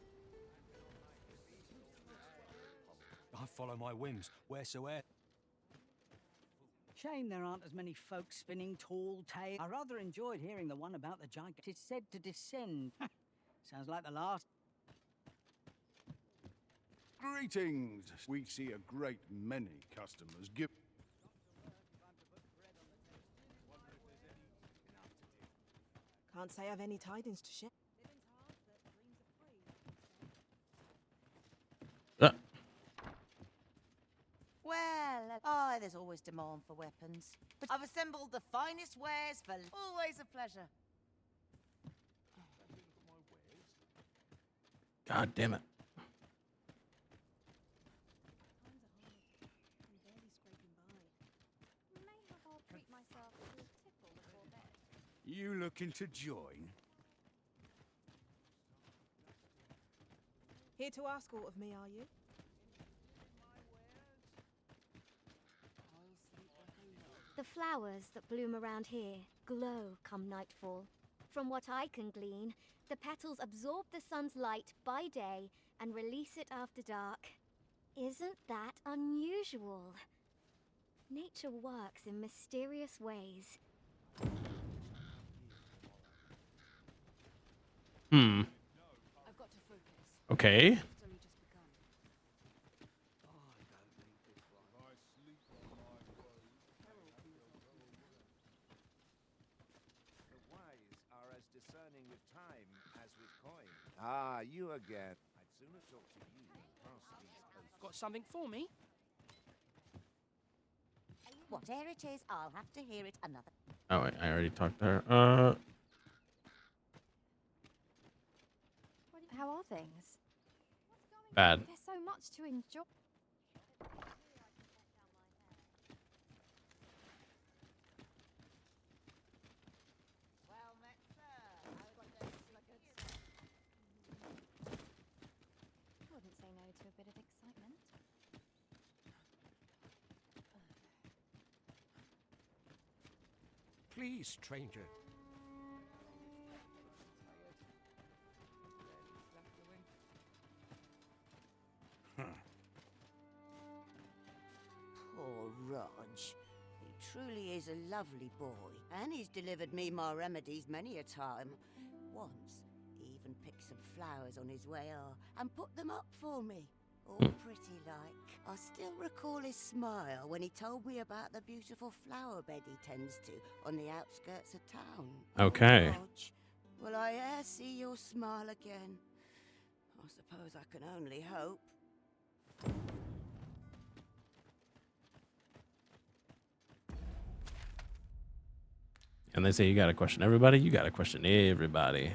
I follow my whims, wheresoever. Shame there aren't as many folks spinning tall tales. I rather enjoyed hearing the one about the giant. It's said to descend. Sounds like the last. Greetings! We see a great many customers give. Can't say I've any tidings to share. Well, there's always demand for weapons. But I've assembled the finest wares for always a pleasure. God damn it. You looking to join? Here to ask aught of me, are you? The flowers that bloom around here glow come nightfall. From what I can glean, the petals absorb the sun's light by day and release it after dark. Isn't that unusual? Nature works in mysterious ways. I've got to focus. Okay. The wise are as discerning with time as with coin. Ah, you again. I'd sooner talk to you than pass these oaths. Got something for me? Whatever it is, I'll have to hear it another. Oh wait, I already talked to her. How are things? Bad. There's so much to enjoy. Wouldn't say no to a bit of excitement. Please, stranger. Poor Raj. He truly is a lovely boy, and he's delivered me my remedies many a time. Once, he even picked some flowers on his way and put them up for me. All pretty like. I still recall his smile when he told me about the beautiful flower bed he tends to on the outskirts of town. Okay. Oh, Raj, will I e'er see your smile again? I suppose I can only hope. And they say you gotta question everybody. You gotta question everybody.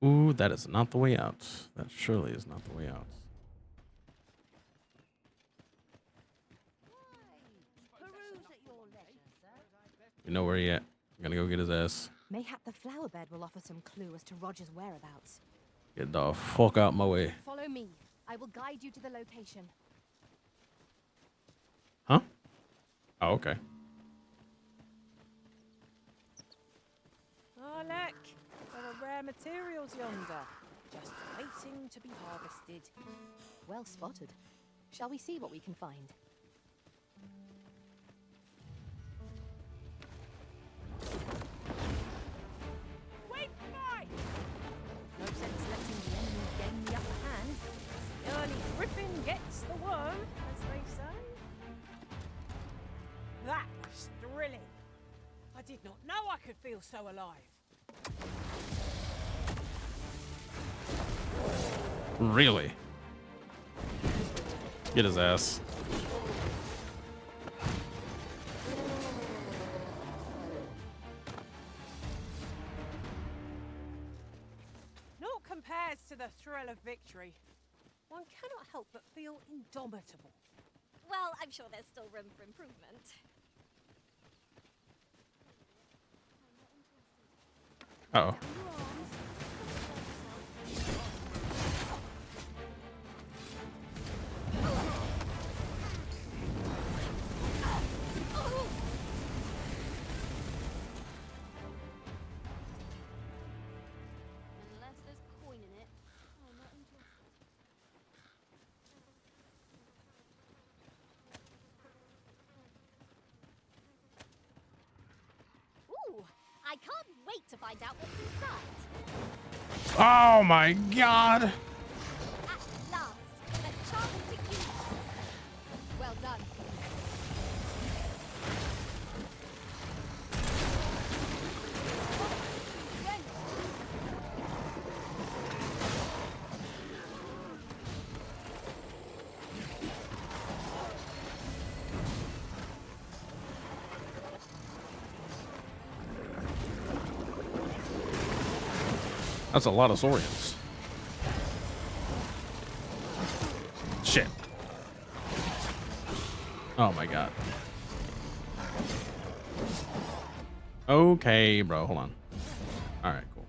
Ooh, that is not the way out. That surely is not the way out. We know where he at. I'm gonna go get his ass. Mayhap the flower bed will offer some clue as to Roger's whereabouts. Get the fuck out my way. Follow me. I will guide you to the location. Huh? Oh, okay. Oh, look. There are rare materials yonder. Just waiting to be harvested. Well spotted. Shall we see what we can find? Wait, fight! No sense letting the enemy gain the upper hand. The early griffin gets the worm, as they say. That was thrilling. I did not know I could feel so alive. Really? Get his ass. Naught compares to the thrill of victory. One cannot help but feel indomitable. Well, I'm sure there's still room for improvement. Uh-oh. wait to find out what's inside. Oh my god. At last, a chance to use. Well done. That's a lot of Saurians. Shit. Oh my god. Okay, bro, hold on. All right, cool.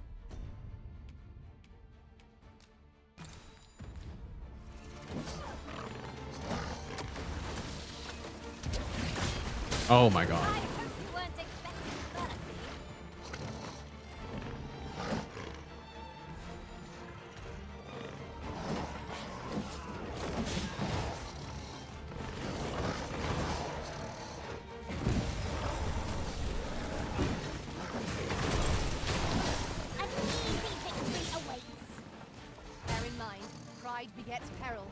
Oh my god. Bear in mind, pride begets peril.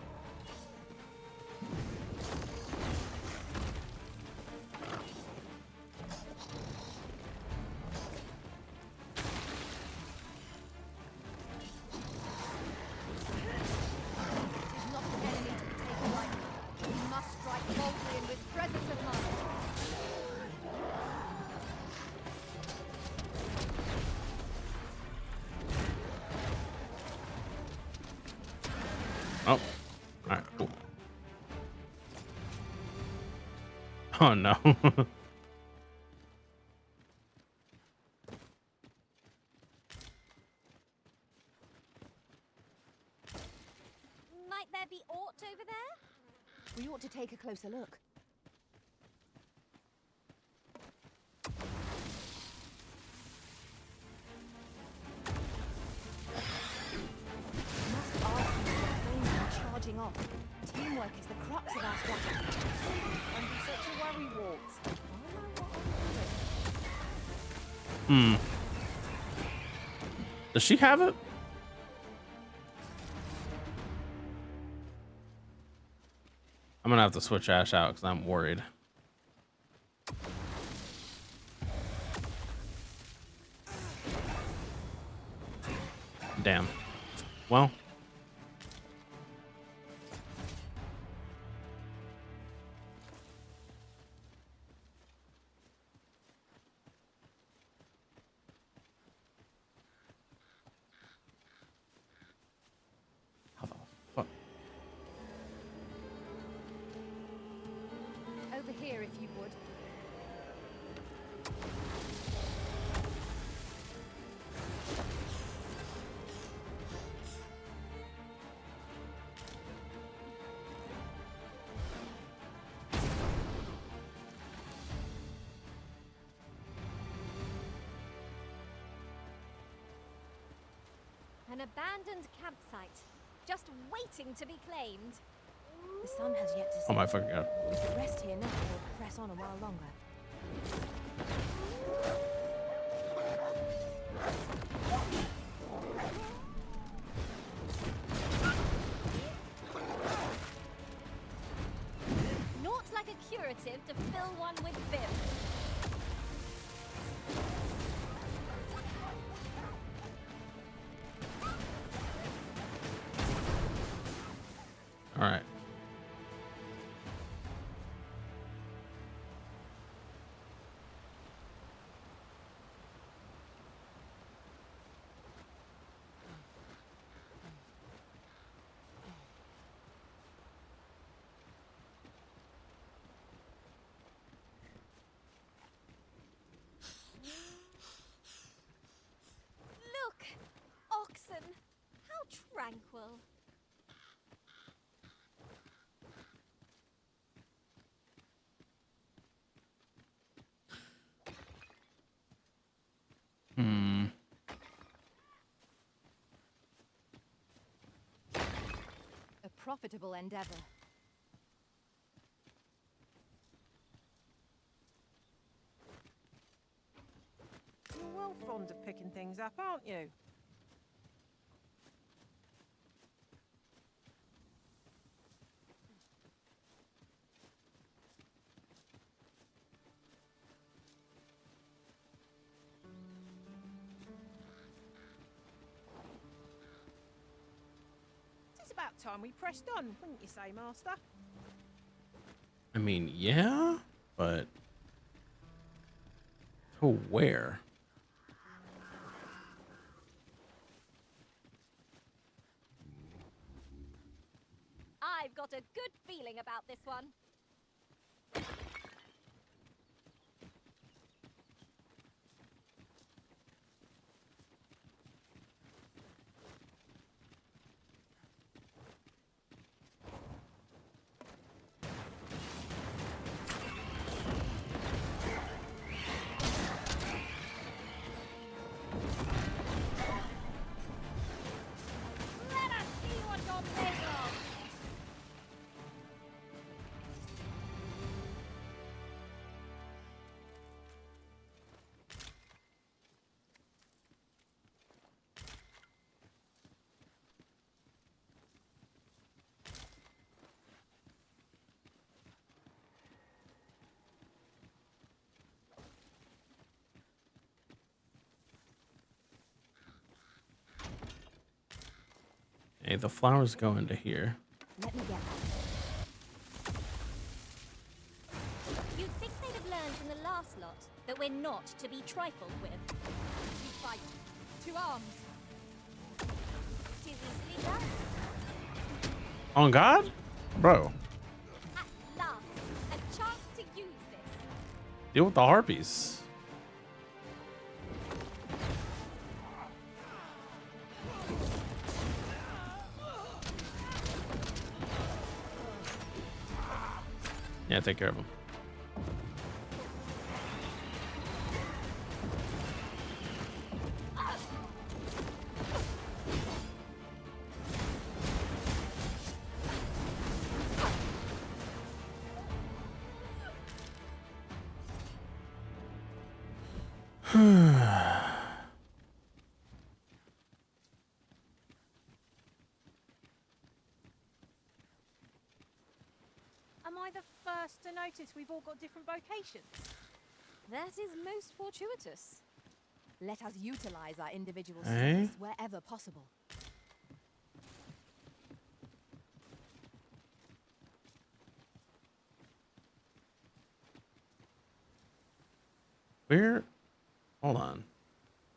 It is not an enemy to be taken lightly. You must strike boldly and with presence of mind. Oh. All right, cool. Oh no. Might there be aught over there? We ought to take a closer look. Must ask you why flames are charging off. Teamwork is the crux of our strategy. And be such a worry waltz. I know what I'm doing. Does she have it? I'm gonna have to switch Ash out because I'm worried. Damn. Well. How the fuck? Over here, if you would. An abandoned campsite, just waiting to be claimed. The sun has yet to set. Oh my fucking god. If we rest here now, we'll press on a while longer. Naught like a curative to fill one with vim. All right. Look! Oxen! How tranquil. Hmm. A profitable endeavor. You're fond of picking things up, aren't you? It's about time we pressed on, wouldn't you say, Master? I mean, yeah, but to where? I've got a good feeling about this one. Let us see what you're made of. Hey, the flowers go into here. Let me get that. You'd think they'd have learned from the last lot that we're not to be trifled with. We fight to arms. Tis easily done. On God? Bro, At last, a chance to use this. deal with the harpies. Yeah, take care of him. Am I the first to notice we've all got different vocations? That is most fortuitous. Let us utilize our individual Eh? skills wherever possible. Where? Hold on.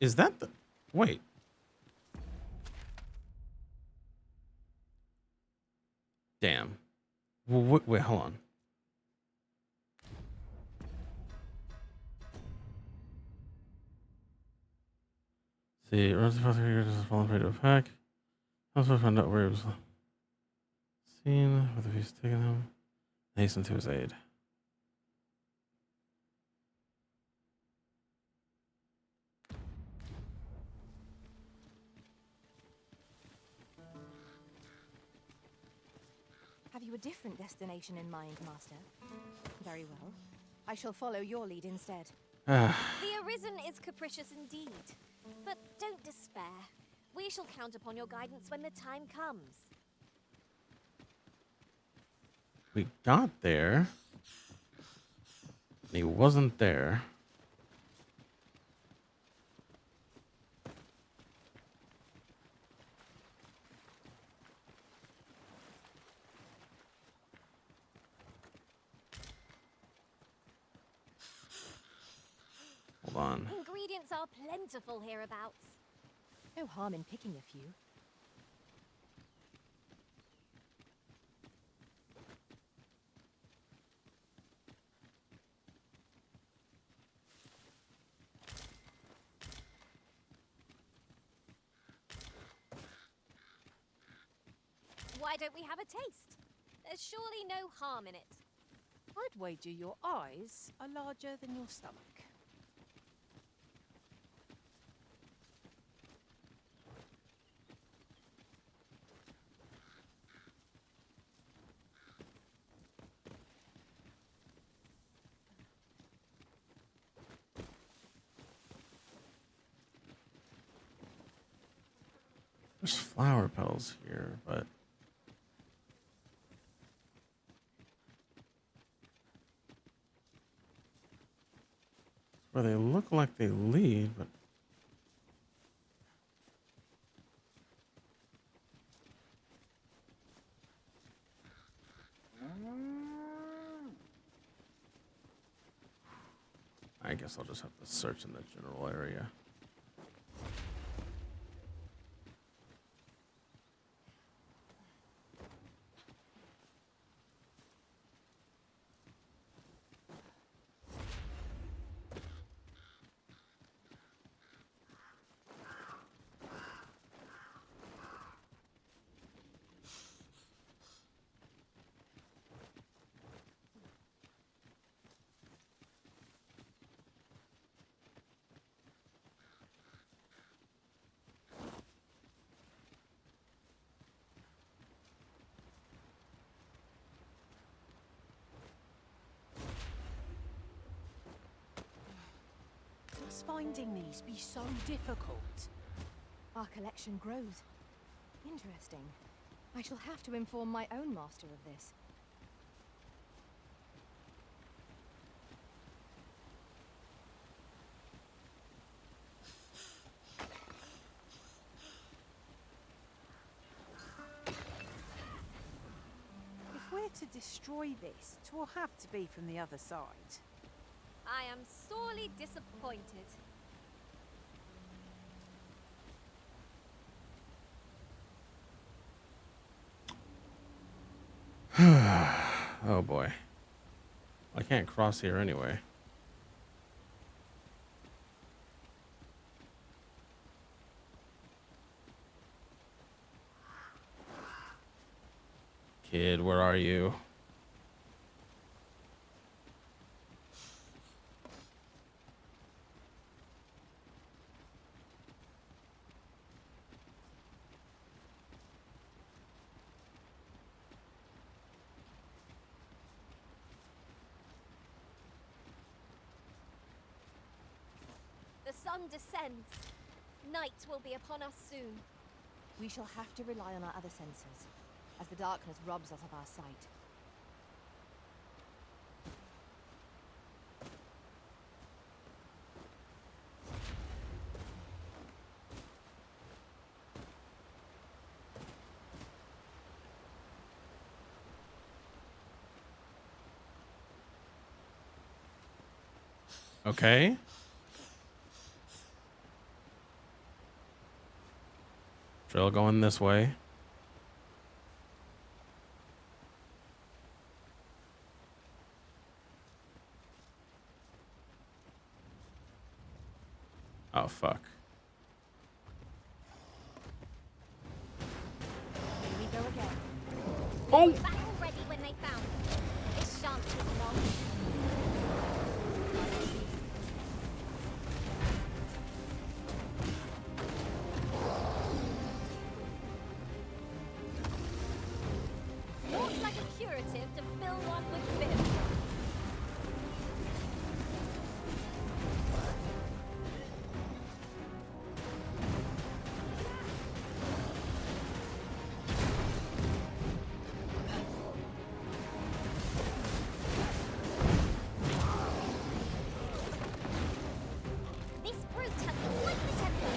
Is that the... Wait. Damn. Well, wait, hold on. See, runs the first here just falling prey to a pack. Also found out where he was seen, whether he's taken him. Hasten to his aid. Have you a different destination in mind, Master? Very well. I shall follow your lead instead. The Arisen is capricious indeed. But don't despair. We shall count upon your guidance when the time comes. We got there. And he wasn't there. Hold on. Ingredients are plentiful hereabouts. No harm in picking a few. Why don't we have a taste? There's surely no harm in it. I'd wager your eyes are larger than your stomach. There's flower petals here, but where they look like they lead, but I guess I'll just have to search in the general area. Must finding these be so difficult? Our collection grows. Interesting. I shall have to inform my own master of this. If we're to destroy this, it will have to be from the other side. I am sorely disappointed. Oh boy. I can't cross here anyway. Kid, where are you? The sun descends. Night will be upon us soon. We shall have to rely on our other senses, as the darkness robs us of our sight. Okay. Trail going this way. Oh, fuck. Here we go again. Oh! Back already when they found us. This shan't take long. Looks like a curative to fill one with vim. This brute has quite the temper.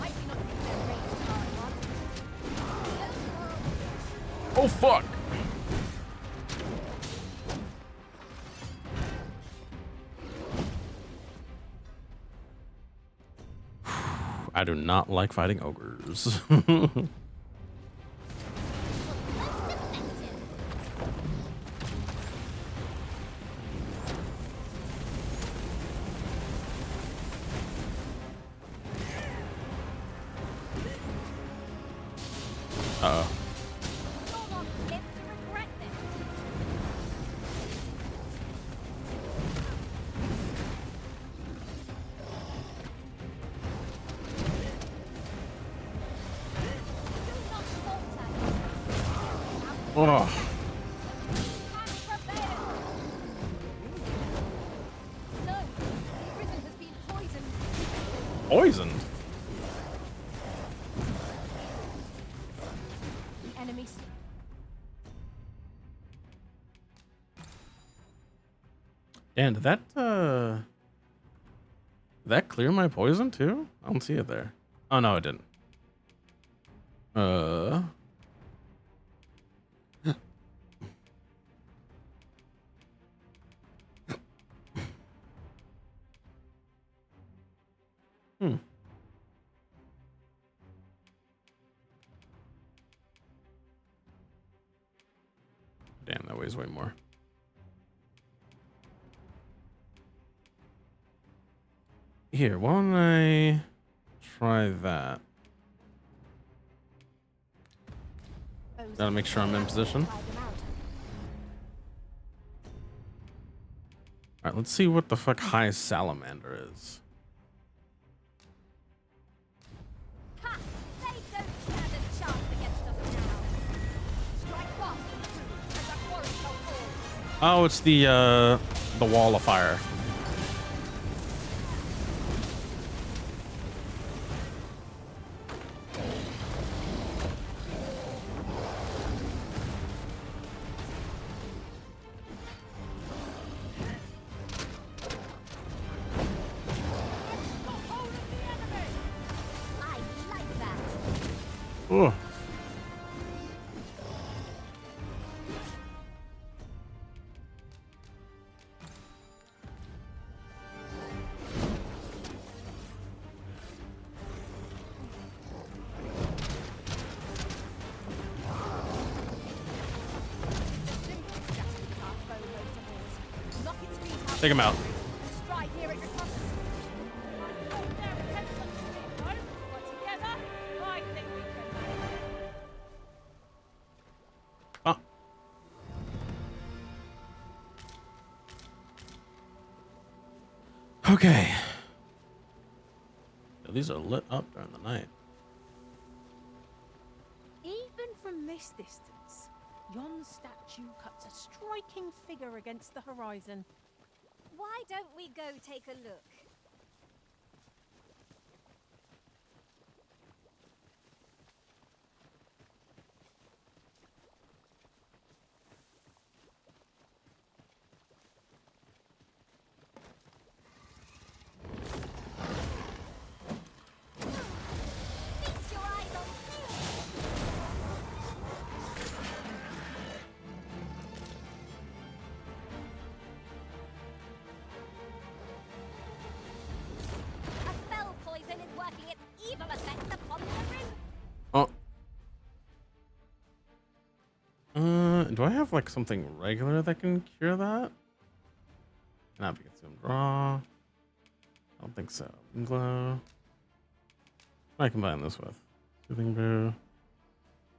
I do not think their range is hard one. Oh, fuck! I do not like fighting ogres. Uh-oh. You'll not live to regret this. Do not falter. Oh. No, the prison has been poisoned. Poisoned? Dan, did that clear my poison too? I don't see it there. Oh no, it didn't. Hmm. Damn, that weighs way more. Here, why don't I try that? Gotta make sure I'm in position. Alright, let's see what the fuck high salamander is. Ha! They don't stand a chance against us now. Strike fast and true, and our quarry shall fall. Oh, it's the wall of fire. Oh. Take him out. Strike here at your compass. Don't dare attempt such a thing, no? But together, I think we can manage it. Oh. Okay. Yeah, these are lit up during the night. Even from this distance, yon statue cuts a striking figure against the horizon. Why don't we go take a look? Feast your eyes on a spell poison is working its evil effects upon the ring. Oh. Do I have like something regular that can cure that? Not be consumed raw. I don't think so. Glow. What do I combine this with? Soothing brew.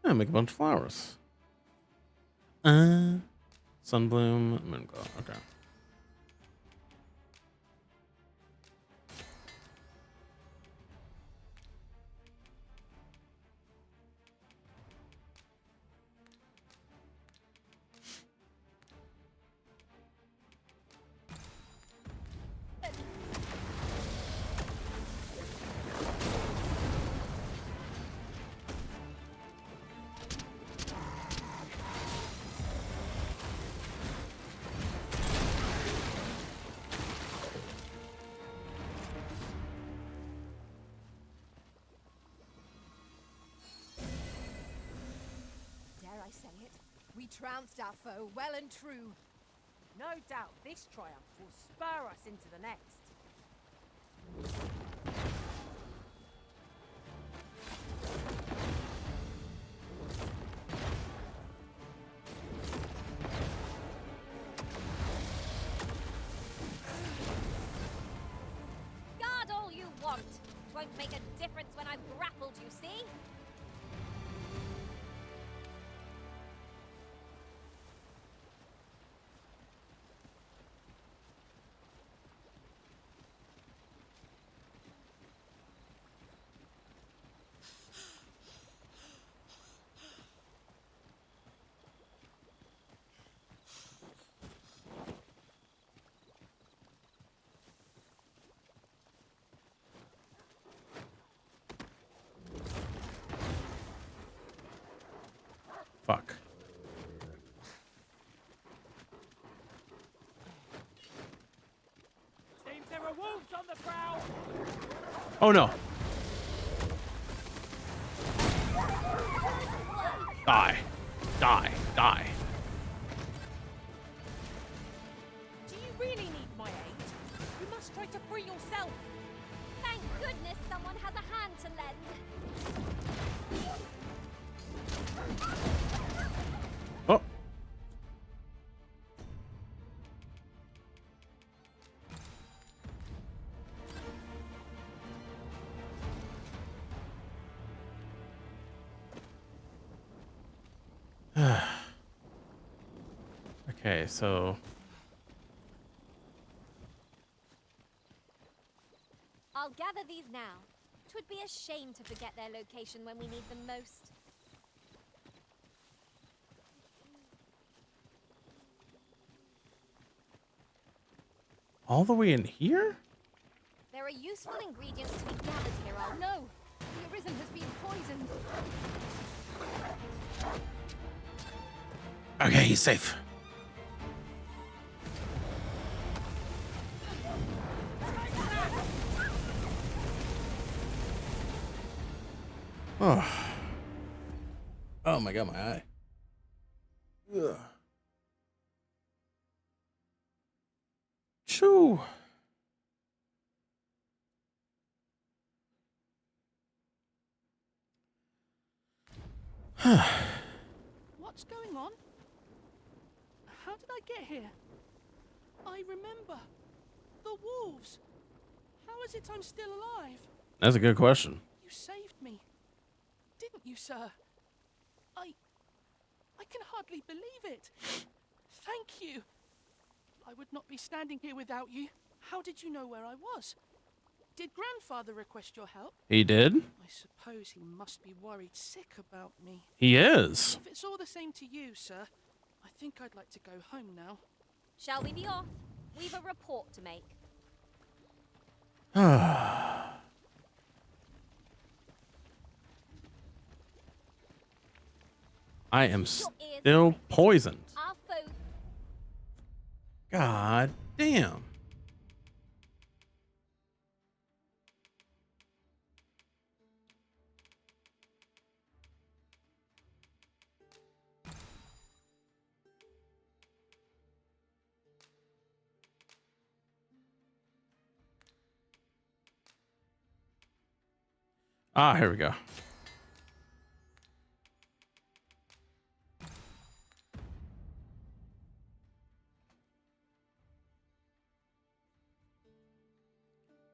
Yeah, make a bunch of flowers. Sunbloom, moonglow. Okay. Dare I say it? We trounced our foe well and true. No doubt this triumph will spur us into the next. Guard all you want. It won't make a difference when I've grappled you, see? Oh no. Die. Die. Die. Do you really need my aid? You must try to free yourself. Thank goodness someone has a hand to lend. Oh. Okay, so I'll gather these now. 'Twould be a shame to forget their location when we need them most. all the way in here? There are useful ingredients to be gathered here. Oh no! The Arisen has been poisoned. Okay, he's safe. Oh. Oh my god, my eye. Ugh. Choo. What's going on? How did I get here? I remember. The wolves. How is it I'm still alive? That's a good question. You saved me. Didn't you, sir? I can hardly believe it. Thank you. I would not be standing here without you. How did you know where I was? Did Grandfather request your help? He did? I suppose he must be worried sick about me. He is. If it's all the same to you, sir, I think I'd like to go home now. Shall we be off? We've a report to make. I am still poisoned. Our foe. God damn. Ah, here we go.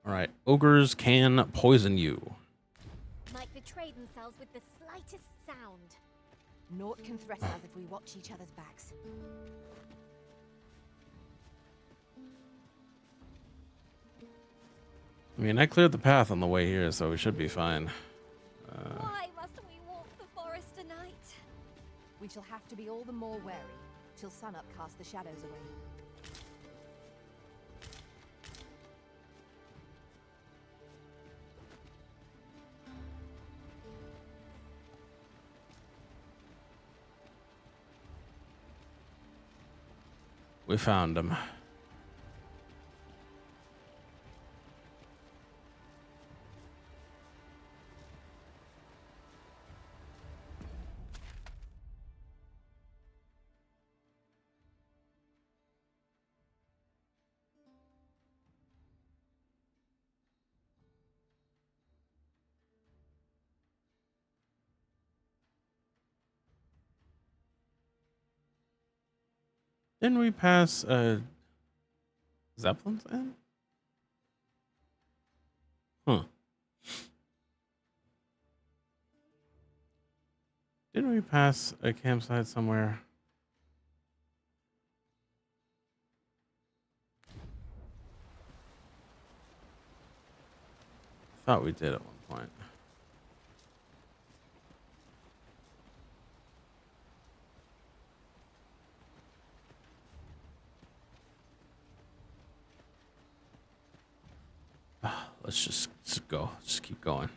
All right, ogres can poison you. Might betray themselves with the slightest sound. Naught can threaten us if we watch each other's backs. I mean, I cleared the path on the way here, so we should be fine. Why must we walk the forest tonight? We shall have to be all the more wary till sunup casts the shadows away. We found him. Didn't we pass Zeppelin's Inn? Huh. Didn't we pass a campsite somewhere? Thought we did at one point. Let's just go. Just keep going.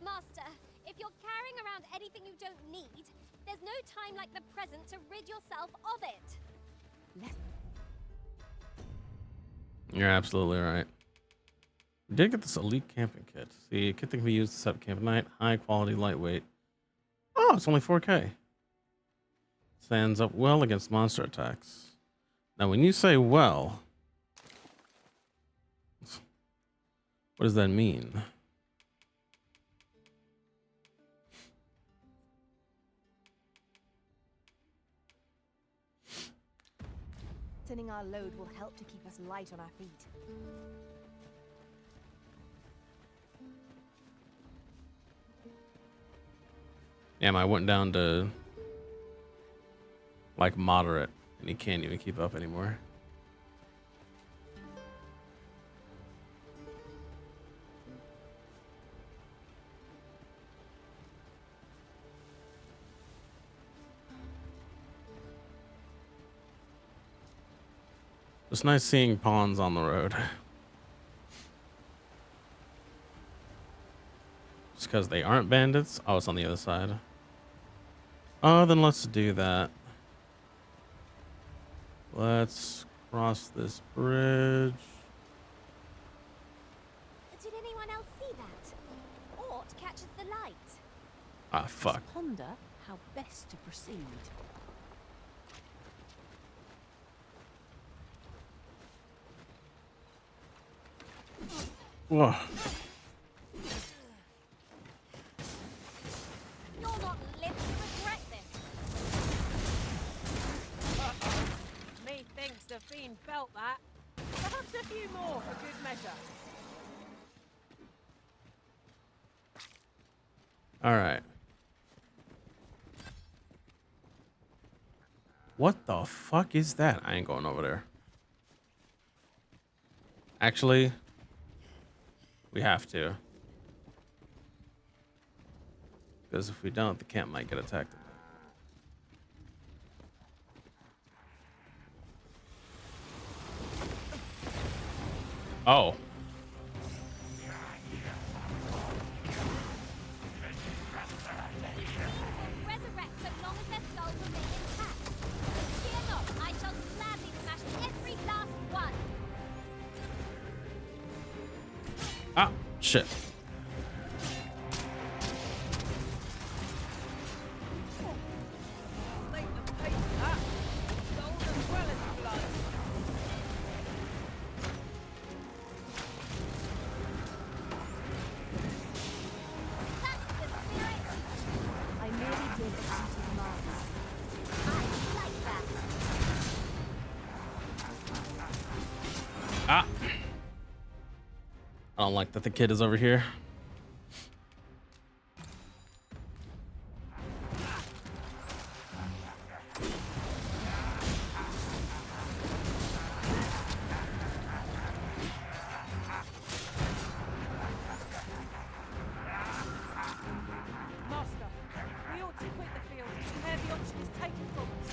Master, if you're carrying around around anything you don't need, there's no time like the present to rid yourself of it. You're absolutely right. We did get this elite camping kit. The kit that can be used to set up camp at night. High quality, lightweight. Oh, it's only 4K. Stands up well against monster attacks. Now, when you say well, what does that mean? Turning our load will help to keep us light on our feet. Damn, I went down to like moderate, and he can't even keep up anymore. It's nice seeing pawns on the road. Just because they aren't bandits. Oh, it's on the other side. Oh, then let's do that. Let's cross this bridge. Did anyone else see that? Ort catches the light. Ah, fuck. Ponder how best to proceed. Whoa. You're not living to regret this. Methinks the fiend felt that. Perhaps a few more for good measure. All right. What the fuck is that? I ain't going over there. Actually, we have to. Because if we don't, the camp might get attacked. Oh. Resurrect so long as their skulls remain intact. Fear not, I shall gladly smash every last one. Ah, shit. I merely did as he demands. I like that. Ah. I don't like that the kid is over here. Master, we ought to quit the field ere the option is taken from us.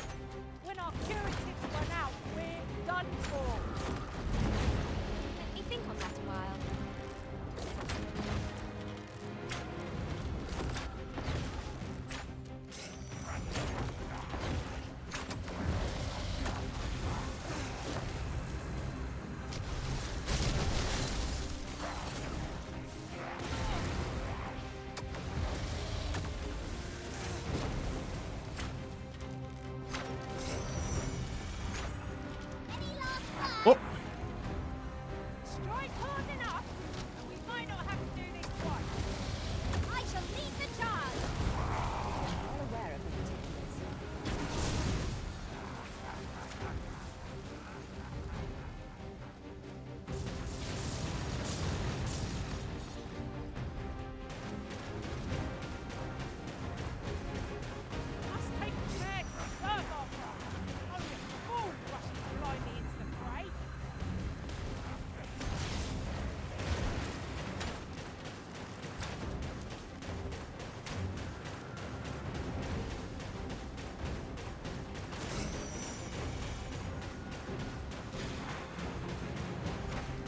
When our curatives run out, we're done for. Let me think on that a while. Oh. Strike hard enough, and we might not have to do this twice. I shall lead the charge. Well aware of the particulars. Must take care to preserve our craft. Only a fool rushes blindly into the fray.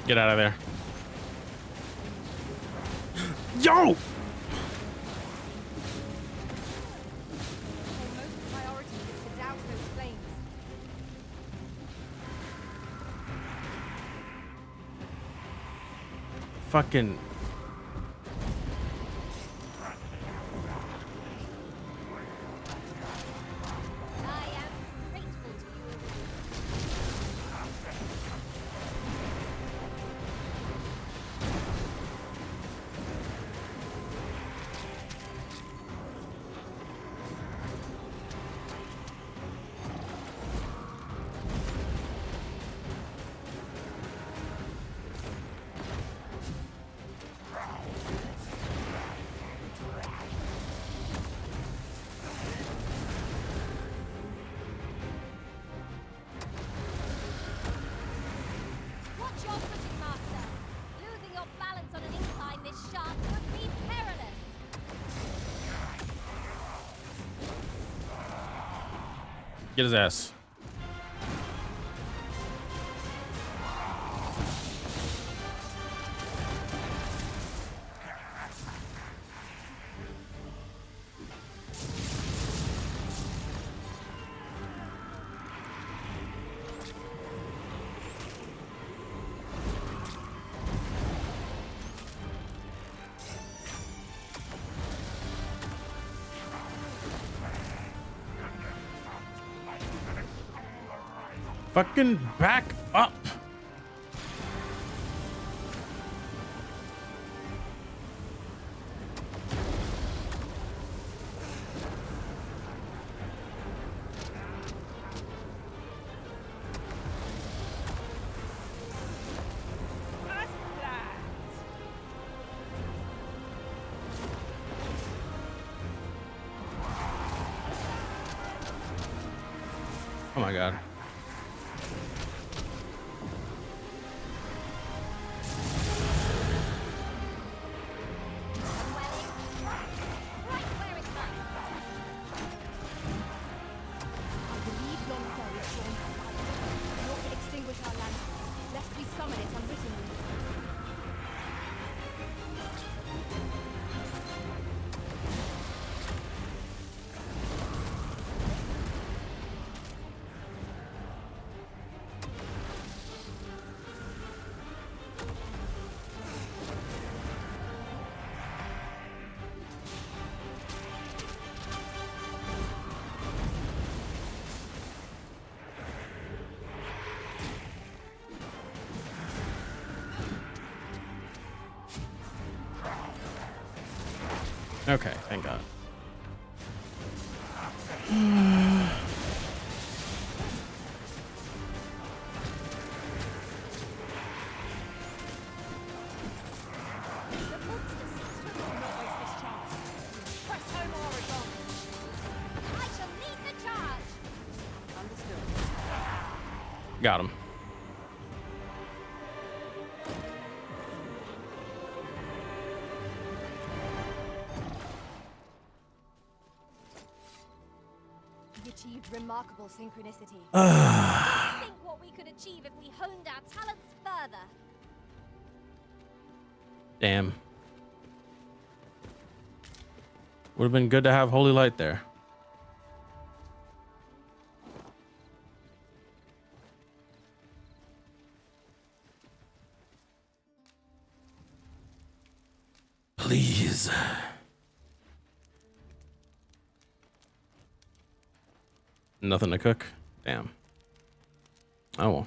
Get out of there. Yo! fucking. I am grateful to you. Watch your footing, Master. Losing your balance on an incline this sharp would be perilous. Get his ass. Fucking back up. Oh my god. Okay, thank God. I shall lead the charge. Got him. We achieved remarkable synchronicity. Think what we could achieve if we honed our talents further. Damn. Would have been good to have holy light there. Please. Nothing to cook? Damn. Oh well.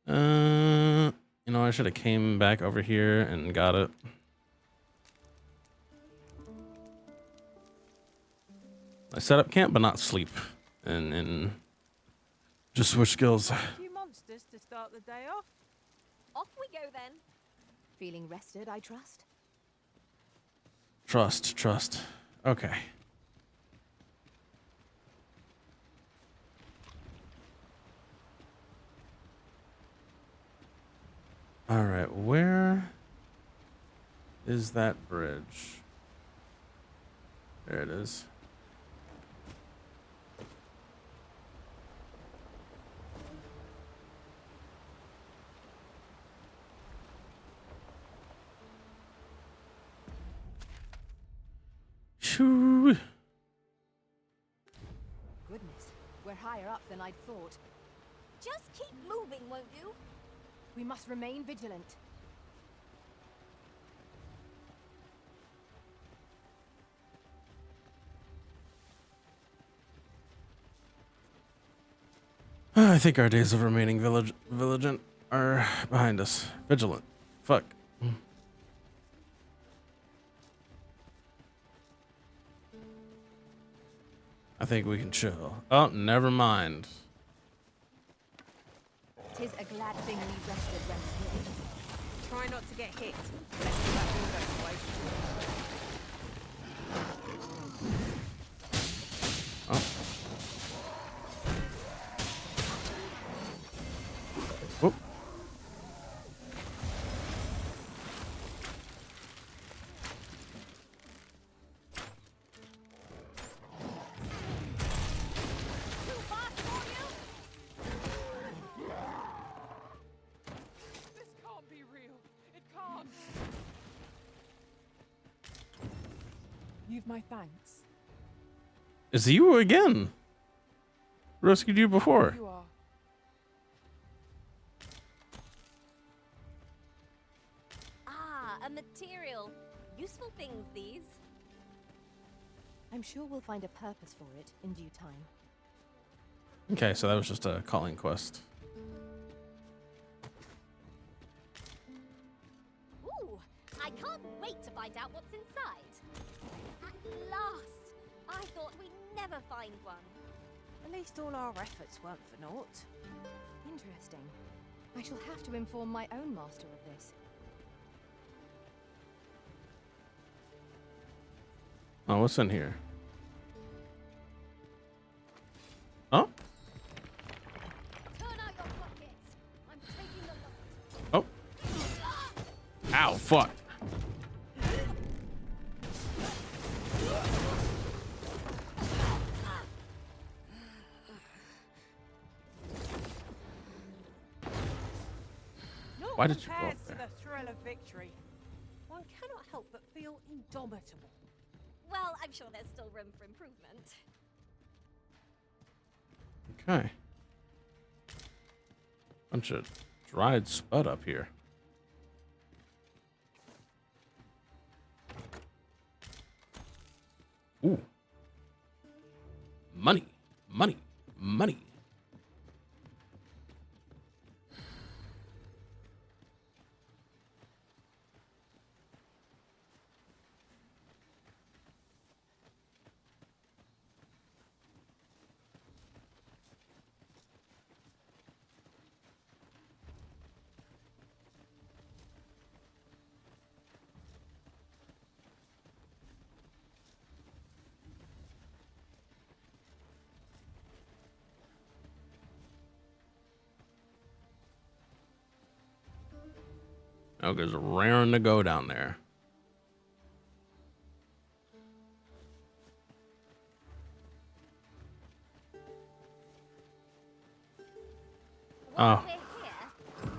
You know, I should have came back over here and got it. I set up camp, but not sleep. And just switch skills. A few monsters to start the day off. Off we go then. Feeling rested, I trust? Trust. Okay. All right, where is that bridge? There it is. Shoo. Goodness, we're higher up than I'd thought. Just keep moving, won't you? We must remain vigilant. I think our days of remaining vigilant are behind us. Vigilant. Fuck. I think we can chill. Oh, never mind. 'Tis a glad thing we rested when we Try not to get hit. Let's do that window, boys. Oh. Whoop. This can't be real. It can't. You've my thanks. It's you again. Rescued you before. You are. Ah, a material. Useful things, these. I'm sure we'll find a purpose for it in due time. Okay, so that was just a calling quest. Ooh, I can't wait to find out what's inside. At last! I thought we'd never find one. At least all our efforts weren't for naught. Interesting. I shall have to inform my own master of this. Oh, what's in here? Oh. Turn out your pockets. I'm taking a look. Oh. Ow, fuck. Not Why did you go compared up to there? the thrill of victory. One cannot help but feel indomitable. Well, I'm sure there's still room for improvement. Okay. Bunch of dried spud up here. Ooh. Money. Money. Money. Oh, there's raring to go down there. While Oh. we're here,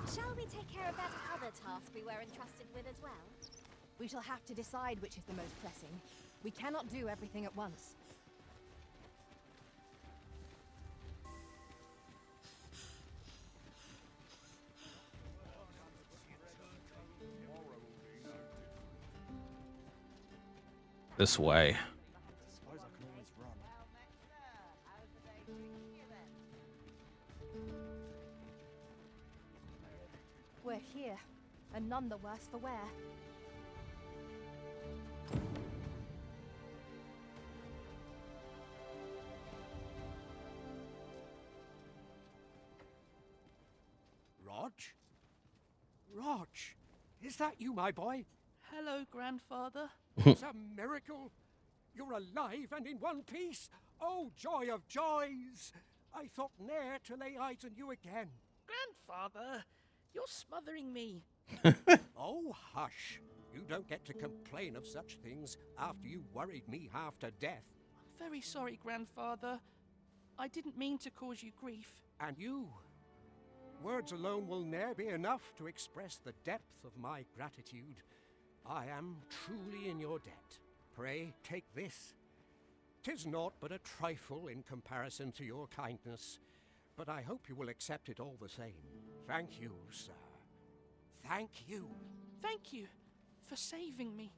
shall we take care of that other task we were entrusted with as well? We shall have to decide which is the most pressing. We cannot do everything at once. This way. Suppose I can always run. We're here, and none the worse for wear. Rog? Rog, is that you, my boy? Hello, grandfather. It's a miracle. You're alive and in one piece. Oh, joy of joys! I thought ne'er to lay eyes on you again. Grandfather, you're smothering me. Oh, hush. You don't get to complain of such things after you worried me half to death. I'm very sorry, grandfather. I didn't mean to cause you grief. And you? Words alone will ne'er be enough to express the depth of my gratitude. I am truly in your debt. Pray, take this. 'Tis naught but a trifle in comparison to your kindness, but I hope you will accept it all the same. Thank you, sir. thank you. Thank you for saving me.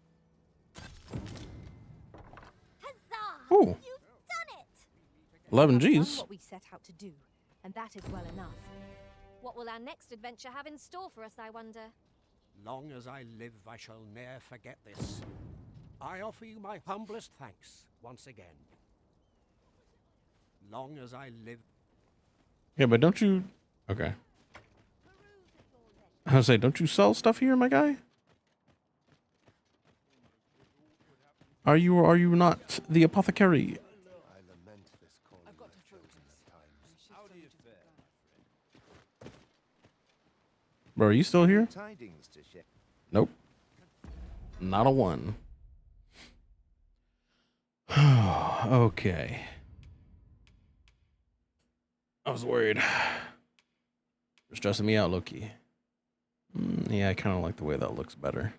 Huzzah! Ooh. You've done it! 11 We have done G's. what we set out to do, and that is well enough. What will our next adventure have in store for us, I wonder? Long as I live, I shall ne'er forget this. I offer you my humblest thanks once again. Long as I live. Yeah, but don't you... Okay. I was say, don't you sell stuff here, my guy? Are you or are you not the apothecary? I lament this calling I've chosen at times. How do you fare, my friend? Bro, are you still here? Tidings to share. Nope. Not a one. Okay. I was worried. You're stressing me out, Loki. Yeah, I kind of like the way that looks better.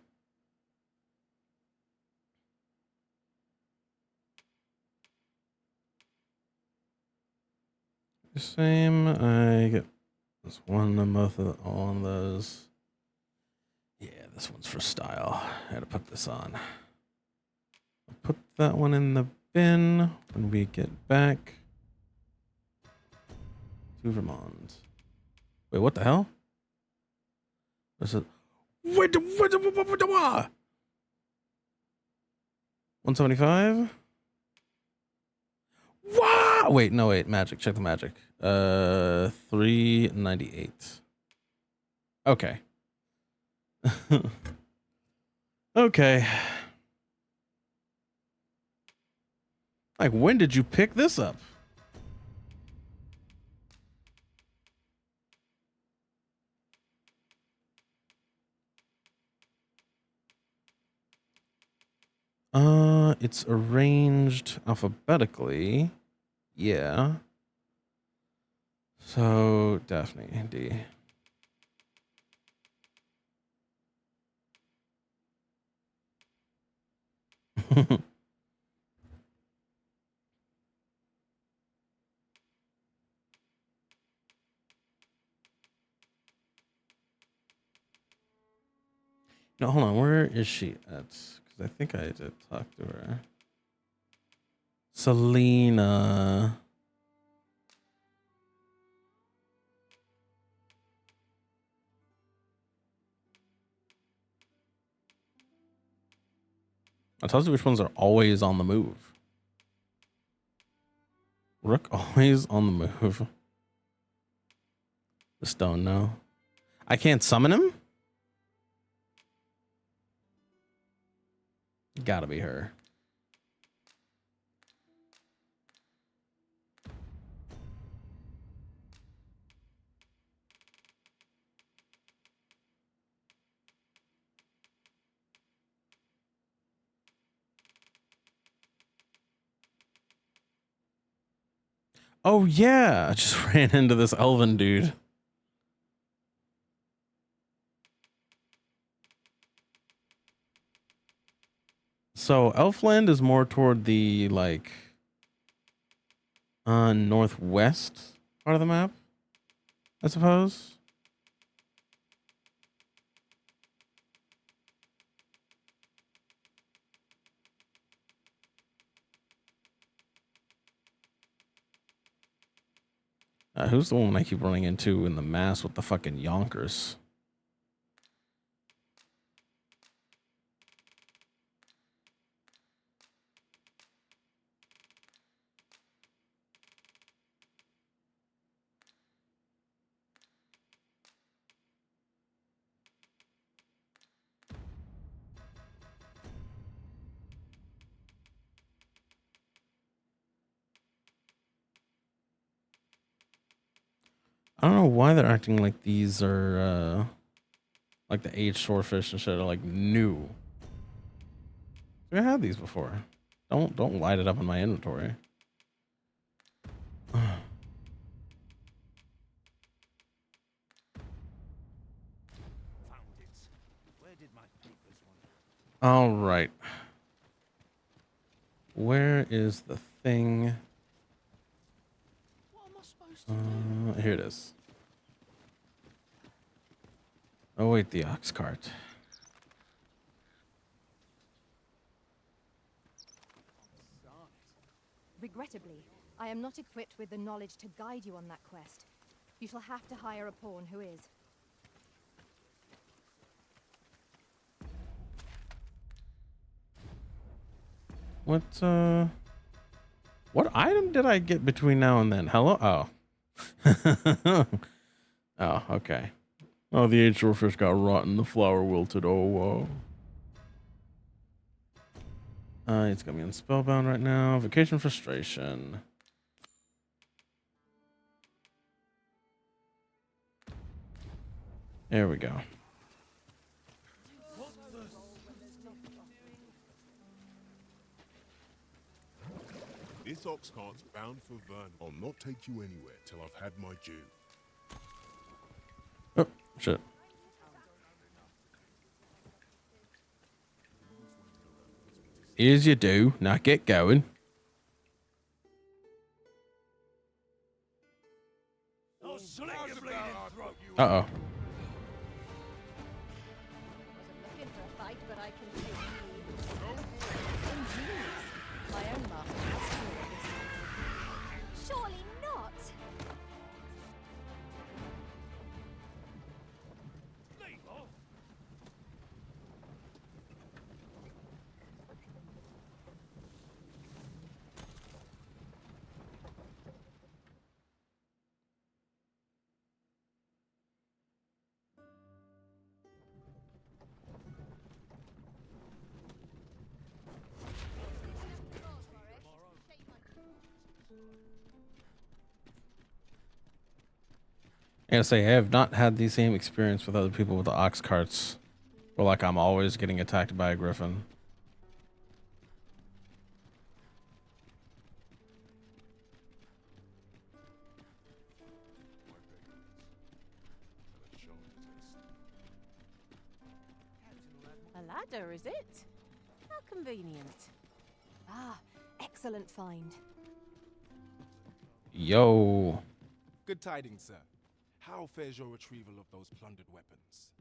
Same. I get this one and both of all of those. Yeah, this one's for style. I had to put this on. I'll put that one in the bin when we get back to Vermont. Wait, what the hell? This is 175. Wow! Wait, no, wait. Magic. Check the magic. 398. Okay. Okay. Like, when did you pick this up? It's arranged alphabetically. Yeah. So, Daphne, D. No, hold on. Where is she at? Because I think I did talk to her. Selena. I told you which ones are always on the move. Rook always on the move. The stone, no. I can't summon him? Gotta be her. Oh yeah, I just ran into this elven dude. So Elfland is more toward the like northwest part of the map, I suppose. Who's the one I keep running into in the mass with the fucking yonkers? I don't know why they're acting like these are like the aged swordfish and shit are like new. I had these before. Don't light it up in my inventory. All right. Where is the thing? What am I supposed to do? Here it is. Oh wait, the ox cart. Regrettably, I am not equipped with the knowledge to guide you on that quest. You shall have to hire a pawn who is. What item did I get between now and then? Hello? Oh. Oh, okay. Oh, the aged swordfish got rotten. The flower wilted. Oh, whoa. It's got me on spellbound right now. Vacation frustration. There we go. This ox cart's bound for Vernon. I'll not take you anywhere till I've had my due. Oh, shit. Here's your do. Now get going. Uh-oh. Wasn't looking for a fight, but I can see you. Ingenious. My own master has fewer this. Surely not! I gotta say, I have not had the same experience with other people with the ox carts. Where, like, I'm always getting attacked by a griffin. A ladder, is it? How convenient. Ah, excellent find. Yo. Good tidings, sir. How fares your retrieval of those plundered weapons?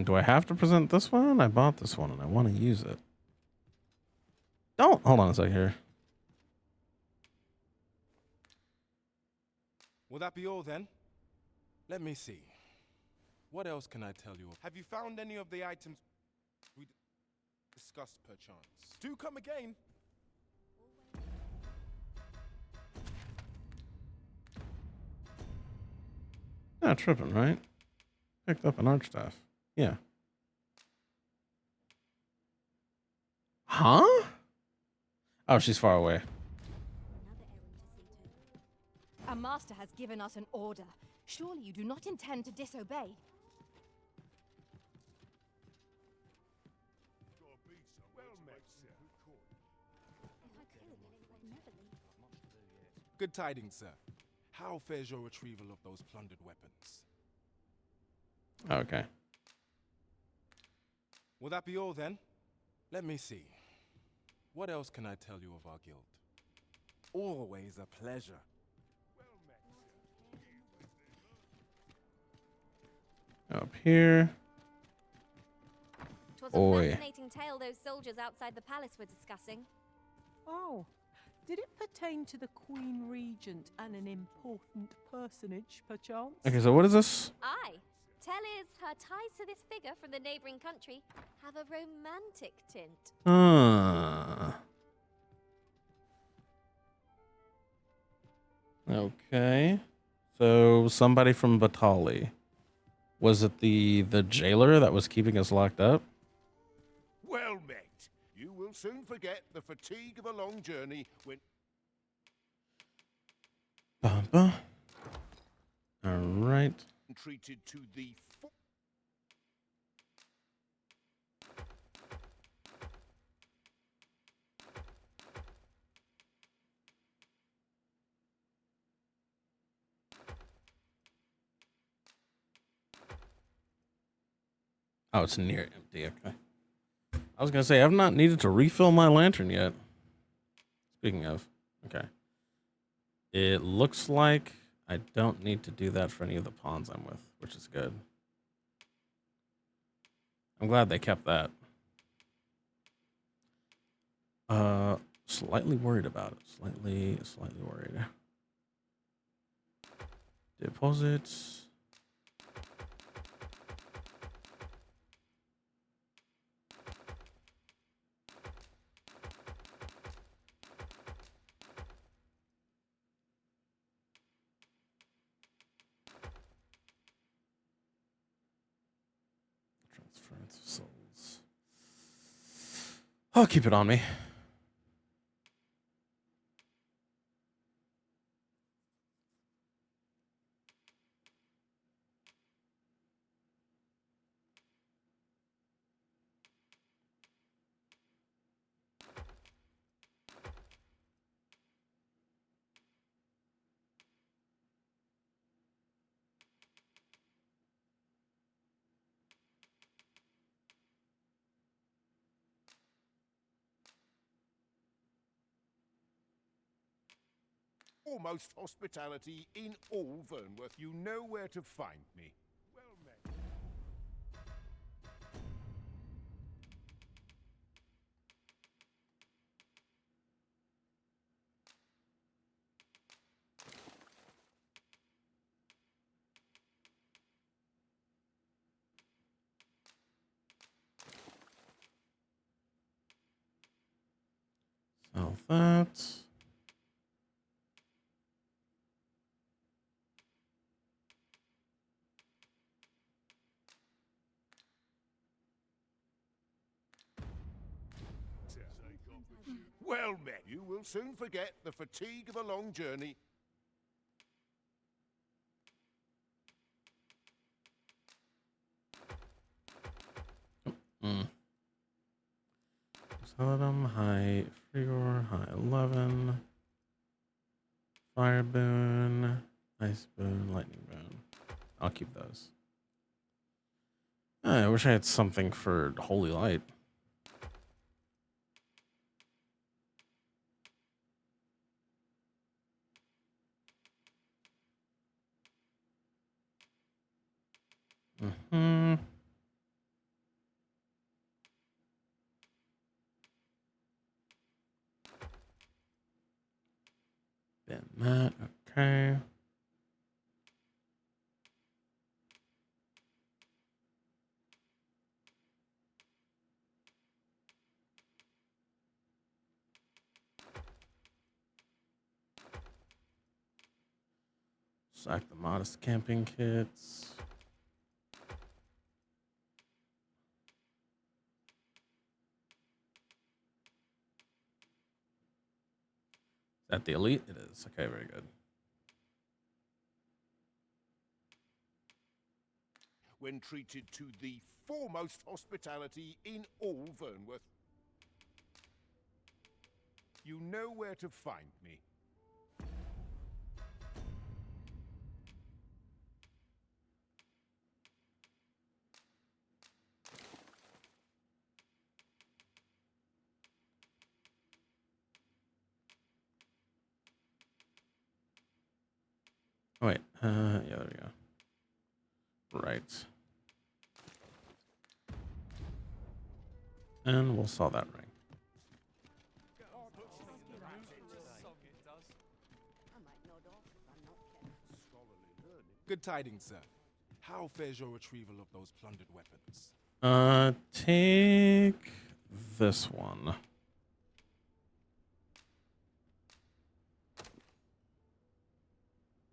Do I have to present this one? I bought this one and I want to use it. Don't. Hold on a sec here. Will that be all then? Let me see. What else can I tell you? Have you found any of the items we discussed perchance? Do come again. Not tripping, right? Picked up an arch staff. Yeah. Huh? Oh, she's far away. Our master has given us an order. Surely you do not intend to disobey. Good tidings, sir. How fares your retrieval of those plundered weapons? Okay. Will that be all then? Let me see. What else can I tell you of our guild? Always a pleasure. Up here. 'Twas a Oi. fascinating tale those soldiers outside the palace were discussing. Oh, did it pertain to the Queen Regent and an important personage, perchance? Okay, so what is this? Aye. Tell is her ties to this figure from the neighbouring country have a romantic tint. Okay. So somebody from Batali. Was it the jailer that was keeping us locked up? Well met. You will soon forget the fatigue of a long journey when... Bumpa. All right. Treated to the... Oh, it's near empty. Okay. I was gonna say I've not needed to refill my lantern yet. Speaking of, okay. It looks like I don't need to do that for any of the pawns I'm with, which is good. I'm glad they kept that. Slightly worried about it. Slightly worried. Deposits. Transference of souls. I'll keep it on me. Foremost hospitality in all Vernworth. You know where to find me. Well met. Sell that. Well met. You will soon forget the fatigue of a long journey. Saladum, high Frigor, high 11. Fire boon, ice boon, lightning boon. I'll keep those. I wish I had something for holy light. Mm-hmm. Then that, okay. Sack the modest camping kits. Is that the elite? It is. Okay, very good. When treated to the foremost hospitality in all Vernworth. You know where to find me. Oh, wait. Yeah, there we go. Right. And we'll sell that ring. Good tidings, sir. How fares your retrieval of those plundered weapons? Take this one.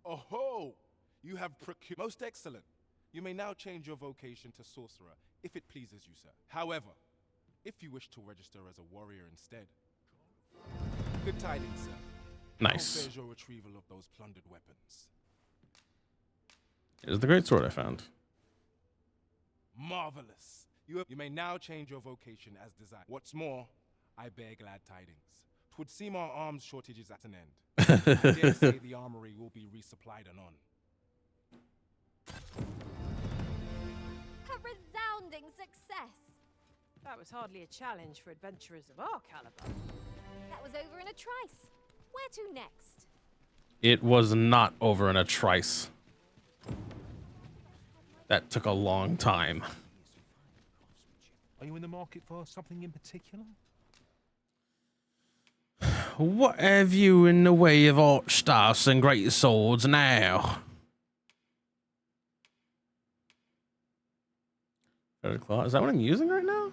Oh-ho! You have procured... Most excellent. You may now change your vocation to sorcerer, if it pleases you, sir. However, if you wish to register as a warrior instead... Good tidings, sir. Nice. How fares your retrieval of those plundered weapons? Here's the great sword I found. Marvelous. You may now change your vocation as desired. What's more, I bear glad tidings. 'Twould seem our arms shortage is at an end. I dare say the armory will be resupplied anon. A resounding success. That was hardly a challenge for adventurers of our caliber. That was over in a trice. Where to next? It was not over in a trice. That took a long time. Are you in the market for something in particular? What have you in the way of art staffs and great swords now? Feather claw. Is that what I'm using right now?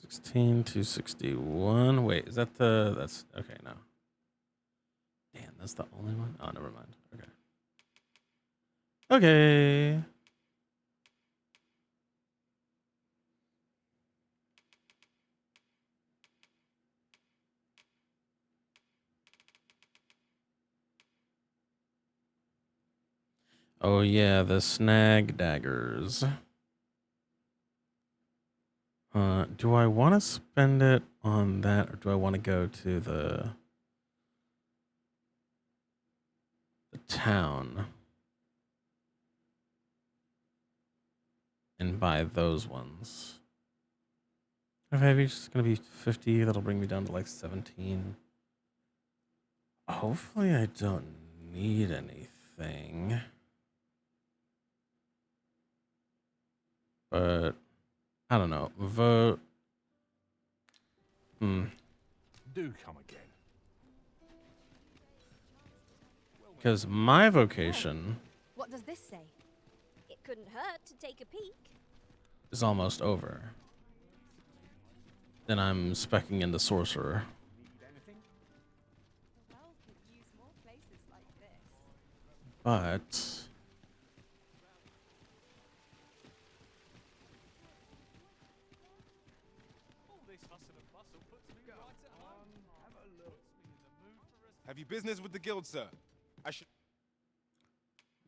16 to 61. Wait, is that the... That's... Okay, no. Damn, that's the only one? Oh, never mind. Okay. Okay. Oh, yeah, the snag daggers. Do I want to spend it on that, or do I want to go to the town and buy those ones? If maybe it's just gonna be 50, that'll bring me down to like 17. Hopefully I don't need anything. But I don't know. Vote. Do come again. Because my vocation What does this say? It couldn't hurt to take a peek. is almost over. Then I'm specking into sorcerer. The world could use more places like this. But Have you business with the guild, sir? I should.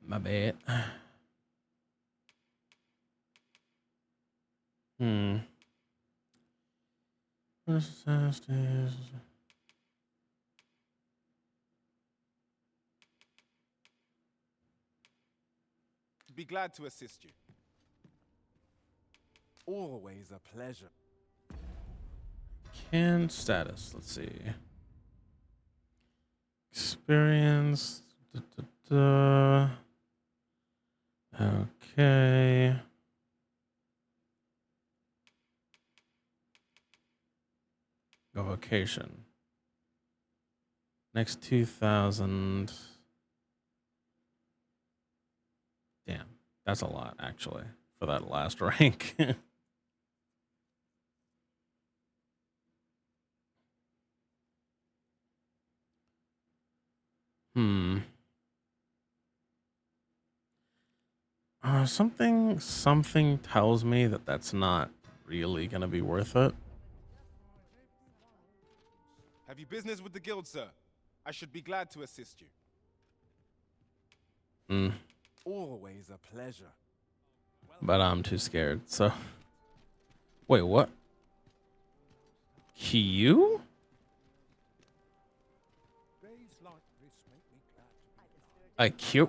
my bad. Be glad to assist you. Always a pleasure. Can status. Let's see. Experience. Okay. Go vocation. Next 2,000. Damn, that's a lot actually for that last rank. Something tells me that that's not really gonna be worth it. Have you business with the guild, sir? I should be glad to assist you. Always a pleasure. But I'm too scared, so. Wait, what? You?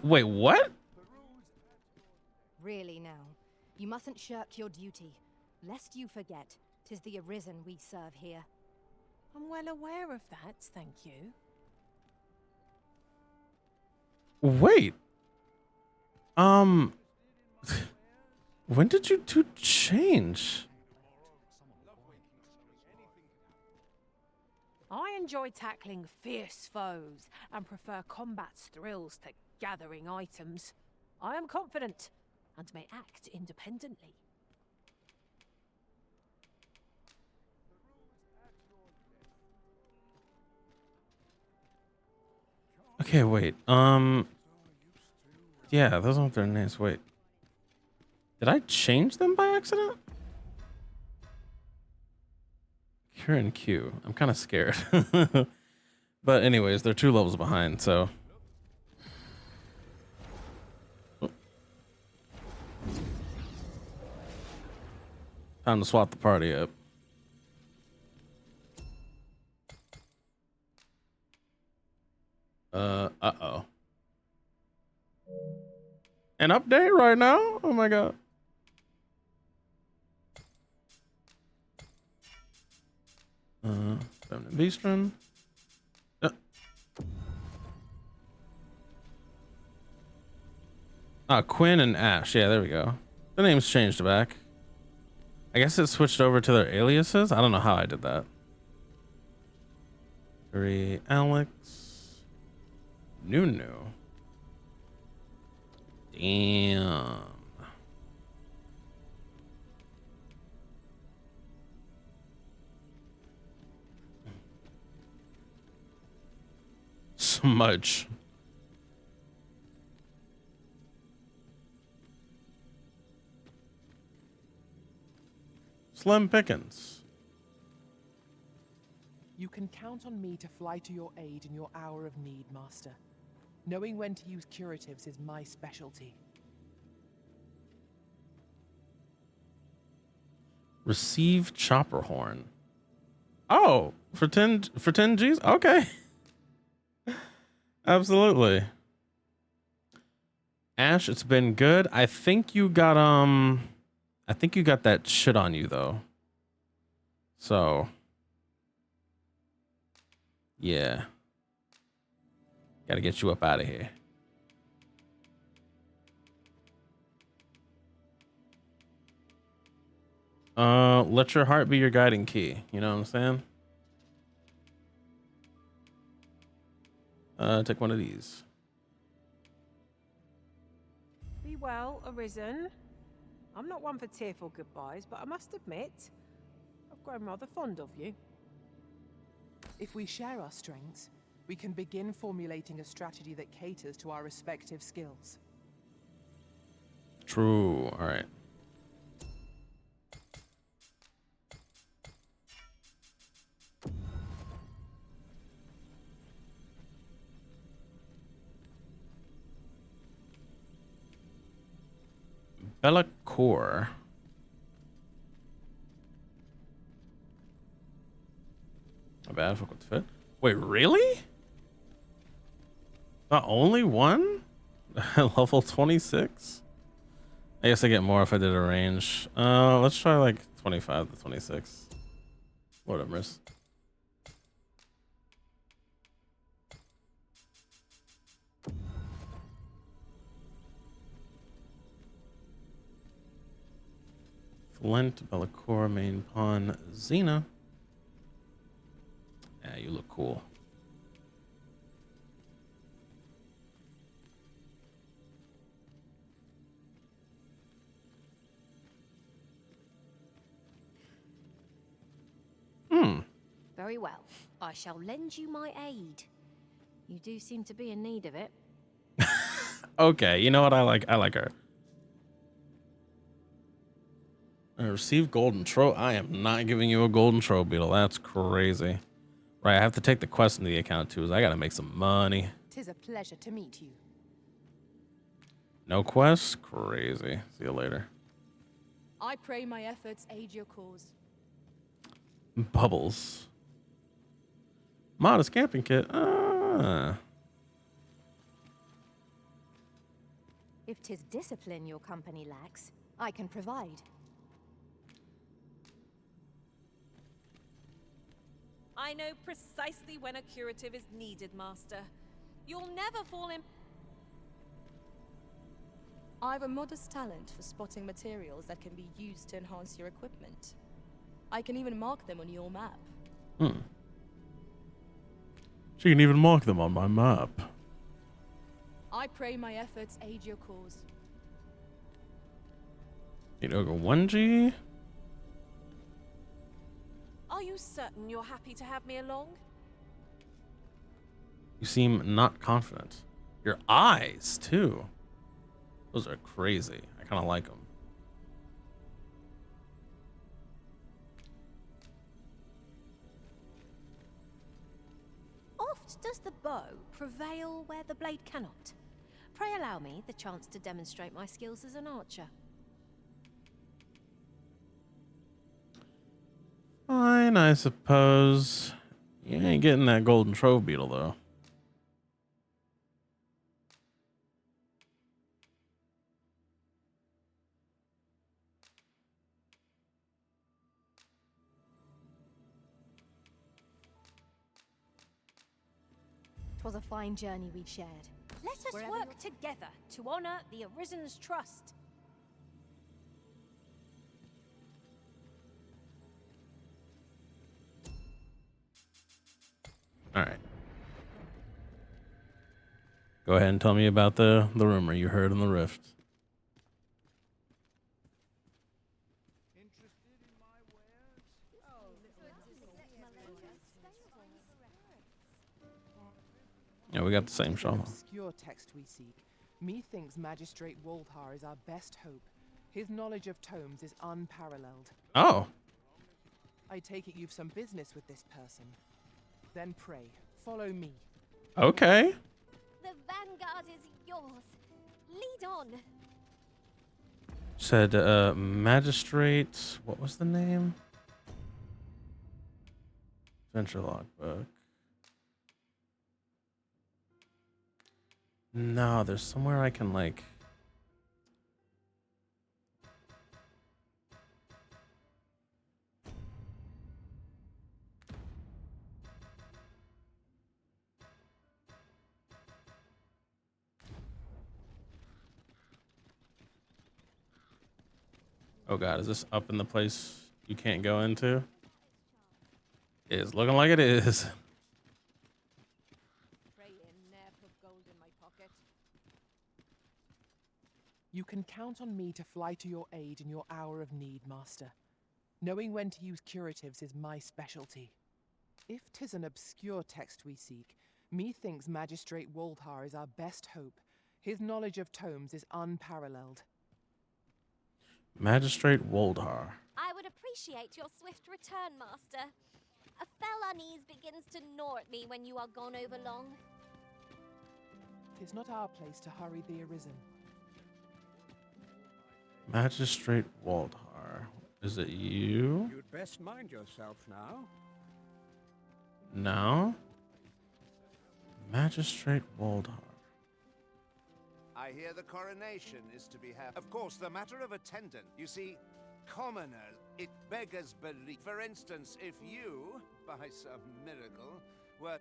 Wait, what? Really now, you mustn't shirk your duty, lest you forget 'tis the Arisen we serve here. I'm well aware of that, thank you. Wait. When did you two change? I enjoy tackling fierce foes and prefer combat's thrills to gathering items. I am confident and may act independently. Okay, wait. Yeah, those aren't their names. Wait. Did I change them by accident? Cure and Q. I'm kind of scared. But anyways, they're 2 levels behind, so. Time to swap the party up. Uh-oh. An update right now? Oh my god. Feminine Beastren. Quinn and Ash. Yeah, there we go. The names changed back. I guess it switched over to their aliases. I don't know how I did that. 3 Alex. Nunu. Damn. Smudge. Slim Pickens. You can count on me to fly to your aid in your hour of need, Master. Knowing when to use curatives is my specialty. Receive chopper horn. Oh, for 10 G's? Okay. Absolutely. Ash, it's been good. I think you got that shit on you though. So yeah. Gotta get you up out of here. Let your heart be your guiding key. You know what I'm saying? Take one of these. Be well, Arisen. I'm not one for tearful goodbyes, but I must admit, I've grown rather fond of you. If we share our strengths, we can begin formulating a strategy that caters to our respective skills. True. All right. Bella Core. Not bad. Fuck with fit. Wait, really? Not only one? Level 26? I guess I get more if I did a range. Let's try like 25 to 26. Whatever. Flint, Bellacore, main pawn, Xena. Yeah, you look cool. Very well. I shall lend you my aid. You do seem to be in need of it. Okay, you know what I like? I like her. Receive golden tro. I am not giving you a golden tro beetle. That's crazy. Right, I have to take the quest into the account too. So I gotta make some money. 'Tis a pleasure to meet you. No quest? Crazy. See you later. I pray my efforts aid your cause. Bubbles. Modest camping kit. If 'tis discipline your company lacks, I can provide. I know precisely when a curative is needed, Master. You'll never fall in... I've a modest talent for spotting materials that can be used to enhance your equipment. I can even mark them on your map. She can even mark them on my map. I pray my efforts aid your cause. Need to go 1G. Are you certain you're happy to have me along? You seem not confident. Your eyes, too. Those are crazy. I kind of like them. Oft does the bow prevail where the blade cannot. Pray allow me the chance to demonstrate my skills as an archer. Fine, I suppose. You ain't getting that golden trove beetle, though. was a fine journey we shared. Let us Wherever work together to honor the Arisen's trust. All right. Go ahead and tell me about the rumor you heard in the rift. Yeah, we got the same An shovel. obscure text we seek. Methinks Magistrate Woldhar is our best hope. His knowledge of tomes is unparalleled. Oh. I take it you've some business with this person. Then pray, follow me. Okay. The vanguard is yours. Lead on. Said magistrate. What was the name? Adventure logbook. No, there's somewhere I can like. Oh god, is this up in the place you can't go into? It's looking like it is. You can count on me to fly to your aid in your hour of need, Master. Knowing when to use curatives is my specialty. If 'tis an obscure text we seek, methinks Magistrate Woldhar is our best hope. His knowledge of tomes is unparalleled. Magistrate Woldhar. I would appreciate your swift return, Master. A fell unease begins to gnaw at me when you are gone over long. 'Tis not our place to hurry the Arisen. Magistrate Woldhar. Is it you? You'd best mind yourself now. No. Magistrate Woldhar. I hear the coronation is to be had. Of course, the matter of attendant. You see, commoners, it beggars belief. For instance, if you, by some miracle, were...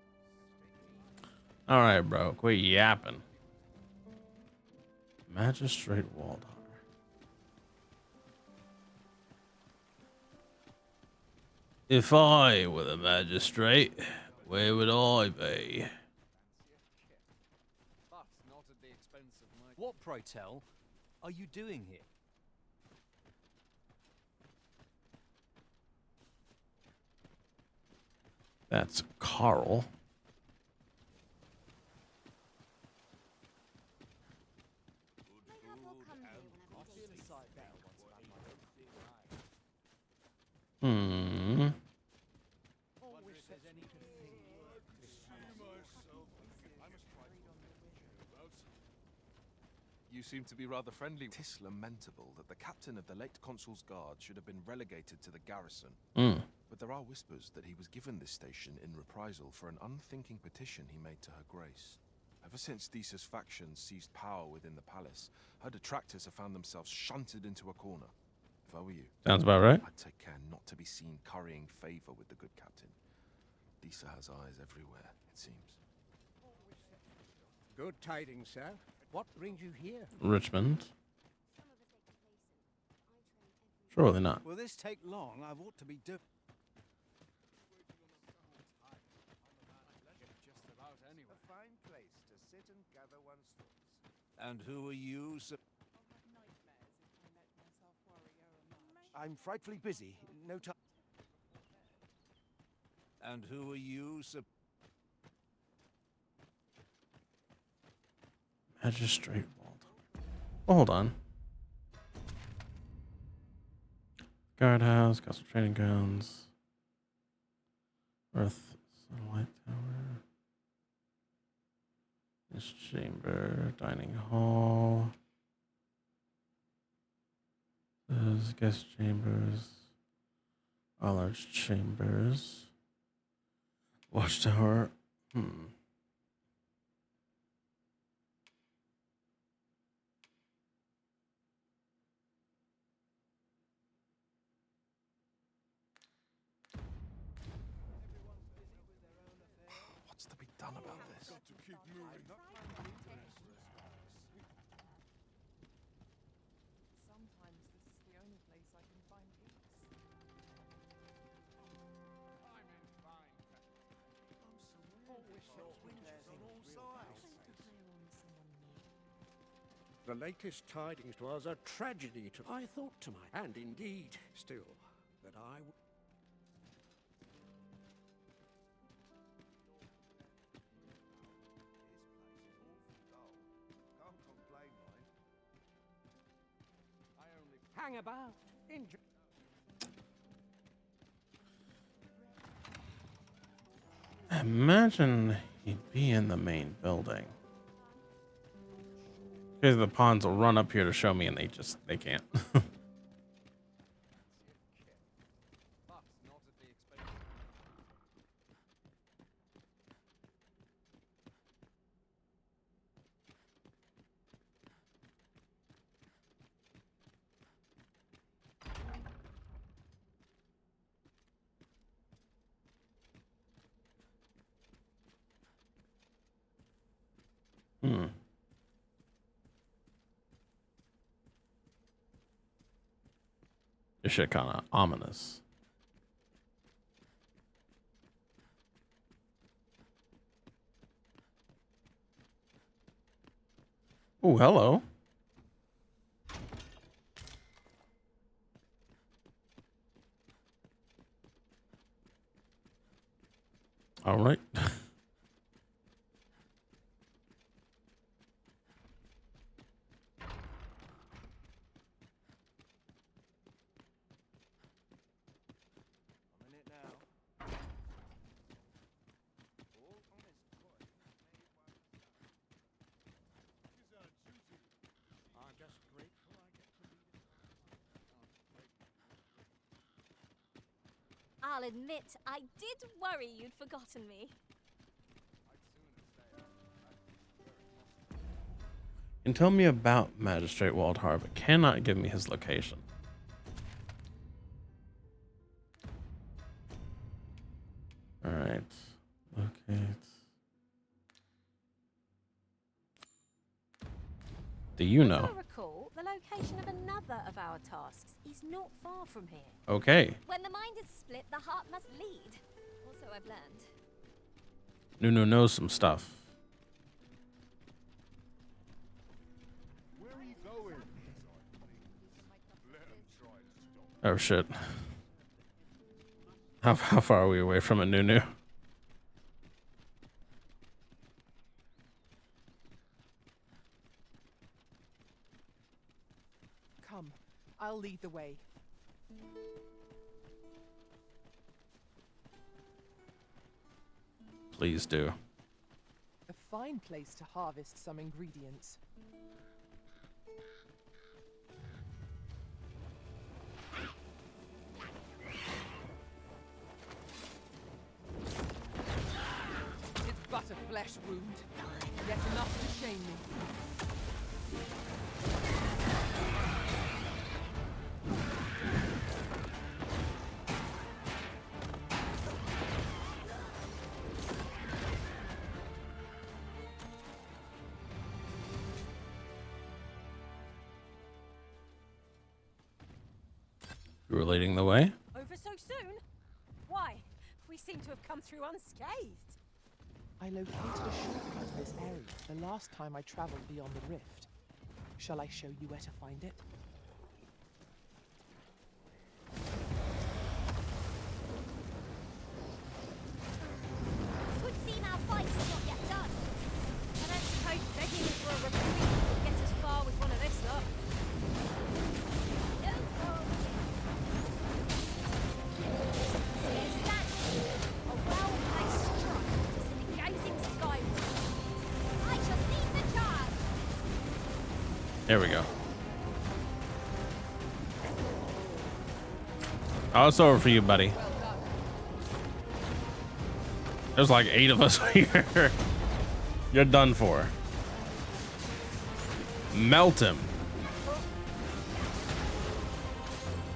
All right, bro. Quit yapping. Magistrate Woldhar. If I were the magistrate, where would I be? But not at the expense of my... What, pray tell, are you doing here? That's Carl. Hmm. You seem to be rather friendly. 'Tis lamentable that the captain of the late consul's guard should have been relegated to the garrison. But there are whispers that he was given this station in reprisal for an unthinking petition he made to her grace. Ever since Thesa's faction seized power within the palace, her detractors have found themselves shunted into a corner. If I were you, Sounds about right. I'd take care not to be seen currying favor with the good captain. Thesa has eyes everywhere, it seems. Good tidings, sir. What brings you here? Richmond. Surely not. Will this take long? I've ought to be do. A fine place to sit and gather one's thoughts. And who are you, sir? I'm frightfully busy. No time. And who are you, sir? Magistrate Woldhar. Oh, hold on. Guardhouse, Castle Training Grounds. Earth Satellite Tower. This chamber, dining hall. There's guest chambers. All large chambers. Watchtower. What's to be done about this? keep moving. Sometimes this is the only place I can find peace. I'm in fine. Always thought windows on all sides. The latest tidings was a tragedy to I thought to my and indeed still that I would Can't complain, mind. hang about. Enjoy. Imagine he'd be in the main building. Because the pawns will run up here to show me, and they can't. This shit kind of ominous. Oh, hello. All right. I'll admit, I did worry you'd forgotten me. And tell me about Magistrate Waldhar, but cannot give me his location. All right. Okay. Do you know? As I recall, the location of another of our tasks is not far from here. Okay. When the mind is split, the heart must lead. Also, I've learned. Nunu knows some stuff. Where are you going? Let him try to stop. Oh shit. How far are we away from it, Nunu? Come, I'll lead the way. Please do. A fine place to harvest some ingredients. It's but a flesh wound, yet enough to shame me. You were leading the way? Over so soon? Why? We seem to have come through unscathed. I located a shortcut to this area the last time I traveled beyond the rift. Shall I show you where to find it? It would seem our fight is not yet done. I don't suppose begging for a reprieve will get us far with one of this lot. There we go. Oh, it's over for you, buddy. There's like 8 of us here. You're done for. Melt him.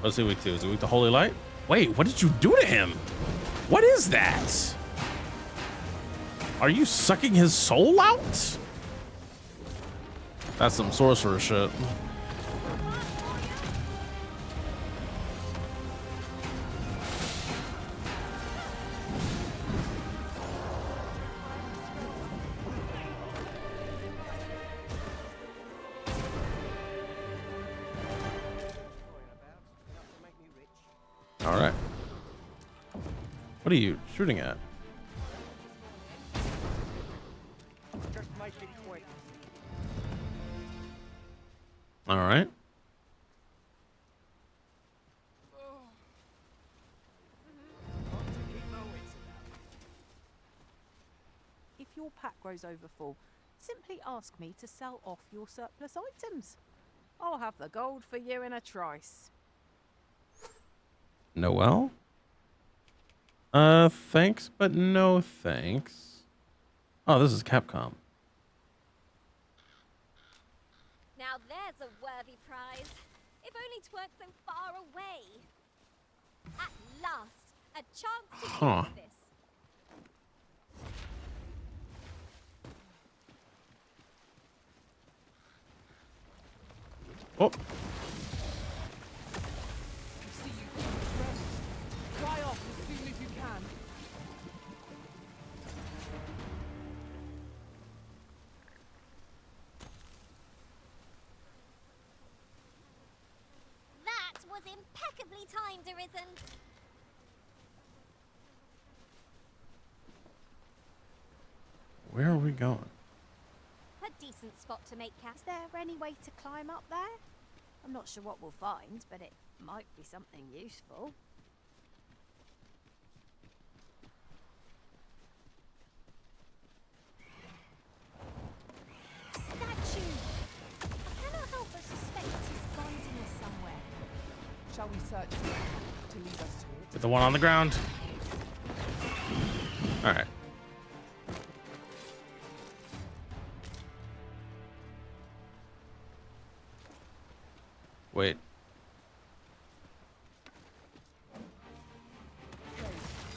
What's he weak to? Is he weak to Holy Light? Wait, what did you do to him? What is that? Are you sucking his soul out? That's some sorcerer shit. All right. What are you shooting at? Just make it quick. All right. If your pack grows over full, simply ask me to sell off your surplus items. I'll have the gold for you in a trice. Noel? Thanks, but no thanks. Oh, this is Capcom. Now there's a worthy prize. If only 'tweren't so far away. At last, a chance to Huh. use this. Oh. See you friends. Fly off as soon as you can. That was impeccably timed, Arisen. Where are we going? A decent spot to make camp. Is there any way to climb up there? I'm not sure what we'll find, but it might be something useful. Statue! I cannot help but suspect he's guiding us somewhere. Shall we search for it to lead us to it? Get the one on the ground. All right. Wait.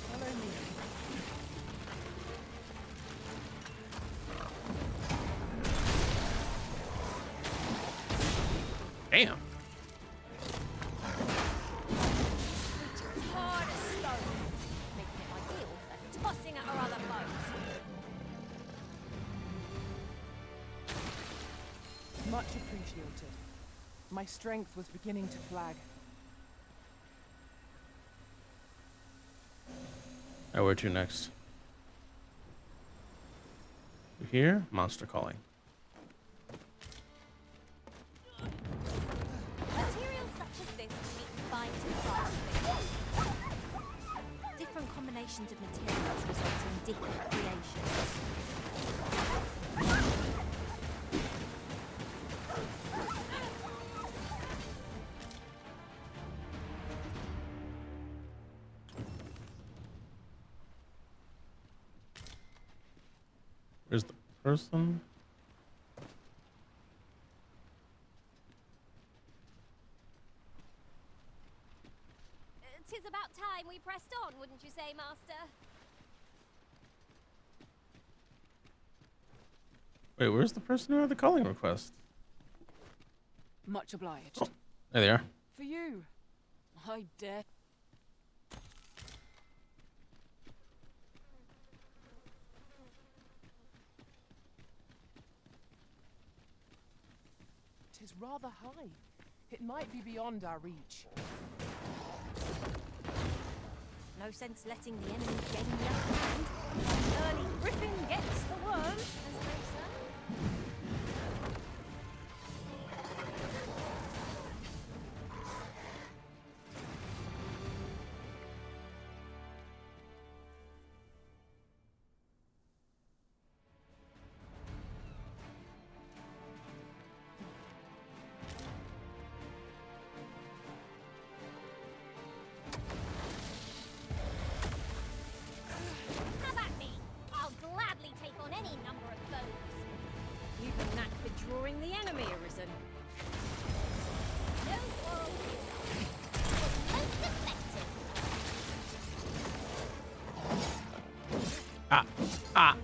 Follow me. Damn. Hard as stone, making it ideal for tossing at our other foes. Much appreciated. My strength was beginning to flag. Now where to next? Here, monster calling. Materials such as this can be combined to craft things. Different combinations of materials result in different creations. Where's the person? Tis about time we pressed on, wouldn't you say, Master? Wait, where's the person who had the calling request? Much obliged. Oh, there they are. For you. I dare. Tis rather high. It might be beyond our reach. No sense letting the enemy gain the upper hand. Early griffin gets the worm, as they say. Have at me! I'll gladly take on any number of foes. You've a knack for drawing the enemy, Arisen. No quarrel here. But most effective. Ah, ah.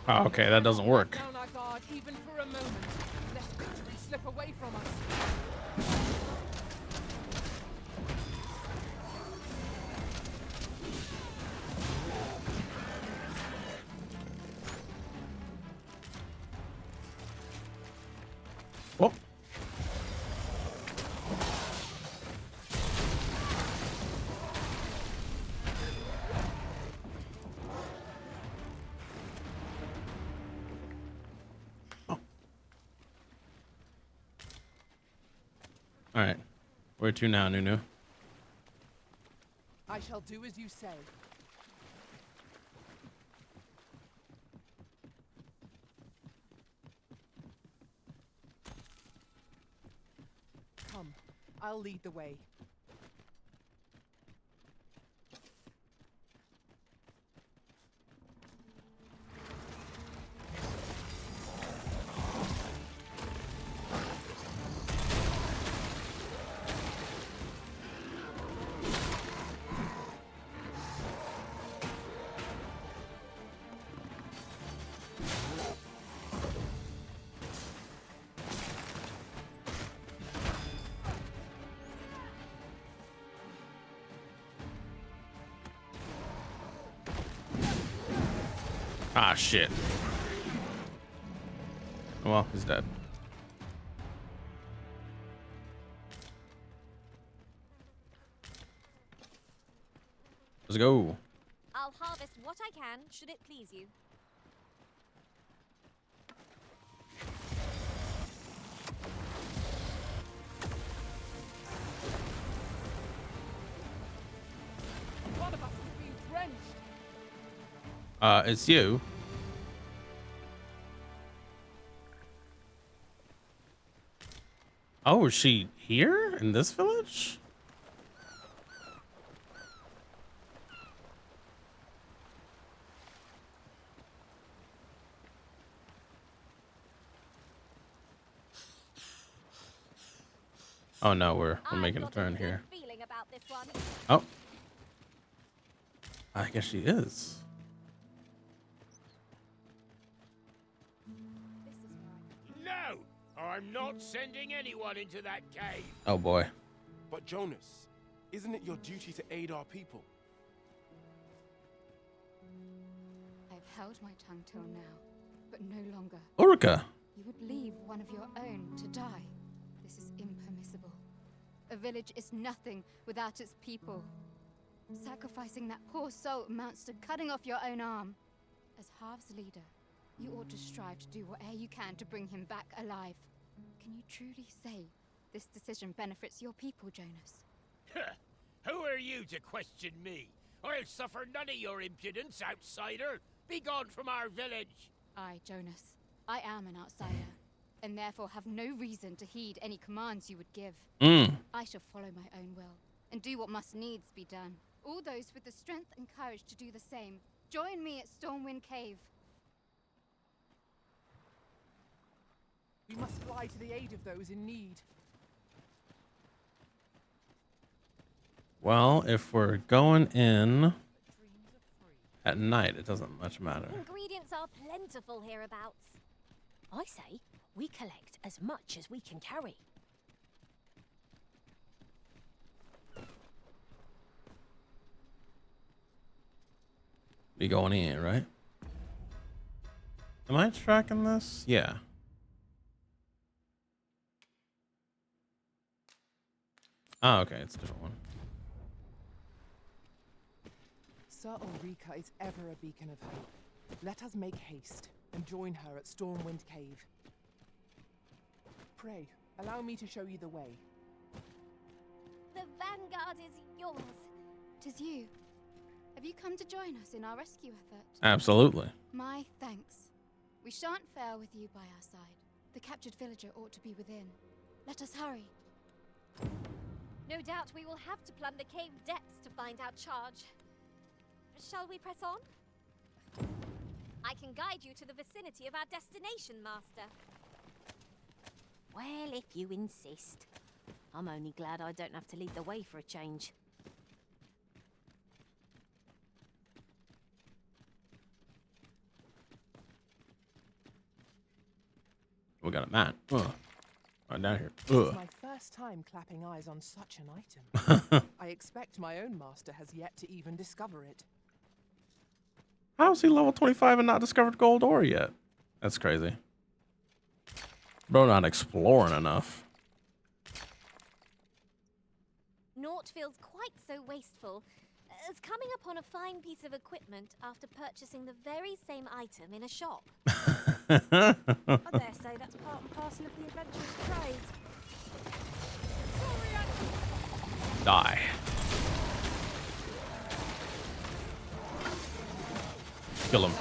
Oh, okay, that doesn't work. Down our guard even for a moment, lest victory slip away from us. Oh. All right. Where to now, Nunu? I shall do as you say. Come, I'll lead the way. Ah, shit. Well, he's dead. Let's go. I'll harvest what I can, should it please you. One of us is being drenched. It's you. Oh, is she here in this village? Oh no, we're making a turn here. Feeling about this one. Oh. I guess she is. No! I'm not sending anyone into that cave. Oh boy. But Jonas, isn't it your duty to aid our people? I've held my tongue till now, but no longer. Ulrika. You would leave one of your own to die. This is impermissible. A village is nothing without its people. Sacrificing that poor soul amounts to cutting off your own arm. As Half's leader, you ought to strive to do whatever you can to bring him back alive. Can you truly say this decision benefits your people, Jonas? Who are you to question me? I'll suffer none of your impudence, outsider. Be gone from our village. I, Jonas, I am an outsider, and therefore have no reason to heed any commands you would give. I shall follow my own will, and do what must needs be done. All those with the strength and courage to do the same, join me at Stormwind Cave. We must fly to the aid of those in need. Well, if we're going in at night, it doesn't much matter. Ingredients are plentiful hereabouts. I say we collect as much as we can carry. We going in, right? Am I tracking this? Yeah. Oh, okay, it's a different one. Sir Ulrika is ever a beacon of hope. Let us make haste and join her at Stormwind Cave. Pray, allow me to show you the way. The vanguard is yours. 'Tis you. Have you come to join us in our rescue effort? Absolutely. My thanks. We shan't fail with you by our side. The captured villager ought to be within. Let us hurry. No doubt we will have to plumb the cave depths to find our charge. Shall we press on? I can guide you to the vicinity of our destination, Master. Well, if you insist. I'm only glad I don't have to lead the way for a change. We got a mat. Right down here. This is my first time clapping eyes on such an item. I expect my own master has yet to even discover it. How is he level 25 and not discovered gold ore yet? That's crazy. Bro, not exploring enough. Naught feels quite so wasteful as coming upon a fine piece of equipment after purchasing the very same item in a shop. I dare say that's part and parcel of the adventurer's trade. Die. Kill him.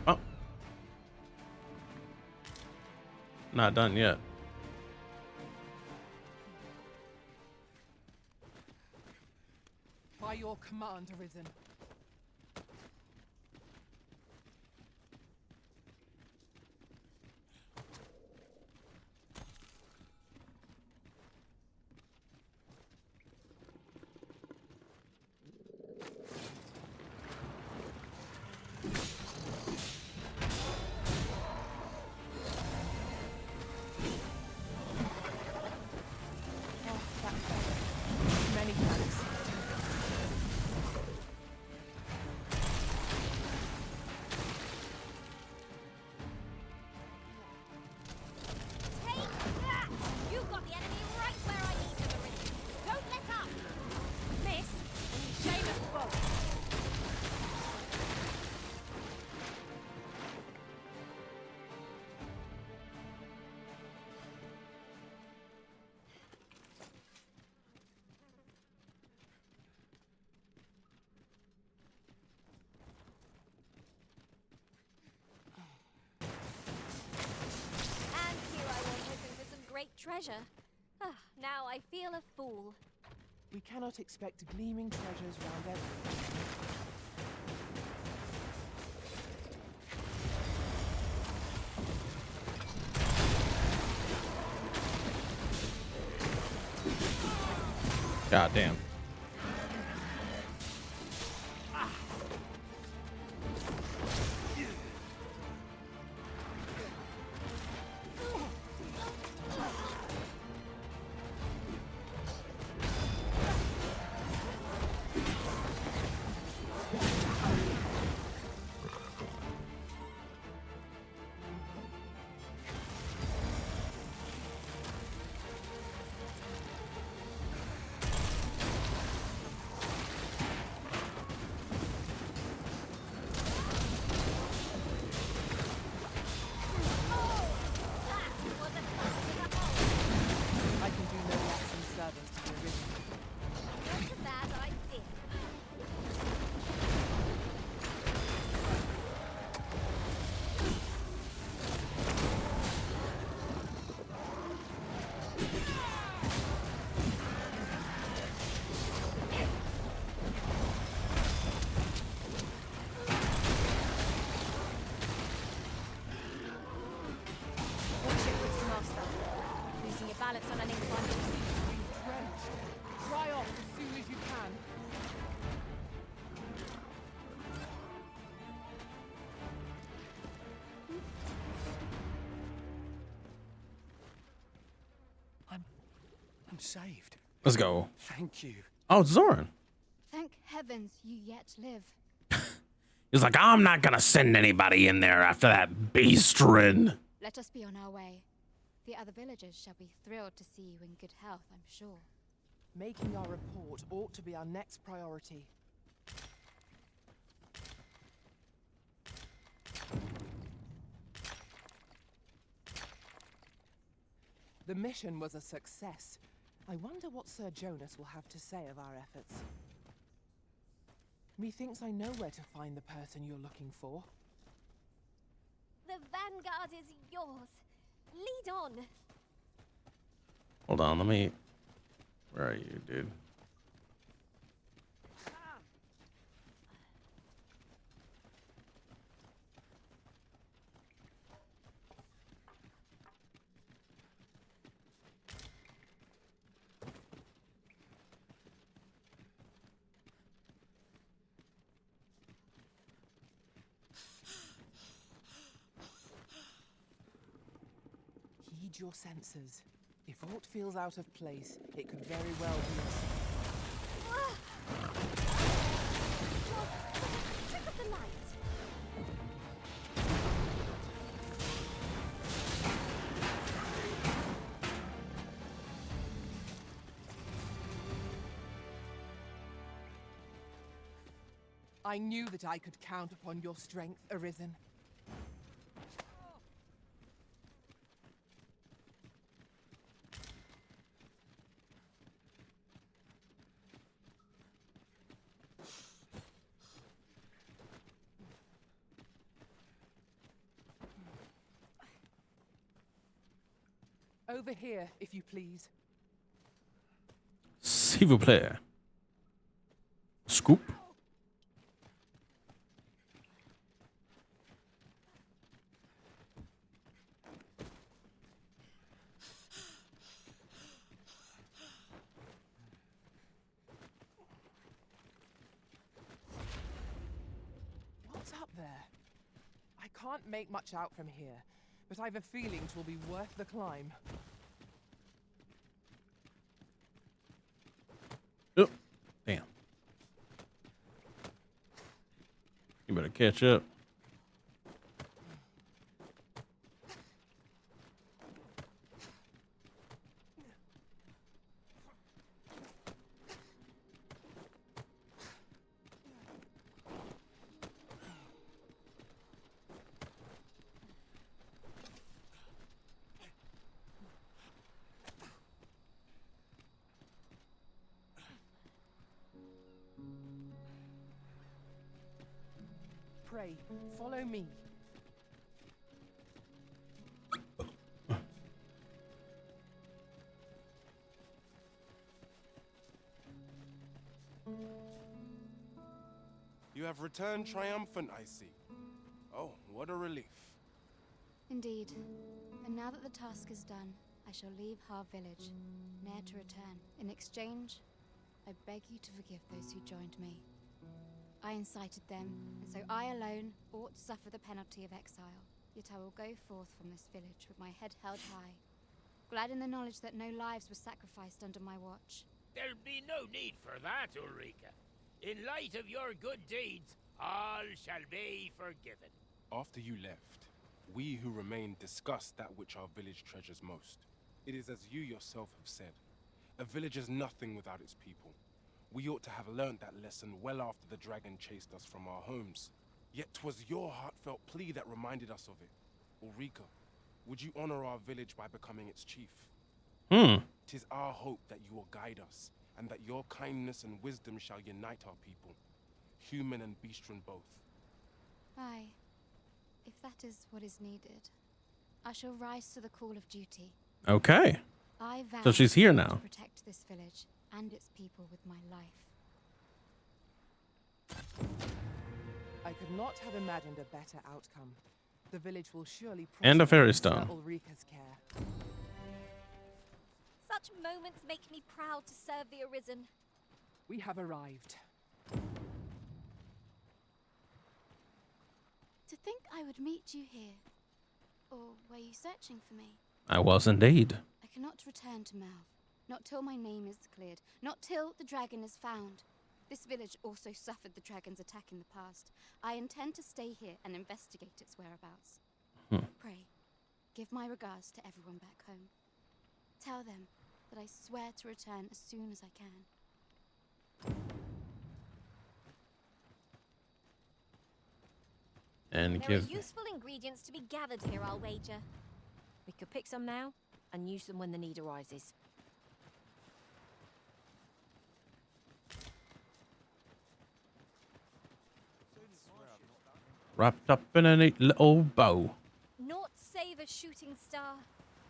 Oh. Not done yet. By your command, Arisen. Many thanks. Take that! You've got the enemy right where I need them, Arisen. Don't let up! Miss, and you shame us both. And here I was hoping for some great treasure. Ah, now I feel a fool. We cannot expect gleaming treasures round everywhere. God damn. I can do no less than service to the Arisen. Not a bad idea. Watch it, witty master. Losing your balance on an incline. Drenched. Dry off as soon as you can. I'm saved. Let's go. Thank you. Oh, it's Zoran. Thank heavens you yet live. He's like, I'm not gonna send anybody in there after that beastrin. Let us be on our way. The other villagers shall be thrilled to see you in good health, I'm sure. Making our report ought to be our next priority. The mission was a success. I wonder what Sir Jonas will have to say of our efforts. Methinks I know where to find the person you're looking for. The vanguard is yours. Lead on. Hold on, let me. Where are you, dude? Read your senses. If aught feels out of place, it could very well be Trick of the light. I knew that I could count upon your strength, Arisen. Over here, if you please. S'il vous plaît. Scoop. What's up there? I can't make much out from here, but I've a feeling 'twill be worth the climb. Oh, damn. You better catch up. Pray, follow me. You have returned triumphant, I see. Oh, what a relief. Indeed. And now that the task is done, I shall leave Har village, ne'er to return. In exchange, I beg you to forgive those who joined me. I incited them, and so I alone ought to suffer the penalty of exile. Yet I will go forth from this village with my head held high, glad in the knowledge that no lives were sacrificed under my watch. There'll be no need for that, Ulrika. In light of your good deeds, all shall be forgiven. After you left, we who remain discussed that which our village treasures most. It is as you yourself have said, a village is nothing without its people. We ought to have learnt that lesson well after the dragon chased us from our homes. Yet 'twas your heartfelt plea that reminded us of it. Ulrika, would you honor our village by becoming its chief? 'Tis our hope that you will guide us, and that your kindness and wisdom shall unite our people, human and beastren both. Aye. If that is what is needed, I shall rise to the call of duty. Okay. I vow So she's here now. to protect this village and its people with my life. I could not have imagined a better outcome. The village will surely And a prosper fairy under stone. Ulrika's care. Such moments make me proud to serve the Arisen. We have arrived. To think I would meet you here. Or were you searching for me? I was indeed. I cannot return to Melv. Not till my name is cleared. Not till the dragon is found. This village also suffered the dragon's attack in the past. I intend to stay here and investigate its whereabouts. Pray, give my regards to everyone back home. Tell them that I swear to return as soon as I can. And There give. are useful ingredients to be gathered here, I'll wager. We could pick some now and use them when the need arises. Wrapped up in a neat little bow. Naught save a shooting star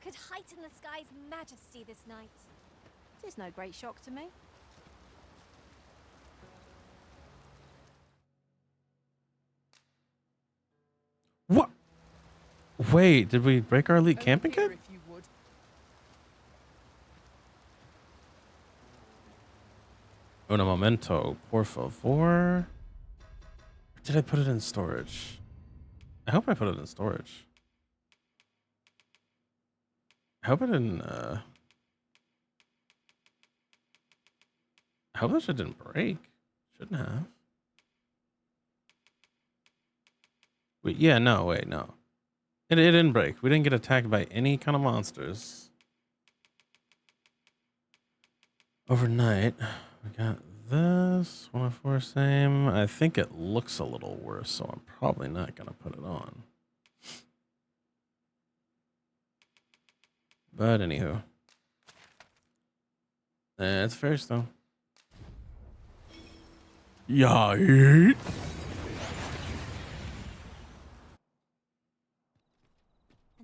could heighten the sky's majesty this night. It's no great shock to me. What? Wait, did we break our elite camping Here, kit? if you would. Una momento, por favor. Did I put it in storage? I hope I put it in storage. I hope it didn't, I hope that shit didn't break. Shouldn't have. Wait, yeah, no, wait, no. It didn't break. We didn't get attacked by any kind of monsters. Overnight, we got this. 104 same. I think it looks a little worse, so I'm probably not going to put it on. But anywho. It's first though. Yeah. And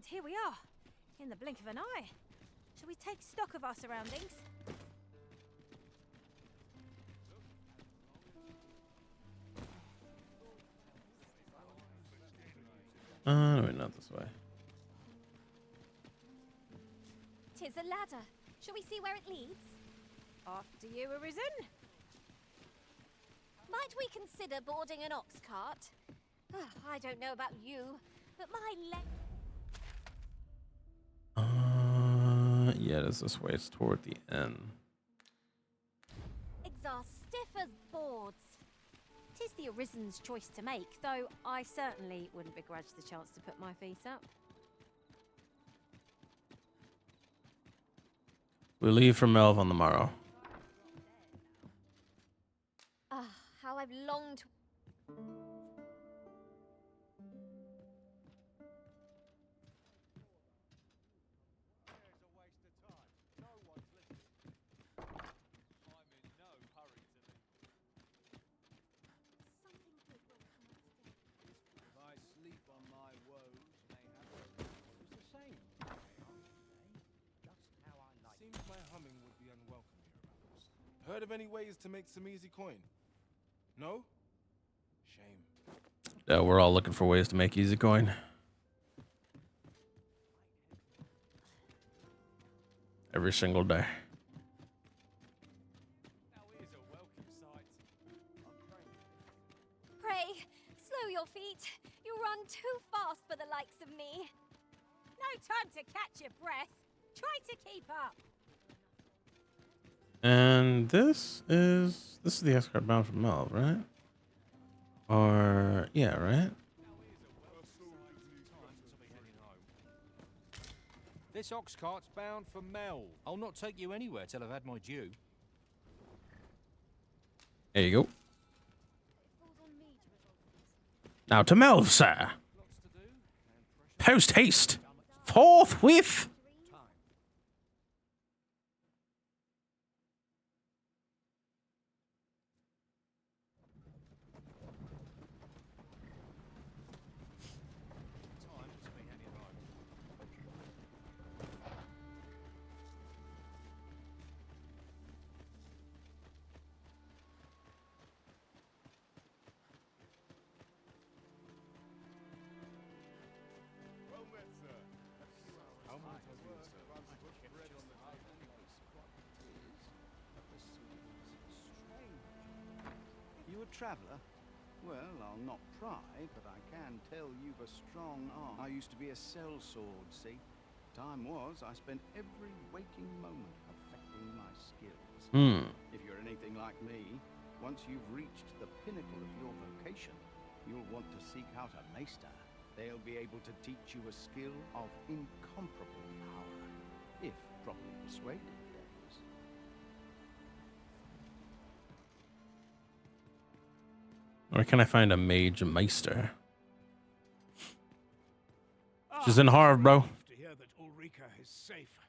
here we are, in the blink of an eye. Shall we take stock of our surroundings? No, wait, not this way. 'Tis a ladder. Shall we see where it leads? After you, Arisen. Might we consider boarding an ox cart? I don't know about you, but my leg... Yeah, it is this way. It's toward the end. Legs are stiff as boards. 'Tis the Arisen's choice to make, though I certainly wouldn't begrudge the chance to put my feet up. We leave for Melv on the morrow. How I've longed... If I sleep on my woes, mayhap it's the same. Just how I like. Seems my humming would be unwelcome hereabouts. Heard of any ways to make some easy coin? No? Shame. Yeah, we're all looking for ways to make easy coin. Every single day. Pray, slow your feet. You run too fast for the likes of me. No time to catch your breath. Try to keep up. And this is the escort bound from Melv, right? Or yeah, right? This ox cart's bound for Mel. I'll not take you anywhere till I've had my due. There you go. Now to Melv, sir. Post haste. Forthwith. You a traveller? Well, I'll not pry, but I can tell you've a strong arm. I used to be a sellsword, see? Time was, I spent every waking moment perfecting my skills. If you're anything like me, once you've reached the pinnacle of your vocation, you'll want to seek out a maester. They'll be able to teach you a skill of incomparable power, if properly persuaded, that is. Where can I find a mage meister? She's in Harv, bro. To hear that Ulrika is safe.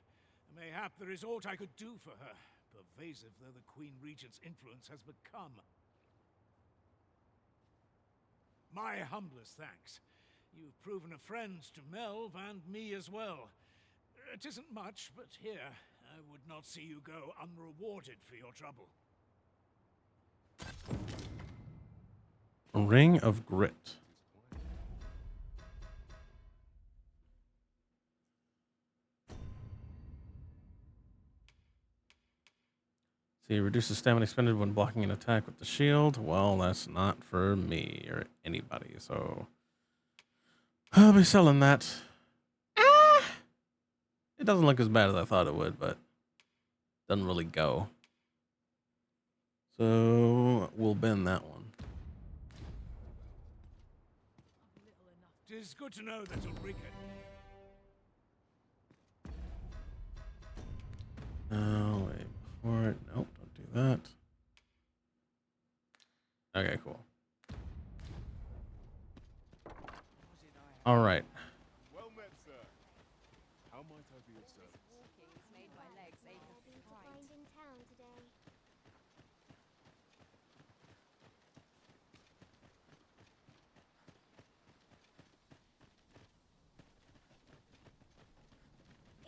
Mayhap there is aught I could do for her, pervasive though the Queen Regent's influence has become. My humblest thanks. You've proven a friend to Melv and me as well. It isn't much, but here, I would not see you go unrewarded for your trouble. A ring of grit. See, reduces stamina expended when blocking an attack with the shield. Well, that's not for me or anybody, so I'll be selling that. It doesn't look as bad as I thought it would, but doesn't really go. So we'll bend that one. It is good to know that Ulrika. Oh, wait, before it. Nope, don't do that. Okay, cool. All right. Well met, sir. How might I be of service? Walking's made my legs ache a fright. in town today.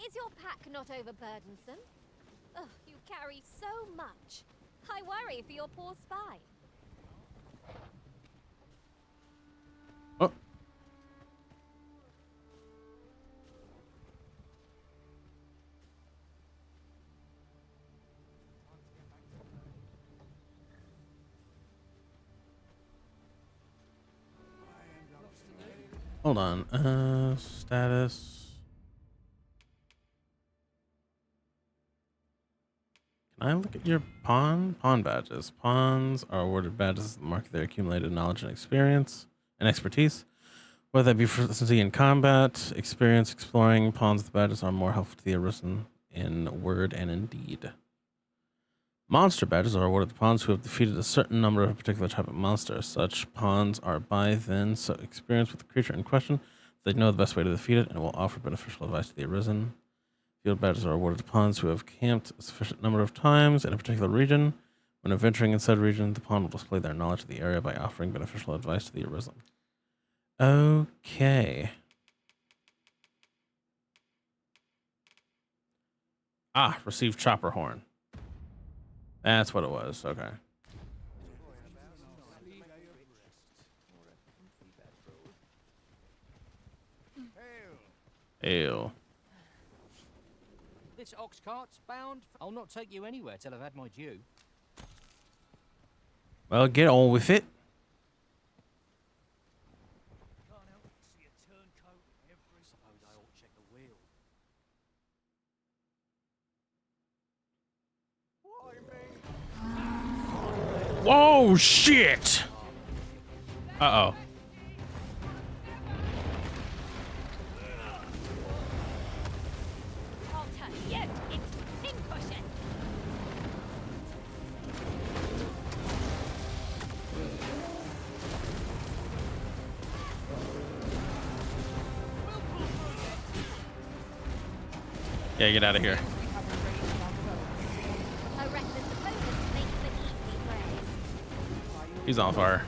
Is your pack not overburdensome? Ugh, you carry so much. I worry for your poor spine. Oh. Hold on. Status. Can I look at your pawn badges? Pawns are awarded badges that mark their accumulated knowledge and experience and expertise. Whether that be proficiency in combat, experience exploring, pawns with badges are more helpful to the arisen in word and in deed. Monster badges are awarded to pawns who have defeated a certain number of a particular type of monster. Such pawns are by then so experienced with the creature in question that they know the best way to defeat it and will offer beneficial advice to the arisen. Field badges are awarded to pawns who have camped a sufficient number of times in a particular region. When adventuring in said region, the pawn will display their knowledge of the area by offering beneficial advice to the arisen. Okay. Ah, received chopper horn. That's what it was. Okay. Ale. This ox cart's bound. I'll not take you anywhere till I've had my due. Well, get on with it. Can't help but see a turncoat every. Suppose I ought to check the wheel. Whoa, shit! Uh-oh. I'll turn you into a pincushion. Yeah, get out of here. A reckless opponent makes for easy prey. He's on fire.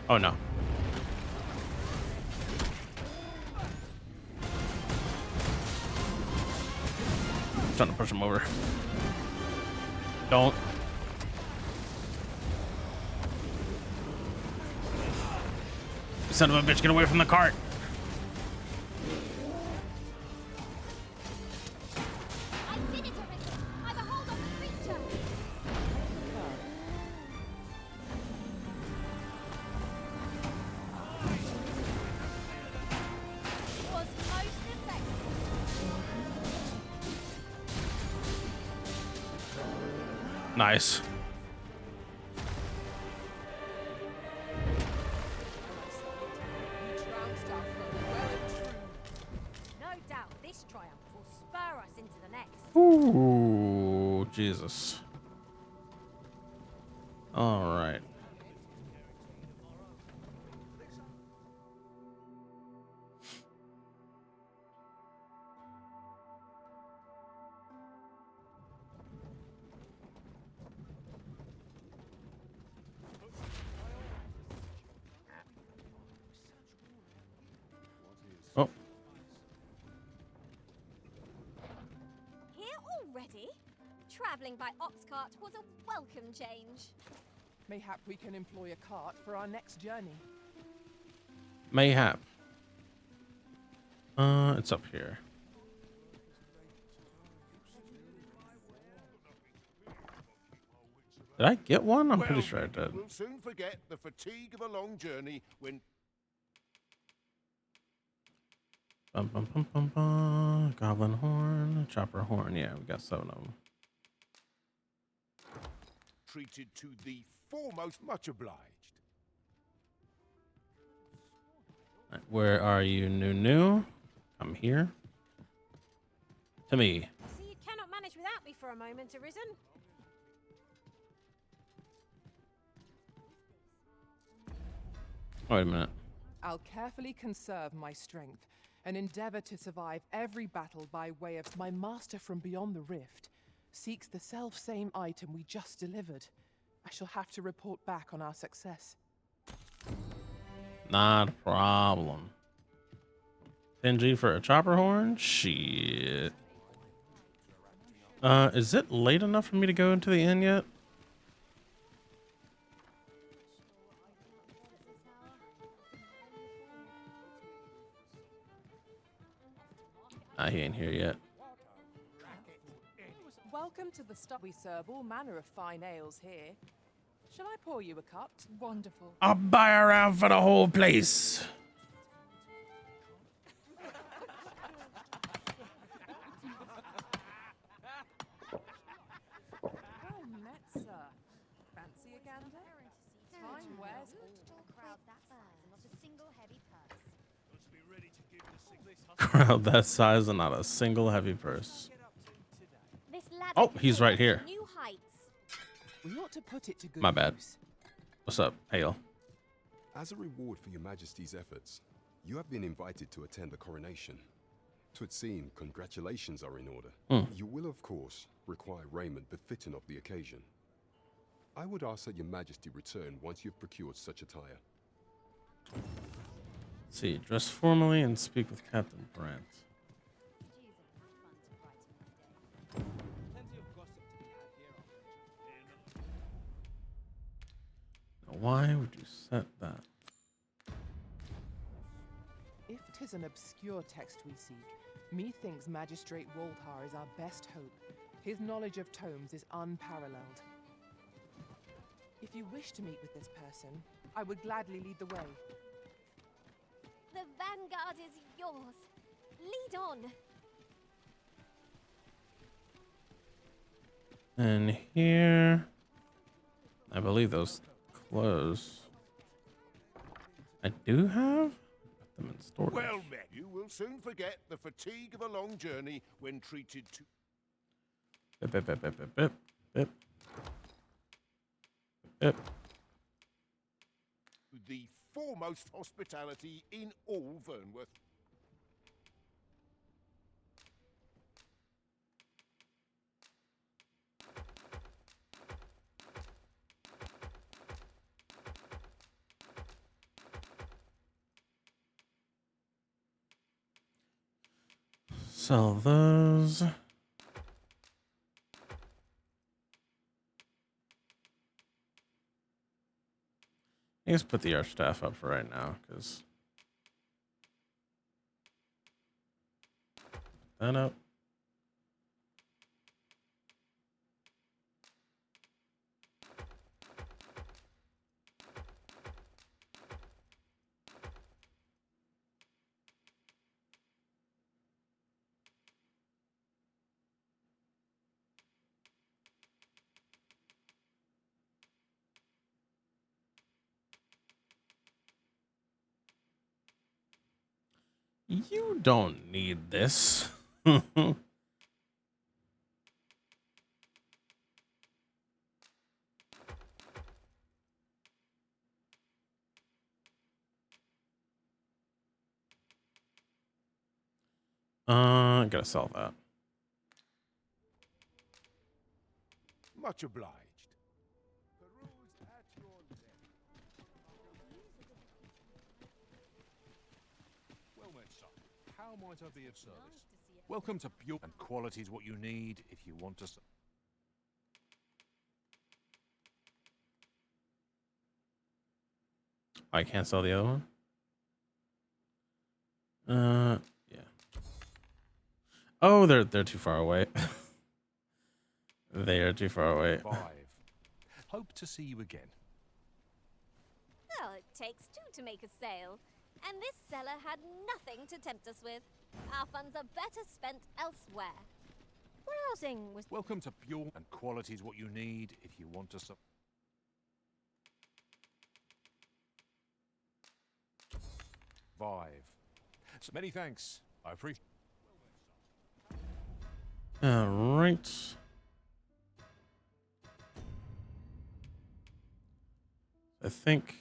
Oh no. I'm trying to push him over. Don't. You son of a bitch, get away from the cart. I did it, Arisen. I've a hold on the creature. It was most effective. Nice. No doubt this triumph will spur us into the next. Ooh, Jesus. All right. Oh. Here already? Travelling by ox cart was a welcome change. Mayhap we can employ a cart for our next journey. Mayhap. It's up here. Did I get one? I'm pretty sure I did. We'll soon forget the fatigue of a long journey when Bum, bum, bum, bum, bum. Goblin horn, chopper horn. Yeah, we got 7 of them. Treated to the foremost, much obliged. Right, where are you, new? Come here. To me. See, you cannot manage without me for a moment, Arisen. Wait a minute. I'll carefully conserve my strength and endeavor to survive every battle by way of my master from beyond the rift seeks the self-same item we just delivered. I shall have to report back on our success. Not a problem. 10G for a chopper horn? Shit. Is it late enough for me to go into the inn yet? He ain't here yet. Welcome to the stop. We serve all manner of fine ales here. Shall I pour you a cup? Wonderful. I'll buy around for the whole place. Well met, sir. Fancy a gander? Time wears all. Crowd that size and not a single heavy purse. Crowd that size and not a single heavy purse. This ladder Oh, can he's take right us to here. New heights. We ought to put it to good My bad. use. What's up, Hale? As a reward for your Majesty's efforts, you have been invited to attend the coronation. 'Twould seem congratulations are in order. You will, of course, require raiment befitting of the occasion. I would ask that your Majesty return once you've procured such attire. Let's see, dress formally and speak with Captain Brant. Now, why would you set that? If 'tis an obscure text we seek, methinks Magistrate Waltar is our best hope. His knowledge of tomes is unparalleled. If you wish to meet with this person, I would gladly lead the way. The vanguard is yours. Lead on. And here, I believe those clothes I do have. Put them in storage. Well met. You will soon forget the fatigue of a long journey when treated to... Bip, bip, bip, bip, bip, bip, bip. Bip. The foremost hospitality in all Vernworth. Sell those. Let's put the arch staff up for right now, because that up. You don't need this. I gotta sell that. Much obliged. Well met, son. How might I be of service? Welcome to Pure, and quality is what you need if you want to. I can't sell the other one. Yeah. Oh, they're too far away. They are too far away. 5. Hope to see you again. Well, it takes two to make a sale. And this seller had nothing to tempt us with. Our funds are better spent elsewhere. Browsing was... Welcome to Pure, and quality is what you need if you want to... Survive. So many thanks. I appreciate... All right. I think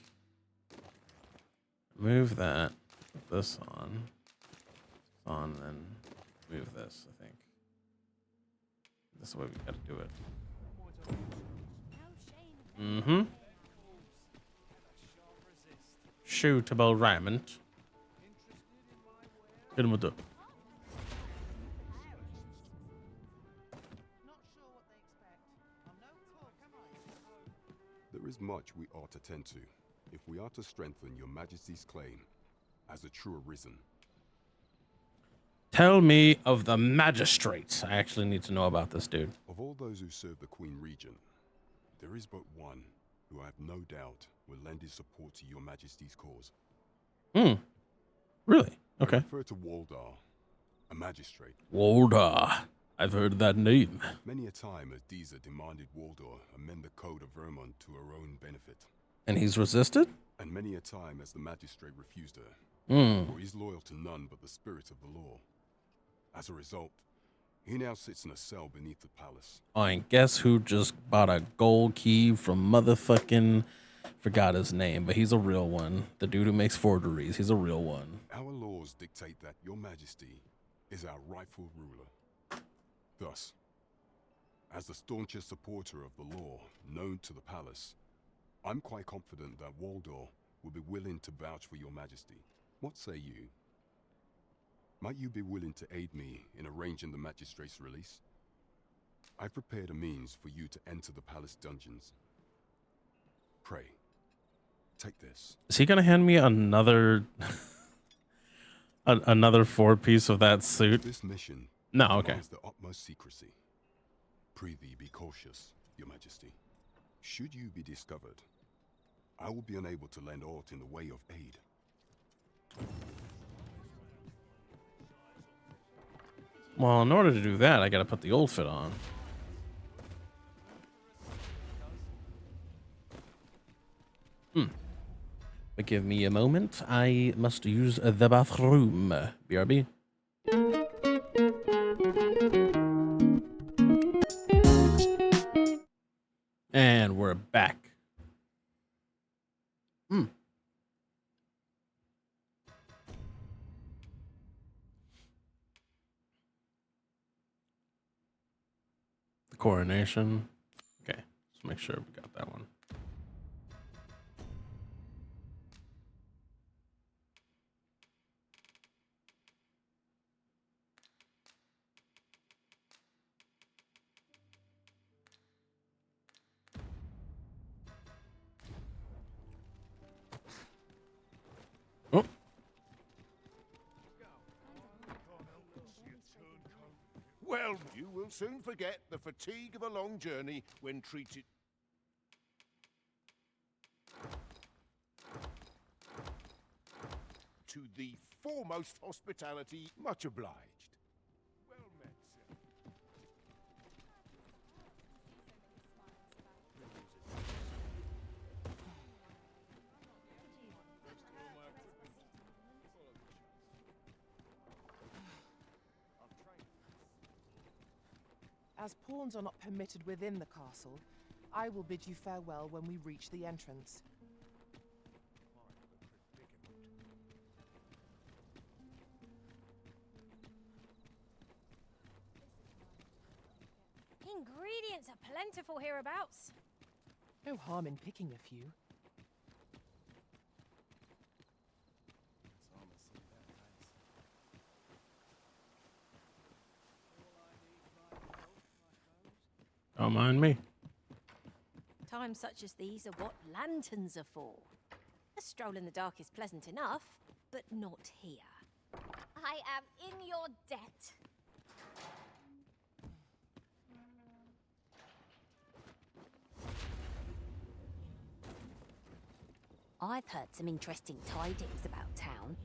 move that, put this on, then move this. I think this is the way we got to do it. Mm-hmm. Shootable raiment. Hit him with the. There is much we ought to tend to if we are to strengthen your Majesty's claim as a true arisen. Tell me of the magistrates. I actually need to know about this dude. Of all those who serve the Queen Regent, there is but one who I have no doubt will lend his support to your Majesty's cause. Hmm. Really? Okay. I refer to Waldar, a magistrate. Waldar. I've heard that name. Many a time has Deezer demanded Waldor amend the code of Vermont to her own benefit. And he's resisted? And many a time has the magistrate refused her. Hmm. For he's loyal to none but the spirit of the law. As a result, he now sits in a cell beneath the palace. Oh, and guess who just bought a gold key from motherfucking... Forgot his name, but he's a real one. The dude who makes forgeries, he's a real one. Our laws dictate that your Majesty is our rightful ruler. Thus, as the staunchest supporter of the law known to the palace, I'm quite confident that Waldor will be willing to vouch for your Majesty. What say you? Might you be willing to aid me in arranging the magistrate's release? I've prepared a means for you to enter the palace dungeons. Pray, take this. Is he gonna hand me another... another 4-piece of that suit? This mission No, okay. demands the utmost secrecy. Prithee, be cautious, your Majesty. Should you be discovered, I will be unable to lend aught in the way of aid. Well, in order to do that, I gotta put the old fit on. But give me a moment. I must use the bathroom. BRB. And we're back. The coronation. Okay, let's make sure we got that one. Oh. Well, you will soon forget the fatigue of a long journey when treated... to the foremost hospitality. Much obliged. Well met, sir. As pawns are not permitted within the castle, I will bid you farewell when we reach the entrance. Ingredients are plentiful hereabouts. No harm in picking a few. Don't mind me. Times such as these are what lanterns are for. A stroll in the dark is pleasant enough, but not here. I am in your debt. I've heard some interesting tidings about town.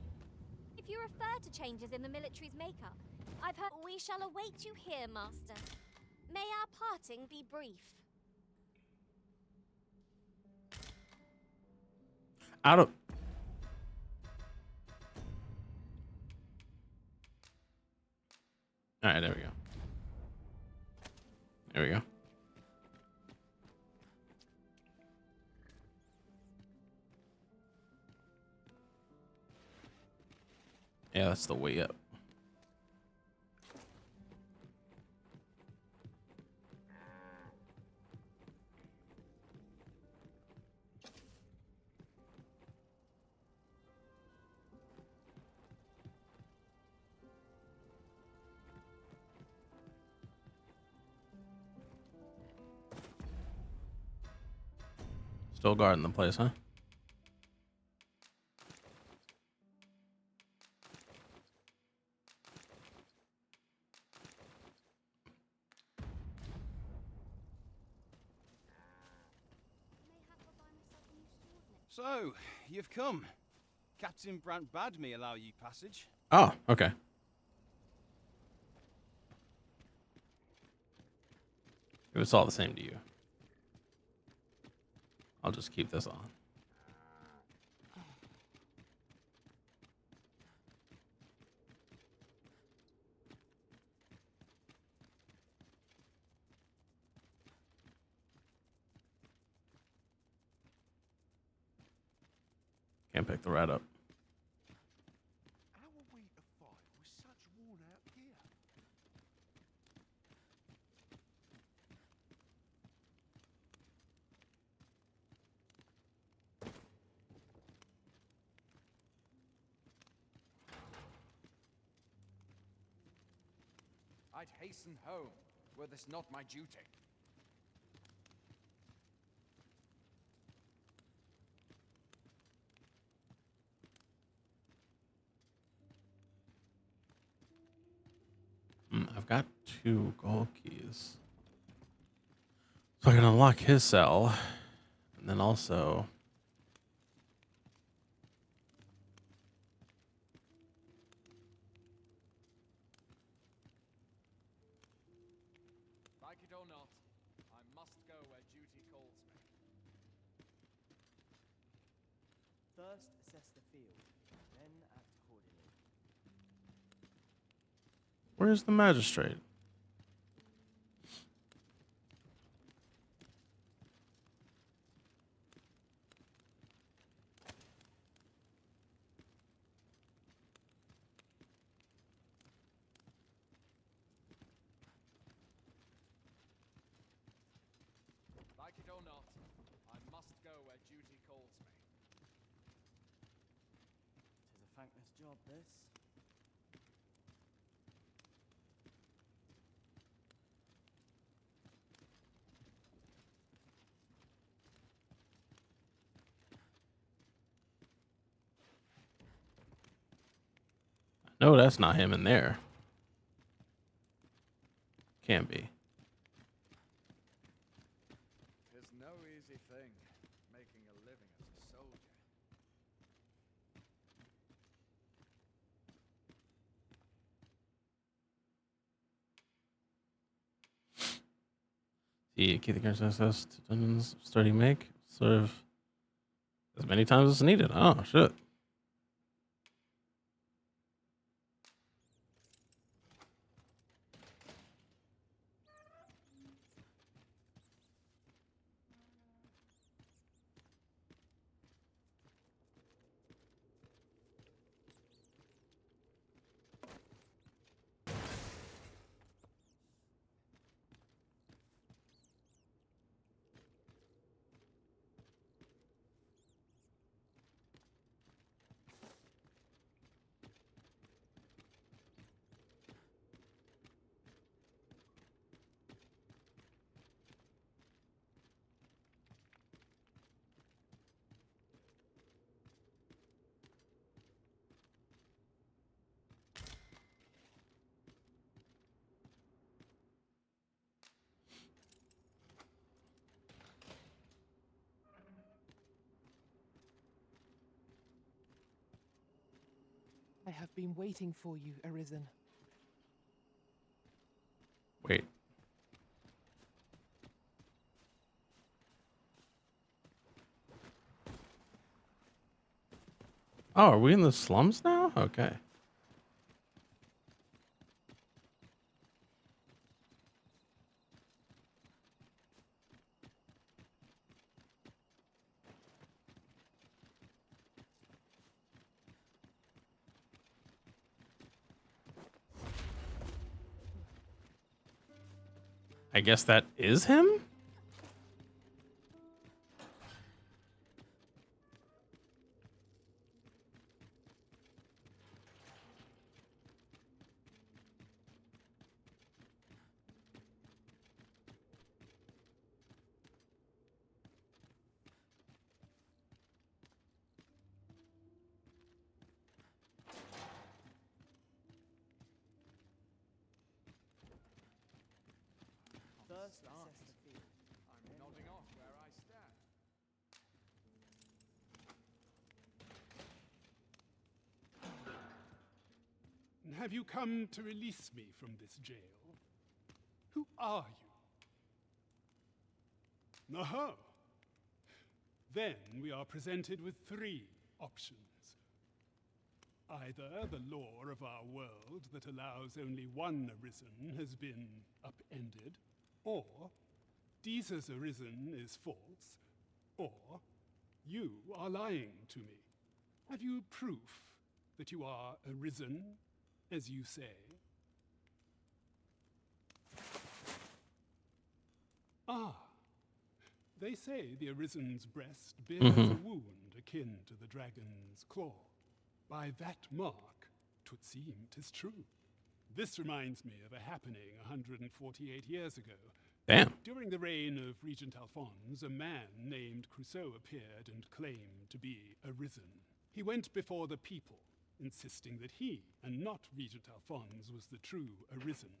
If if you refer to changes in the military's makeup, I've heard we shall await you here, Master. May our parting be brief. Out of... All right, there we go. There we go. Yeah, that's the way up. Still guarding the place, huh? So, you've come. Captain Brant bade me allow you passage. Oh, okay. If it's all the same to you, I'll just keep this on. Can't pick the rat up. How are we to fight with such worn out gear? I'd hasten home, were this not my duty. I've got 2 gold keys. So I can unlock his cell. And then also... Like it or not, I must go where duty calls me. First, assess the field, then act accordingly. Where's the magistrate? Like it or not, I must go where duty calls me. Tis a thankless job, this. No, that's not him in there. Can't be. Tis no easy thing, making a living as a soldier. Keep the character's access to dungeons starting make. Serve as many times as needed. Oh, shit. I have been waiting for you, Arisen. Wait. Oh, are we in the slums now? Okay. I guess that is him? First, assess the field. I'm nodding off where I stand. Have you come to release me from this jail? Who are you? Aha! Then we are presented with three options. Either the law of our world that allows only one Arisen has been upended, or Jesus Arisen is false, or you are lying to me. Have you proof that you are Arisen, as you say? Ah, they say the Arisen's breast bears a wound akin to the dragon's claw. By that mark, 'twould seem 'tis true. This reminds me of a happening 148 years ago. Damn. During the reign of Regent Alphonse, a man named Crusoe appeared and claimed to be Arisen. He went before the people, insisting that he, and not Regent Alphonse, was the true Arisen,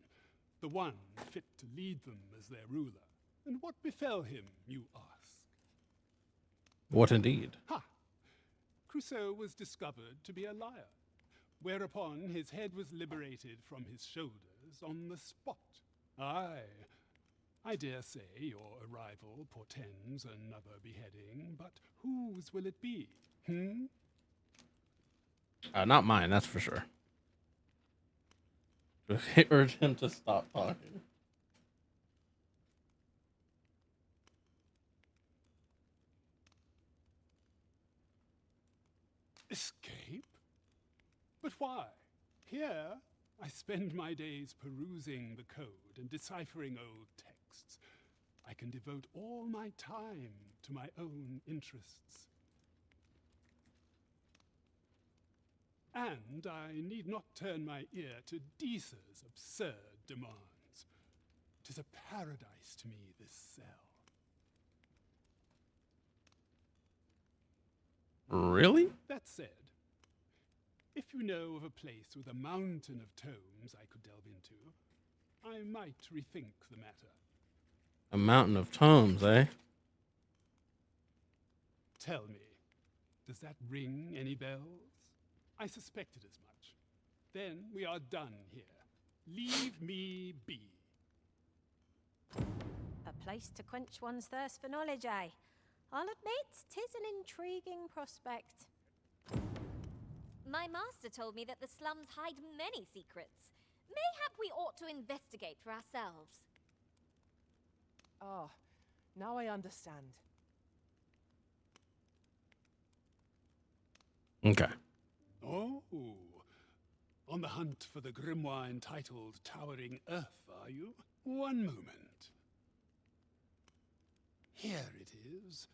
the one fit to lead them as their ruler. And what befell him, you ask? What indeed? Ha! Crusoe was discovered to be a liar, whereupon his head was liberated from his shoulders on the spot. Aye, I dare say your arrival portends another beheading, but whose will it be? Not mine, that's for sure. Urge him to stop talking. Escape? But why? Here, I spend my days perusing the code and deciphering old texts. I can devote all my time to my own interests. And I need not turn my ear to Deesa's absurd demands. 'Tis a paradise to me, this cell. Really? That said, if you know of a place with a mountain of tomes I could delve into, I might rethink the matter. A mountain of tomes, eh? Tell me, does that ring any bells? I suspected as much. Then we are done here. Leave me be. A place to quench one's thirst for knowledge, eh? I'll admit, 'tis an intriguing prospect. My master told me that the slums hide many secrets. Mayhap we ought to investigate for ourselves. Ah, now I understand. Okay. Oh, on the hunt for the grimoire entitled Towering Earth, are you? One moment. Here it is.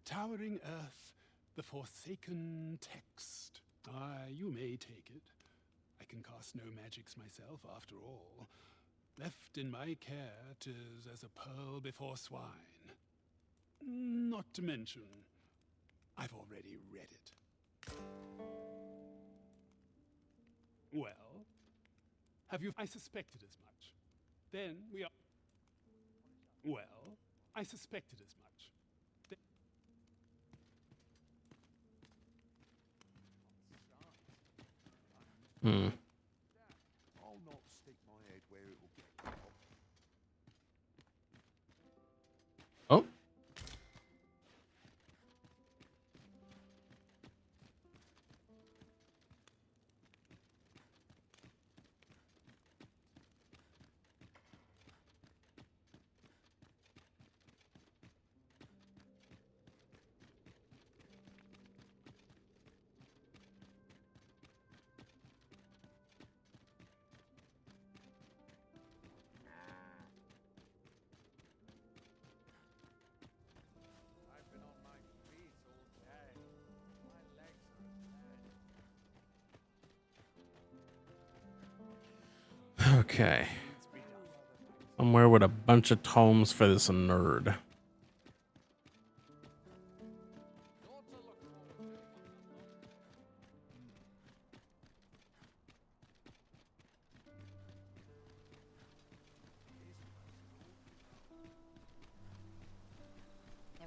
Towering Earth, the Forsaken Text. Aye, you may take it. I can cast no magics myself, after all. Left in my care, 'tis as a pearl before swine. Not to mention, I've already read it. Well, have you... I suspected as much. Then we are... Well, I suspected as much. Hmm. I'll not stick my head where it will get caught. Oh. I've been on my feet all day. My legs are dead. Okay. Somewhere with a bunch of tomes for this nerd.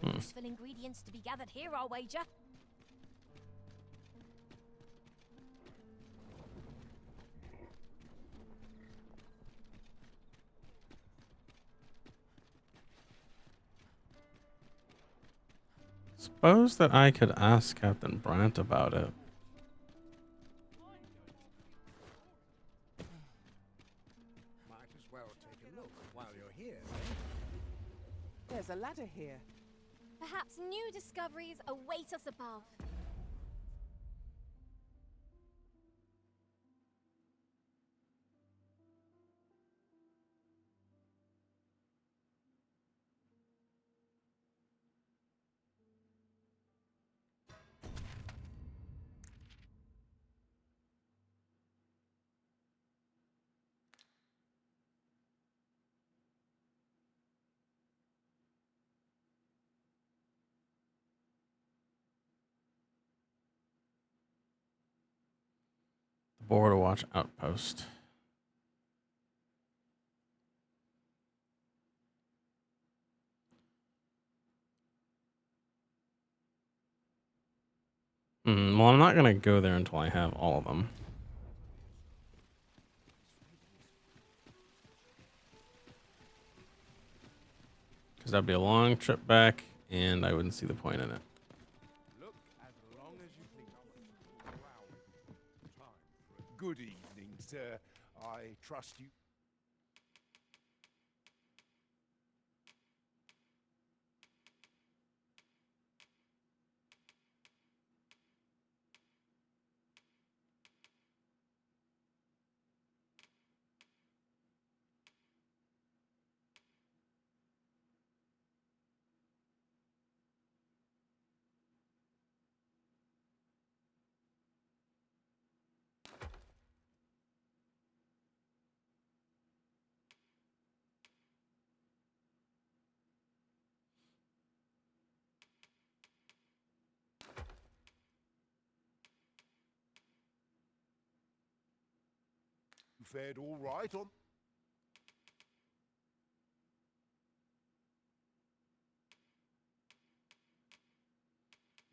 There are useful ingredients to be gathered here, I'll wager. Suppose that I could ask Captain Brant about it. Might as well take a look while you're here. There's a ladder here. Perhaps new discoveries await us above. Border Watch Outpost. Well, I'm not going to go there until I have all of them. Because that'd be a long trip back, and I wouldn't see the point in it. Look as long as you please. Time. Good evening, sir. I trust you. You fared all right on.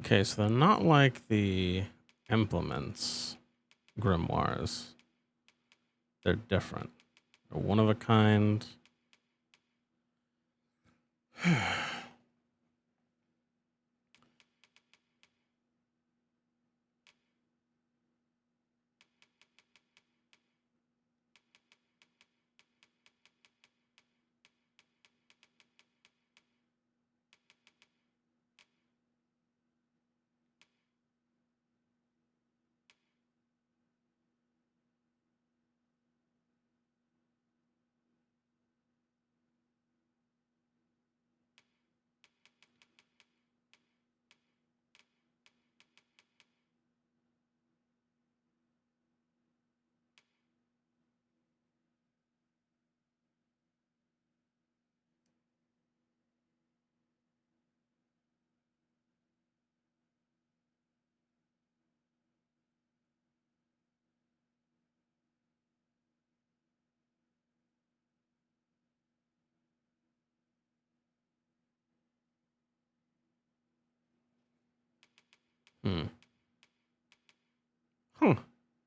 Okay, so they're not like the implements grimoires. They're different. They're one of a kind. Huh.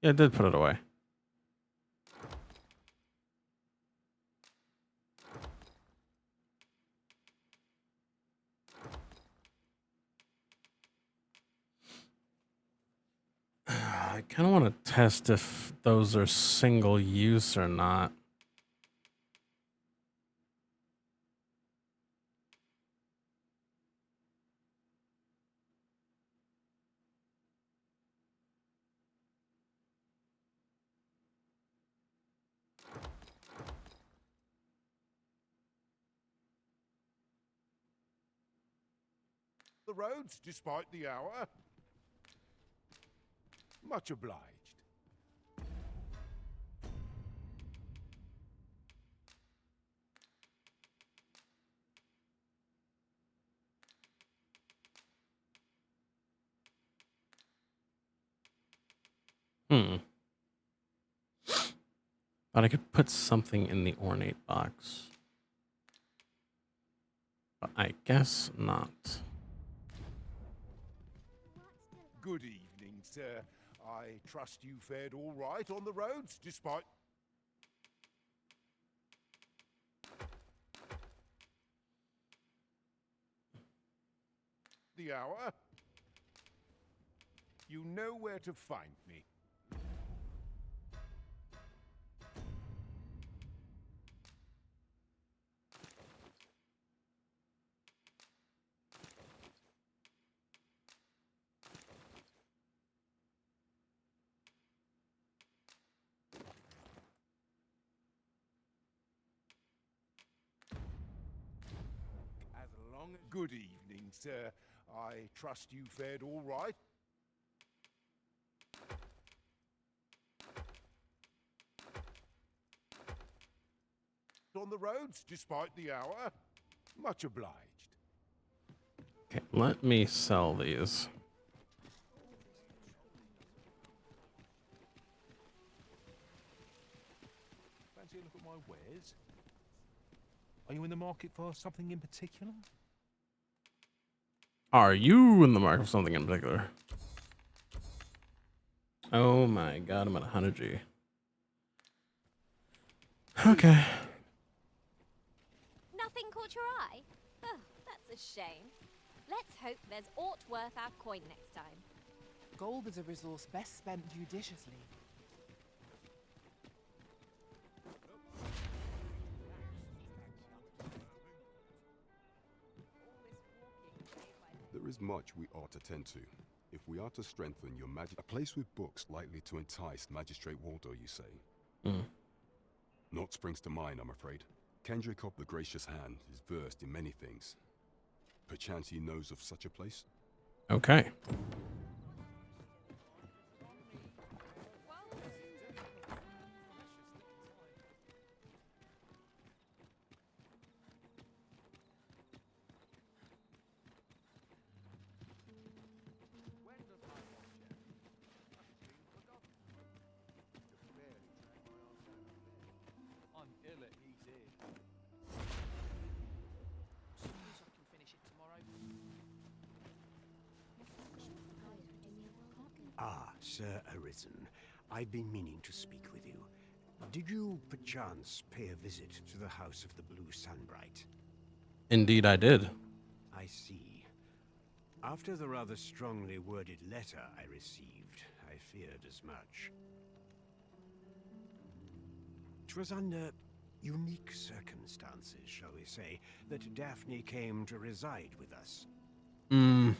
Yeah, I did put it away. kind of want to test if those are single use or not. The roads, despite the hour. Much obliged. Thought I could put something in the ornate box. But I guess not. Good evening, sir. I trust you fared all right on the roads, despite... the hour. You know where to find me. As long as... Good evening, sir. I trust you fared all right. On the roads, despite the hour. Much obliged. Okay, let me sell these. Fancy a look at my wares? Are you in the market for something in particular? Are you in the market for something in particular? Oh my god, I'm at 100G. Okay. Nothing caught your eye? Oh, that's a shame. Let's hope there's aught worth our coin next time. Gold is a resource best spent judiciously. There is much we ought to tend to. If we are to strengthen your magic, a place with books likely to entice Magistrate Waldo, you say? Naught springs to mind, I'm afraid. Kendrick of the Gracious Hand is versed in many things. Perchance he knows of such a place? Okay. I'm ill at ease here. Suppose I can finish it tomorrow. Ah, Sir Arisen. I've been meaning to speak with you. Did you, perchance, pay a visit to the House of the Blue Sunbright? Indeed, I did. I see. After the rather strongly worded letter I received, I feared as much. 'Twas under unique circumstances, shall we say, that Daphne came to reside with us. You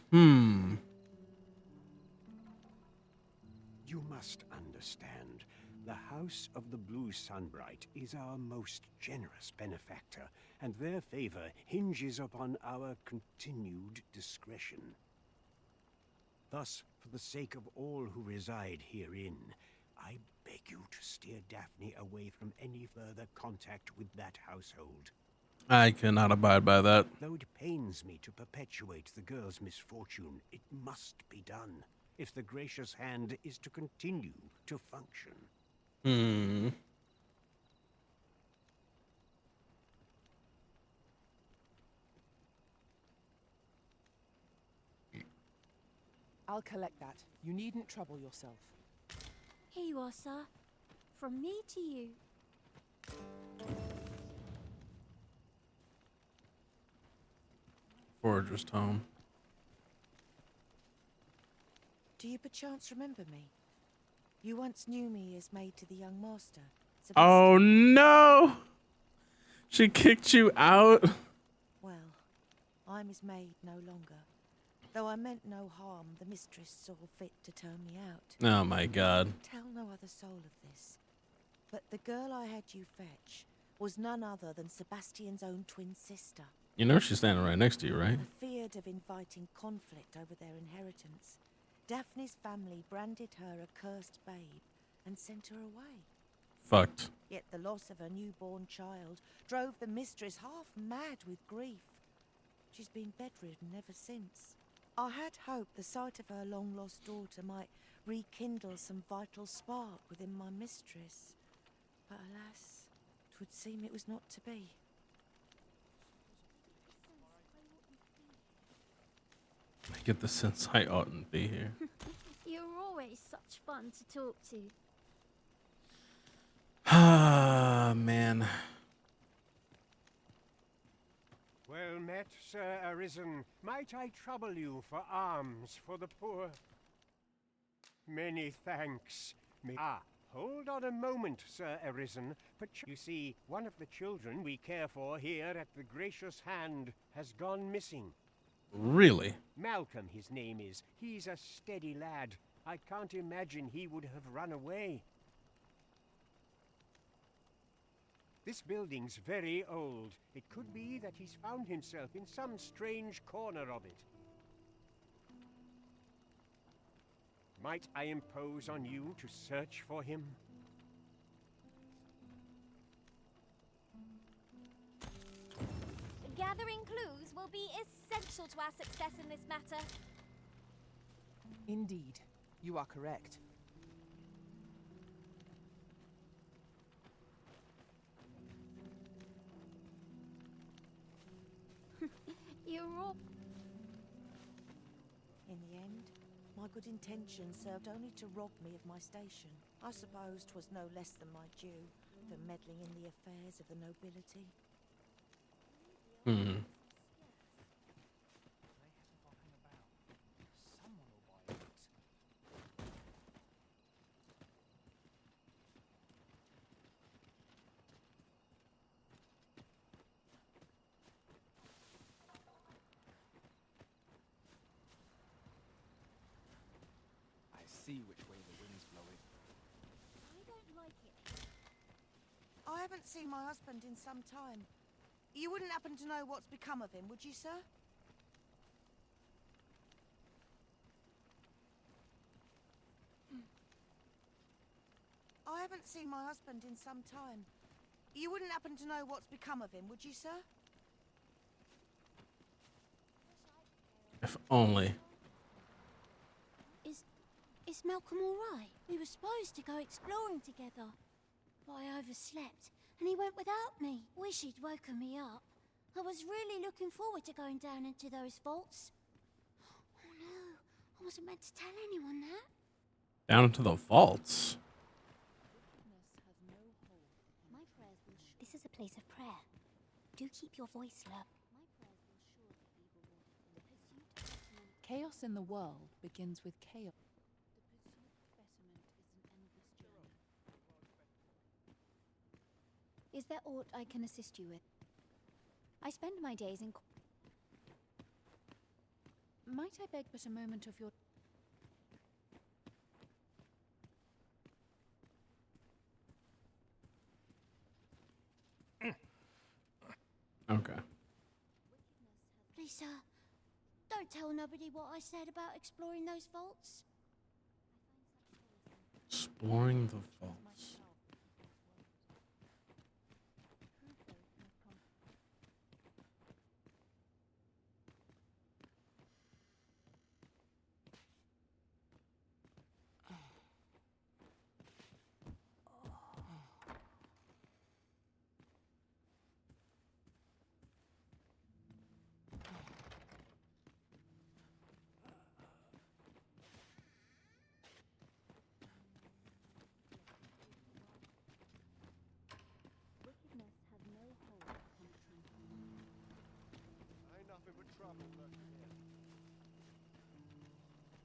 must understand, the House of the Blue Sunbright is our most generous benefactor, and their favor hinges upon our continued discretion. Thus, for the sake of all who reside herein, I beg you to steer Daphne away from any further contact with that household. I cannot abide by that. Though it pains me to perpetuate the girl's misfortune, it must be done if the Gracious Hand is to continue to function. I'll collect that. You needn't trouble yourself. Here you are, sir. From me to you. Forager's Tome. Do you perchance remember me? You once knew me as maid to the young master. Oh no! She kicked you out? Well, I'm his maid no longer. Though I meant no harm, the mistress saw fit to turn me out. Oh my god. Tell no other soul of this. But the girl I had you fetch was none other than Sebastian's own twin sister. You know she's standing right next to you, right? Feared of inviting conflict over their inheritance, Daphne's family branded her a cursed babe and sent her away. Fucked. Yet the loss of her newborn child drove the mistress half mad with grief. She's been bedridden ever since. I had hoped the sight of her long-lost daughter might rekindle some vital spark within my mistress. But alas, 'twould seem it was not to be. I get the sense I oughtn't be here. You're always such fun to talk to. Ah, man. Well met, Sir Arisen. Might I trouble you for alms for the poor? Many thanks. Hold on a moment, Sir Arisen. You see, one of the children we care for here at the Gracious Hand has gone missing. Really? Malcolm, his name is. He's a steady lad. I can't imagine he would have run away. This building's very old. It could be that he's found himself in some strange corner of it. Might I impose on you to search for him? Gathering clues will be essential to our success in this matter. Indeed, you are correct. You're all... In the end, my good intentions served only to rob me of my station. I suppose 'twas no less than my due for meddling in the affairs of the nobility. Hmm. I see which way the wind's blowing. I don't like it. I haven't seen my husband in some time. You wouldn't happen to know what's become of him, would you, sir? I haven't seen my husband in some time. You wouldn't happen to know what's become of him, would you, sir? If only. Is Malcolm all right? We were supposed to go exploring together. But I overslept, and he went without me. Wish he'd woken me up. I was really looking forward to going down into those vaults. Oh no, I wasn't meant to tell anyone that. Down into the vaults. This is a place of prayer. Do keep your voice low. Chaos in the world begins with chaos. Is there aught I can assist you with? I spend my days in... Might I beg but a moment of your... Okay. Please, sir, don't tell nobody what I said about exploring those vaults. Exploring the vaults.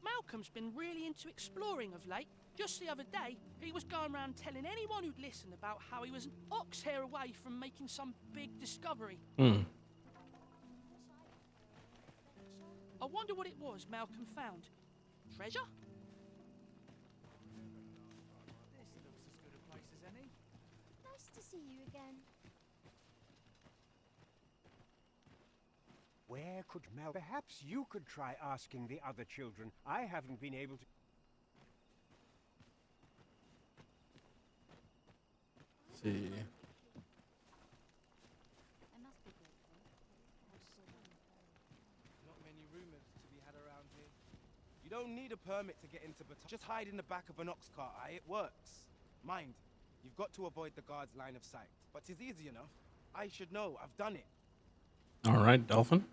Malcolm's been really into exploring of late. Just the other day, he was going around telling anyone who'd listen about how he was an ox hair away from making some big discovery. I wonder what it was Malcolm found. Treasure? This looks as good a place as any. Nice to see you again. Where could Mal... Perhaps you could try asking the other children. I haven't been able to... See. I must be grateful. Not many rumors to be had around here. You don't need a permit to get into Baton. Just hide in the back of an ox cart, aye? It works. Mind, you've got to avoid the guard's line of sight. But it's easy enough. I should know. I've done it. All right, Dolphin.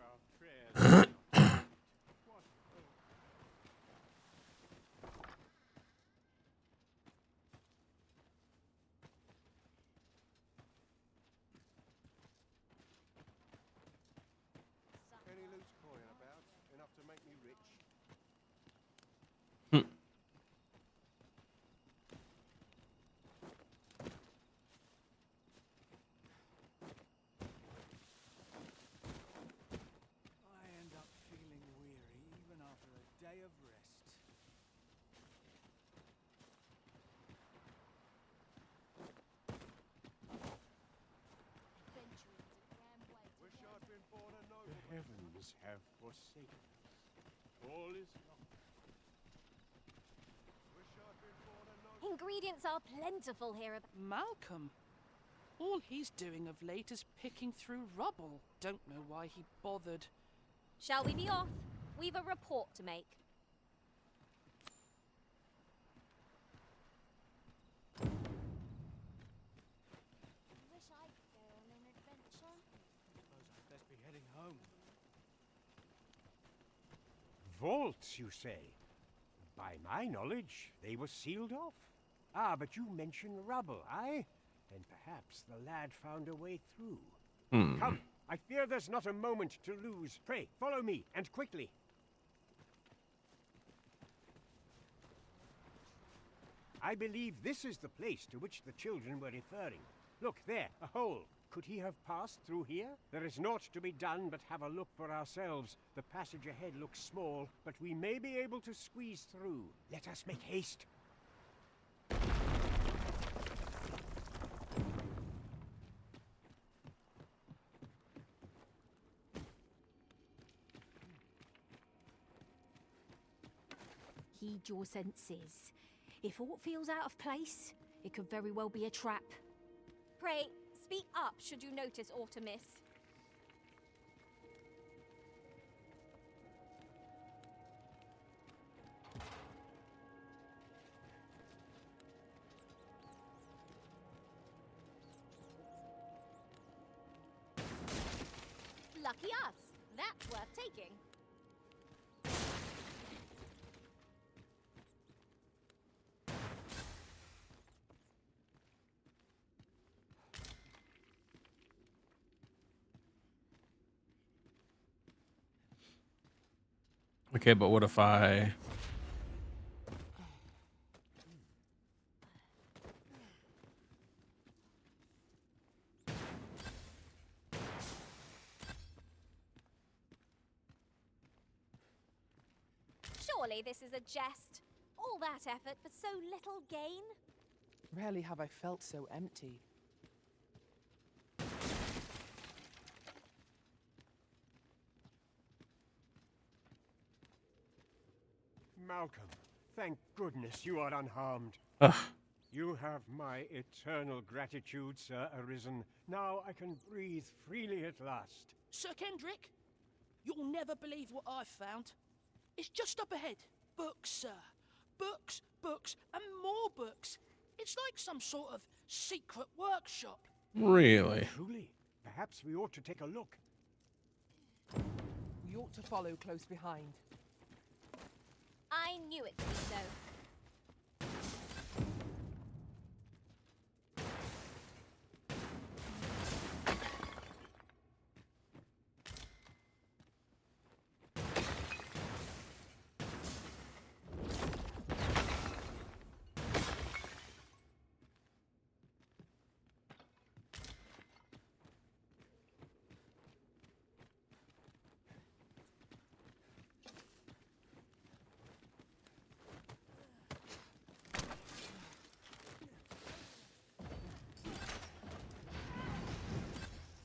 Any loose coin about? Enough to make me rich? I end up feeling weary even after a day of rest. Wish I'd been born a noble. The heavens have forsaken us. All is lost. Wish I'd been born a noble. Ingredients are plentiful here. Malcolm? All he's doing of late is picking through rubble. Don't know why he bothered. Shall we be off? We've a report to make. Wish I could go on an adventure. Suppose I'd best be heading home. Vaults, you say? By my knowledge, they were sealed off. Ah, but you mention rubble, aye? Then perhaps the lad found a way through. Come, I fear there's not a moment to lose. Pray, follow me, and quickly. I believe this is the place to which the children were referring. Look, there, a hole. Could he have passed through here? There is naught to be done but have a look for ourselves. The passage ahead looks small, but we may be able to squeeze through. Let us make haste. Heed your senses. If aught feels out of place, it could very well be a trap. Pray, speak up should you notice aught amiss. Lucky us. That's worth taking. Okay, but what if I... Surely this is a jest. All that effort for so little gain? Rarely have I felt so empty. Malcolm, thank goodness you are unharmed. Ugh. You have my eternal gratitude, Sir Arisen. Now I can breathe freely at last. Sir Kendrick, you'll never believe what I've found. It's just up ahead. Books, sir. Books, books, and more books. It's like some sort of secret workshop. Really? Truly. Perhaps we ought to take a look. We ought to follow close behind. I knew it to be so.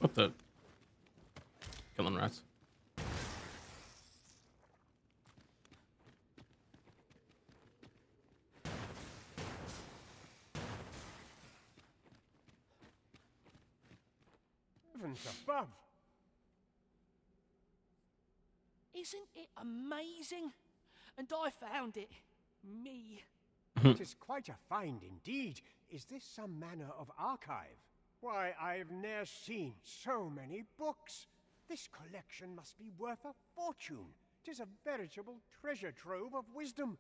What the? Killing rats. Heavens above! Isn't it amazing? And I found it. Me. It is quite a find indeed. Is this some manner of archive? Why, I've ne'er seen so many books. This collection must be worth a fortune. 'Tis a veritable treasure trove of wisdom.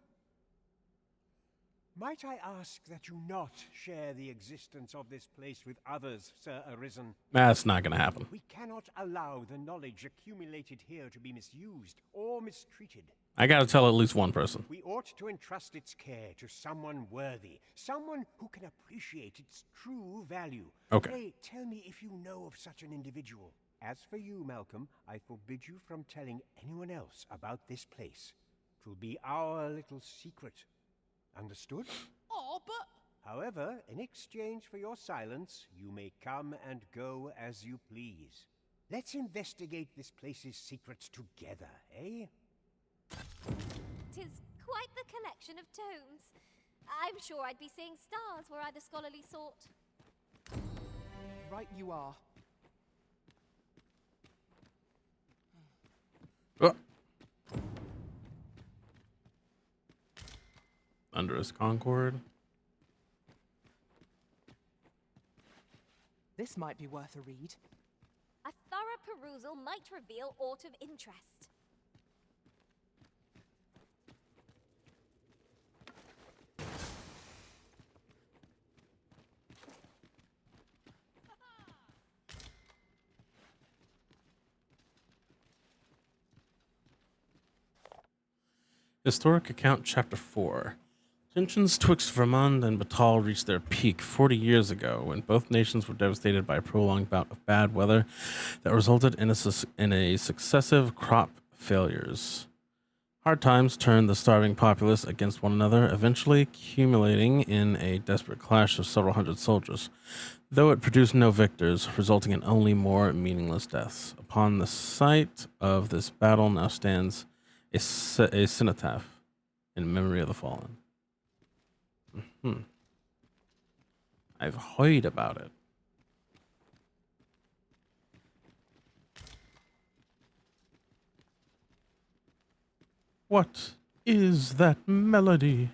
Might I ask that you not share the existence of this place with others, Sir Arisen? That's not gonna happen. We cannot allow the knowledge accumulated here to be misused or mistreated. I gotta tell at least one person. We ought to entrust its care to someone worthy, someone who can appreciate its true value. Okay. Pray, tell me if you know of such an individual. As for you, Malcolm, I forbid you from telling anyone else about this place. 'Twill be our little secret. Understood? Oh, but... However, in exchange for your silence, you may come and go as you please. Let's investigate this place's secrets together, eh? 'Tis quite the collection of tomes. I'm sure I'd be seeing stars were I the scholarly sort. Right you are. Thunderous Concord. This might be worth a read. A thorough perusal might reveal aught of interest. Historic Account Chapter 4. Tensions twixt Vermund and Batal reached their peak 40 years ago when both nations were devastated by a prolonged bout of bad weather that resulted in a successive crop failures. Hard times turned the starving populace against one another, eventually accumulating in a desperate clash of several hundred soldiers, though it produced no victors, resulting in only more meaningless deaths. Upon the site of this battle now stands a cenotaph in memory of the fallen. I've heard about it. What is that melody?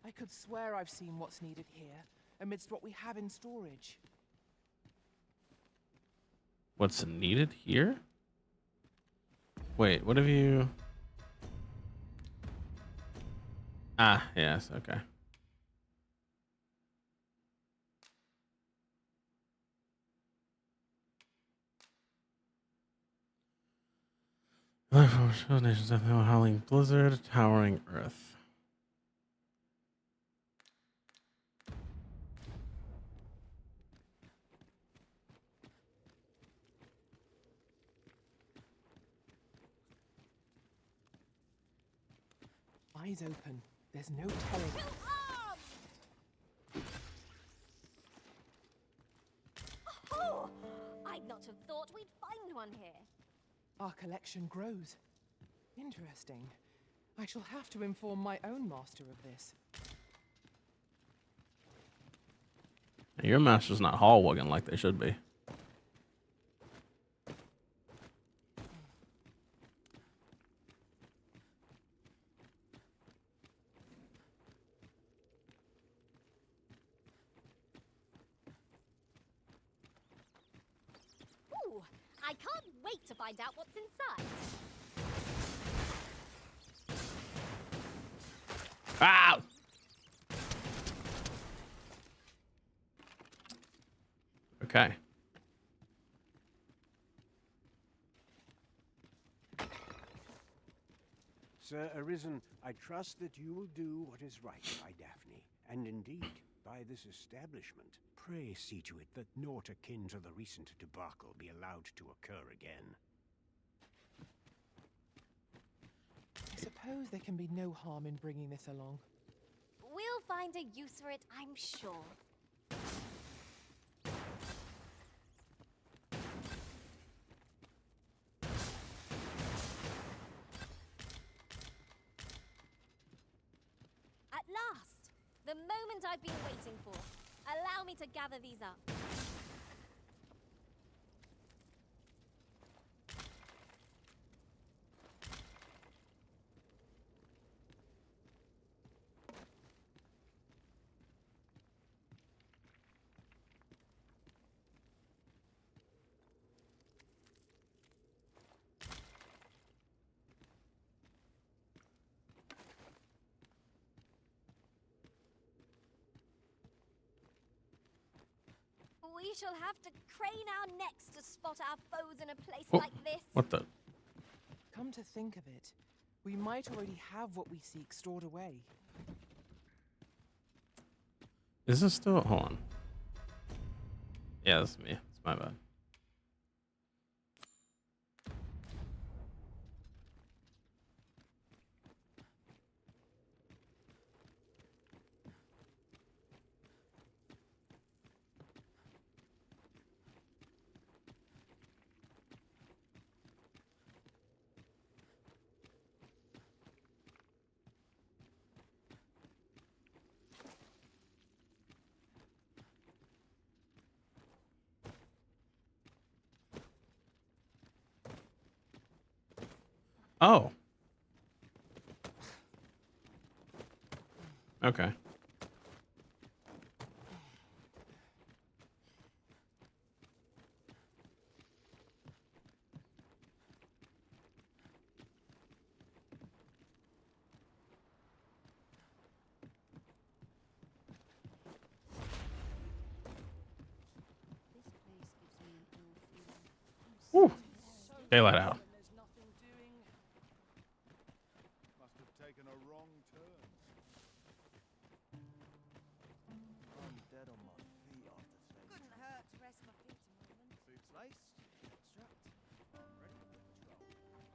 I could swear I've seen what's needed here, amidst what we have in storage. What's needed here? Wait, what have you... Ah, yes, okay. Nations of howling blizzard, towering earth. Eyes open. There's no telling. Oh! I'd not have thought we'd find one here. Our collection grows. Interesting. I shall have to inform my own master of this. Your master's not hall-wugging like they should be. Ooh, I can't wait to find out what's inside. Ow! Okay. Sir Arisen, I trust that you will do what is right by Daphne, and indeed by this establishment. Pray see to it that naught akin to the recent debacle be allowed to occur again. I suppose there can be no harm in bringing this along. We'll find a use for it, I'm sure. The moment I've been waiting for. Allow me to gather these up. We shall have to crane our necks to spot our foes in a place like this. What the? Come to think of it, we might already have what we seek stored away. Is this still? Hold on. Yeah, that's me. It's my bad. Oh. Okay. Woo. Daylight out. Must have taken a wrong turn. I'm dead on my feet after today. Couldn't hurt to rest my feet a moment. Boots laced, strapped, ready for patrol.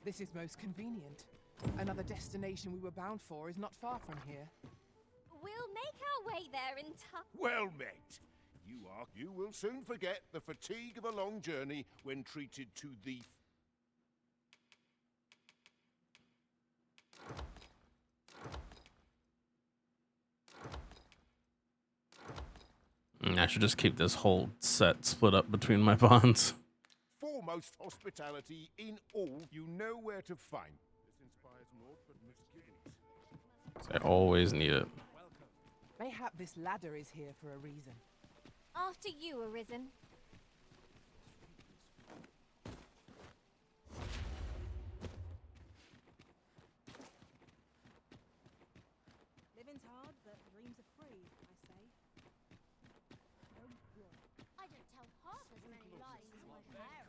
This is most convenient. Another destination we were bound for is not far from here. We'll make our way there in time. Well met. You will soon forget the fatigue of a long journey when treated to the... I should just keep this whole set split up between my bonds. foremost hospitality in all. You know where to find. This inspires naught but misgivings. I always need it. Mayhap this ladder is here for a reason. After you, Arisen. Living's hard, but dreams are free, I say. I don't tell half as many lies as my parents.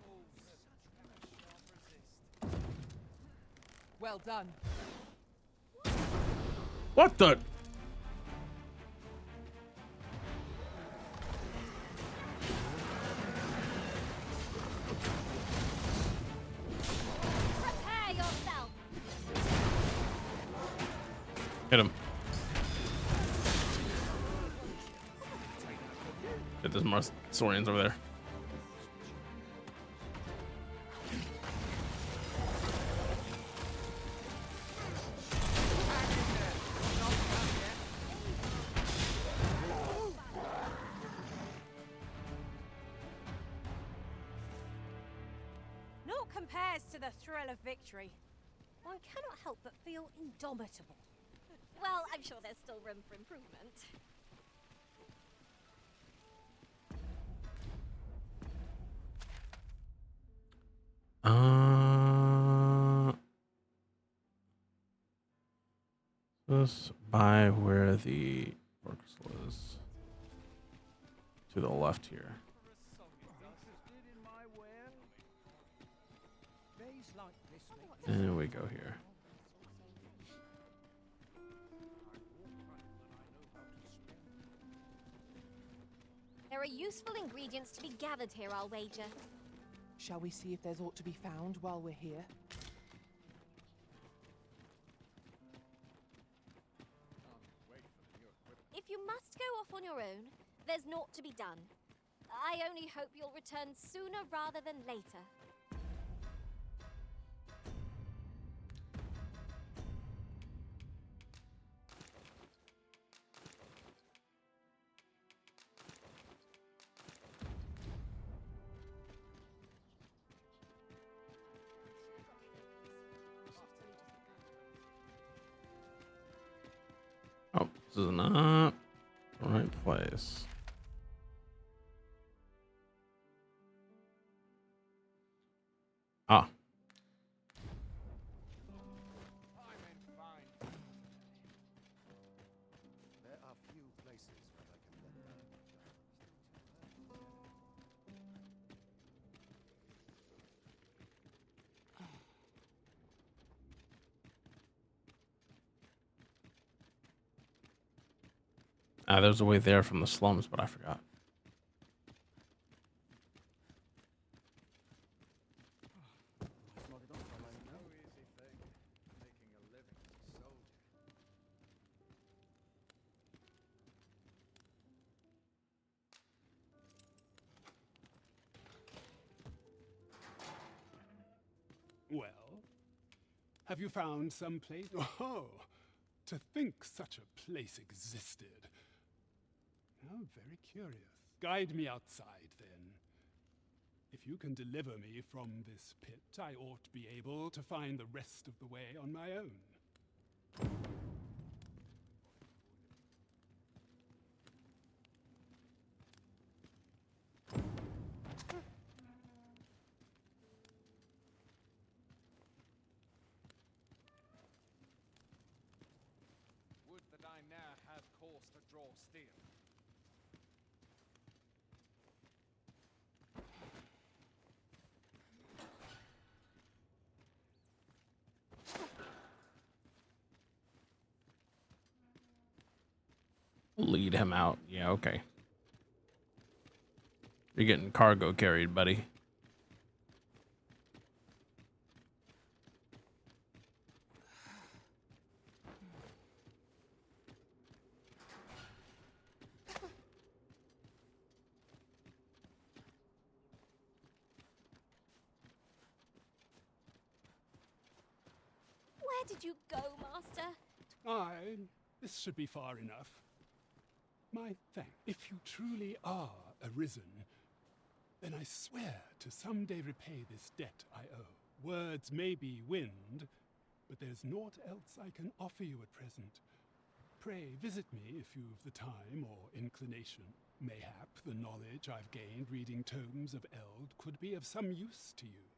Well done. What the? Prepare yourself. Hit him. Get those more Saurians over there. Naught compares to the thrill of victory. One cannot help but feel indomitable. Well, I'm sure there's still room for improvement. This by where the orchestra is. To the left here. And we go here. There are useful ingredients to be gathered here, I'll wager. Shall we see if there's aught to be found while we're here? If you must go off on your own, there's naught to be done. I only hope you'll return sooner rather than later. This is not the right place. Ah. There are few places where I can let down. There's a way there from the slums, but I forgot. Well, have you found some place? Oh, to think such a place existed. How very curious. Guide me outside, then. If you can deliver me from this pit, I ought to be able to find the rest of the way on my own. Would that I ne'er had cause to draw steel. Lead him out. Yeah, okay. You're getting cargo carried, buddy. Where did you go, Master? This should be far enough. My thanks. If you truly are arisen, then I swear to someday repay this debt I owe. Words may be wind, but there's naught else I can offer you at present. Pray visit me if you've the time or inclination. Mayhap the knowledge I've gained reading tomes of Eld could be of some use to you.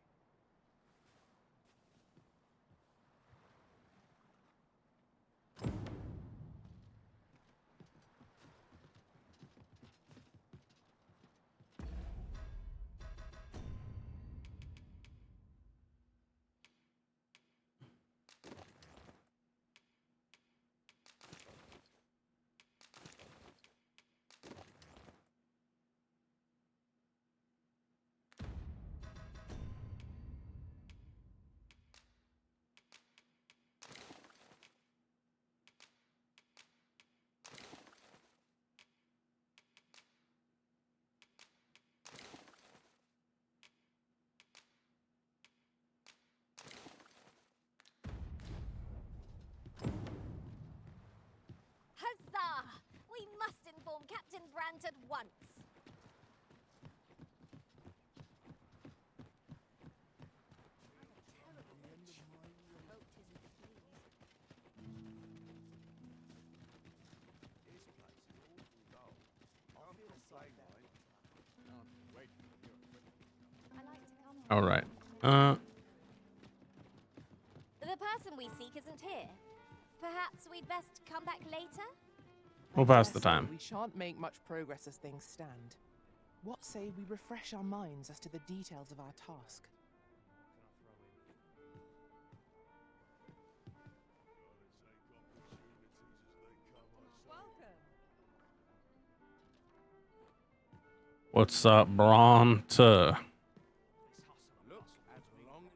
Huzzah! We must inform Captain Brandt at once. All right. The person we seek isn't here. Perhaps we'd best come back later? We'll pass the time. We shan't make much progress as things stand. What say we refresh our minds as to the details of our task? What's up, Bronte?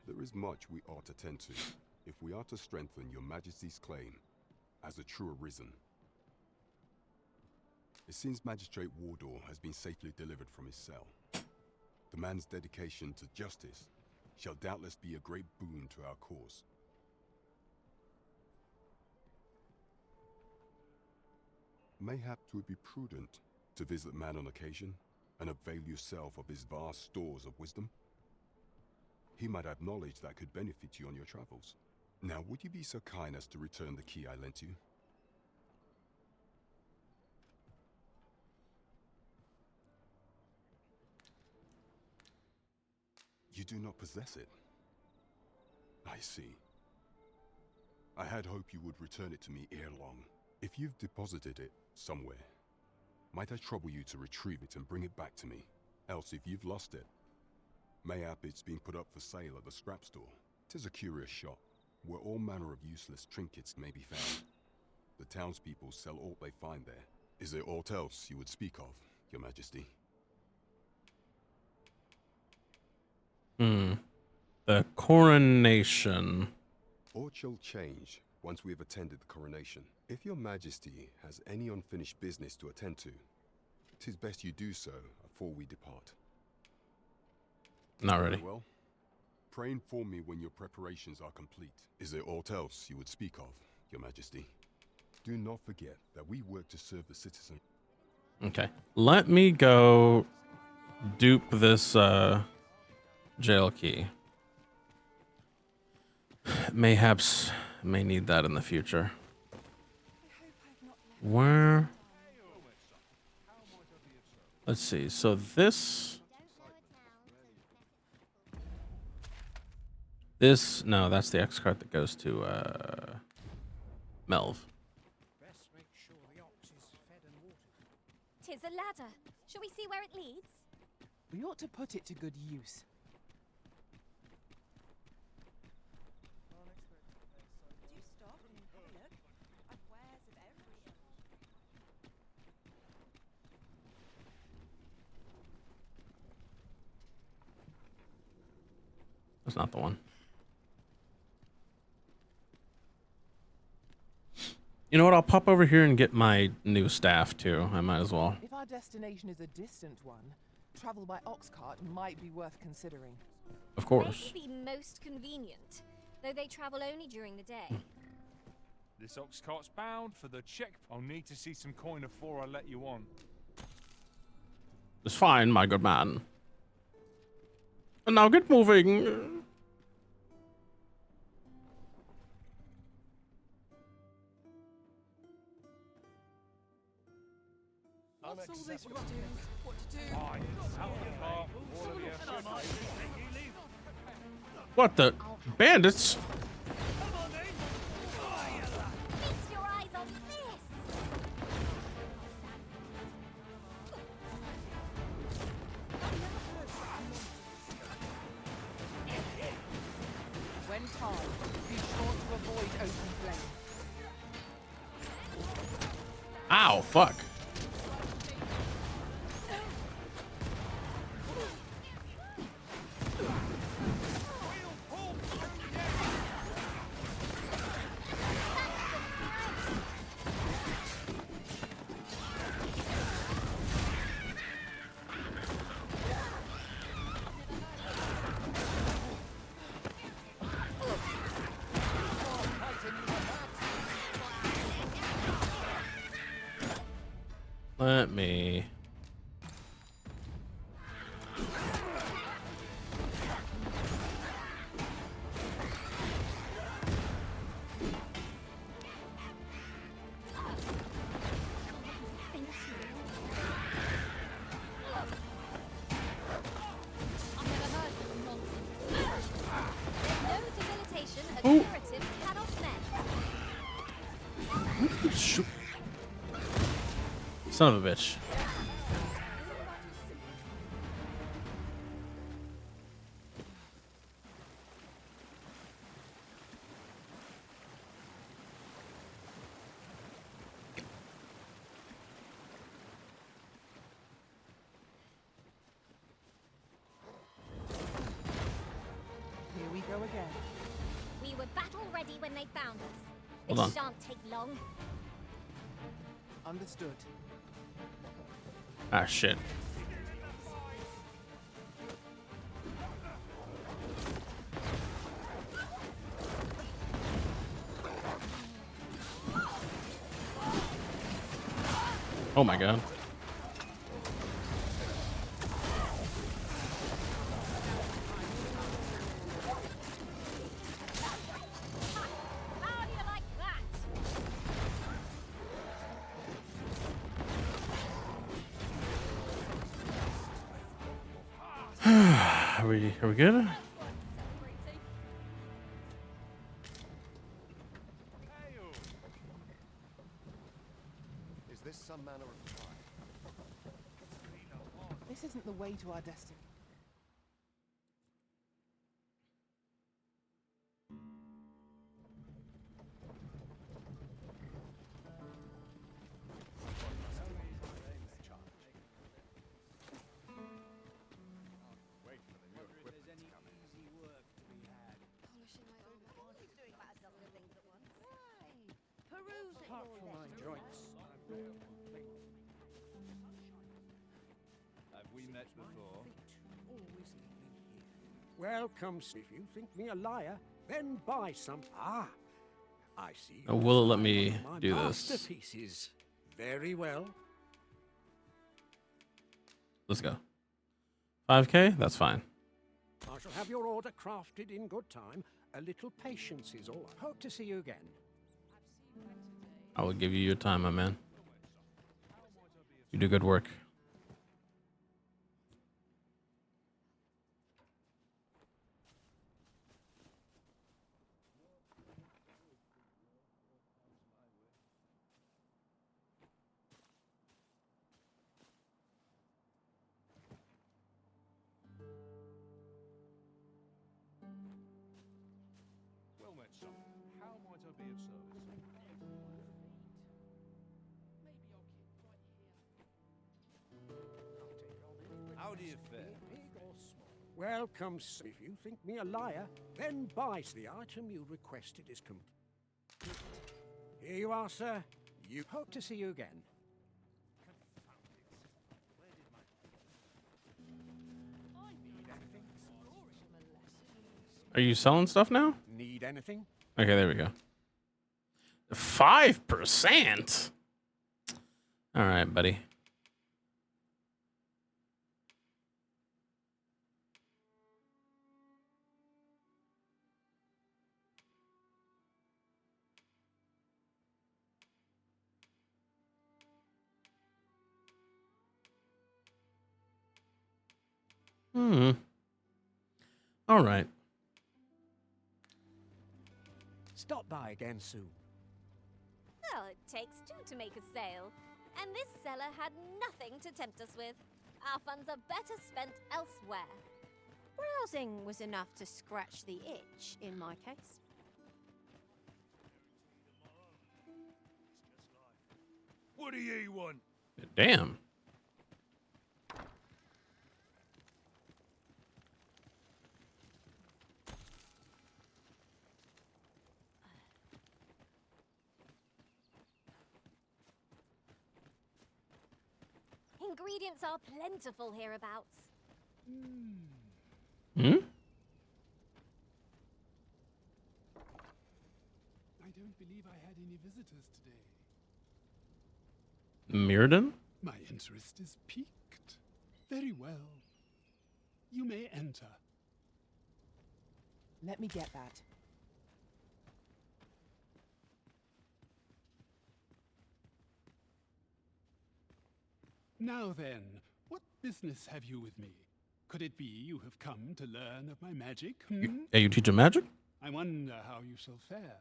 There is much we ought to tend to, if we are to strengthen your Majesty's claim as a true arisen. It seems Magistrate Wardor has been safely delivered from his cell. The man's dedication to justice shall doubtless be a great boon to our cause. Mayhap 'twould be prudent to visit the man on occasion and avail yourself of his vast stores of wisdom. He might have knowledge that could benefit you on your travels. Now, would you be so kind as to return the key I lent you? You do not possess it. I see. I had hoped you would return it to me ere long. If you've deposited it somewhere, might I trouble you to retrieve it and bring it back to me? Else, if you've lost it, mayhap it's been put up for sale at the scrap store. 'Tis a curious shop, where all manner of useless trinkets may be found. The townspeople sell all they find there. Is there aught else you would speak of, Your Majesty? The coronation. Aught shall change once we have attended the coronation. If Your Majesty has any unfinished business to attend to, 'tis best you do so before we depart. Not ready. Very well. Pray inform me when your preparations are complete. Is there aught else you would speak of, Your Majesty? Do not forget that we work to serve the citizen. Okay. Let me go dupe this jail key. Mayhaps may need that in the future. Where? Let's see. So this. No, that's the X card that goes to Melv. Best make sure the ox is fed and watered. 'Tis a ladder. Shall we see where it leads? We ought to put it to good use. Do stop and have a look. I've wares of every ilk. That's not the one. You know what? I'll pop over here and get my new staff too. I might as well. If our destination is a distant one, travel by ox cart might be worth considering. Of course. May be most convenient, though they travel only during the day. This ox cart's bound for the check. I'll need to see some coin before I let you on. It's fine, my good man. And now get moving. What's all this ruckus? What to do? Fine, out of the cart, all of you. What the? Bandits? Feast your eyes on this! When timed, be sure to avoid open flame. Ow, fuck. Let me. Ooh. Shoot. Son of a bitch. Here we go again. We were battle ready when they found us. Hold This on. shan't take long. Understood. Ah, shit. Oh my god. How do you like that? Are we good? Is this some manner of trial? This isn't the way to our destiny. Apart from my joints, Have we met before? welcome. If you think me a liar, then buy some. Ah, I see. Oh, will it let you me design one of do my this? masterpieces. Very well. Let's go. 5K? That's fine. I shall have your order crafted in good time. A little patience is all. I hope to see you again. I will give you your time, my man. You do good work. Well met, son. How might I be of service? How do you fare? Welcome. If you think me a liar, then buy. The item you requested is complete. Here you are, sir. You hope to see you again. Are you selling stuff now? Need anything? Okay, there we go. 5%? All right, buddy. All right. Stop by again soon. Well, it takes two to make a sale. And this seller had nothing to tempt us with. Our funds are better spent elsewhere. Browsing was enough to scratch the itch in my case. What do you want? Damn. Ingredients are plentiful hereabouts. Hmm? I don't believe I had any visitors today. Mirrodin? My interest is piqued. Very well. You may enter. Let me get that. Now then, what business have you with me? Could it be you have come to learn of my magic? Are you teaching magic? I wonder how you shall fare.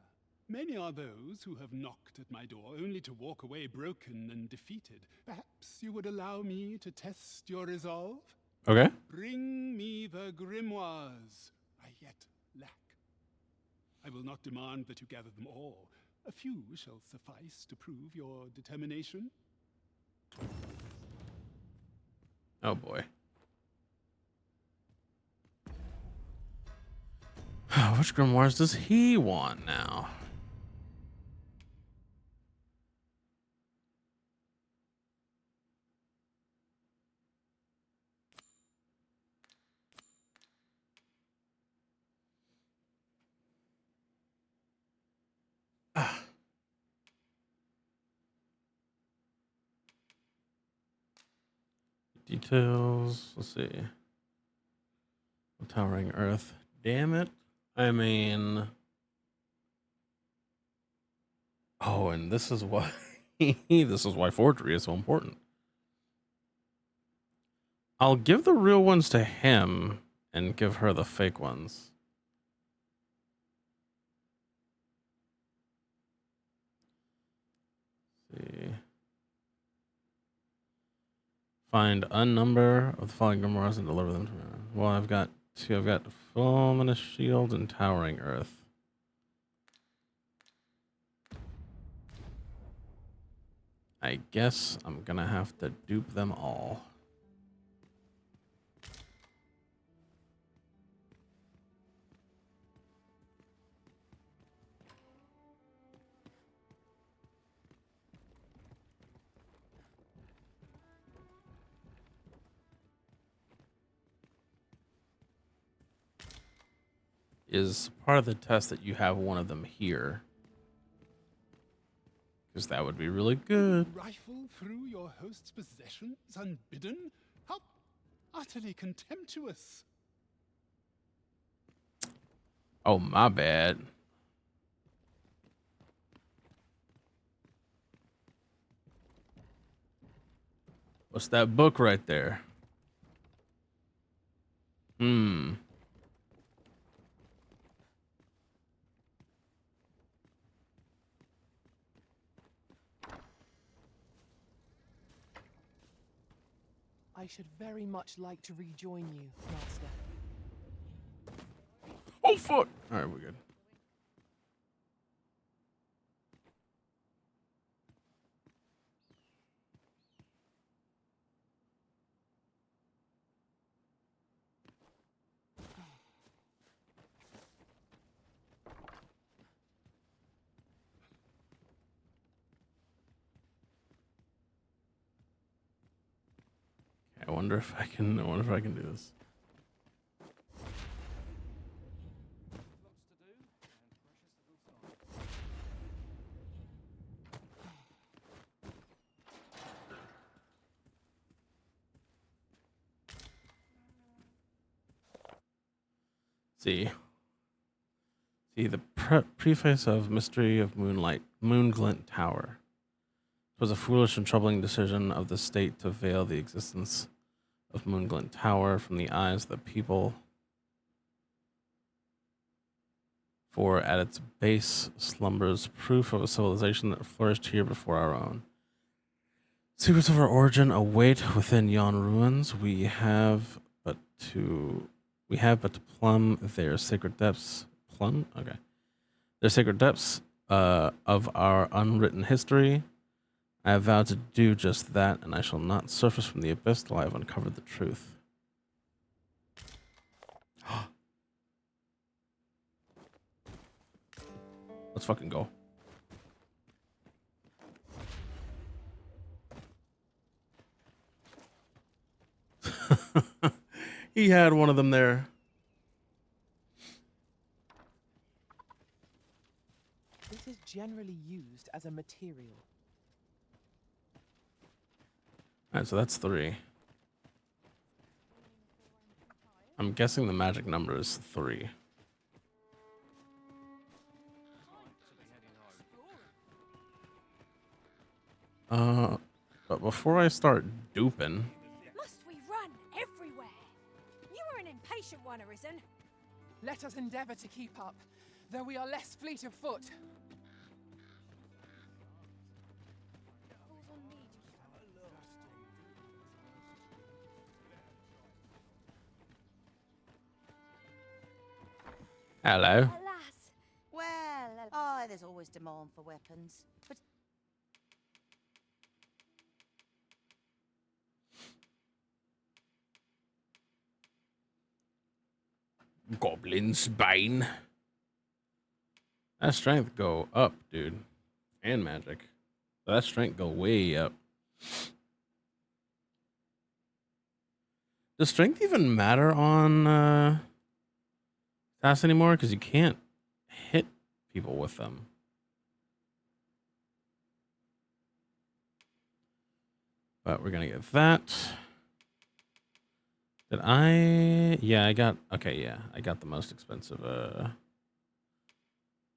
Many are those who have knocked at my door only to walk away broken and defeated. Perhaps you would allow me to test your resolve? Okay. Bring me the grimoires I yet lack. I will not demand that you gather them all. A few shall suffice to prove your determination. Oh boy. Which grimoires does he want now? Details. Let's see. Towering Earth. Damn it. I mean. Oh, and this is why this is why forgery is so important. I'll give the real ones to him, and give her the fake ones. Let's see. Find unnumber of the falling Grimoires and deliver them to me. Well, I've got two. I've got Fulminous Shield and Towering Earth. I guess I'm gonna have to dupe them all. Is part of the test that you have one of them here? Because that would be really good. Rifle through your host's possessions unbidden? How utterly contemptuous. Oh, my bad. What's that book right there? Hmm. I should very much like to rejoin you, Master. Oh, fuck! Alright, we're good. I wonder if I can. I wonder if I can do this. See. See the preface of Mystery of Moonlight, Moonglint Tower. It was a foolish and troubling decision of the state to veil the existence of Moonglint Tower from the eyes of the people. For at its base slumbers proof of a civilization that flourished here before our own. Secrets of our origin await within yon ruins. We have but to plumb their sacred depths. Plumb? Okay. Their sacred depths of our unwritten history. I have vowed to do just that, and I shall not surface from the abyss till I have uncovered the truth. Let's fucking go. He had one of them there. This is generally used as a material. Alright, so that's 3. I'm guessing the magic number is 3. But before I start duping, Must we run everywhere? You are an impatient one, Arisen. Let us endeavor to keep up, though we are less fleet of foot. hello. Alas. Well, there's always demand for weapons. But Goblin's Bane. That strength go up, dude. And magic. That strength go way up. Does strength even matter on Sass anymore? Because you can't hit people with them. But we're gonna get that. Did I? Yeah, I got. Okay, yeah, I got the most expensive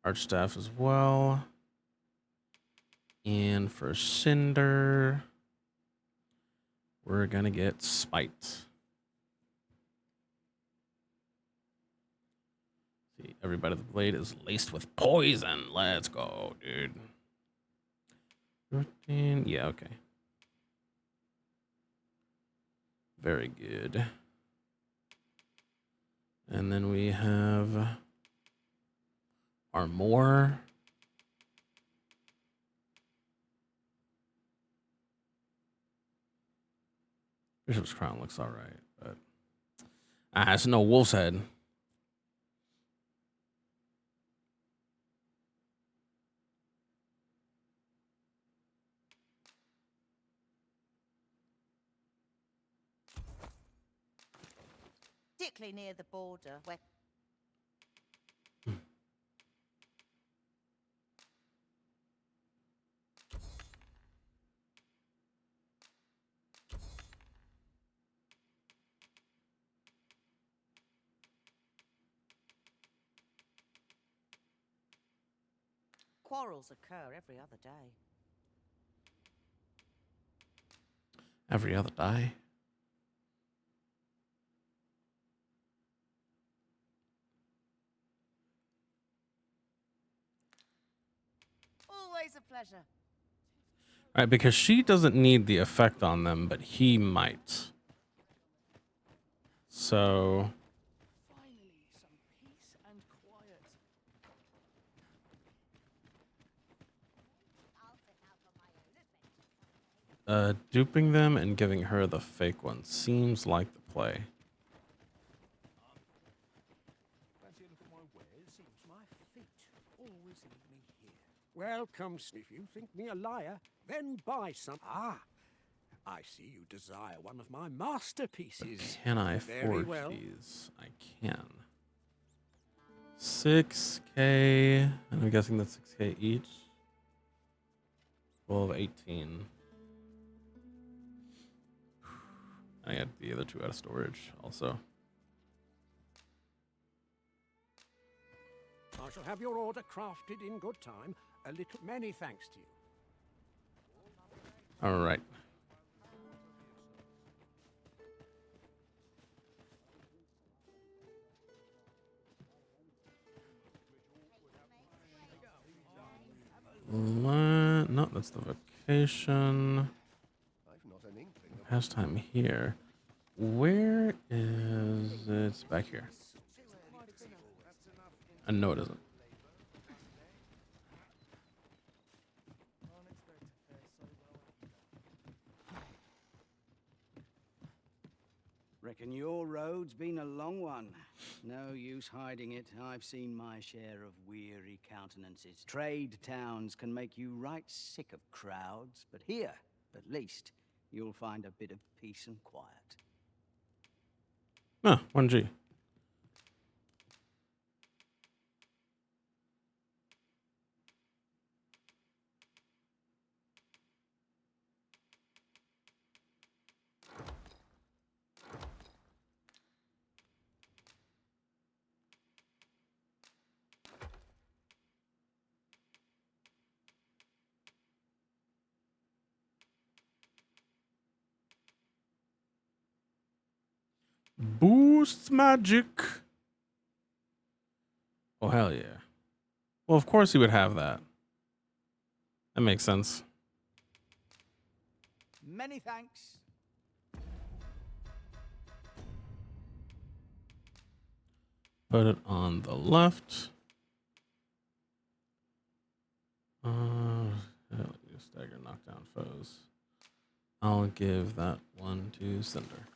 Archstaff as well. And for Cinder, we're gonna get Spite. See, every bite of the blade is laced with poison. Let's go, dude. 13. Yeah, okay. Very good. And then we have Armor. Bishop's Crown looks alright, but it's no wolf's head. Particularly near the border, where quarrels occur every other day. Every other die. Always a pleasure. Right, because she doesn't need the effect on them, but he might. So Finally, some peace and quiet. duping them and giving her the fake one seems like the play. Fancy a look at my wares? Seems my feet always lead me here. Welcome, if you think me a liar, then buy some. Ah, I see you desire one of my masterpieces. Can I Very afford well. these? I can. 6K, and I'm guessing that's 6K each. 12, 18. I got the other two out of storage also. I shall have your order crafted in good time. A little many thanks to you. All right. No, that's the vacation. Pastime here. Where is it? It's back here. No, it isn't. Reckon your road's been a long one. No use hiding it. I've seen my share of weary countenances. Trade towns can make you right sick of crowds, but here, at least, you'll find a bit of peace and quiet. Ah, 1G. Boost magic. Oh, hell yeah. Well, of course he would have that. That makes sense. Many thanks. Put it on the left. Stagger knockdown foes. I'll give that one to Cinder.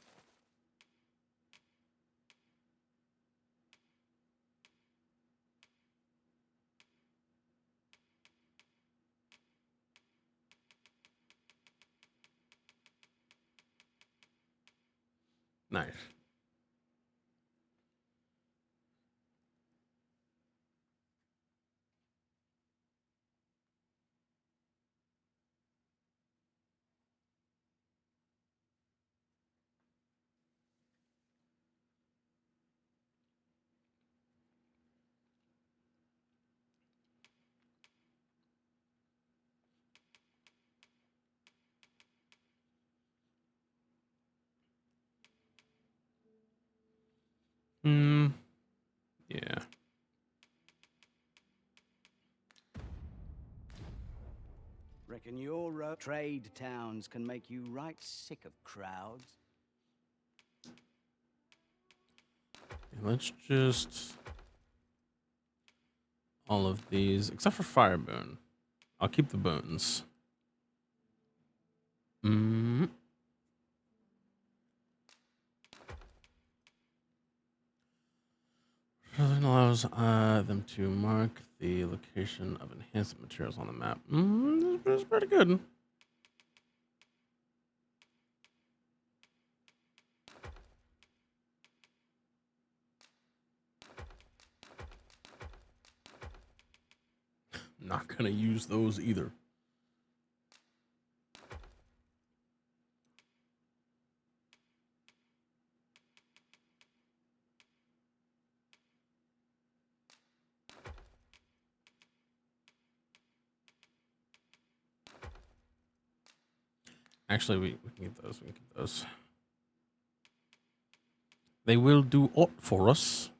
Nice. Yeah. Reckon your trade towns can make you right sick of crowds. Let's just all of these except for fire boon. I'll keep the boons. It allows them to mark the location of enhancement materials on the map. That's pretty good. Not gonna use those either. Actually, we can get those. We can get those. They will do aught for us.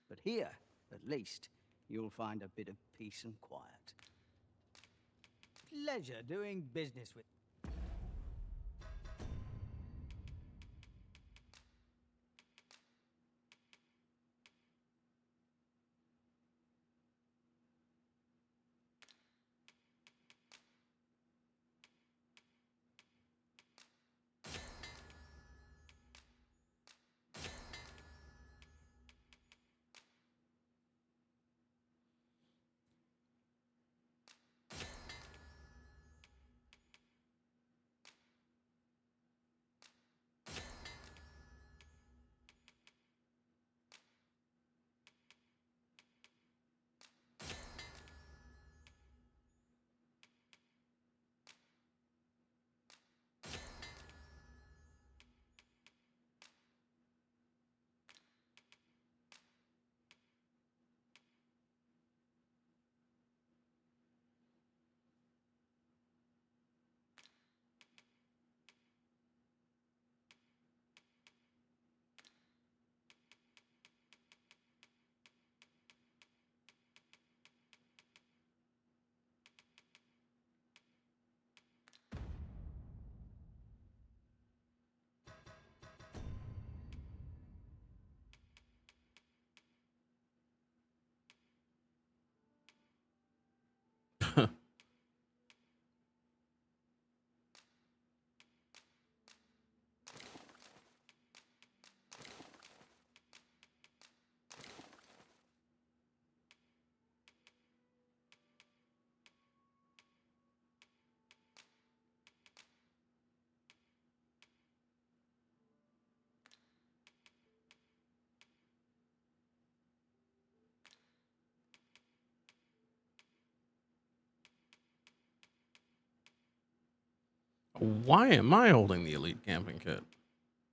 But here, at least, you'll find a bit of peace and quiet. Pleasure doing business with... Why am I holding the elite camping kit?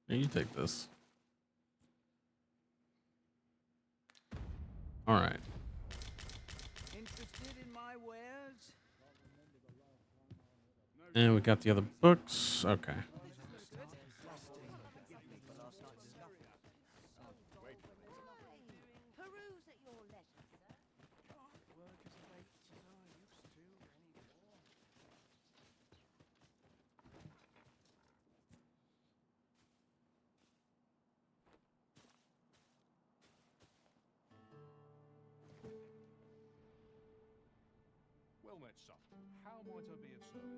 Here, you take this. All right. Interested in my wares? And we got the other books. Okay. Peruse at your leisure, sir. Can't work as late as I used to anymore. Well met, son. How might I be of service?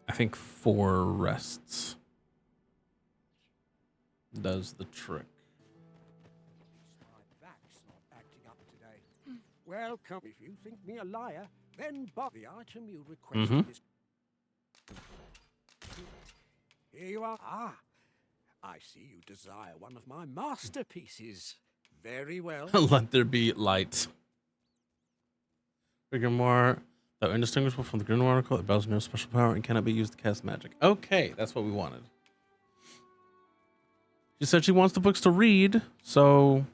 I think 4 rests does the trick. My back's not acting up today. Well, come. If you think me a liar, then buy the item you requested. Is... Here you are. Ah, I see you desire one of my masterpieces. Very well. Let there be light. More, though indistinguishable from the Grimoire article, it boasts no special power and cannot be used to cast magic. Okay, that's what we wanted. She said she wants the books to read, so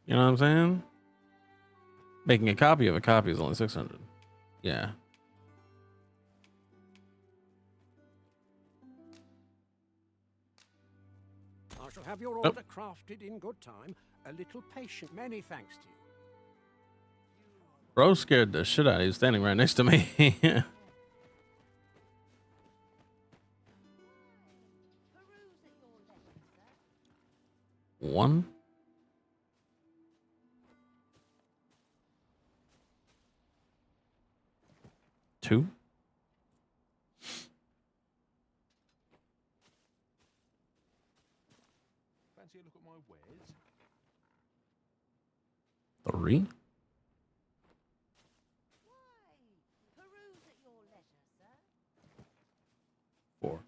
You know what I'm saying? Making a copy of a copy is only 600. Yeah. I shall have your order crafted in good time. A little patience. Many thanks to you. Bro scared the shit out of you standing right next to me. One. Two. Fancy a look at my wares? Three. Four.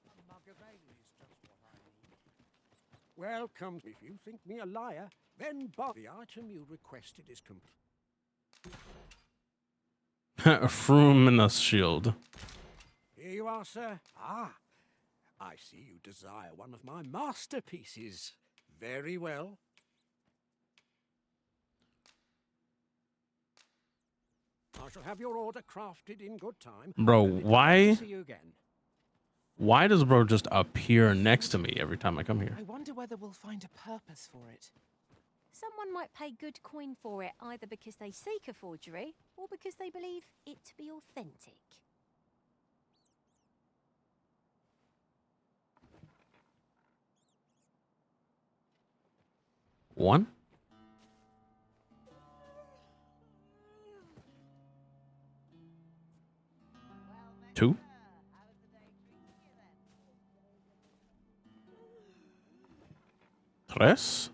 A mug of ale is just what I need. Welcome. If you think me a liar, then buy the item you requested is complete. A Fruminous shield. Here you are, sir. Ah, I see you desire one of my masterpieces. Very well. I shall have your order crafted in good time. Bro, why? See you again. Why does bro just appear next to me every time I come here? I wonder whether we'll find a purpose for it. Someone might pay good coin for it, either because they seek a forgery or because they believe it to be authentic. One. Two. Tres.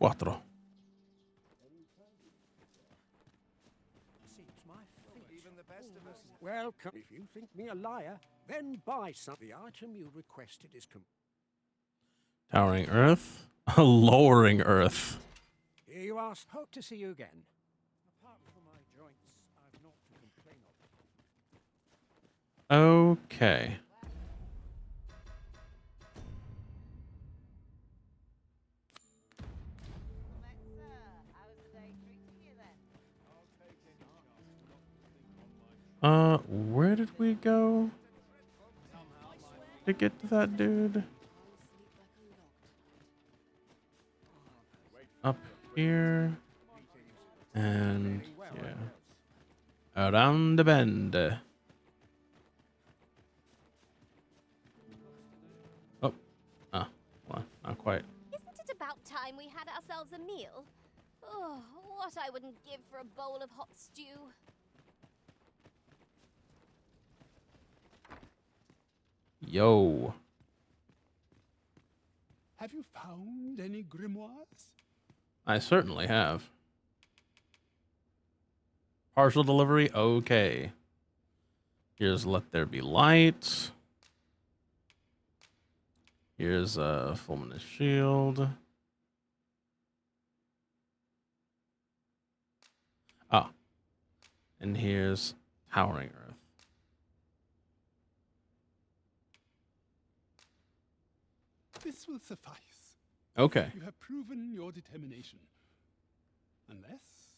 Cuatro. Seems my even the best of us. Welcome. If you think me a liar, then buy some. The item you requested is Towering Earth. Lowering Earth. Here you are. Hope to see you again. Apart from my joints, I've not to complain of. Okay. Where did we go to get to that dude? Up here and yeah, around the bend. Oh, well, not quite. Isn't it about time we had ourselves a meal? Oh, what I wouldn't give for a bowl of hot stew. Yo. Have you found any grimoires? I certainly have. Partial delivery, okay. Here's Let There Be Light. Here's a Fulminous Shield. Ah. And here's Towering Earth. This will suffice. Okay. You have proven your determination. Unless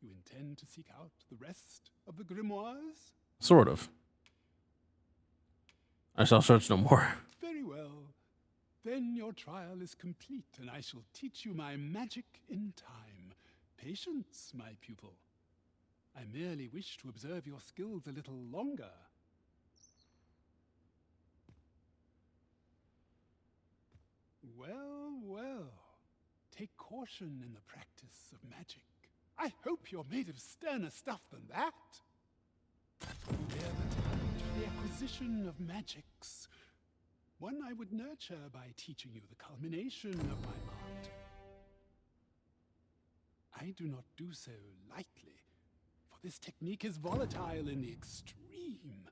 you intend to seek out the rest of the grimoires? Sort of. I shall search no more. Very well. Then your trial is complete, and I shall teach you my magic in time. Patience, my pupil. I merely wish to observe your skills a little longer. Well, well. Take caution in the practice of magic. I hope you're made of sterner stuff than that. Bear the talent for the acquisition of magics. One I would nurture by teaching you the culmination of my art. I do not do so lightly, for this technique is volatile in the extreme.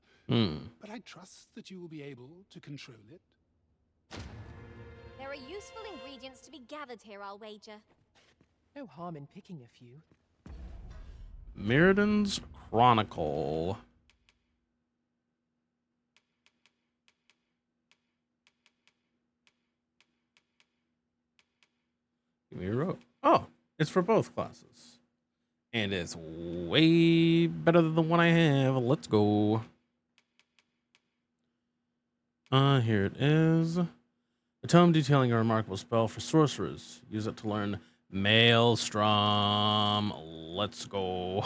But I trust that you will be able to control it. There are useful ingredients to be gathered here, I'll wager. No harm in picking a few. Mirrodin's Chronicle. Give me a rope. Oh, it's for both classes. And it's way better than the one I have. Let's go. Here it is. A tome detailing a remarkable spell for sorcerers. Use it to learn Maelstrom. Let's go.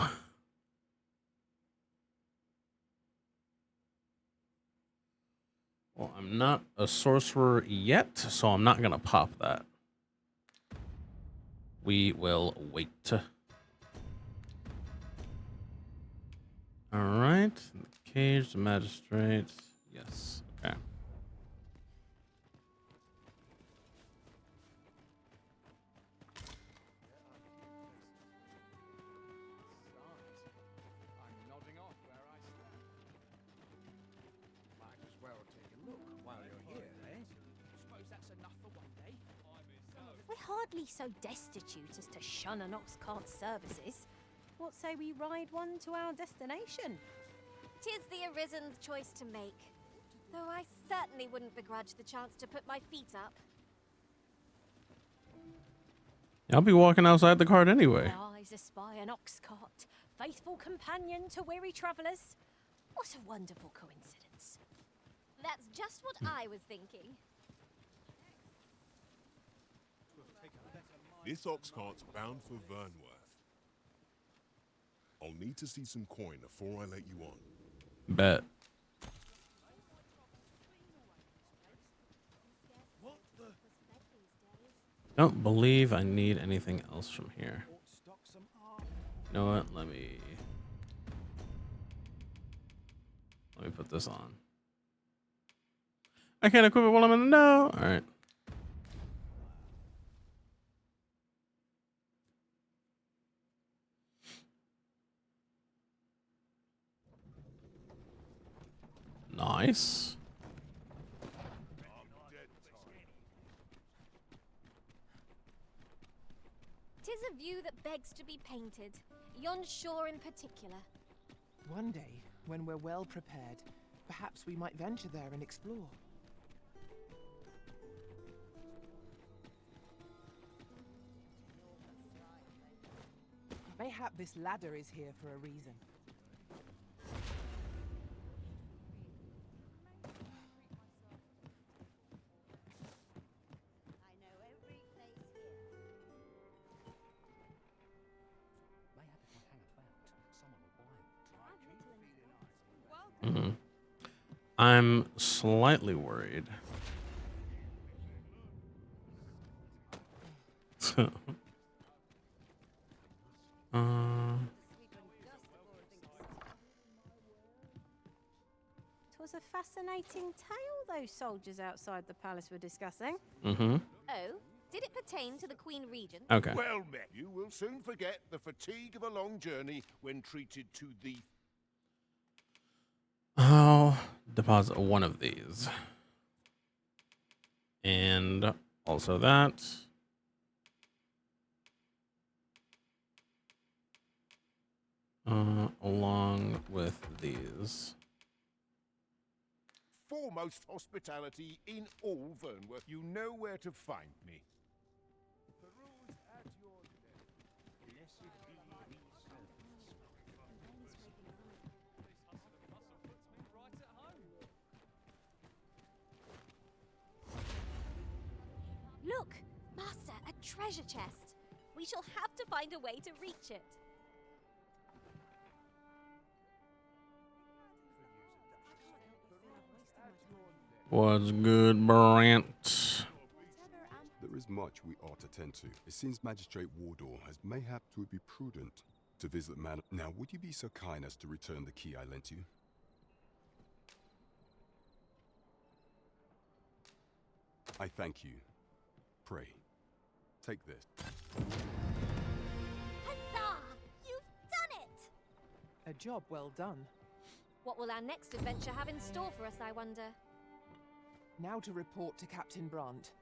Well, I'm not a sorcerer yet, so I'm not going to pop that. We will wait. All right. The cage, the magistrate. Yes. Okay. I'm nodding off where I stand. Might as well take a look while you're here, eh? Suppose that's enough for one day. We're hardly so destitute as to shun an ox cart's services. What say we ride one to our destination? 'Tis the Arisen's choice to make. Though I certainly wouldn't begrudge the chance to put my feet up. I'll be walking outside the cart anyway. My eyes espy an ox cart, faithful companion to weary travellers. What a wonderful coincidence. That's just what I was thinking. This ox cart's bound for Vernworth. I'll need to see some coin before I let you on. Bet. Don't believe I need anything else from here. You know what? Let me put this on. I can't equip it while I'm in the know. All right. Nice. Tis a view that begs to be painted, yon shore in particular. One day, when we're well prepared, perhaps we might venture there and explore. Mayhap this ladder is here for a reason. I'm slightly worried. Twas a fascinating tale those soldiers outside the palace were discussing. Mm-hmm. Oh, did it pertain to the Queen Regent? Okay. Well met. You will soon forget the fatigue of a long journey when treated to the... I'll deposit one of these. And also that. Along with these. Foremost hospitality in all Vernworth. You know where to find me. Look, Master, a treasure chest. We shall have to find a way to reach it. What's good, Brant? There is much we ought to tend to. It seems Magistrate Wardor has mayhap to be prudent to visit Manor. Now, would you be so kind as to return the key I lent you? I thank you. Pray, take this. Huzzah! You've done it! A job well done. What will our next adventure have in store for us, I wonder? Now to report to Captain Brant.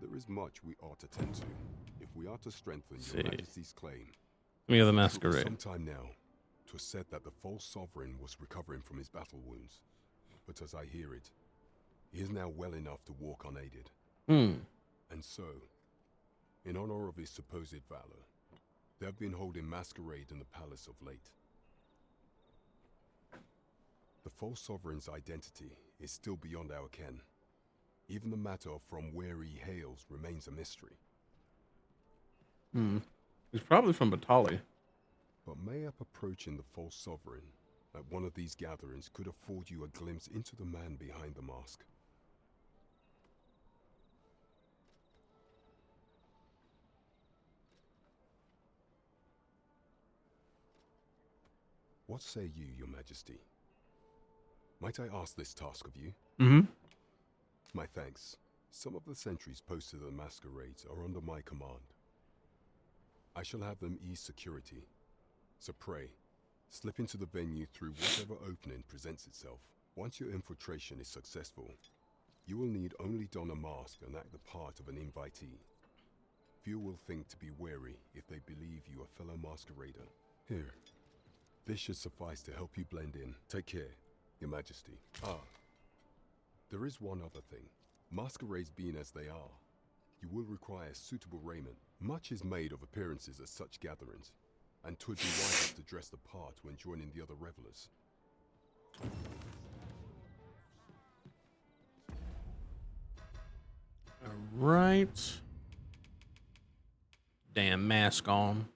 There is much we ought to tend to. If if we are to strengthen See. Your Majesty's claim, Me of the it took Masquerade. some time now. 'Twas said that the false sovereign was recovering from his battle wounds, but as I hear it, he is now well enough to walk unaided. And so, in honor of his supposed valor, they have been holding masquerade in the palace of late. The false sovereign's identity is still beyond our ken. Even the matter of from where he hails remains a mystery. He's probably from Batali. But mayhap approaching the false sovereign at one of these gatherings could afford you a glimpse into the man behind the mask. What say you, Your Majesty? Might I ask this task of you? My thanks. Some of the sentries posted at the masquerades are under my command. I shall have them ease security. So pray, slip into the venue through whatever opening presents itself. Once your infiltration is successful, you will need only don a mask and act the part of an invitee. Few will think to be wary if they believe you a fellow masquerader. Here, this should suffice to help you blend in. Take care, Your Majesty. There is one other thing. Masquerades being as they are, you will require suitable raiment. Much is made of appearances at such gatherings, and 'twould be wisest to dress the part when joining the other revelers. Alright. Damn mask on.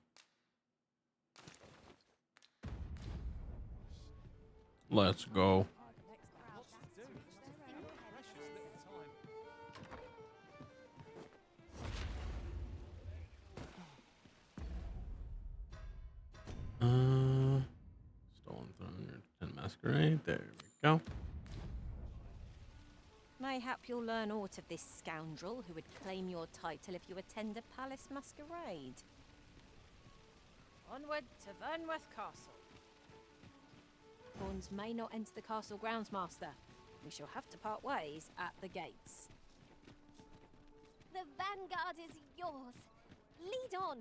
Let's go. Stolen throne and masquerade. There we go. Mayhap you'll learn aught of this scoundrel who would claim your title if you attend a palace masquerade. Onward to Vernworth Castle. Pawns may not enter the castle grounds, Master. We shall have to part ways at the gates. The vanguard is yours. Lead on.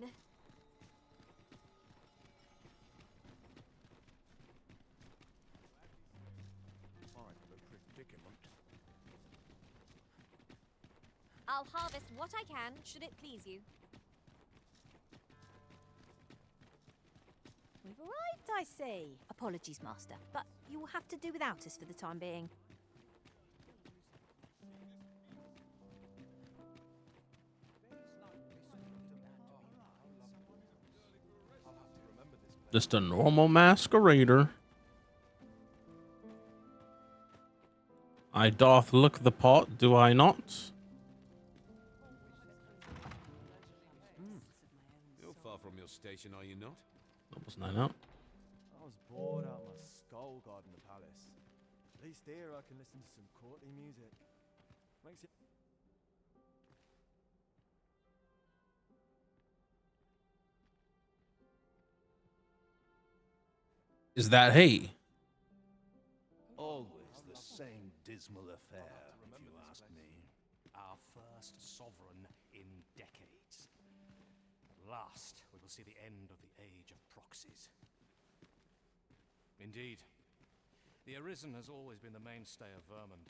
I'll harvest what I can, should it please you. We've arrived, I see. Apologies, Master, but you will have to do without us for the time being. Just a normal masquerader. I doth look the part, do I not? You're far from your station, are you not? That was 9 out. I was bored out my skull guarding the palace. At least here I can listen to some courtly music. Makes it... Is that hay? Always the same dismal affair, if you ask me. Our first sovereign in decades. At last, we will see the end of the age of proxies. Indeed. The Arisen has always been the mainstay of Vermund.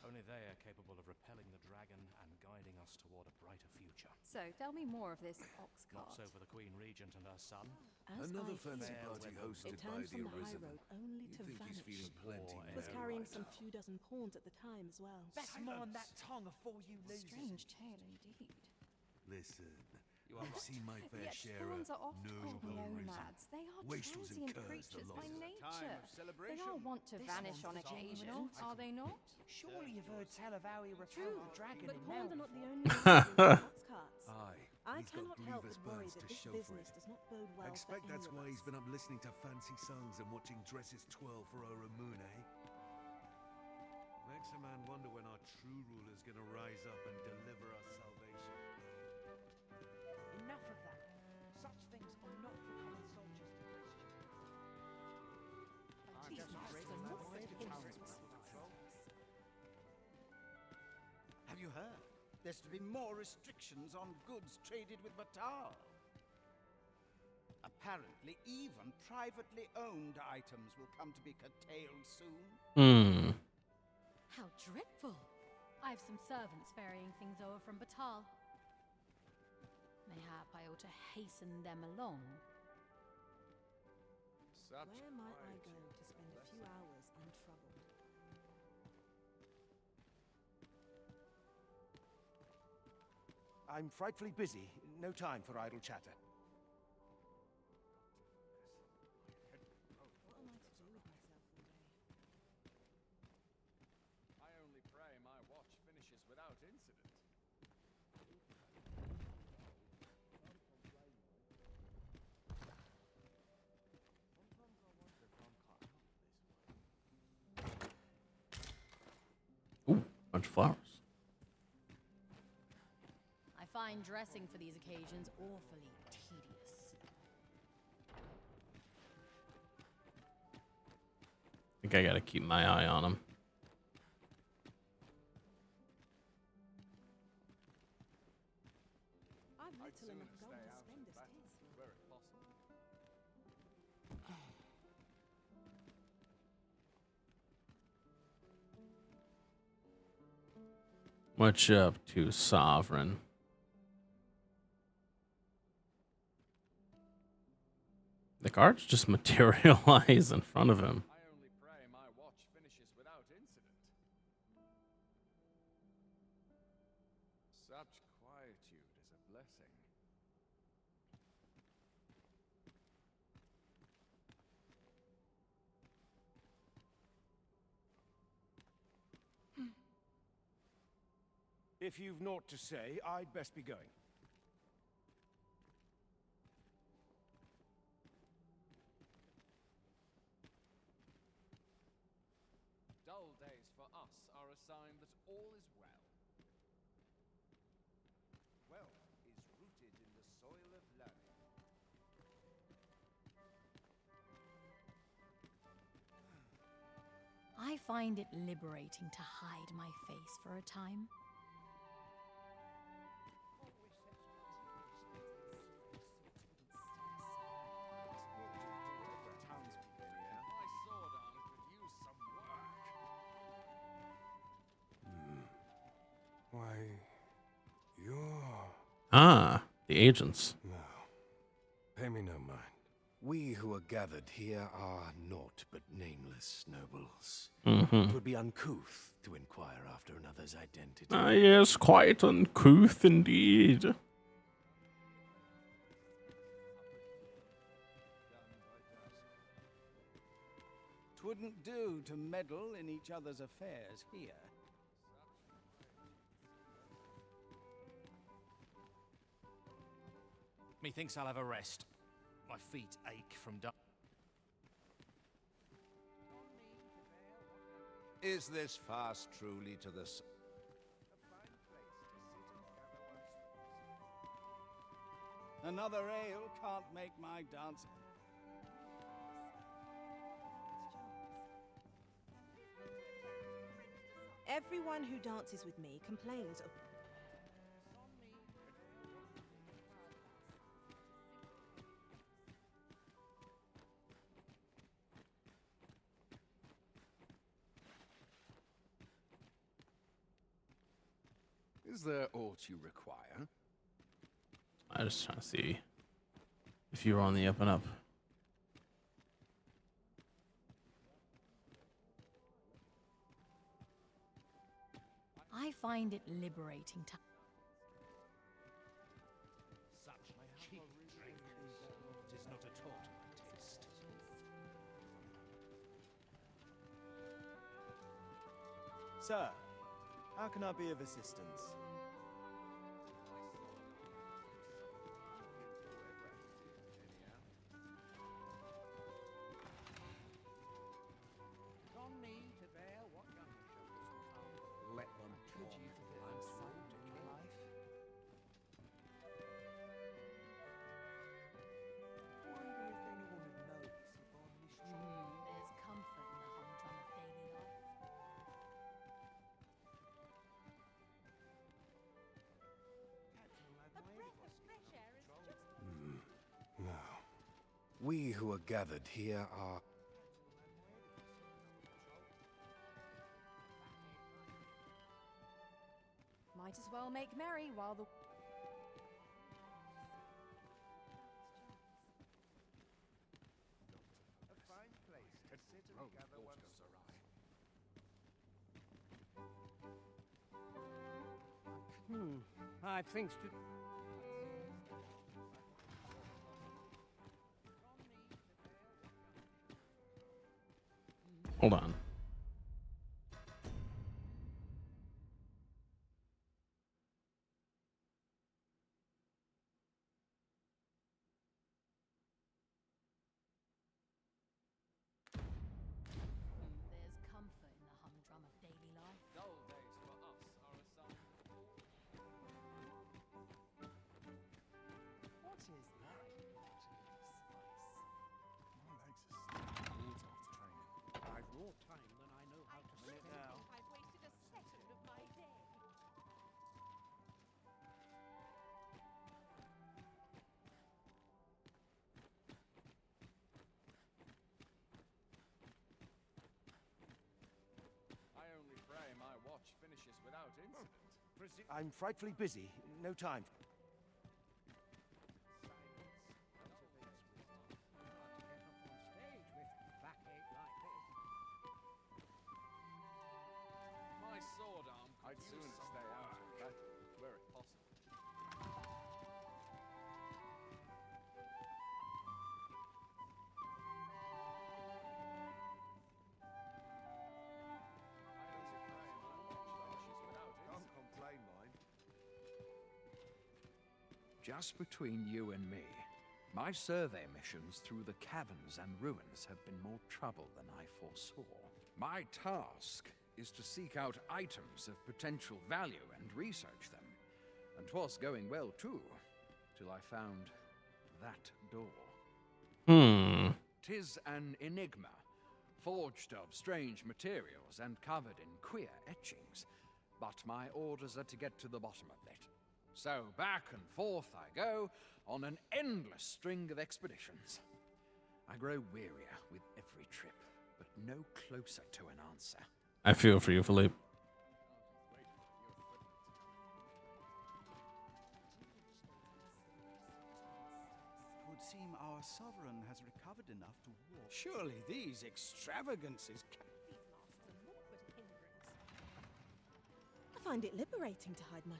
Only they are capable of repelling the dragon and guiding us toward a brighter future. So, tell me more of this ox cart. Not so for the Queen Regent and her son. Another fancy party hosted by the Arisen. Only to You'd think he's vanish. feeling plenty Was now, carrying right? some few dozen pawns at the time as well. Best mind that tongue afore you lose Strange it. tale indeed. Listen, You are I've right. seen my fair Yet share pawns of are often noble nomads. They are Wastrels and transient curs, the creatures lot by of them. nature. They celebration. are wont to This vanish on one's occasion, phenomenal. are they not? Surely you've heard tell of how he repelled True, the dragon but in pawns are Melf. not the only ones using ox carts. Aye, I he's got cannot help grievous but worry plans that to this show for business it. does not bode well I expect for that's any why of he's us. been up listening to fancy songs and watching dresses twirl for Moon, eh? Makes a man wonder when our true ruler's gonna rise up and deliver us salvation. Enough of that. Such things are not for common soldiers to question. These masks are not fit in. Have you heard? There's to be more restrictions on goods traded with Batal. Apparently, even privately owned items will come to be curtailed soon. Hmm. How dreadful! I've some servants ferrying things over from Batal. Mayhap I ought to hasten them along. Where might I go to spend a few hours untroubled? I'm frightfully busy. No time for idle chatter. What am I to do with myself all day? I only pray my watch finishes without incident. Ooh, bunch of flowers. I find dressing for these occasions awfully tedious. I think I gotta keep my eye on him. I've little enough gold to spend as it is. Were it possible. What you up to, Sovereign? The guards just materialize in front of him. I only pray my watch finishes without incident. Such quietude is a blessing. If you've naught to say, I'd best be going. Dull days for us are a sign that all is well. Wealth is rooted in the soil of learning. I find it liberating to hide my face for a time. My sword arm could use some work. Why, you're... Ah, the agents. No. Pay me no mind. We who are gathered here are naught but nameless nobles. Mhm. It would be uncouth to inquire after another's identity. Ah, yes, quite uncouth indeed. Twouldn't do to meddle in each other's affairs here. Methinks I'll have a rest. My feet ache from Is this fast truly to the... Another ale can't make my dance. Everyone who dances with me complains of... Is there aught you require? I just trying to see if you were on the up and up. I find it liberating to... Such cheap drink. It is not at all to my taste. Sir, how can I be of assistance? Let them talk. I'm sold in life. Wonder if anyone would notice if I missed you. There's comfort in the humdrum of daily life. We who are gathered here are... Might as well make merry while the... A fine place to sit and gather one's... I've things to... Hold on. There's comfort in the humdrum of daily life. Dull days for us are a sign. What is that? My legs are stiff after training. I've more time than I know how to spend now. I've wasted a second of my day. I only pray my watch finishes without incident. I'm frightfully busy. No time. My sword arm could I'd sooner stay out of battle, were it possible. Can't complain, mind. Just between you and me, my survey missions through the caverns and ruins have been more trouble than I foresaw. My task is to seek out items of potential value and research them. And 'twas going well too, till I found that door. Hmm. 'Tis an enigma, forged of strange materials and covered in queer etchings. But my orders are to get to the bottom of it. So back and forth I go on an endless string of expeditions. I grow wearier with every trip, but no closer to an answer. I feel for you, Philippe. Would seem our sovereign has recovered enough to walk. Surely these extravagances can... I find it liberating to hide my... I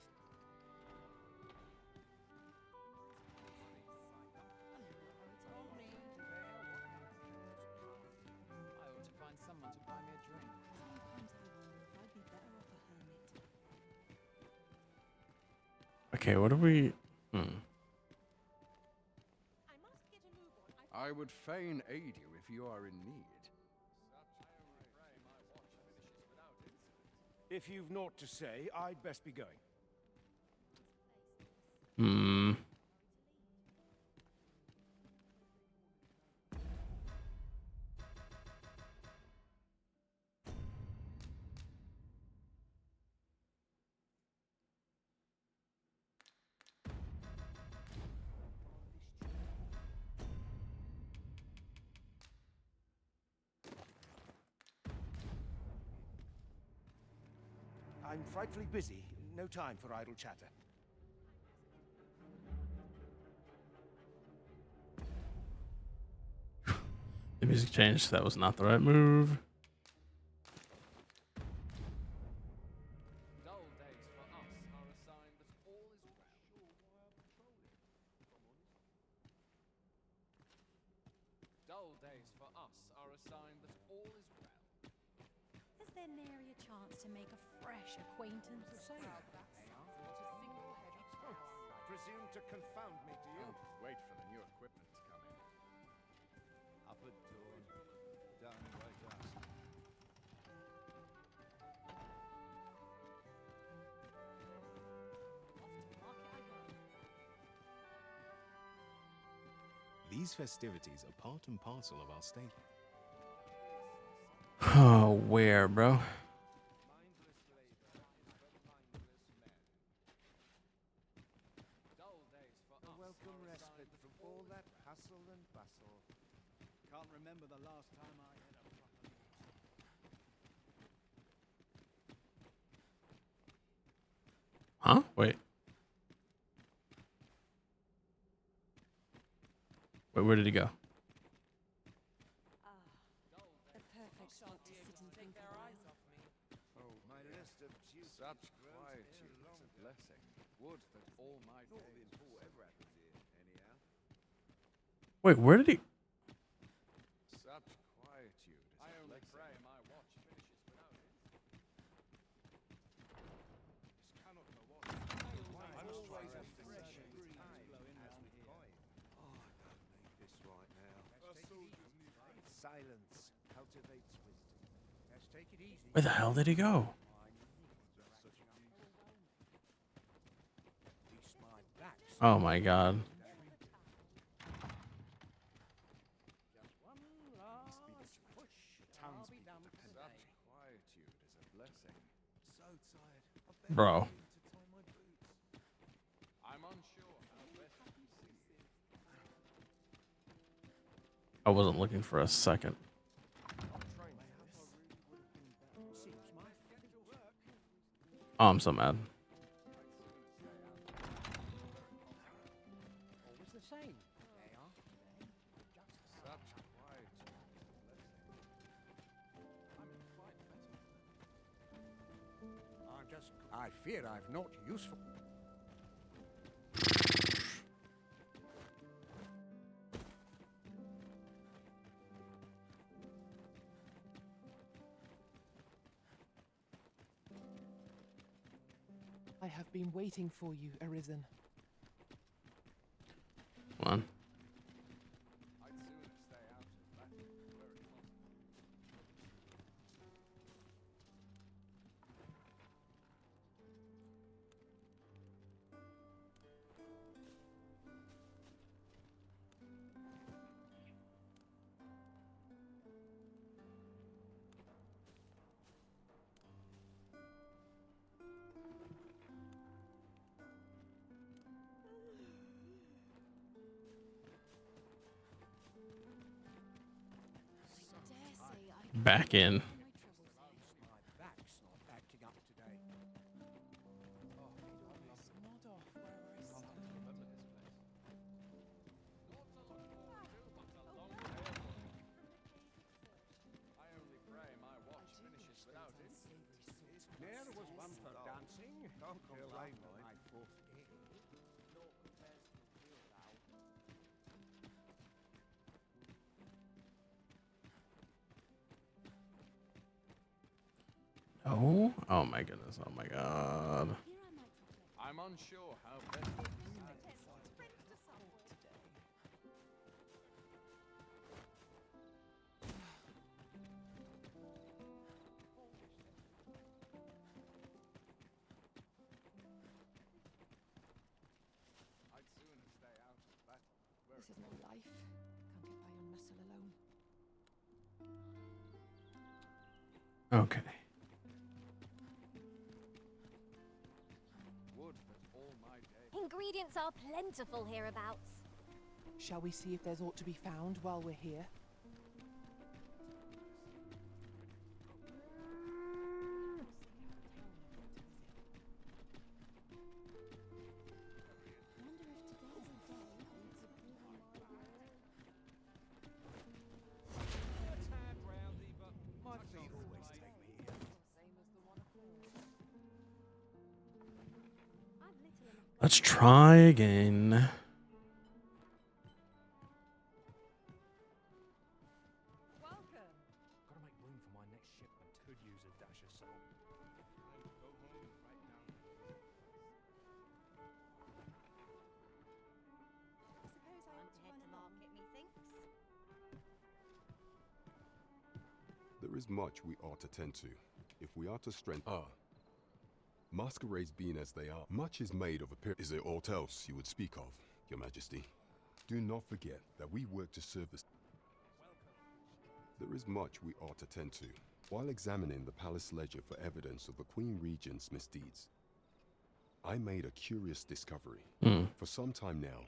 ought to find someone to buy me a drink. Sometimes I wonder if I'd be better off a hermit. Okay, what are we... I would fain aid you if you are in need. If you've naught to say, I'd best be going. Hmm. I'm frightfully busy. No time for idle chatter. The music changed. That was not the right move. Dull days for us are a sign that all is well. Dull days for us are a sign that all is well. Is there nary a chance to make a fresh acquaintance? Presume to confound me, do you? Wait for the new equipment to come in. Up at dawn, down by dusk. These festivities are part and parcel of our state. Oh, where, bro? A welcome respite from All that hustle and bustle. Can't remember the last time I had a proper meal. Huh? Wait. Wait, where did he go? The perfect spot to sit and think their eyes off me. Oh, my list of Such quietude is a blessing. Would that all my days... ever happens here, anyhow. Wait, where did he? Such quietude is I only pray my watch finishes without it. This cannot go on. I must try something fresh and green to blow in round here. Oh, I don't need this right now. Silence cultivates wisdom. Let's take it easy. Where the hell did he go? Oh my god. Quietude is a blessing. So tired. Bro. I'm unsure how best to proceed. I wasn't looking for a second. Oh, I'm so mad. Always the same. Such quietude is a blessing. I fear I've not useful. I have been waiting for you, Arisen. Come on. I'd sooner stay out of battle were it possible. Back in. My back's not acting up today. I only pray my watch finishes without it. There was one for dancing. Can't complain, Till after mate. my fourth day. Oh, oh my goodness. Oh my god. I'm unsure how best to proceed. I'd sooner stay out of battle were This it is no life. Can't get by on muscle alone. Okay. would that all my days... Ingredients are plentiful hereabouts. Shall we see if there's aught to be found while we're here? Let's try again. Welcome. Gotta make room for my next shipment. Could use a dash of salt. Go home right now. Suppose I ought to head to market, methinks. There is much we ought to tend to, if we are to strengthen. Masquerades being as they are, much is made of appearance. Is there aught else you would speak of, Your Majesty? Do not forget that we work to serve the... There is much we ought to tend to, while examining the palace ledger for evidence of the Queen Regent's misdeeds. I made a curious discovery. For some time now,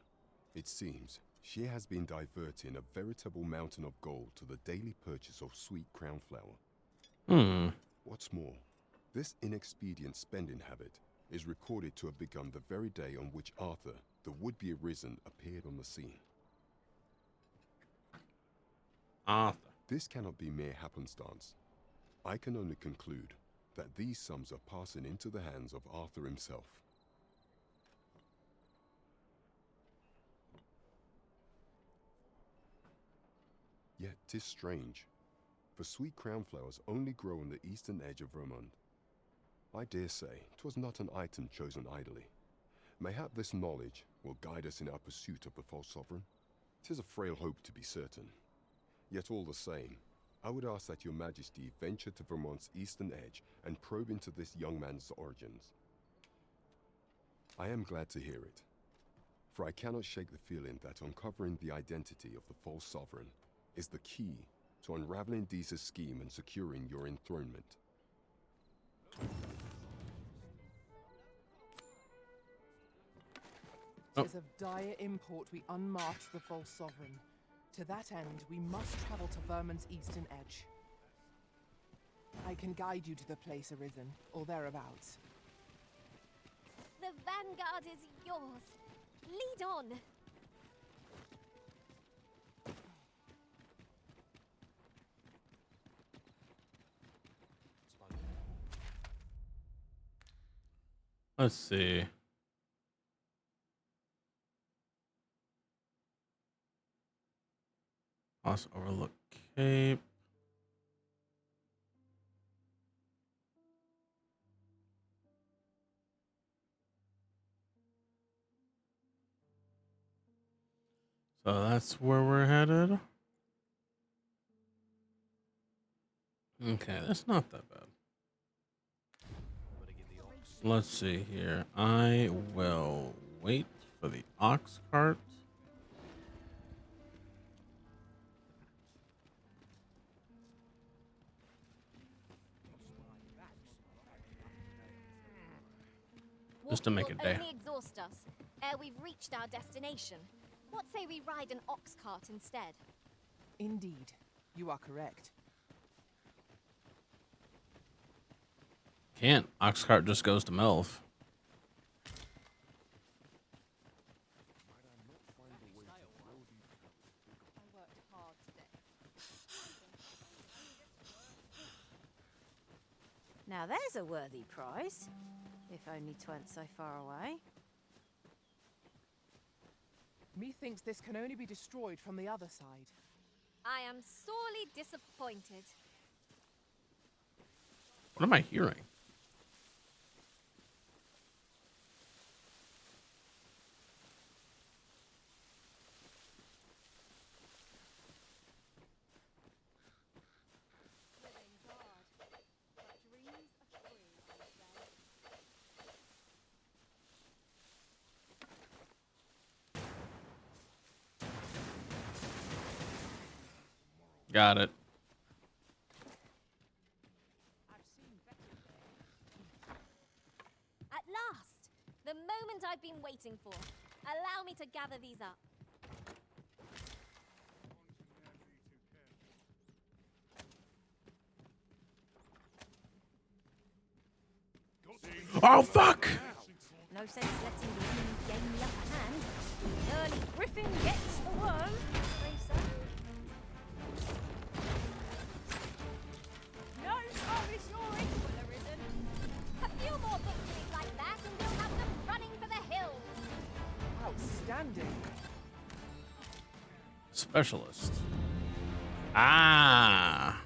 it seems, She has been diverting a veritable mountain of gold to the daily purchase of sweet crown flower. What's more, this inexpedient spending habit is recorded to have begun the very day on which Arthur, the would-be arisen, appeared on the scene. Arthur. This cannot be mere happenstance. I can only conclude that these sums are passing into the hands of Arthur himself. Yet 'tis strange, for sweet crown flowers only grow on the eastern edge of Vermont. I dare say 'twas not an item chosen idly. Mayhap this knowledge will guide us in our pursuit of the false sovereign. 'Tis a frail hope, to be certain. Yet all the same, I would ask that your majesty venture to Vermont's eastern edge and probe into this young man's origins. I am glad to hear it, for I cannot shake the feeling that uncovering the identity of the false sovereign is the key to unraveling Deeza's scheme and securing your enthronement. Tis of dire import we unmasked the false sovereign. To that end, we must travel to Vermon's eastern edge. I can guide you to the place arisen, or thereabouts. The vanguard is yours. Lead on. Let's see. Cross Overlook Cape. So that's where we're headed. Okay, that's not that bad. Let's see here. I will wait for the ox cart. Just to make Walking a day. will only exhaust us ere we've reached our destination. What say we ride an ox cart instead? Indeed, you are correct. Can't. Ox cart just goes to Melf. Now there's a worthy prize, if only 'twent so far away. Methinks this can only be destroyed from the other side. I am sorely disappointed. What am I hearing? Got it. At last! The moment I've been waiting for. Allow me to gather these up. Oh, fuck! No sense letting the enemy gain the upper hand. The early griffin gets the worm. Say so. No, is your equal arisen. A few more victories like that and we'll have them running for the hills. Outstanding. Specialist. Ah.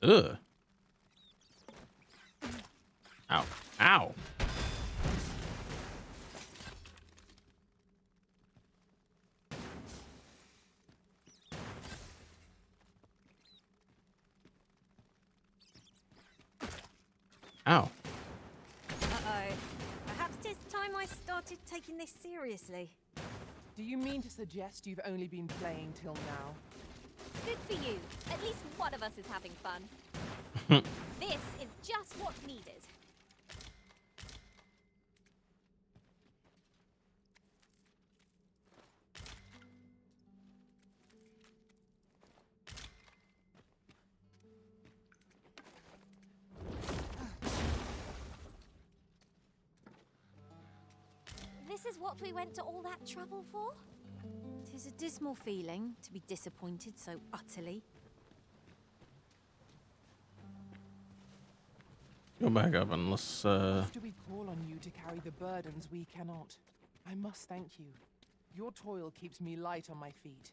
Ugh. Ow. Ow. Ow. Uh-oh. I have I started taking this seriously. Do you mean to suggest you've only been playing till now? Good for you. At least one of us is having fun. This is just what's needed. This is what we went to all that trouble for? 'Tis a dismal feeling to be disappointed so utterly. Go back up and let's Why do we call on you to carry the burdens we cannot? I must thank you. Your toil keeps me light on my feet.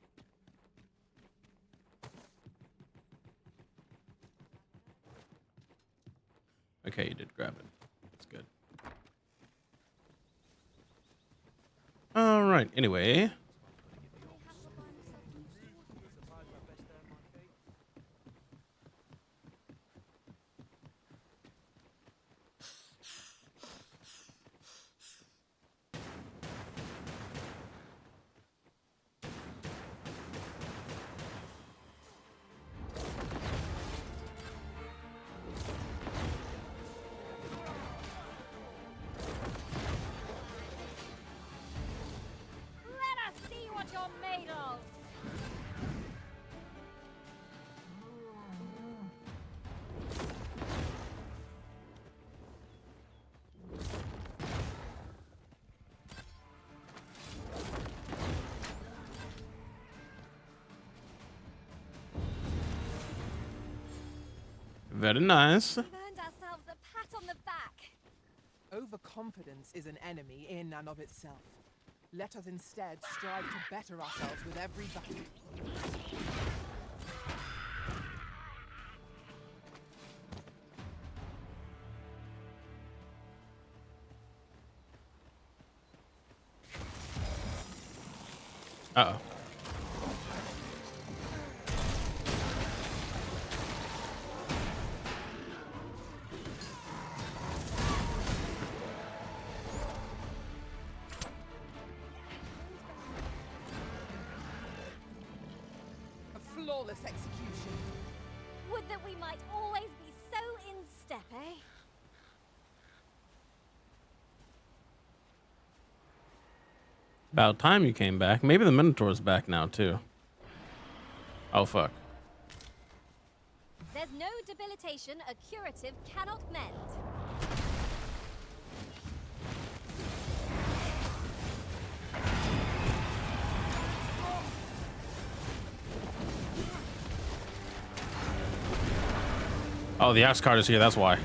Okay, you did grab it. That's good. All right. Anyway. Let us see what you're made of! Very nice. We've earned ourselves a pat on the back. Overconfidence is an enemy in and of itself. Let us instead strive to better ourselves with every battle. Uh-oh. A flawless execution. Would that we might always be so in step, eh? About time you came back. Maybe the Minotaur's back now too. Oh fuck. There's no debilitation a curative cannot mend. Oh, the axe card is here. That's why.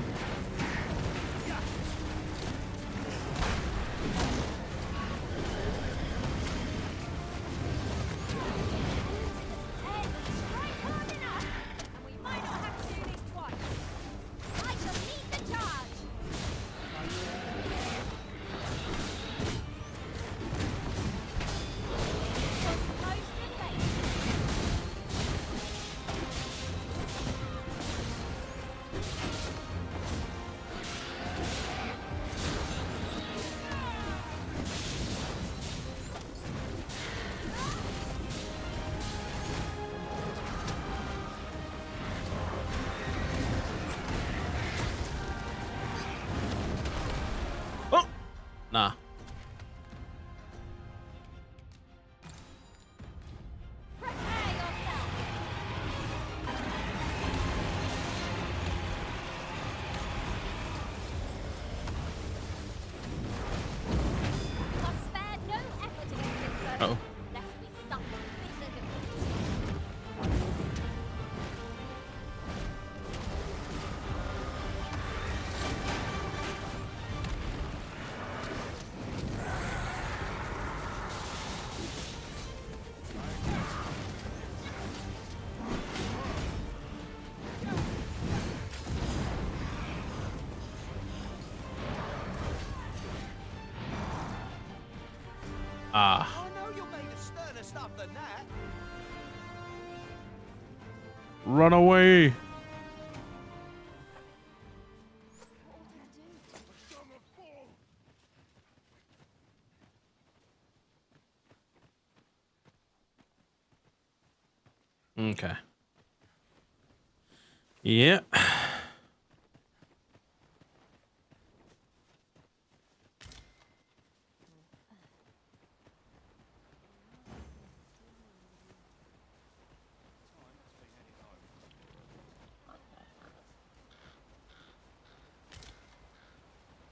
Nah. Uh-oh. Ah. I know you're made of sterner stuff than that. Run away. Okay. Yeah.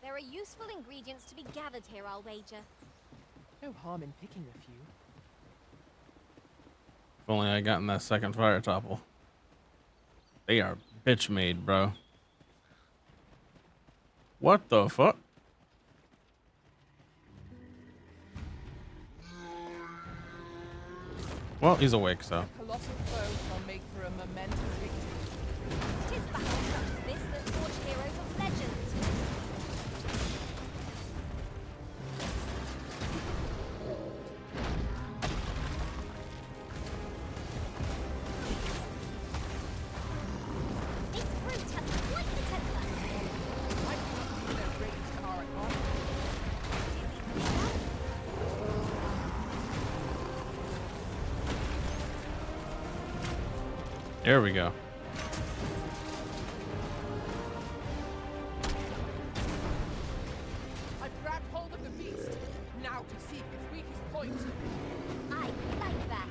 There are useful ingredients to be gathered here, I'll wager. No harm in picking a few. If only I gotten that second fire topple. They are bitch made, bro. What the fuck? Well, he's awake, so. Colossal foe shall make for a momentous victory. 'Tis battles such as this that forge heroes of legend. This brute has quite the temper. I cannot see their rage to our advantage. There we go. I've grabbed hold of the beast. Now to seek its weakest point. I like that.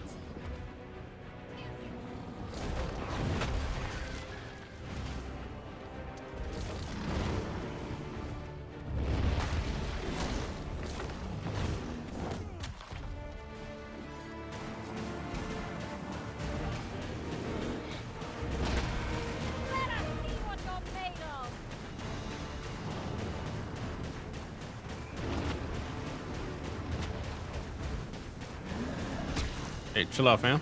Let us see what you're made of. Hey, chill out, fam.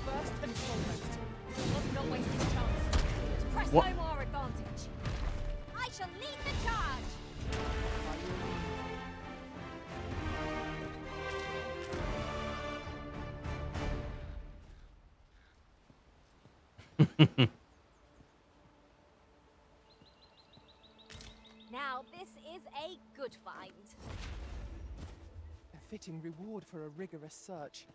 First and foremost, Let's not waste this chance. Let's press What? home our advantage. I shall lead the charge. Now, this is a good find. a fitting reward for a rigorous search.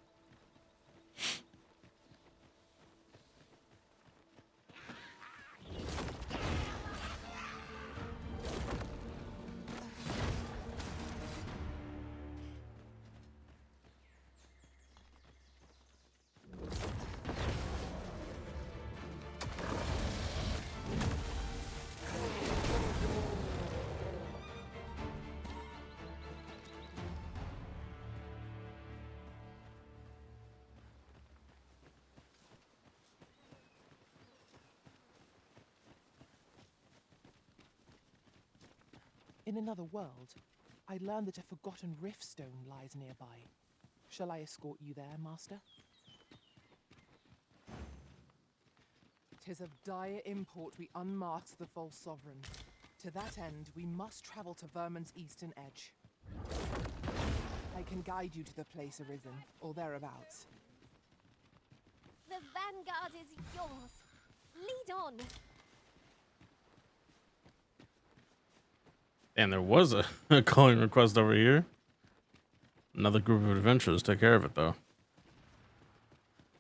In another world, I learned that a forgotten rift stone lies nearby. Shall I escort you there, Master? 'Tis of dire import we unmask the false sovereign. To that end, we must travel to Vermin's eastern edge. I can guide you to the place arisen, or thereabouts. The vanguard is yours. Lead on. And there was a calling request over here. Another group of adventurers took care of it, though.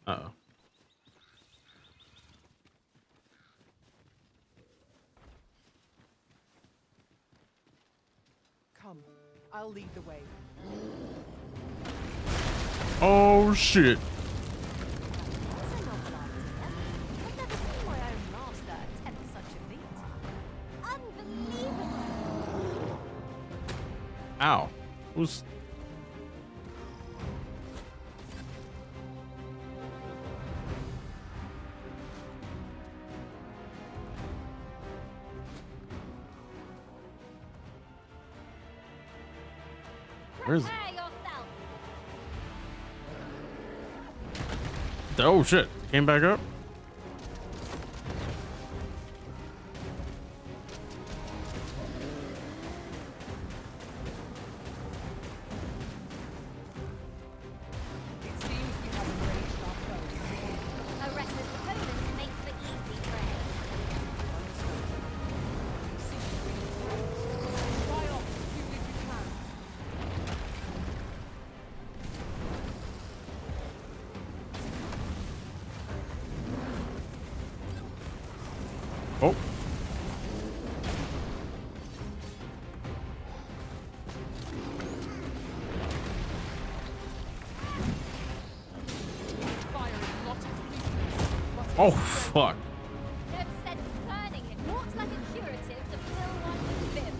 Uh-oh. Come, I'll lead the way. Oh, shit. That's a novel idea. I've never seen my own master attempt such a feat. Unbelievable. Ow. Who's... Where's... Prepare yourself. Oh, shit. Came back up? It seems we have enraged our foe. A reckless opponent makes for easy prey. Oh, fuck. No sense burning it. What like a curative to fill one with vim?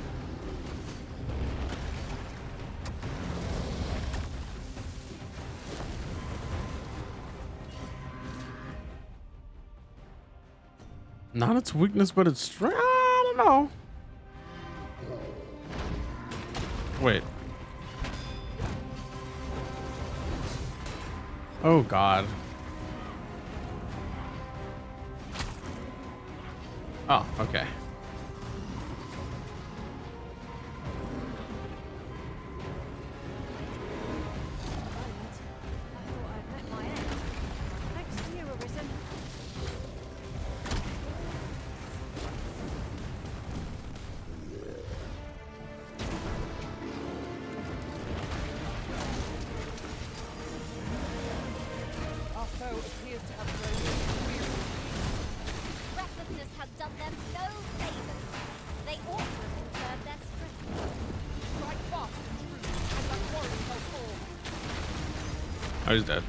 Not its weakness, but its strength. I don't know. Wait. Oh, God. Oh, okay. Our foe appears to have grown weary. Recklessness had done them no favors. They ought to have conserved their strength. Strike fast and true, and let warriors go forward. Oh, he's dead.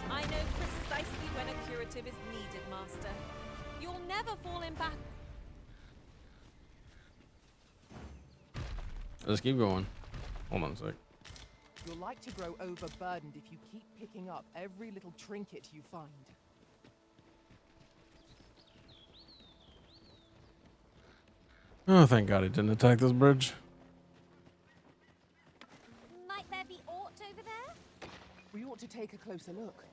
I know precisely when a curative is needed, Master. You'll never fall in back. Let's keep going. Hold on a sec. You're like to grow overburdened if you keep picking up every little trinket you find. Oh, thank God he didn't attack this bridge. Might there be aught over there? We ought to take a closer look.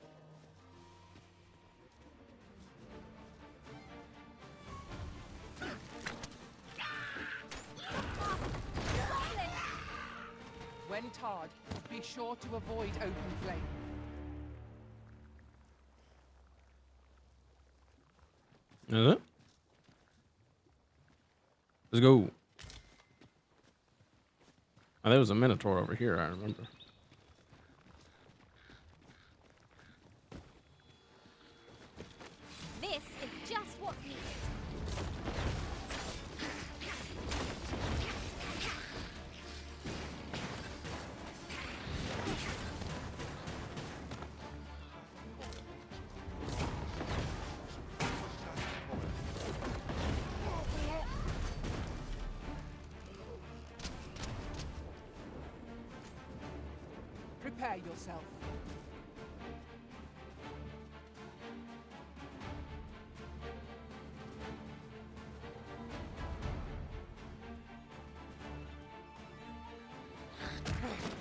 When tarred, be sure to avoid open flame. Is it? Let's go. Oh, there was a Minotaur over here, I remember. This is just what's needed. Prepare yourself.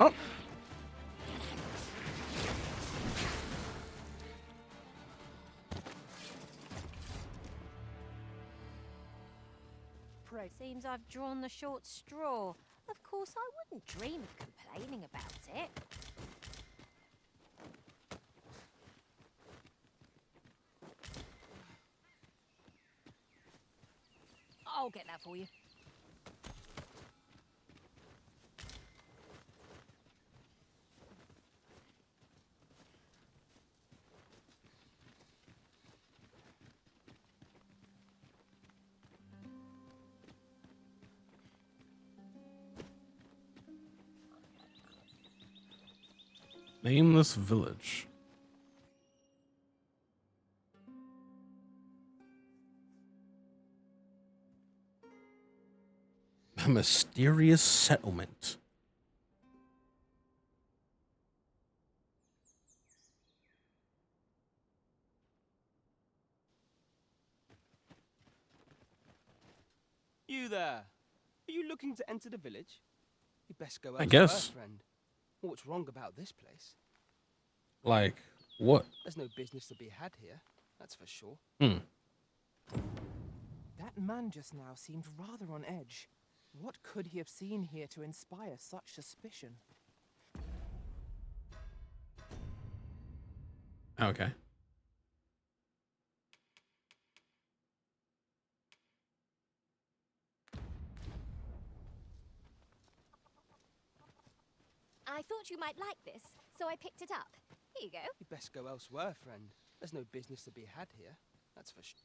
Oh. Pray. Seems I've drawn the short straw. Of course, I wouldn't dream of complaining about it. I'll get that for you. Nameless village. A mysterious settlement. You there. Are you looking to enter the village? You best go I elsewhere, guess. friend. What's wrong about this place? Like, what? There's no business to be had here, that's for sure. Hmm. That man just now seemed rather on edge. What could he have seen here to inspire such suspicion? Okay. I thought you might like this, so I picked it up. Here you go. You best go elsewhere, friend. There's no business to be had here, that's for sure.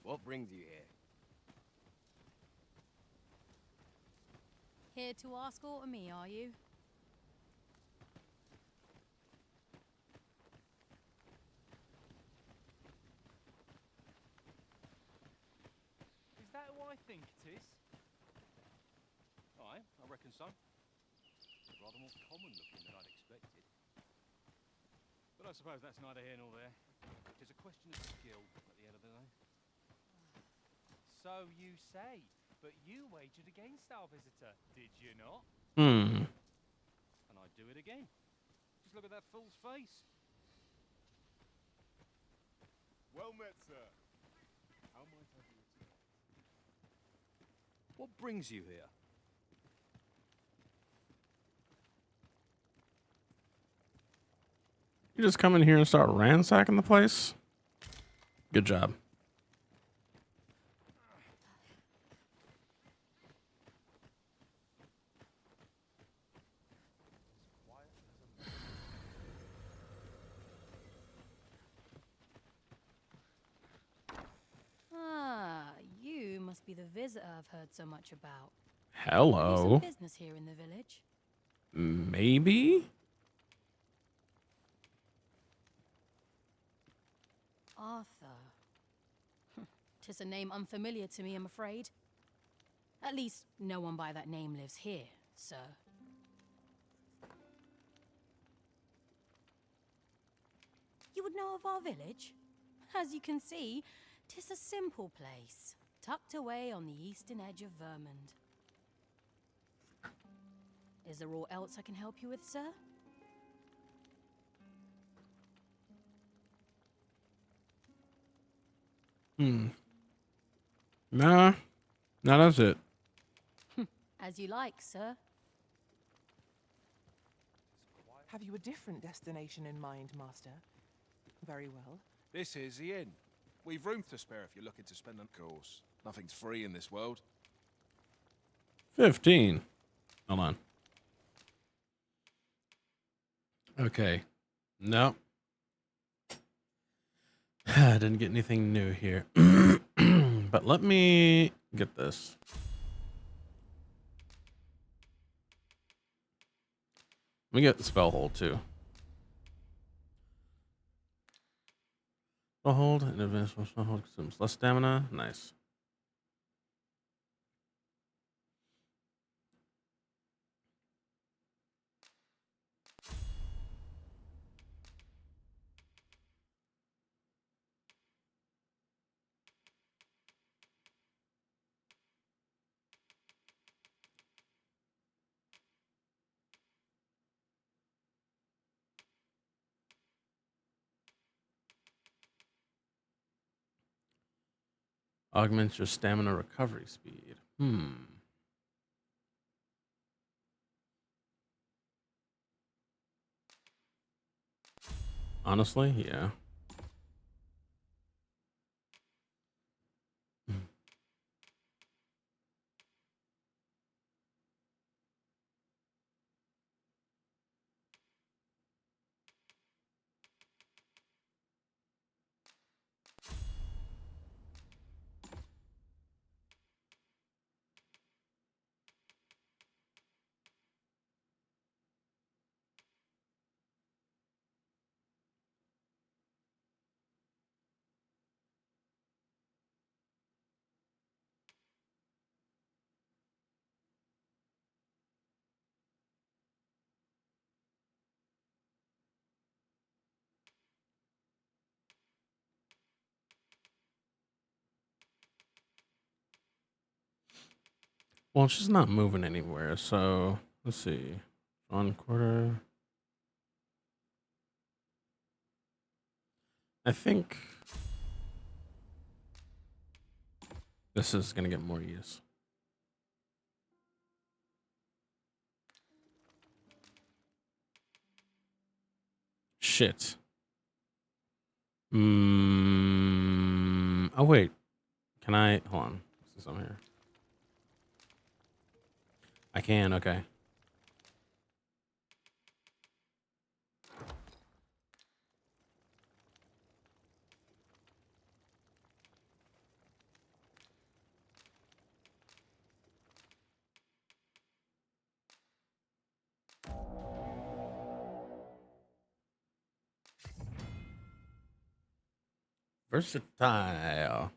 What brings you here? Here to ask aught of me, are you? Is that who I think it is? Aye, I reckon so. Rather more common looking than I'd expected. But I suppose that's neither here nor there. It's a question of skill at the end of the day. So you say, but you wagered against our visitor, did you not? Hmm. And I'd do it again. Just look at that fool's face. Well met, sir. How might I be of service? What brings you here? You just come in here and start ransacking the place? Good job. Ah, you must be the visitor I've heard so much about. Hello. Have you some business here in the village? Maybe? Arthur. 'Tis a name unfamiliar to me, I'm afraid. At least, no one by that name lives here, sir. You would know of our village? As you can see, 'tis a simple place, tucked away on the eastern edge of Vermund. Is there aught else I can help you with, sir? Nah. No, that's it. As you like, sir. Have you a different destination in mind, Master? Very well. This is the inn. We've room to spare if you're looking to spend on course. Nothing's free in this world. 15. Hold on. Okay. No. I didn't get anything new here. But let me get this. Let me get the spell hold too. Spell hold and advanced spell hold consumes less stamina. Nice. Augments your stamina recovery speed. Honestly, yeah. Well, she's not moving anywhere, so let's see. On quarter. I think this is gonna get more use. Shit. Oh wait. Can I hold on? This is on here. I can, okay. Versatile.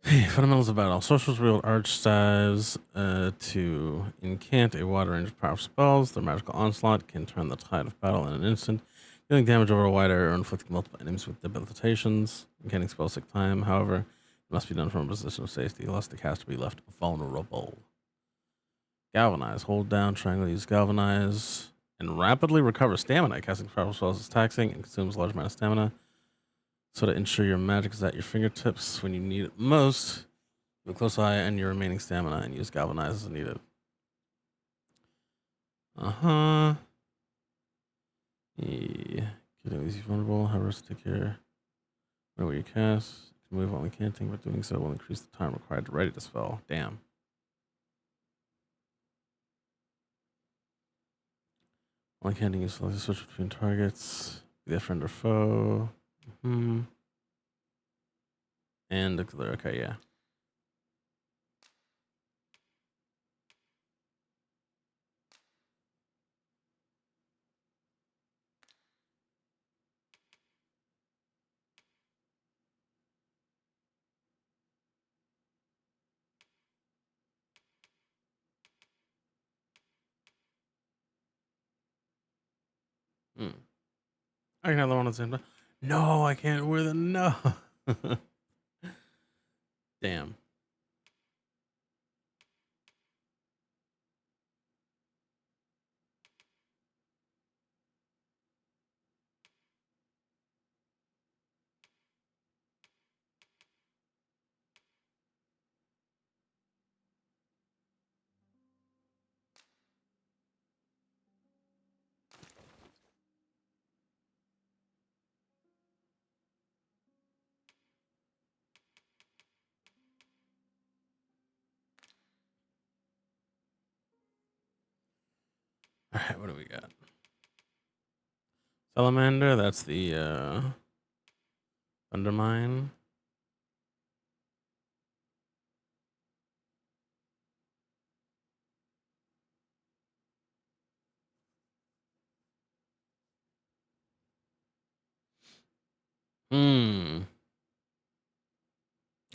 Fundamentals of battle. Sorcerers wield archstaves to incant a wide range of powerful spells. Their magical onslaught can turn the tide of battle in an instant, dealing damage over a wide area or inflicting multiple enemies with debilitations. Incanting spells take time, however, it must be done from a position of safety, lest the caster be left vulnerable. Galvanize. Hold down triangle, use galvanize, and rapidly recover stamina. Casting powerful spells is taxing and consumes a large amount of stamina. So to ensure your magic is at your fingertips when you need it most, keep a close eye on your remaining stamina and use galvanize as needed. Yeah. Getting these vulnerable. However, take care whenever you cast. You can move while incanting, but doing so will increase the time required to ready the spell. Damn. While incanting, you select a switch between targets, be their friend or foe. And declare. Okay, yeah. I can have them on at the same time. No, I can't wear the no. Damn. All right, what do we got? Salamander, that's the undermine.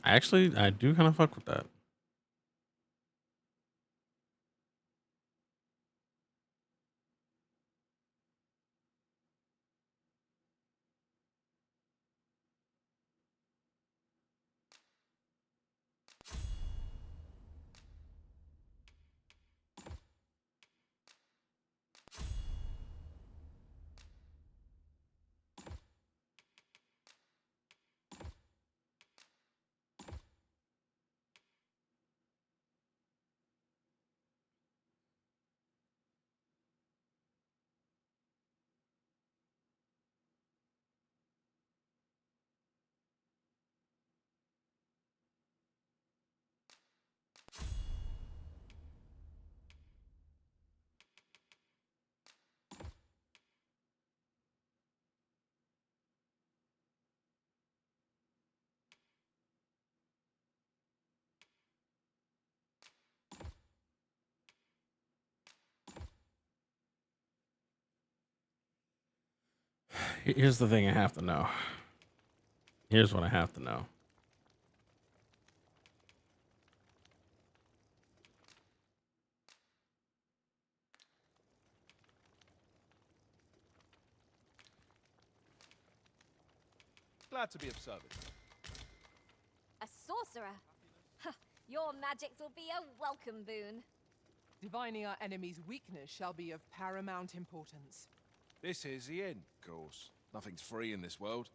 I do kind of fuck with that. Here's the thing I have to know. Here's what I have to know. Glad to be of service. A sorcerer? Huh, your magics will be a welcome boon. Divining our enemy's weakness shall be of paramount importance. This is the inn, of course. Nothing's free in this world.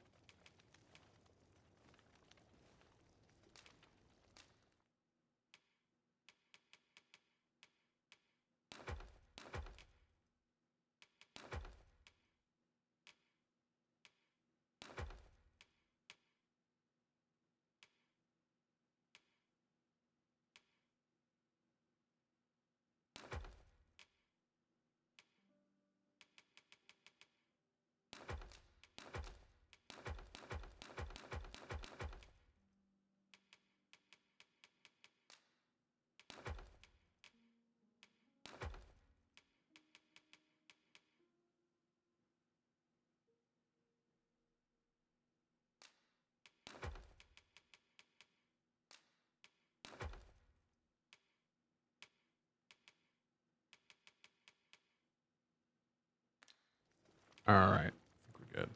All right. I think we're good.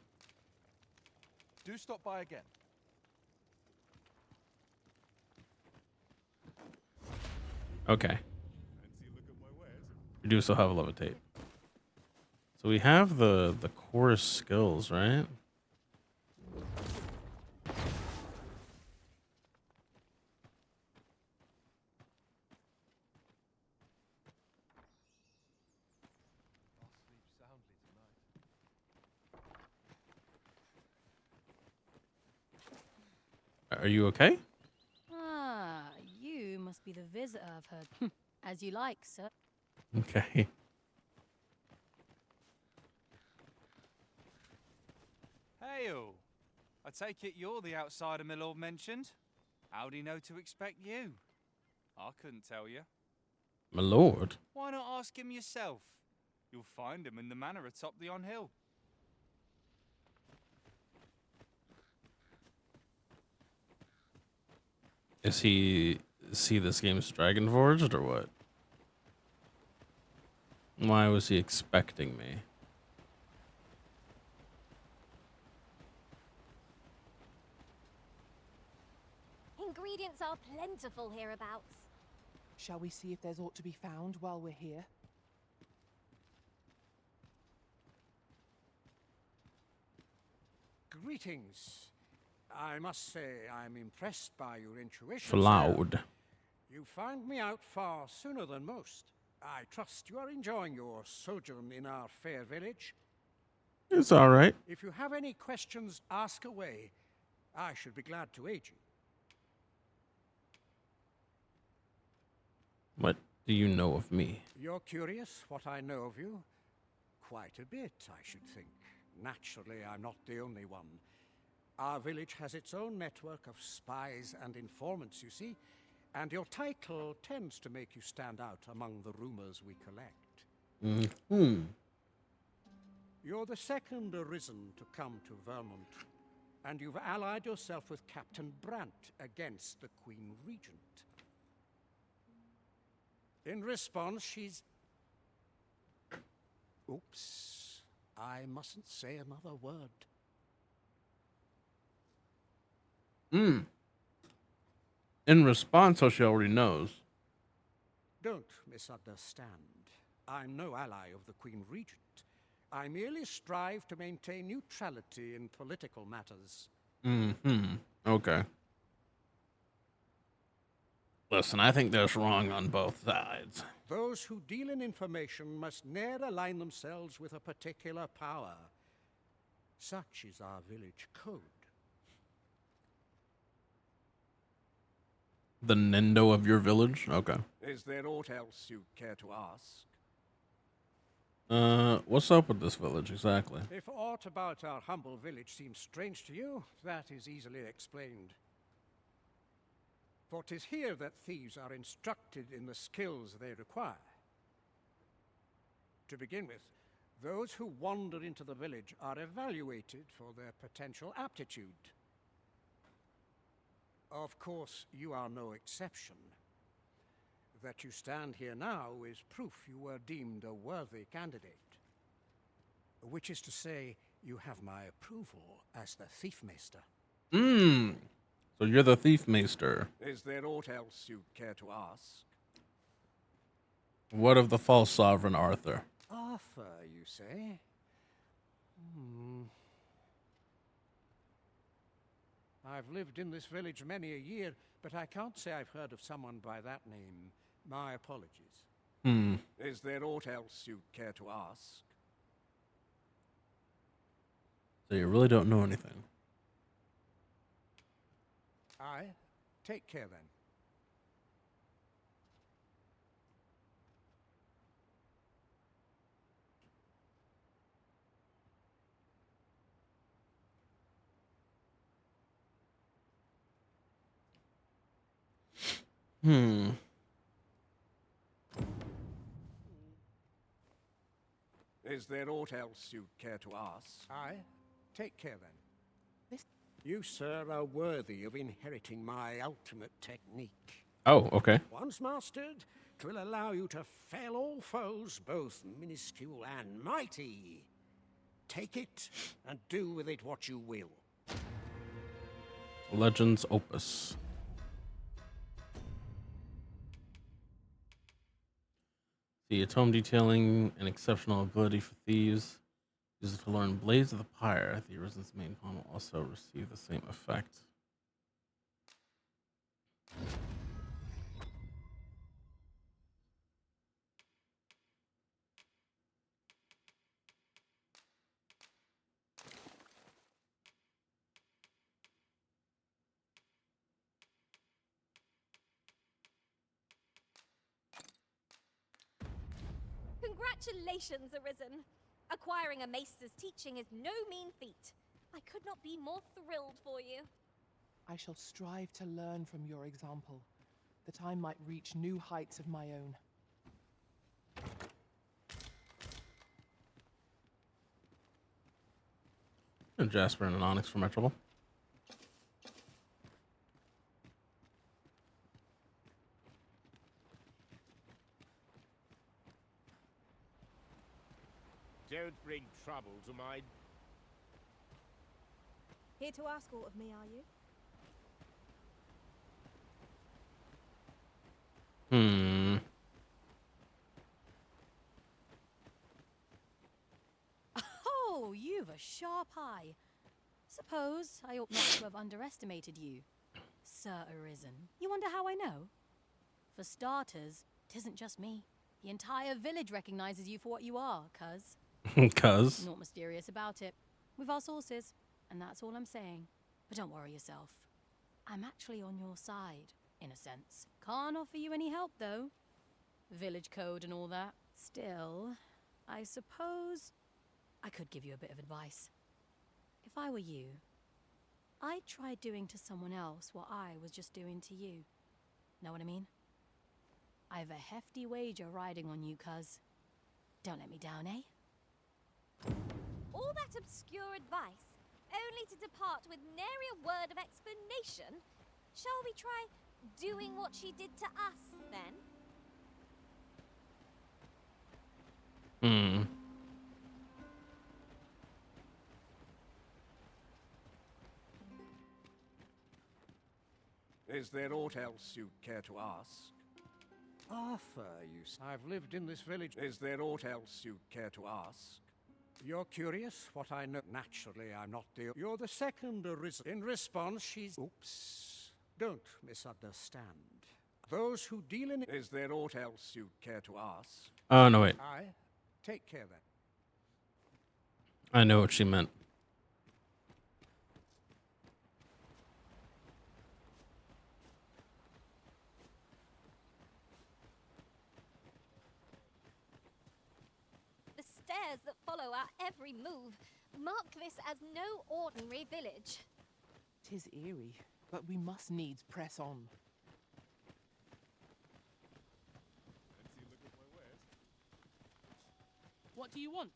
Do stop by again. Okay. We do still have a levitate. So we have the core skills, right? Are you okay? Ah, you must be the visitor I've heard. As you like, sir. Okay. Hail! I take it you're the outsider my lord mentioned. How'd he know to expect you? I couldn't tell you. My lord. Why not ask him yourself? You'll find him in the manor atop the on hill. Is he this game's Dragon Forged or what? Why was he expecting me? Ingredients are plentiful hereabouts. Shall we see if there's aught to be found while we're here? Greetings. I must say I'm impressed by your intuition. Floud. Sir. You found me out far sooner than most. I trust you are enjoying your sojourn in our fair village. It's all right. If you have any questions, ask away. I should be glad to aid you. What do you know of me? You're curious what I know of you? Quite a bit, I should think. Naturally, I'm not the only one. Our village has its own network of spies and informants, you see, and your title tends to make you stand out among the rumors we collect. Mm-hmm. You're the second arisen to come to Vermont, and you've allied yourself with Captain Brant against the Queen Regent. In response, she's... Oops. I mustn't say another word. In response, so she already knows. Don't misunderstand. I'm no ally of the Queen Regent. I merely strive to maintain neutrality in political matters. Okay. Listen, I think there's wrong on both sides. Those who deal in information must ne'er align themselves with a particular power. Such is our village code. The Nendo of your village? Okay. Is there aught else you care to ask? What's up with this village exactly? If aught about our humble village seems strange to you, that is easily explained. For 'tis here that thieves are instructed in the skills they require. To begin with, those who wander into the village are evaluated for their potential aptitude. Of course, you are no exception. That you stand here now is proof you were deemed a worthy candidate. Which is to say, you have my approval as the Thiefmeister. So you're the Thief Maester. Is there aught else you care to ask? What of the false sovereign Arthur? Arthur, you say? I've lived in this village many a year, but I can't say I've heard of someone by that name. My apologies. Is there aught else you care to ask? So you really don't know anything. Aye. Take care then. Is there aught else you care to ask? Aye. Take care then. You, sir, are worthy of inheriting my ultimate technique. Oh, okay. Once mastered, 'twill allow you to fell all foes, both minuscule and mighty. Take it and do with it what you will. Legends Opus. The tome detailing an exceptional ability for thieves. Use it to learn Blades of the Pyre. The Arisen's main pawn will also receive the same effect. Congratulations, Arisen! Acquiring a maester's teaching is no mean feat. I could not be more thrilled for you. I shall strive to learn from your example, that I might reach new heights of my own. And Jasper and an Onyx for my trouble. Don't bring trouble to my... Here to ask aught of me, are you? Oh, you've a sharp eye. Suppose I ought not to have underestimated you, Sir Arisen. You wonder how I know? For starters, 'tisn't just me. The entire village recognizes you for what you are, cuz. Cuz? Not mysterious about it. We've our sources, and that's all I'm saying. But don't worry yourself. I'm actually on your side, in a sense. Can't offer you any help, though. Village code and all that. Still, I suppose I could give you a bit of advice. If I were you, I'd try doing to someone else what I was just doing to you. Know what I mean? I've a hefty wager riding on you, cuz. Don't let me down, eh? All that obscure advice, only to depart with nary a word of explanation? Shall we try doing what she did to us, then? Is there aught else you'd care to ask? Arthur, I've lived in this village. Is there aught else you'd care to ask? You're curious what I know? Naturally, I'm not the... You're the second Arisen. In response, she's... Oops. Don't misunderstand. Those who deal in... Is there aught else you'd care to ask? Oh, no, wait. Aye. Take care, then. I know what she meant. The stairs that follow our every move mark this as no ordinary village. 'Tis eerie, but we must needs press on. What do you want?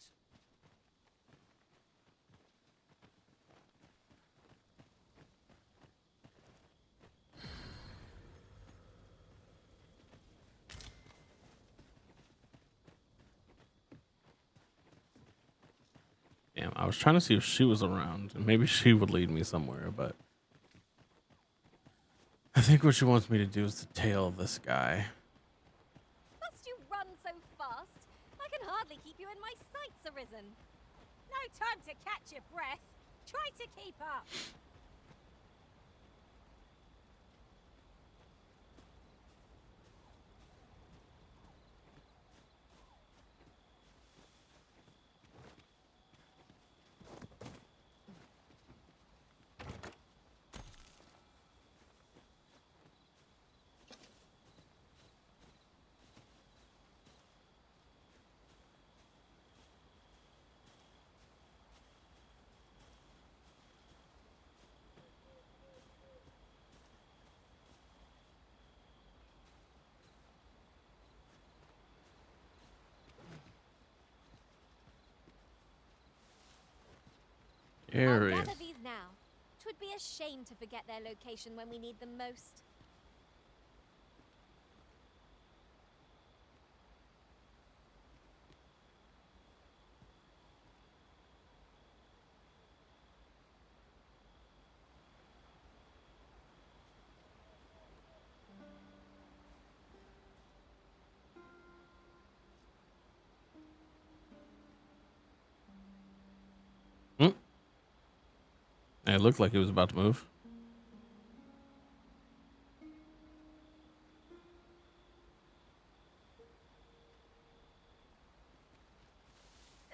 Damn, I was trying to see if she was around, and maybe she would lead me somewhere, but I think what she wants me to do is to tail this guy. Must you run so fast? I can hardly keep you in my sights, Arisen. No time to catch your breath. Try to keep up. I'll Aries. gather these now. 'Twould be a shame to forget their location when we need them most. It looked like he was about to move.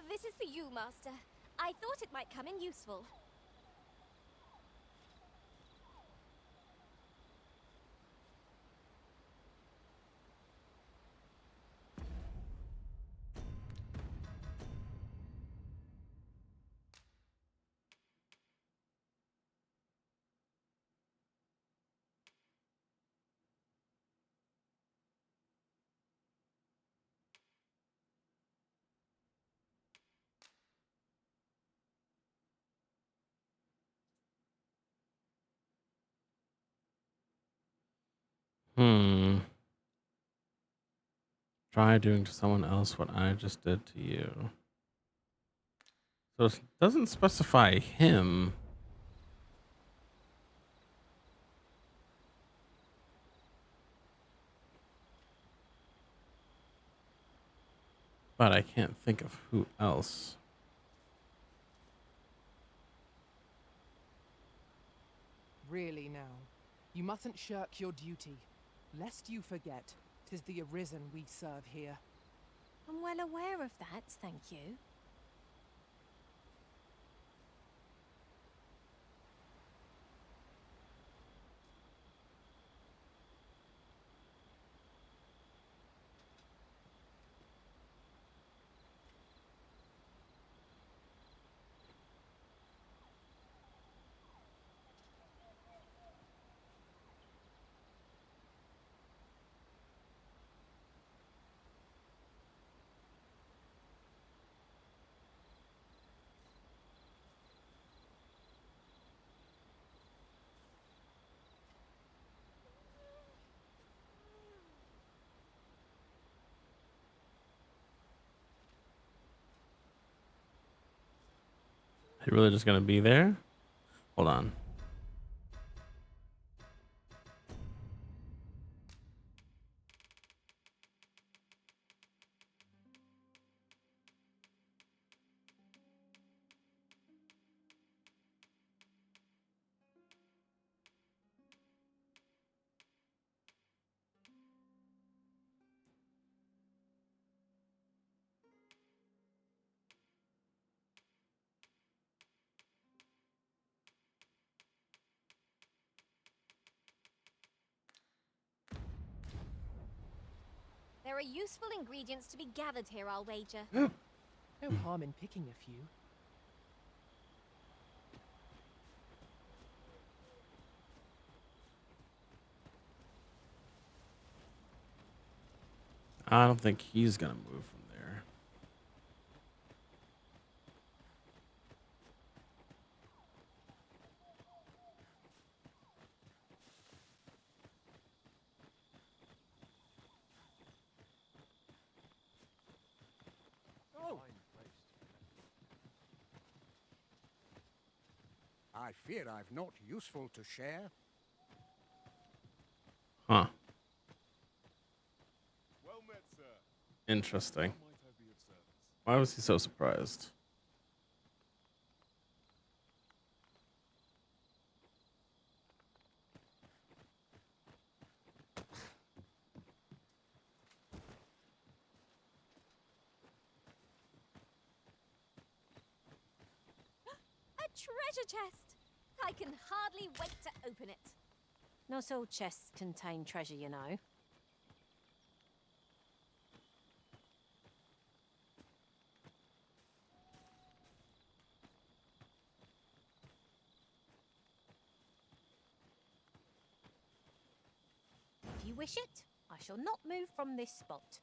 This is for you, Master. I thought it might come in useful. Try doing to someone else what I just did to you. So it doesn't specify him. But I can't think of who else. Really now, you mustn't shirk your duty, lest you forget 'tis the Arisen we serve here. I'm well aware of that, thank you. Are you really just gonna be there? Hold on. There are useful ingredients to be gathered here, I'll wager. No harm in picking a few. I don't think he's gonna move from there. Oh. I fear I've not useful to share. Huh. Well met, sir. Interesting. How might I be of service? Why was he so surprised? A treasure chest! I can hardly wait to open it. Not all chests contain treasure, you know. If you wish it, I shall not move from this spot.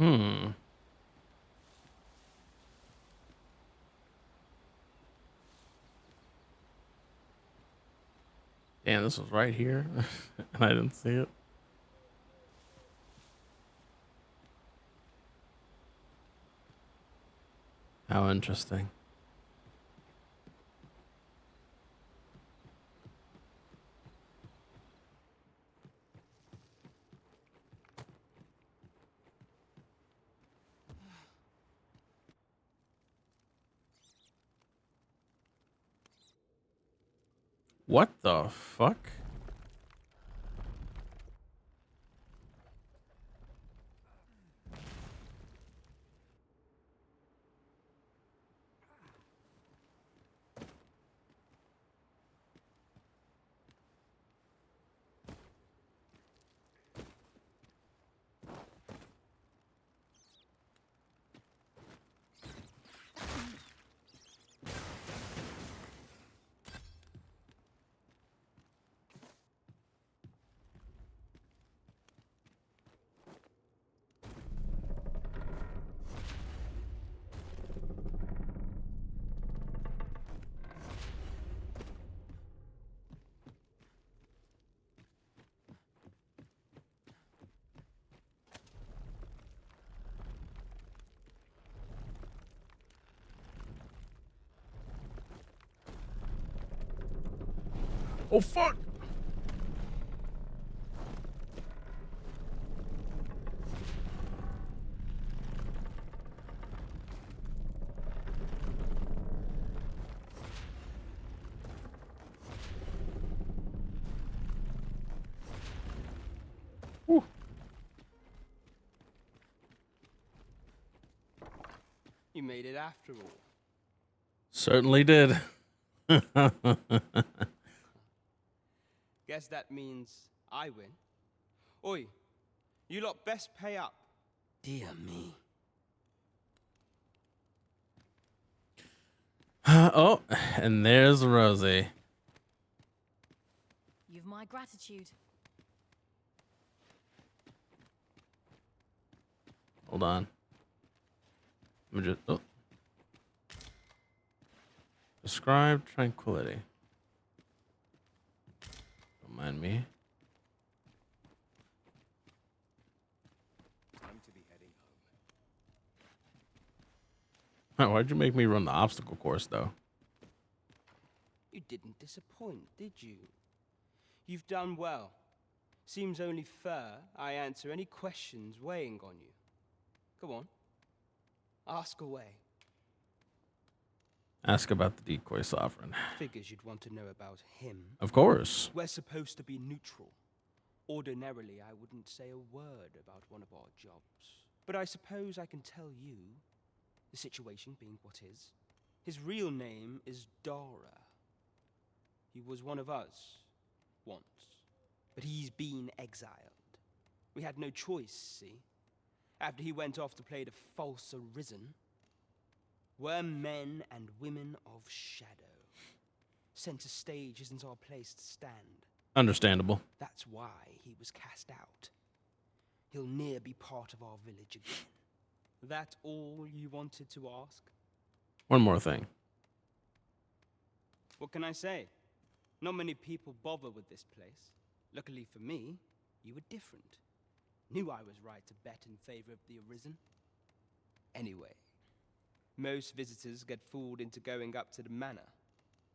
Hmm. Damn, this was right here, and I didn't see it. How interesting. What the fuck? Oh fuck! Whew. You made it after all. Certainly did. Guess that means I win. Oi, you lot best pay up. Dear me. Oh, and there's Rosie. You've my gratitude. Hold on. Let me just. Oh. Describe tranquility. Don't mind me. Time to be heading home. Why'd you make me run the obstacle course, though? You didn't disappoint, did you? You've done well. Seems only fair I answer any questions weighing on you. Go on. Ask away. Ask about the decoy sovereign. Figures you'd want to know about him. Of course. We're supposed to be neutral. Ordinarily, I wouldn't say a word about one of our jobs. But I suppose I can tell you, the situation being what is. His real name is Dara. He was one of us, once. But he's been exiled. We had no choice, see? After he went off to play the false arisen, we're men and women of shadow. Center stage isn't our place to stand. Understandable. That's why he was cast out. He'll ne'er be part of our village again. That all you wanted to ask? One more thing. What can I say? Not many people bother with this place. Luckily for me, you were different. Knew I was right to bet in favor of the arisen. Anyway, most visitors get fooled into going up to the manor.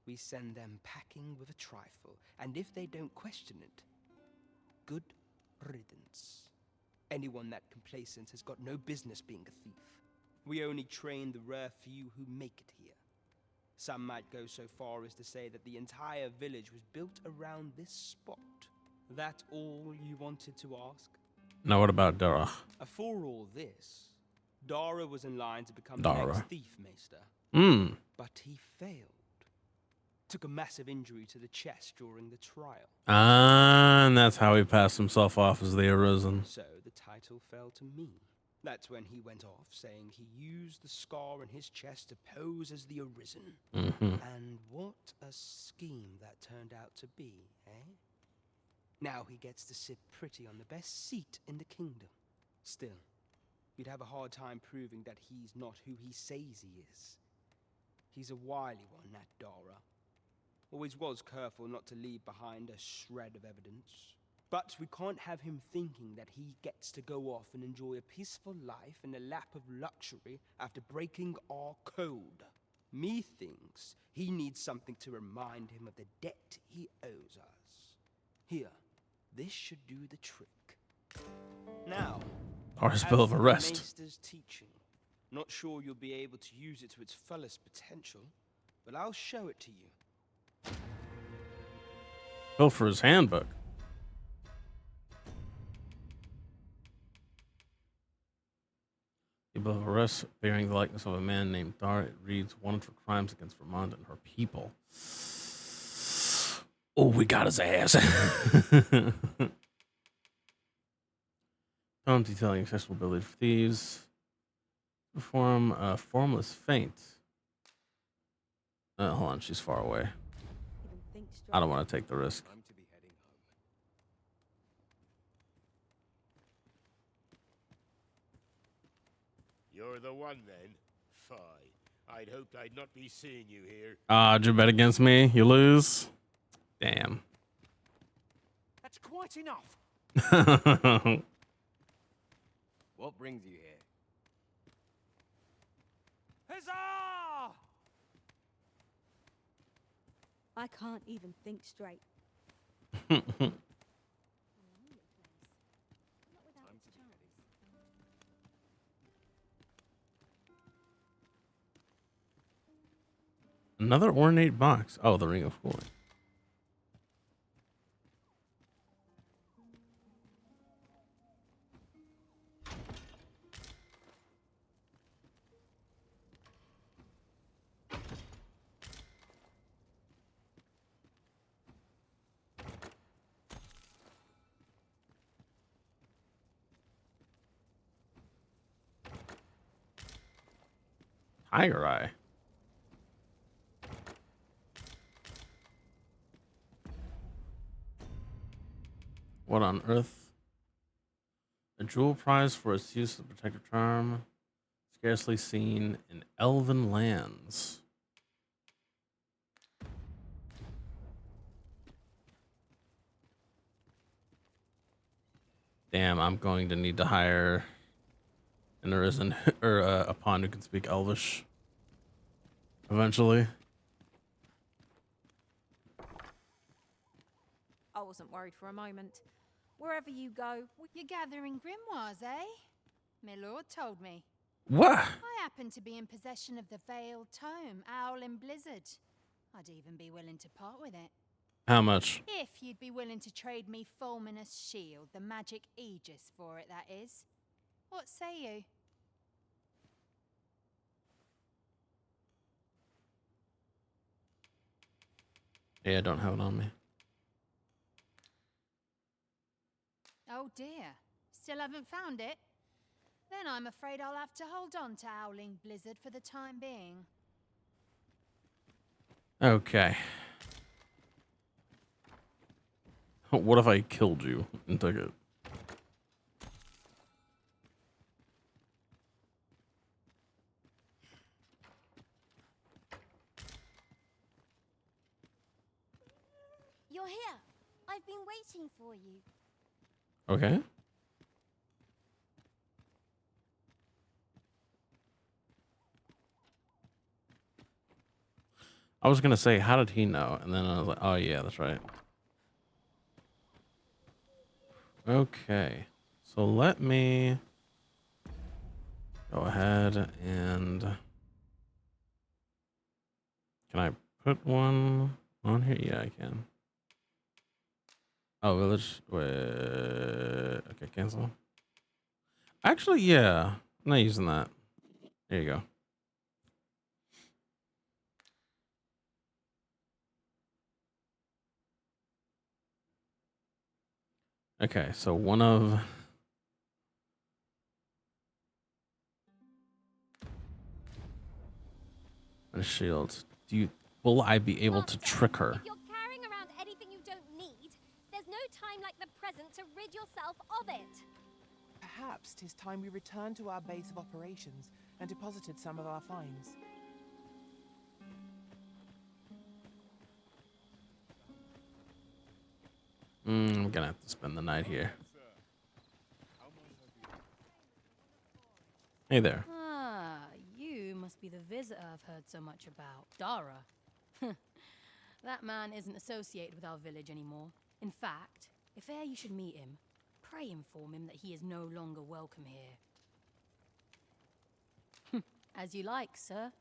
We send them packing with a trifle, and if they don't question it, good riddance. Anyone that complacent has got no business being a thief. We only train the rare few who make it here. Some might go so far as to say that the entire village was built around this spot. That all you wanted to ask? Now what about Dara? For all this, Dara was in line to become Dara. the next thief maester. But he failed. Took a massive injury to the chest during the trial. Ah, and that's how he passed himself off as the Arisen. So the title fell to me. That's when he went off, saying he used the scar in his chest to pose as the Arisen. And what a scheme that turned out to be, eh? Now he gets to sit pretty on the best seat in the kingdom. Still, you'd have a hard time proving that he's not who he says he is. He's a wily one, that Dara. Always was careful not to leave behind a shred of evidence. But we can't have him thinking that he gets to go off and enjoy a peaceful life in a lap of luxury after breaking our code. Methinks he needs something to remind him of the debt he owes us. Here, this should do the trick. Now, Or his bill of as the arrest. Maester's teaching, not sure you'll be able to use it to its fullest potential, but I'll show it to you. Pilfer's Handbook. The bill of arrest bearing the likeness of a man named Dar. It reads, wanted for crimes against Vermont and her people. Oh, we got his ass. Tom detailing accessible ability for thieves. Perform a formless feint. Hold on, she's far away. I don't want to take the risk. I'm to be heading home. You're the one then? Fie. I'd hoped I'd not be seeing you here. Did you bet against me? You lose? Damn. That's quite enough. What brings you here? Huzzah! I can't even think straight. Another ornate box. Oh, the Ring of Cooling. Tiger Eye. What on earth? A jewel prize for its use of the protective charm. Scarcely seen in elven lands. Damn, I'm going to need to hire an arisen or a pawn who can speak Elvish. Eventually. I wasn't worried for a moment. Wherever you go, You're gathering grimoires, eh? My lord told me. What? I happen to be in possession of the Veiled Tome, Owl in Blizzard. I'd even be willing to part with it. How much? If you'd be willing to trade me Fulminous Shield, the magic Aegis for it, that is. What say you? Yeah, I don't have it on me. Oh dear. Still haven't found it? Then I'm afraid I'll have to hold on to Owling Blizzard for the time being. Okay. What if I killed you and took it? You're here. I've been waiting for you. Okay. I was gonna say, how did he know? And then I was like, oh yeah, that's right. Okay. So let me go ahead and can I put one on here? Yeah, I can. Oh, village. Wait. Okay, cancel. Actually, yeah. I'm not using that. There you go. Okay, so one of my shields. Will I be able to trick her? If you're carrying around anything you don't need, there's no time like the present to rid yourself of it. Perhaps 'tis time we returned to our base of operations and deposited some of our finds. I'm gonna have to spend the night here. Hey there. Ah, you must be the visitor I've heard so much about. Dara. That man isn't associated with our village anymore. In fact, if e'er you should meet him, pray inform him that he is no longer welcome here. As you like, sir.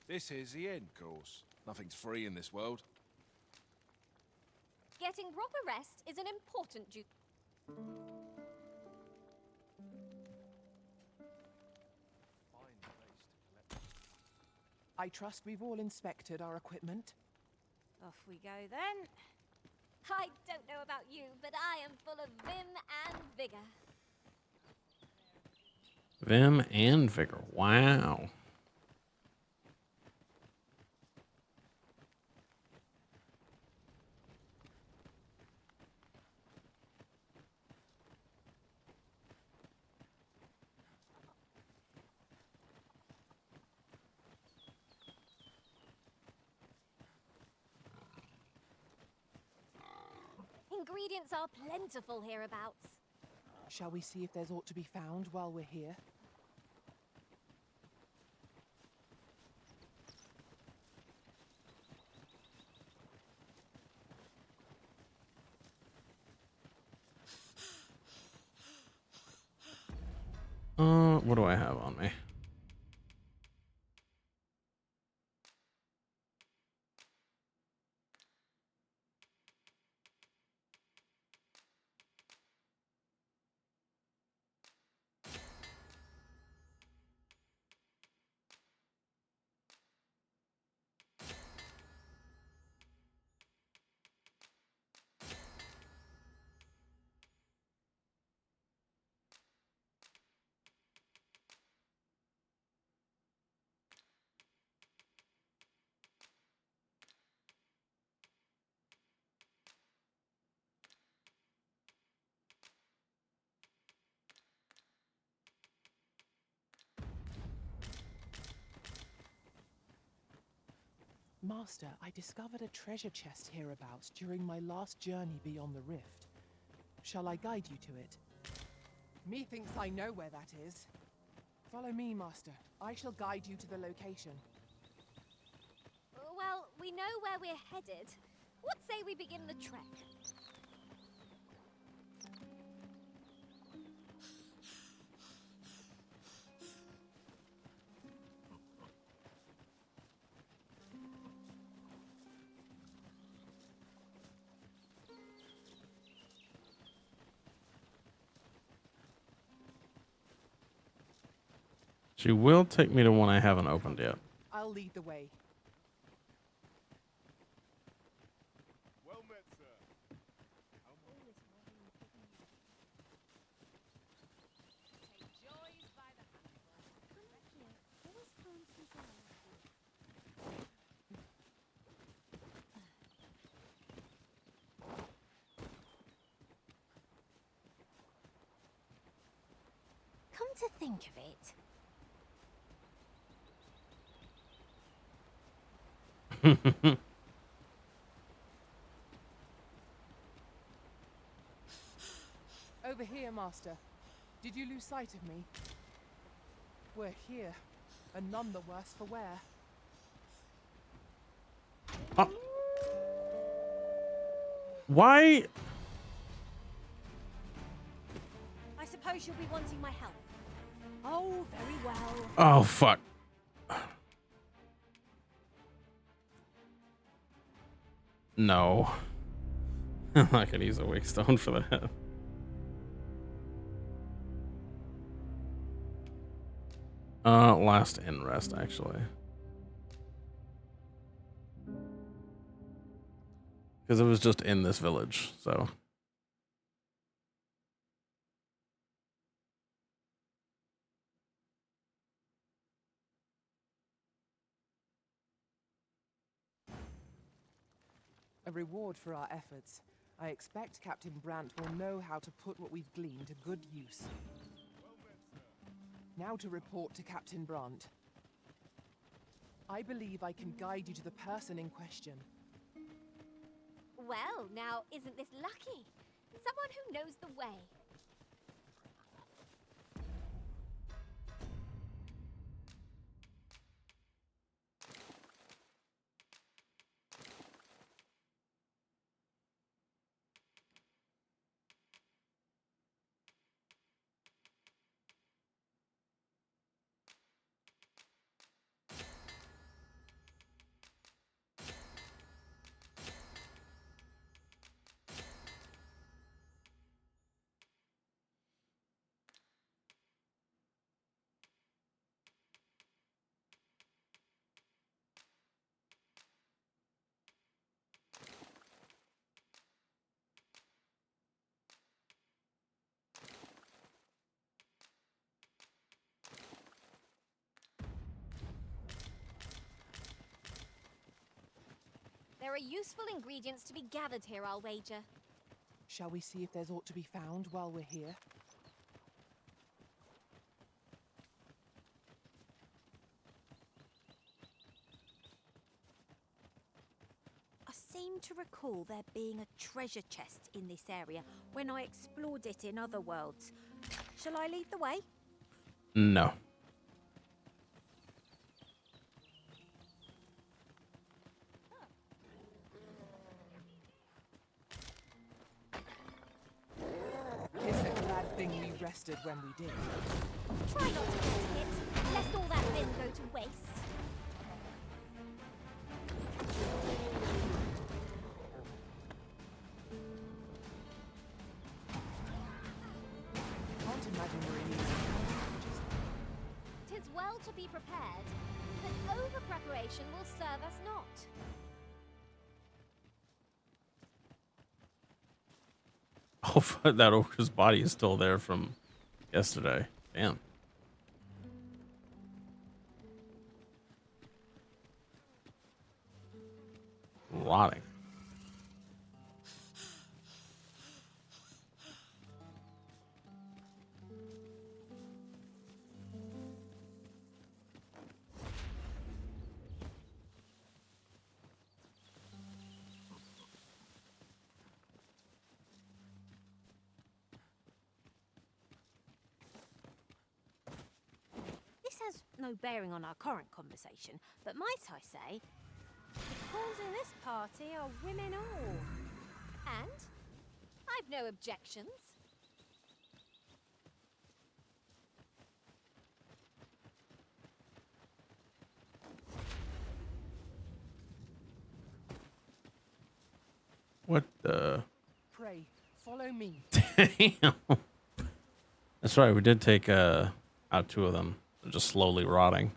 This is the end course. Nothing's free in this world. Getting proper rest is an important duty. I trust we've all inspected our equipment. Off we go then. I don't know about you, but I am full of vim and vigor. Vim and vigor. Wow. Ingredients are plentiful hereabouts. Shall we see if there's aught to be found while we're here? What do I have on me? Master, I discovered a treasure chest hereabouts during my last journey beyond the rift. Shall I guide you to it? Methinks I know where that is. Follow me, Master. I shall guide you to the location. Well, we know where we're headed. What say we begin the trek? She will take me to one I haven't opened yet. I'll lead the way. Well met, sir. Come to think of it, Over here, Master. Did you lose sight of me? We're here, and none the worse for wear. Why? I suppose you'll be wanting my help. Oh, very well. Oh, fuck. No. I could use a wake stone for that. Last in rest, actually. Because it was just in this village, so. A reward for our efforts. I expect Captain Brandt will know how to put what we've gleaned to good use. Now to report to Captain Brandt. I believe I can guide you to the person in question. Well, now, isn't this lucky? Someone who knows the way. There are useful ingredients to be gathered here, I'll wager. Shall we see if there's aught to be found while we're here? I seem to recall there being a treasure chest in this area when I explored it in other worlds. Shall I lead the way? No. Isn't it a bad thing we rested when we did? Try not to get hit, lest all that vim go to waste. Can't imagine we're in need of challenges. 'Tis well to be prepared, but over-preparation will serve us not. Oh, that ogre's body is still there from yesterday. Damn. Rotting. This has no bearing on our current conversation, but might I say, the calls in this party are women all. And I've no objections. What the? Pray, follow me. Damn. That's right. We did take out two of them. They're just slowly rotting.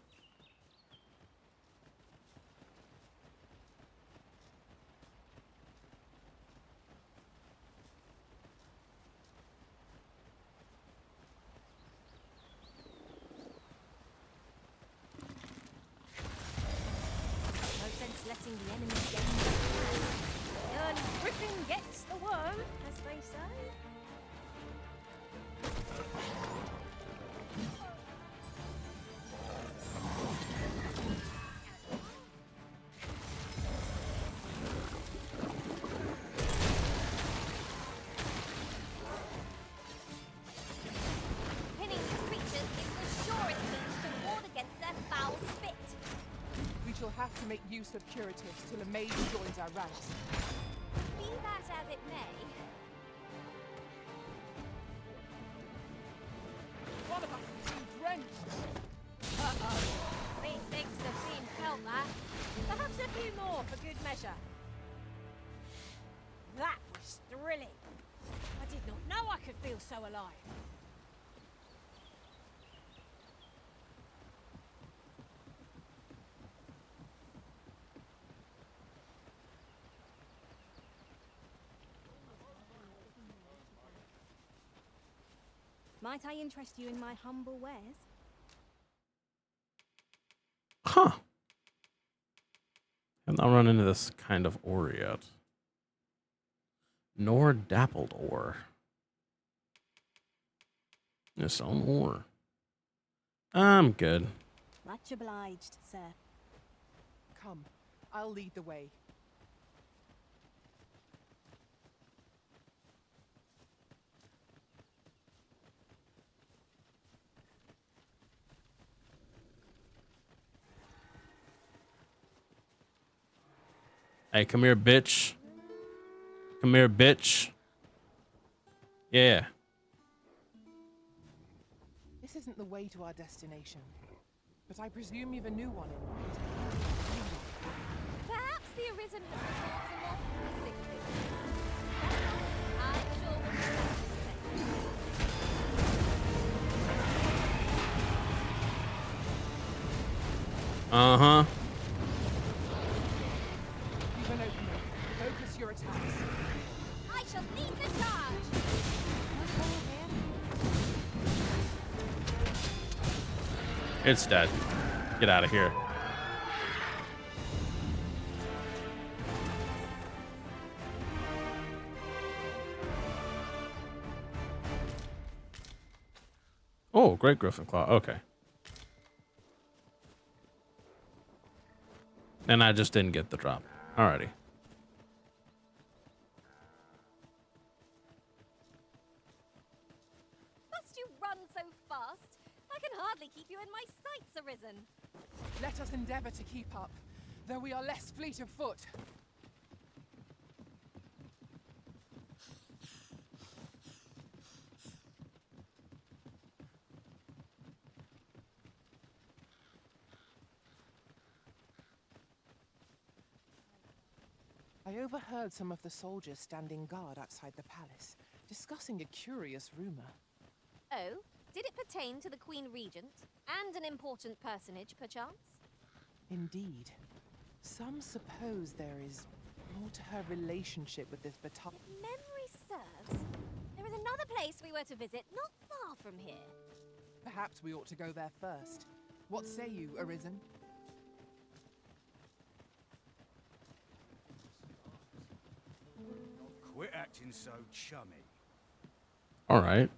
No sense letting the enemy gain the plan. The early griffin gets the worm, as they say. Pinning these creatures is the surest means to ward against their foul spit. We shall have to make use of curatives till a mage joins our ranks. Be that as it may. One of us is being drenched. Uh-oh. Methinks have been felt that. Perhaps a few more for good measure. That was thrilling. I did not know I could feel so alive. Might I interest you in my humble wares? Huh. I've not run into this kind of ore yet. Nor dappled ore. Yes, some ore. I'm good. Much obliged, sir. Come, I'll lead the way. Hey, come here, bitch. Come here, bitch. Yeah. This isn't the way to our destination, but I presume you've a new one in mind. Perhaps the Arisen has revealed some more pressing things. I'm sure we'll come back to the Uh-huh. You've an opening. Focus your attacks. I shall lead the charge! It's dead. Get out of here. Oh, great Griffin Claw. Okay. And I just didn't get the drop. Alrighty. Must you run so fast? I can hardly keep you in my sights, Arisen. Let us endeavor to keep up, though we are less fleet of foot. I overheard some of the soldiers standing guard outside the palace, discussing a curious rumor. Oh, did it pertain to the Queen Regent and an important personage, perchance? Indeed. Some suppose there is more to her relationship with this battalion. If memory serves, there is another place we were to visit not far from here. Perhaps we ought to go there first. What say you, Arisen? Quit acting so chummy. All right.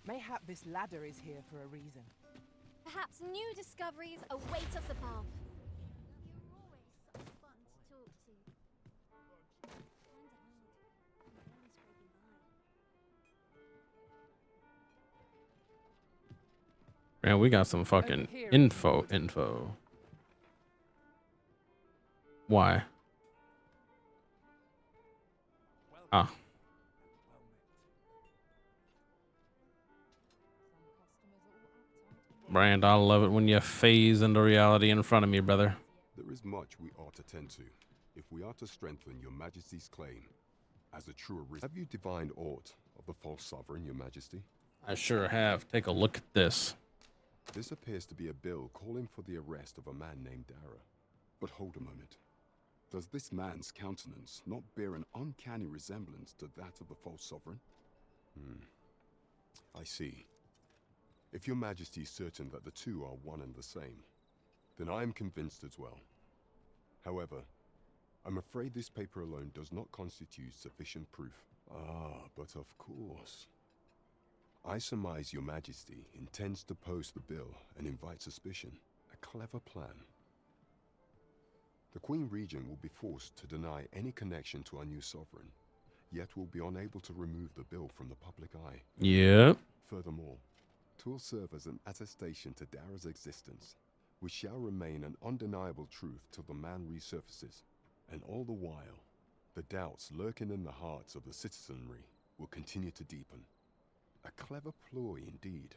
Mayhap this ladder is here for a reason. Perhaps new discoveries await us above. Man, we got some fucking info. Why? Ah. Brand, I love it when you phase into reality in front of me, brother. There is much we ought to tend to, if we are to strengthen your majesty's claim as a true Arisen. Have you divined aught of the false sovereign, your majesty? I sure have. Take a look at this. This appears to be a bill calling for the arrest of a man named Dara. But hold a moment. Does this man's countenance not bear an uncanny resemblance to that of the false sovereign? I see. If your majesty is certain that the two are one and the same, then I am convinced as well. However, I'm afraid this paper alone does not constitute sufficient proof. Ah, but of course. I surmise your majesty intends to post the bill and invite suspicion. A clever plan. The Queen Regent will be forced to deny any connection to our new sovereign, yet will be unable to remove the bill from the public eye. Yep. Furthermore, 'twill serve as an attestation to Dara's existence, which shall remain an undeniable truth till the man resurfaces. And all the while, the doubts lurking in the hearts of the citizenry will continue to deepen. A clever ploy indeed.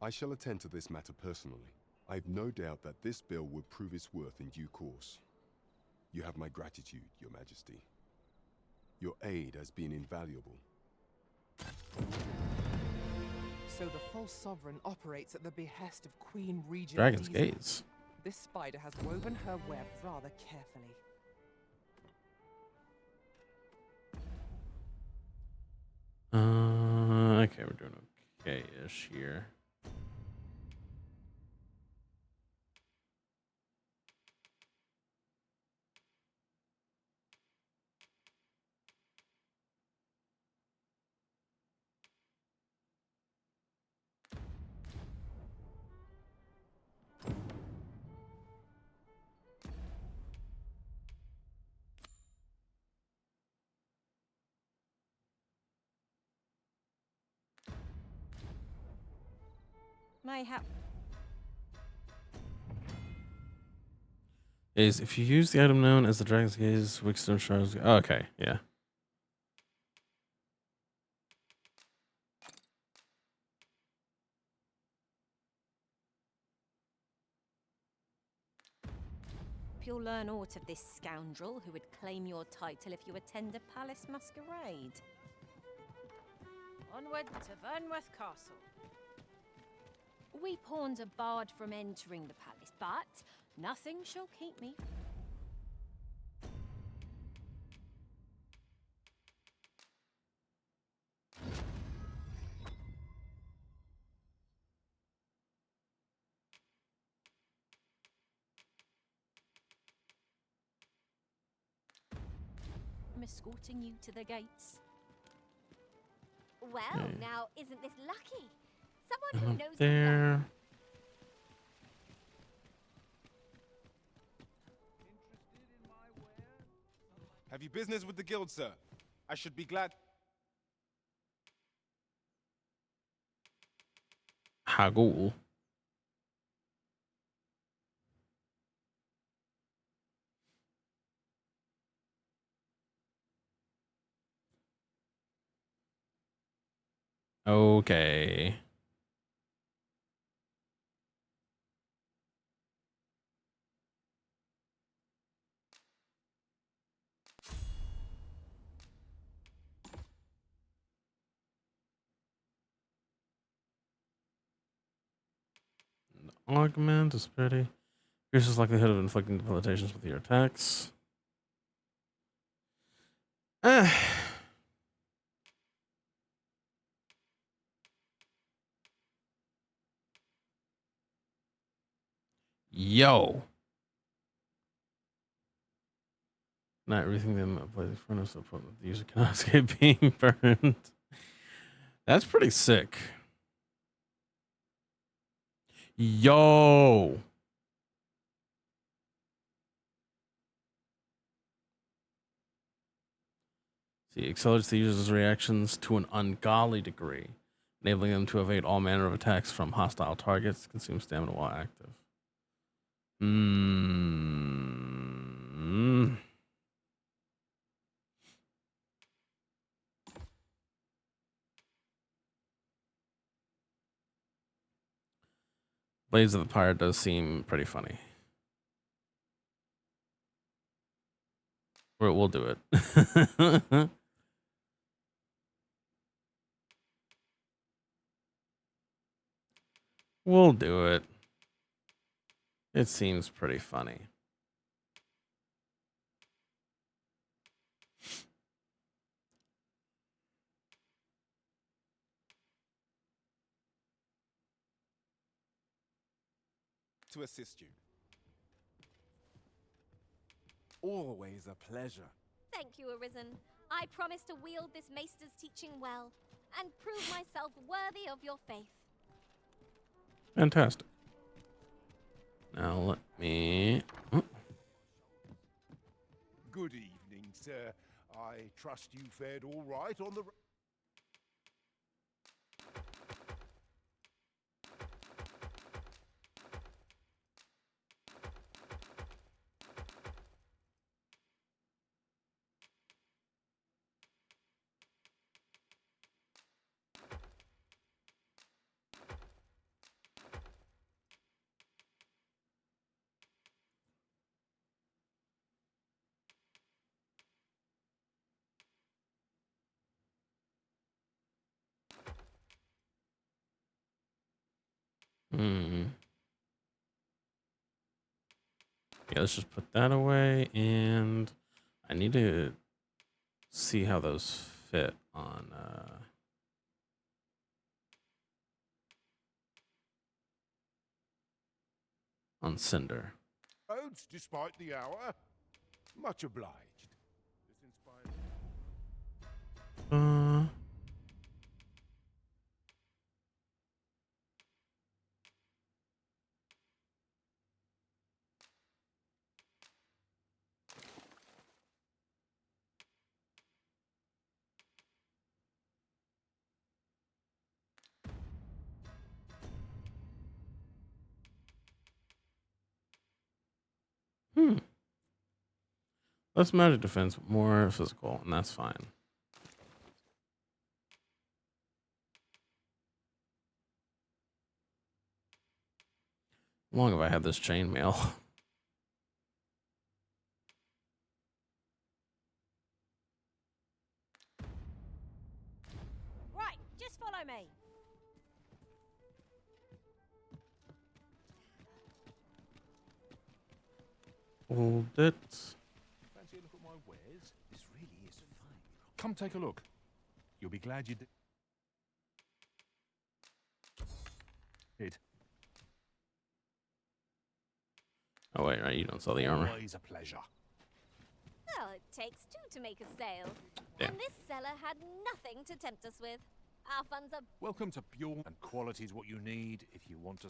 I shall attend to this matter personally. I've no doubt that this bill will prove its worth in due course. You have my gratitude, your majesty. Your aid has been invaluable. So the false sovereign operates at the behest of Queen Regent Dragon's Diesel. Gates. This spider has woven her web rather carefully. Okay, we're doing okay-ish here. Mayhap. Is if you use the item known as the Dragon's Gaze, Wickstone Shards. Oh, okay, yeah. You'll learn aught of this scoundrel who would claim your title if you attend a palace masquerade. Onward to Vernworth Castle. We pawns are barred from entering the palace, but nothing shall keep me. I'm escorting you to the gates. Well, now, isn't this lucky? Someone who knows There. Have you business with the guild, sir? I should be glad. Hagul. Okay. Augment is pretty. Increases likelihood of inflicting debilitations with your attacks. Yo. Not everything in the place front of the user cannot escape being burned. That's pretty sick. Yo. See, accelerates the user's reactions to an ungodly degree, enabling them to evade all manner of attacks from hostile targets, consume stamina while active. Blades of the Pirate does seem pretty funny. We'll do it. We'll do it. It seems pretty funny. To assist you. Always a pleasure. Thank you, Arisen. I promise to wield this maester's teaching well, and prove myself worthy of your faith. Fantastic. Now let me... Oh. Good evening, sir. I trust you fared all right on the... Yeah, let's just put that away, and I need to see how those fit on Cinder. Roads, despite the hour. Much obliged. This inspires... Less magic defense, more physical, and that's fine. How long have I had this chainmail? Right, just follow me. Hold it. Fancy a look at my wares? This really is fine. Come take a look. You'll be glad you did. Oh wait, right, you don't sell the armor. Always a pleasure. Well, it takes two to make a sale. Yeah. And this seller had nothing to tempt us with. Our funds are... Welcome to Pure, and quality is what you need if you want to.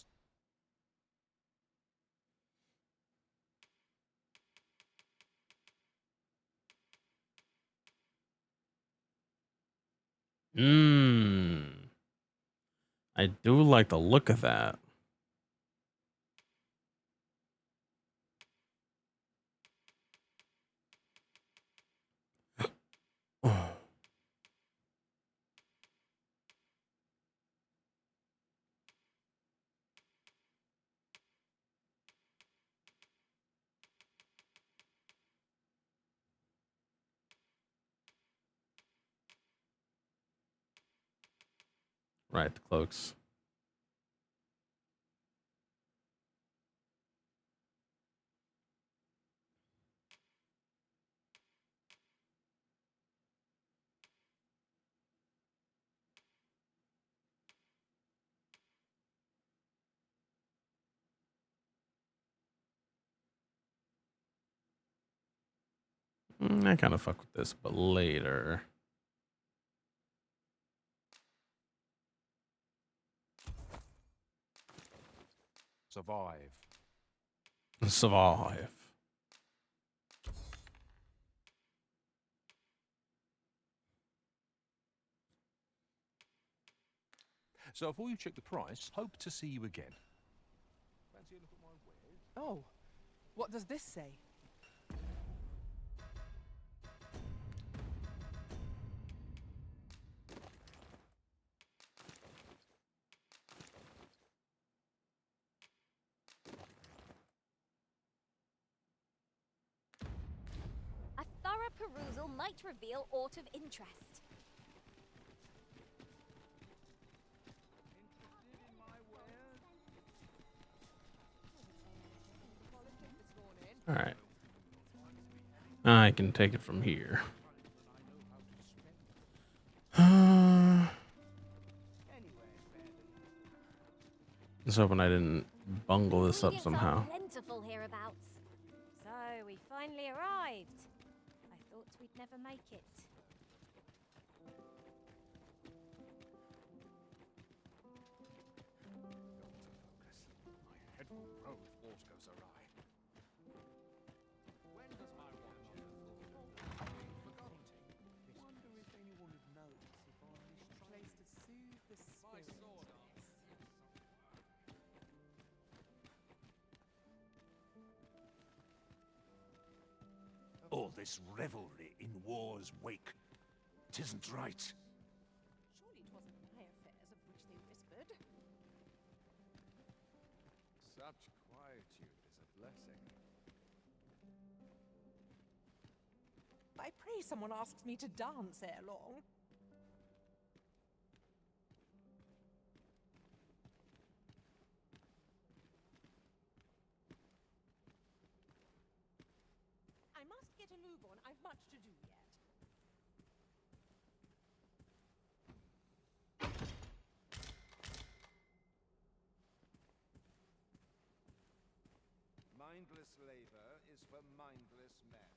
Mmm. I do like the look of that. Right, the cloaks. I kind of fuck with this, but later. Survive. Survive. So before you check the price, hope to see you again. Fancy a look at my wares? Oh, what does this say? A thorough perusal might reveal aught of interest. All right. I can take it from here. I was hoping I didn't bungle this up Ingredients are somehow. plentiful hereabouts. So, we finally arrived. I thought we'd never make it. My head will roll if aught goes awry. When does my watch forgotten? Wonder if anyone would notice if I place to soothe the spirit. All this revelry in war's wake. 'Tisn't right. Surely it wasn't my affairs of which they whispered. Such quietude is a blessing. I pray someone asks me to dance ere long. I must get a lube on. I've much to do yet. Mindless labor is for mindless men.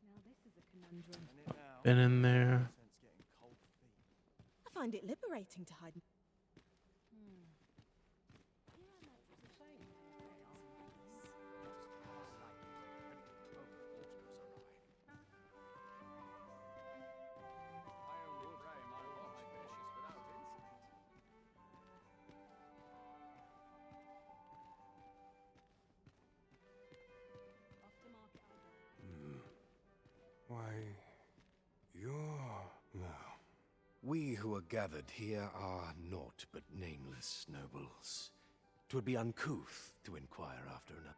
Now this is a conundrum. Been in there. I find it liberating to hide. I only pray my watch finishes without incident. We who are gathered here are naught but nameless nobles. 'Twould be uncouth to inquire after another.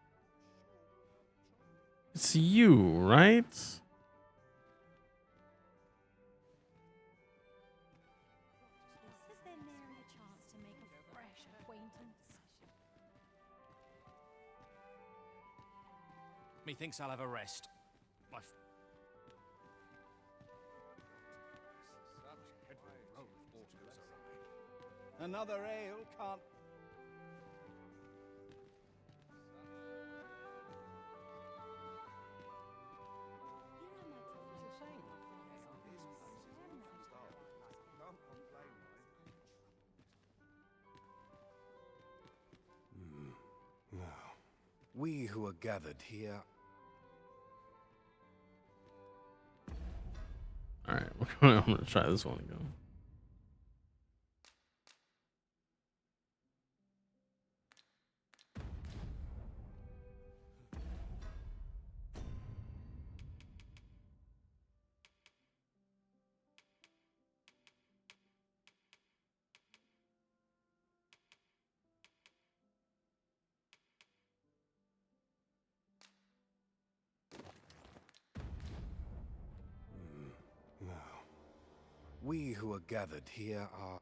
It's you, right? Is there nary a chance to make a fresh acquaintance? Methinks I'll have a rest. Another ale can't. Now, we who are gathered here. All right, I'm gonna try this one again. Now, we who are gathered here are.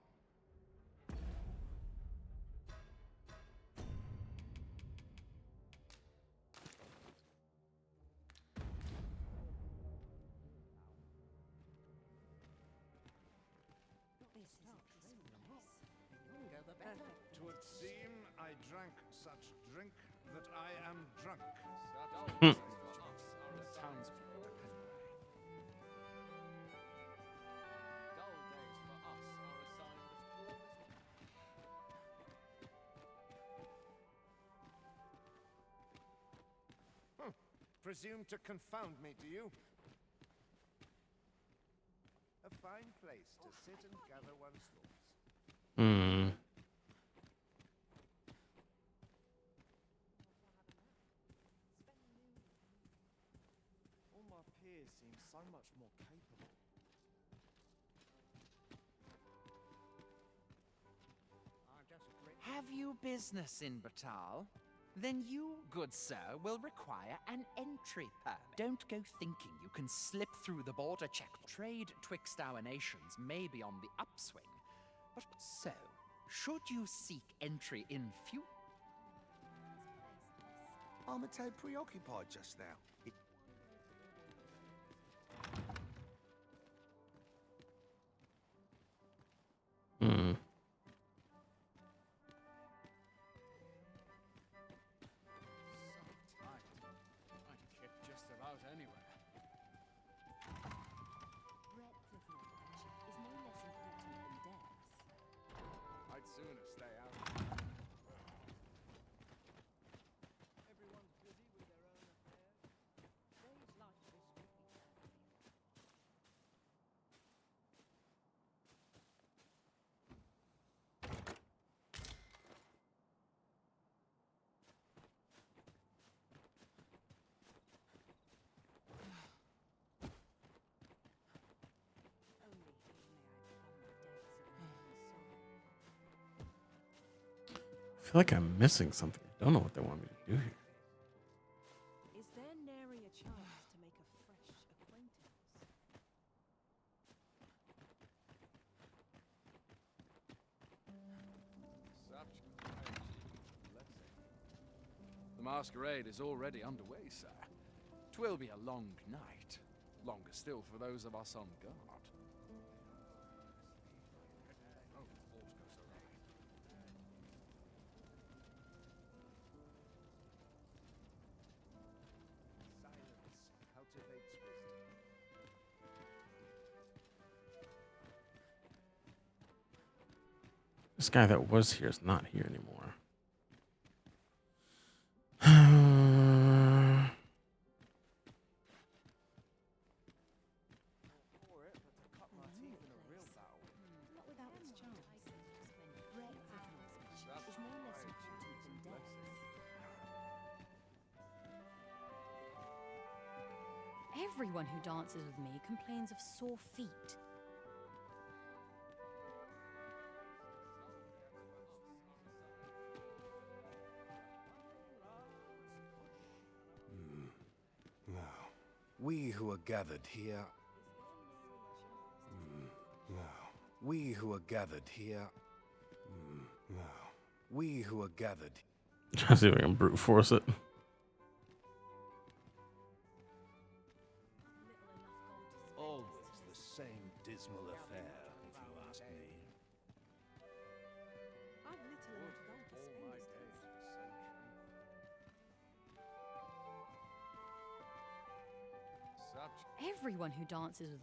Twould seem I drank such drink that I am drunk. The townspeople depend on me. Dull days for us are a sign that all is Presume to confound me, do you? A fine place to sit and gather one's thoughts. Hmm. All my peers seem so much more capable. Have you business in Batal? Then you, good sir, will require an entry permit. Don't go thinking you can slip through the border check. Trade twixt our nations may be on the upswing, but so, should you seek entry in future? I'm a tad preoccupied just now. Hmm. I'd kick just about anywhere. Breadth of knowledge is no less important than depth. I'd sooner stay out. Everyone's busy with their own affairs. Days like this make me happy. I feel like I'm missing something. I don't know what they want me to do here. Is there nary a chance to make a fresh acquaintance? The masquerade is already underway, sir. 'Twill be a long night. Longer still for those of us on guard. Silence cultivates wisdom. This guy that was here is not here anymore. For it, but to cut my teeth in a real battle. Not without its chance. Breadth of knowledge is no less important than depth. Everyone who dances with me complains of sore feet. We who are gathered here. Now. We who are gathered here. Now. We who are gathered. Try to see if I can brute force it. Always the same dismal affair, if you ask me. I've little enough gold to spend My as days were so tranquil. Such Everyone who dances with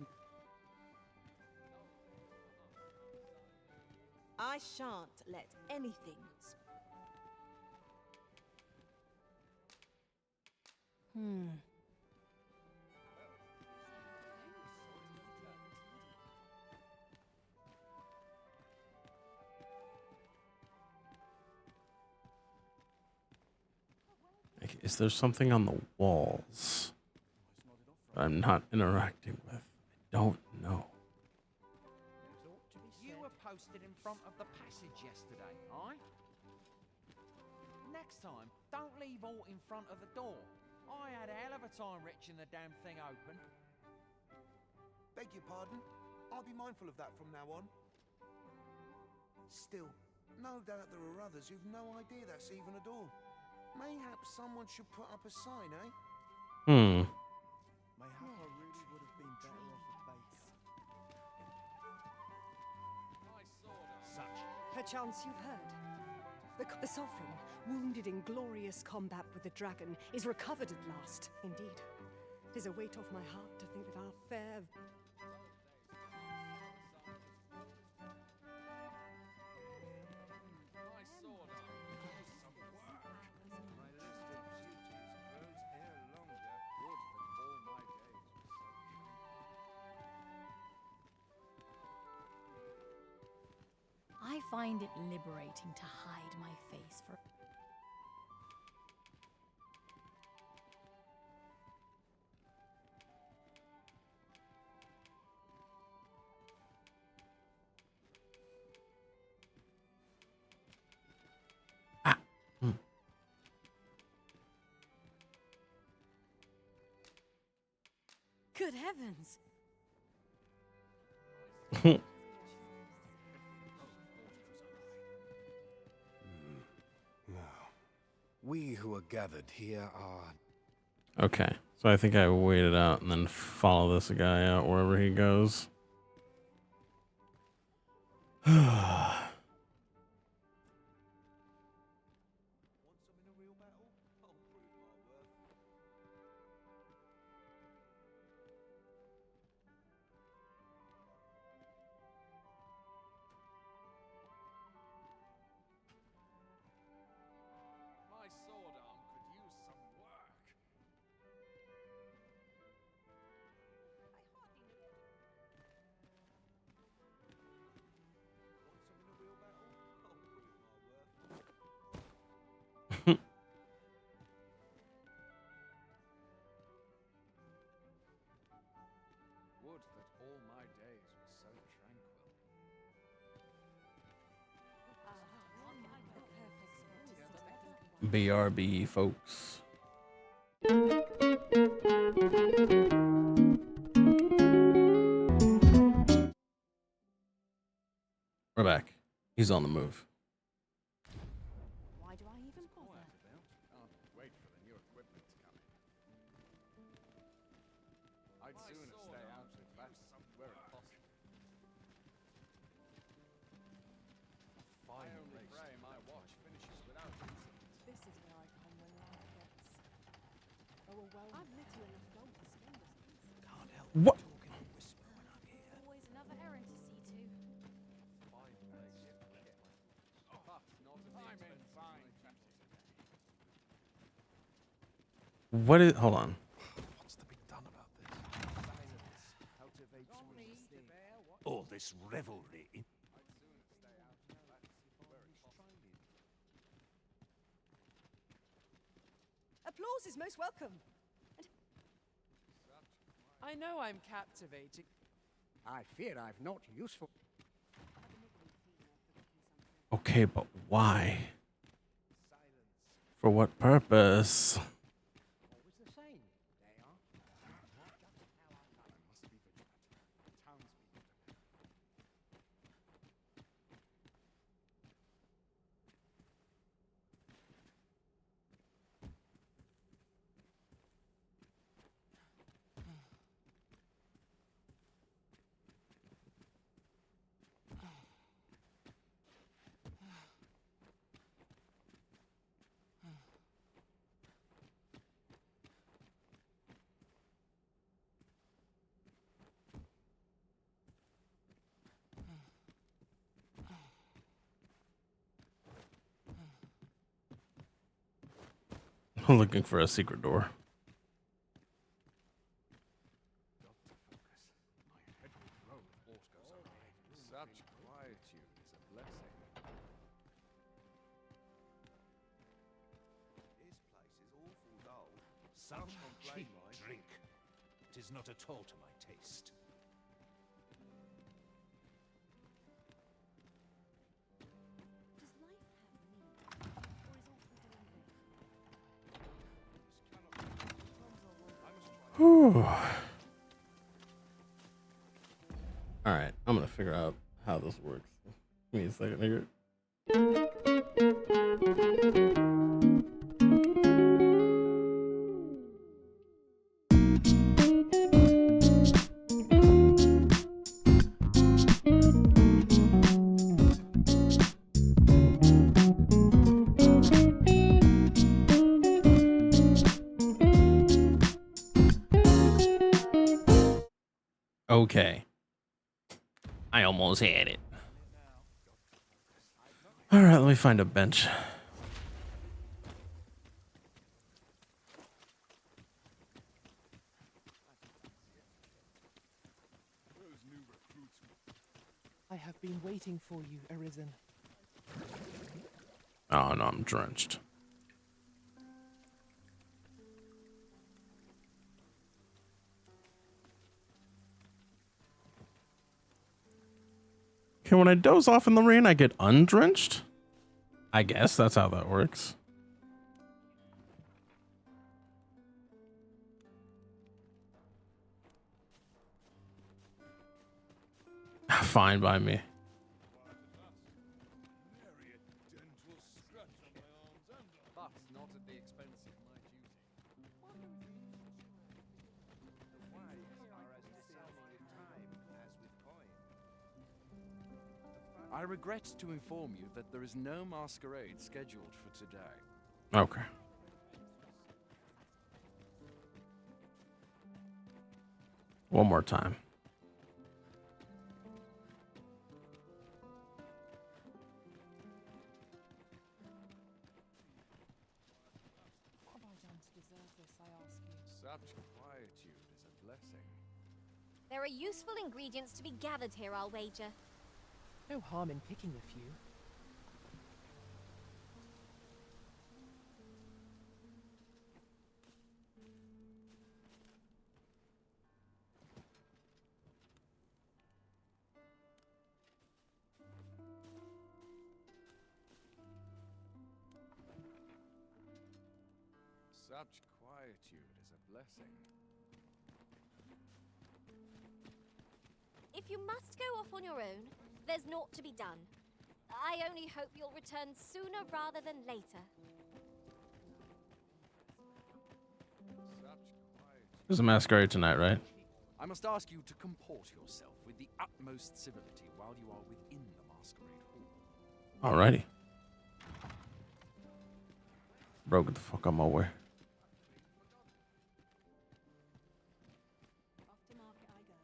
I shan't let anything. Like, is there something on the walls that I'm not interacting with? I don't know. You were posted in front of the passage yesterday, aye? Next time, don't leave aught in front of the door. I had a hell of a time wrenching the damn thing open. Beg your pardon? I'll be mindful of that from now on. Still, no doubt there are others who've no idea that's even a door. Mayhaps someone should put up a sign, eh? Mayhap I really would have been better off a baker. Perchance you've heard. The sovereign, wounded in glorious combat with the dragon, is recovered at last. Indeed, 'tis a weight off my heart to think that our fair... I find it liberating to hide my face for... Good heavens! We who are gathered here are. Okay, so I think I wait it out and then follow this guy out wherever he goes. My sword arm could use some work. Would that all my days were so tranquil. BRB, folks. We're back. He's on the move. Why do I even bother? Can't wait for the new equipment to come in. I'd sooner stay out of battle where it possible. I only pray my watch finishes without incident. This is where I come when life gets overwhelming. I've little enough gold to spend as it is. Can't help What? talking a whisper when I'm here. Always another errand to see to. I'm in fine fettle today. What is? Hold on. What's to be done about this? Cultivate some esteem. All this revelry. I'd sooner stay out of battle where it possible. Applause is most welcome. I know I'm captivating. I fear I've not useful. Okay, but why? For what purpose? Always the same. They are. Looking for a secret door. Such quietude is a blessing. This place is awful dull. Such cheap drink. It is not at all to my taste. Whew. All right, I'm gonna figure out how this works. Give me a second here. Okay. I almost had it. All right, let me find a bench. I have been waiting for you, Arisen. Oh no, I'm drenched. Okay, when I doze off in the rain, I get undrenched? I guess that's how that works. Fine by me. But not at the expense of my duty. The waves are as discerning with time as with coin. I regret to inform you that there is no masquerade scheduled for today. Okay. One more time. What have I done to deserve this, I ask you? Such quietude is a blessing. There are useful ingredients to be gathered here, I'll wager. No harm in picking a few. Such quietude is a blessing. If you must go off on your own, there's naught to be done. I only hope you'll return sooner rather than later. There's a masquerade tonight, right? I must ask you to comport yourself with the utmost civility while you are within the masquerade hall. Alrighty. Bro, get the fuck out my way. Off to market I go.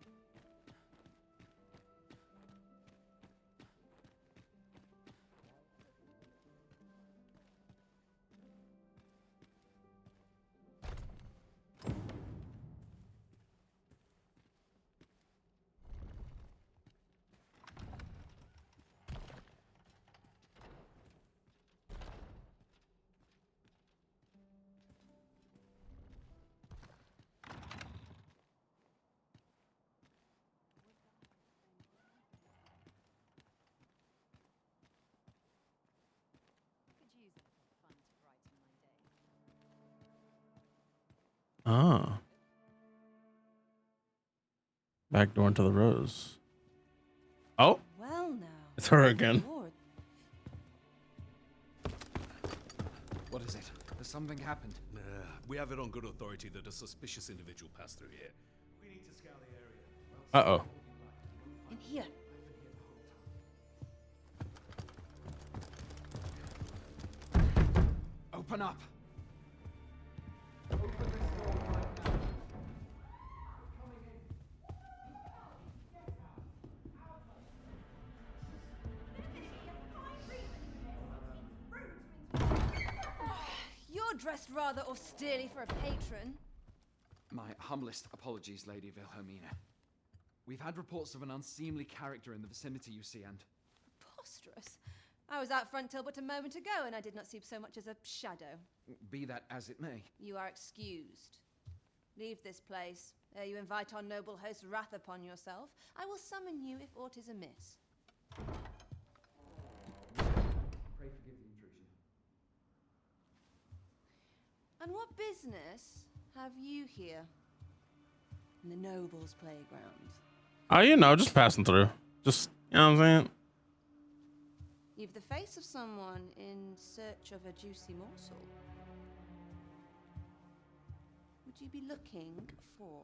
Ah. Back door into the rose. Oh. Well now. It's her again. Lord. What is it? Has something happened? We have it on good authority that a suspicious individual passed through here. We need to scour the area. Uh-oh. In here. Open up! You're dressed rather austerely for a patron. My humblest apologies, Lady Wilhelmina. We've had reports of an unseemly character in the vicinity, you see, and... Preposterous. I was out front till but a moment ago, and I did not see so much as a shadow. Be that as it may. You are excused. Leave this place, ere you invite our noble host's wrath upon yourself. I will summon you if aught is amiss. Pray forgive the intrusion. And what business have you here? In the nobles' playground. Oh, you know, just passing through. Just, you know what I'm saying? You've the face of someone in search of a juicy morsel. Would you be looking for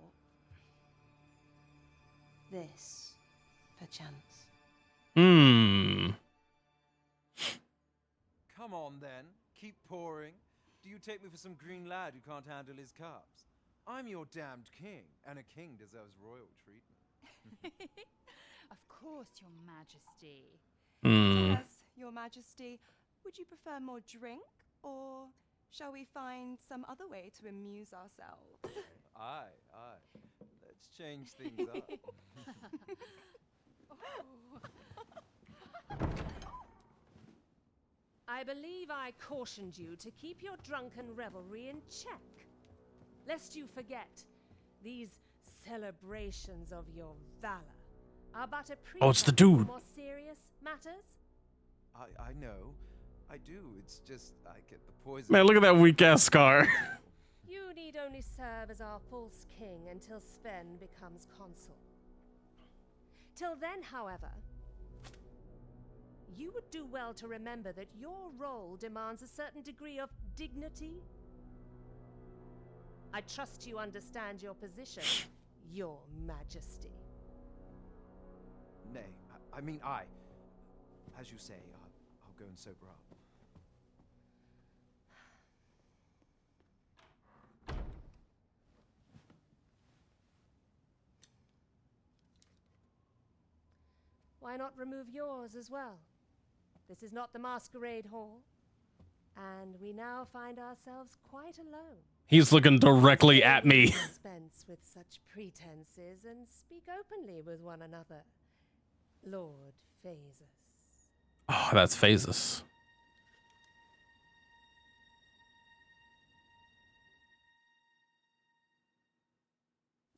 this, perchance? Come on, then. Keep pouring. Do you take me for some green lad who can't handle his cups? I'm your damned king, and a king deserves royal treatment. Of course, Your Majesty. Hmm. Yes, Your Majesty. Would you prefer more drink, or shall we find some other way to amuse ourselves? Aye, aye. Let's change things up. I believe I cautioned you to keep your drunken revelry in check, lest you forget these celebrations of your valor are but a pretext Oh, it's the dude. for more serious matters. I know. I do. It's just I get the poison. Man, look at that weak ass scar. You need only serve as our false king until Sven becomes consul. Till then, however, you would do well to remember that your role demands a certain degree of dignity. I trust you understand your position, Your Majesty. Nay, I mean I. As you say, I'll go and sober up. Why not remove yours as well? This is not the masquerade hall, and we now find ourselves quite alone. He's looking directly at me. Dispense with such pretenses and speak openly with one another, Lord Phasus. Oh, that's Phases.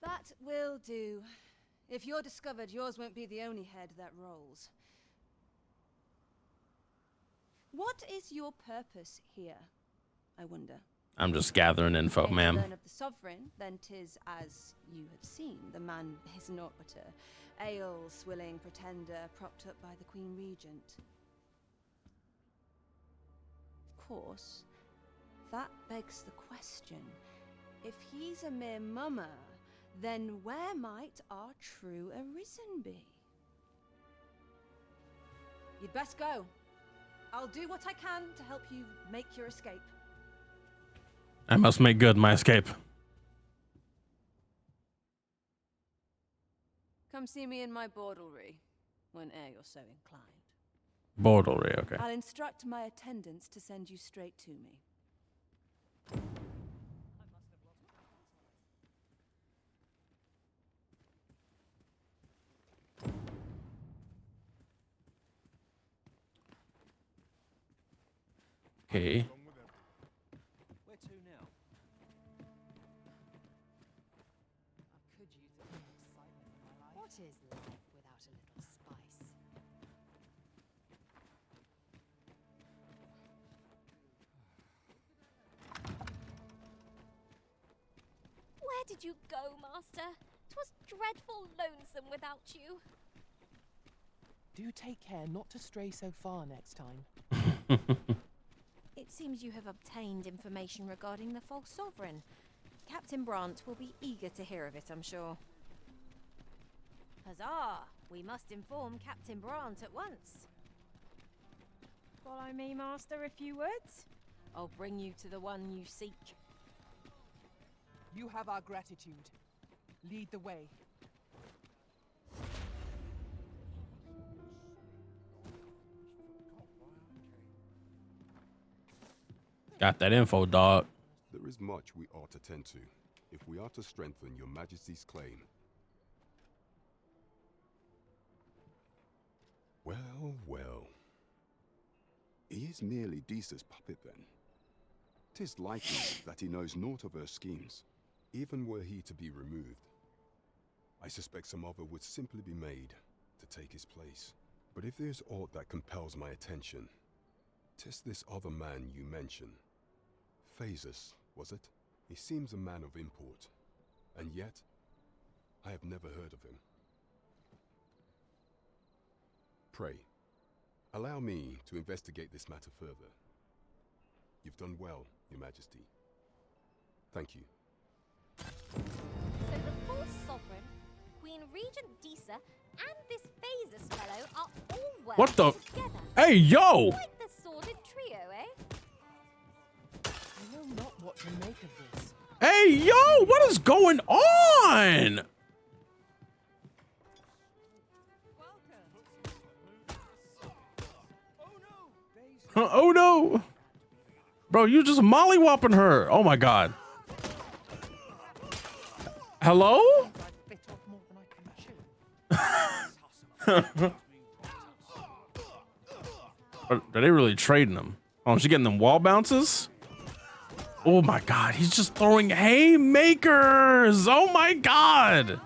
That will do. If you're discovered, yours won't be the only head that rolls. What is your purpose here, I wonder? I'm just gathering info, If ma'am. you learn of the sovereign, then 'tis as you have seen. The man is naught but a ale-swilling pretender propped up by the Queen Regent. Of course, that begs the question. If he's a mere mummer, then where might our true arisen be? You'd best go. I'll do what I can to help you make your escape. I must make good my escape. Come see me in my bordlery, whene'er you're so inclined. Bordelry, okay. I'll instruct my attendants to send you straight to me. Okay. Where to now? I could use a little excitement in my life. What is life without a little spice? Where did you go, Master? 'Twas dreadful lonesome without you. Do take care not to stray so far next time. It seems you have obtained information regarding the false sovereign. Captain Brant will be eager to hear of it, I'm sure. Huzzah! We must inform Captain Brant at once. Follow me, Master, if you would. I'll bring you to the one you seek. You have our gratitude. Lead the way. Got that info, dog. There is much we ought to tend to, if we are to strengthen your majesty's claim. Well, well. He is merely Disa's puppet, then. 'Tis likely that he knows naught of her schemes, even were he to be removed. I suspect some other would simply be made to take his place. But if there's aught that compels my attention, 'tis this other man you mention. Phasus, was it? He seems a man of import, and yet I have never heard of him. Pray, allow me to investigate this matter further. You've done well, Your Majesty. Thank you. So the false sovereign, Queen Regent Disa, and this Phasus fellow are all working What the? together. Hey, yo! Quite the sordid trio, eh? I know not what to make of this. Hey, yo! What is going on? Oh no! Bro, you just mollywopping her. Oh my god. Hello? Are they really trading them? Oh, she getting them wall bounces? Oh my god, he's just throwing haymakers! Oh my god!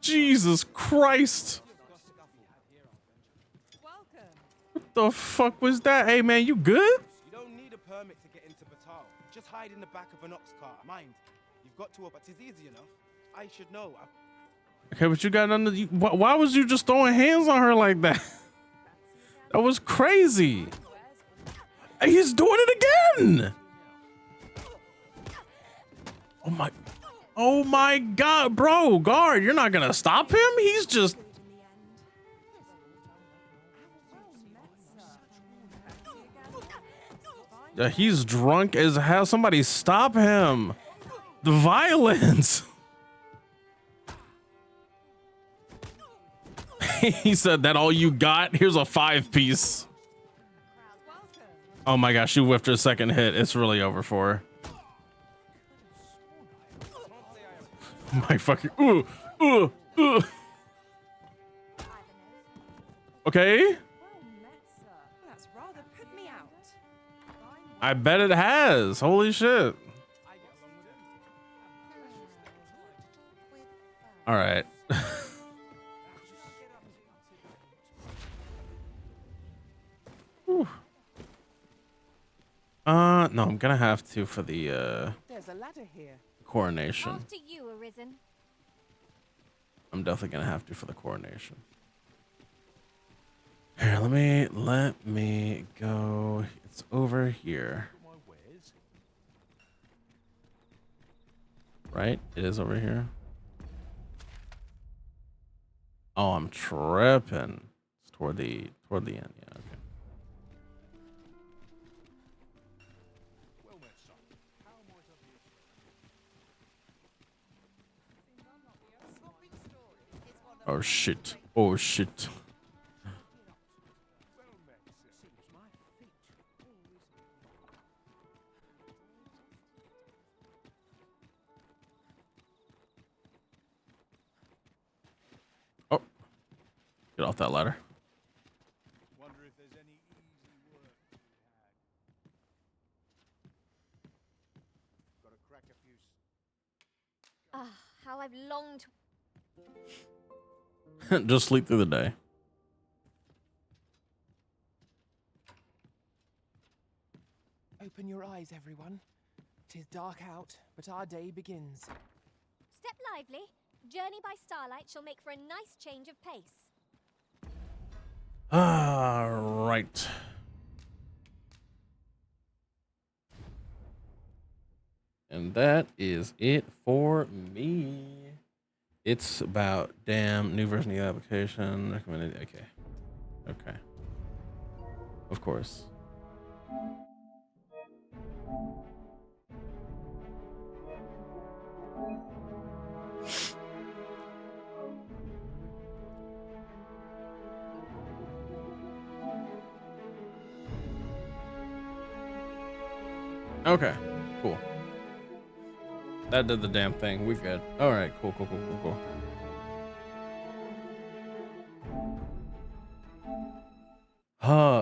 Jesus Christ! What the fuck was that? Hey man, you good? You don't need a permit to get into Batal. Just hide in the back of an ox cart. Mind, you've got to, but it's easy enough. I should know. Okay, but you got under. Why was you just throwing hands on her like that? That was crazy. He's doing it again. Oh my god, bro, guard, you're not gonna stop him? He's just. Yeah, he's drunk as hell. Somebody stop him. The violence. He said that all you got? Here's a 5-piece. Oh my gosh, she whiffed her second hit. It's really over for her. My fucking Okay. That's rather put me out. I bet it has. Holy shit. All right. No, I'm gonna have to for the There's a ladder here. coronation. After you, Arisen. I'm definitely gonna have to for the coronation. Here, let me go. It's over here. Right? It is over here. Oh, I'm tripping. It's toward the end. Yeah, okay. Oh shit. Oh shit. Oh. Get off that ladder. Wonder if there's any easy work to be had. Gotta crack a few. Ah, how I've longed. Just sleep through the day. Open your eyes, everyone. 'Tis dark out, but our day begins. Step lively. Journey by starlight shall make for a nice change of pace. All right. And that is it for me. It's about damn new version of the application recommended. Okay. Okay. Of course. Okay, cool. That did the damn thing. We good. All right, cool.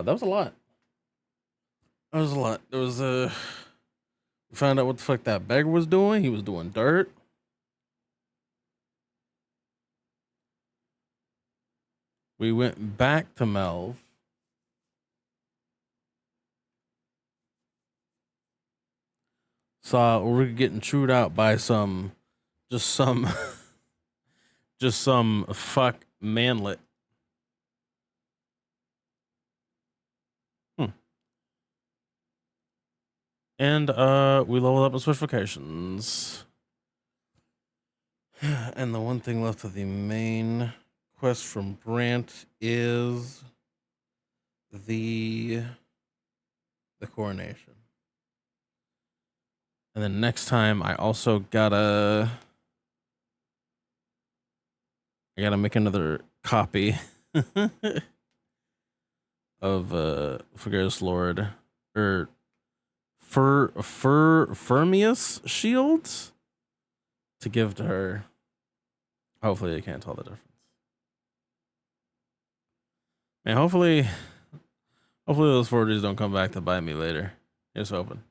That was a lot. There was we found out what the fuck that beggar was doing. He was doing dirt. We went back to Melv. Saw we're getting chewed out by some fuck manlet. And we leveled up in switch vocations. And the one thing left of the main quest from Brant is the coronation. And then next time I also gotta make another copy of Figueroa's Lord or Firmius shields to give to her. Hopefully they can't tell the difference. Man, hopefully those forgeries don't come back to bite me later. Here's hoping.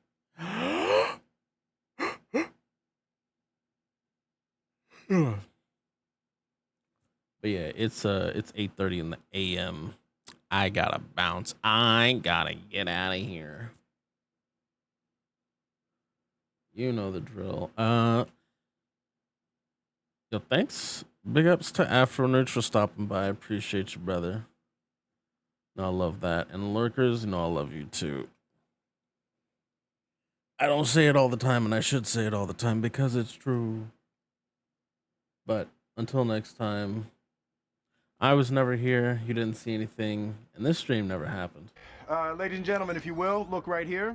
But yeah, it's 8:30 in the AM. I gotta bounce. I gotta get out of here. You know the drill. Yo, thanks. Big ups to Afro Nerds for stopping by. I appreciate you, brother. No, I love that. And lurkers, I love you too. I don't say it all the time, and I should say it all the time because it's true. But until next time, I was never here. You didn't see anything, and this stream never happened. Ladies and gentlemen, if you will, look right here.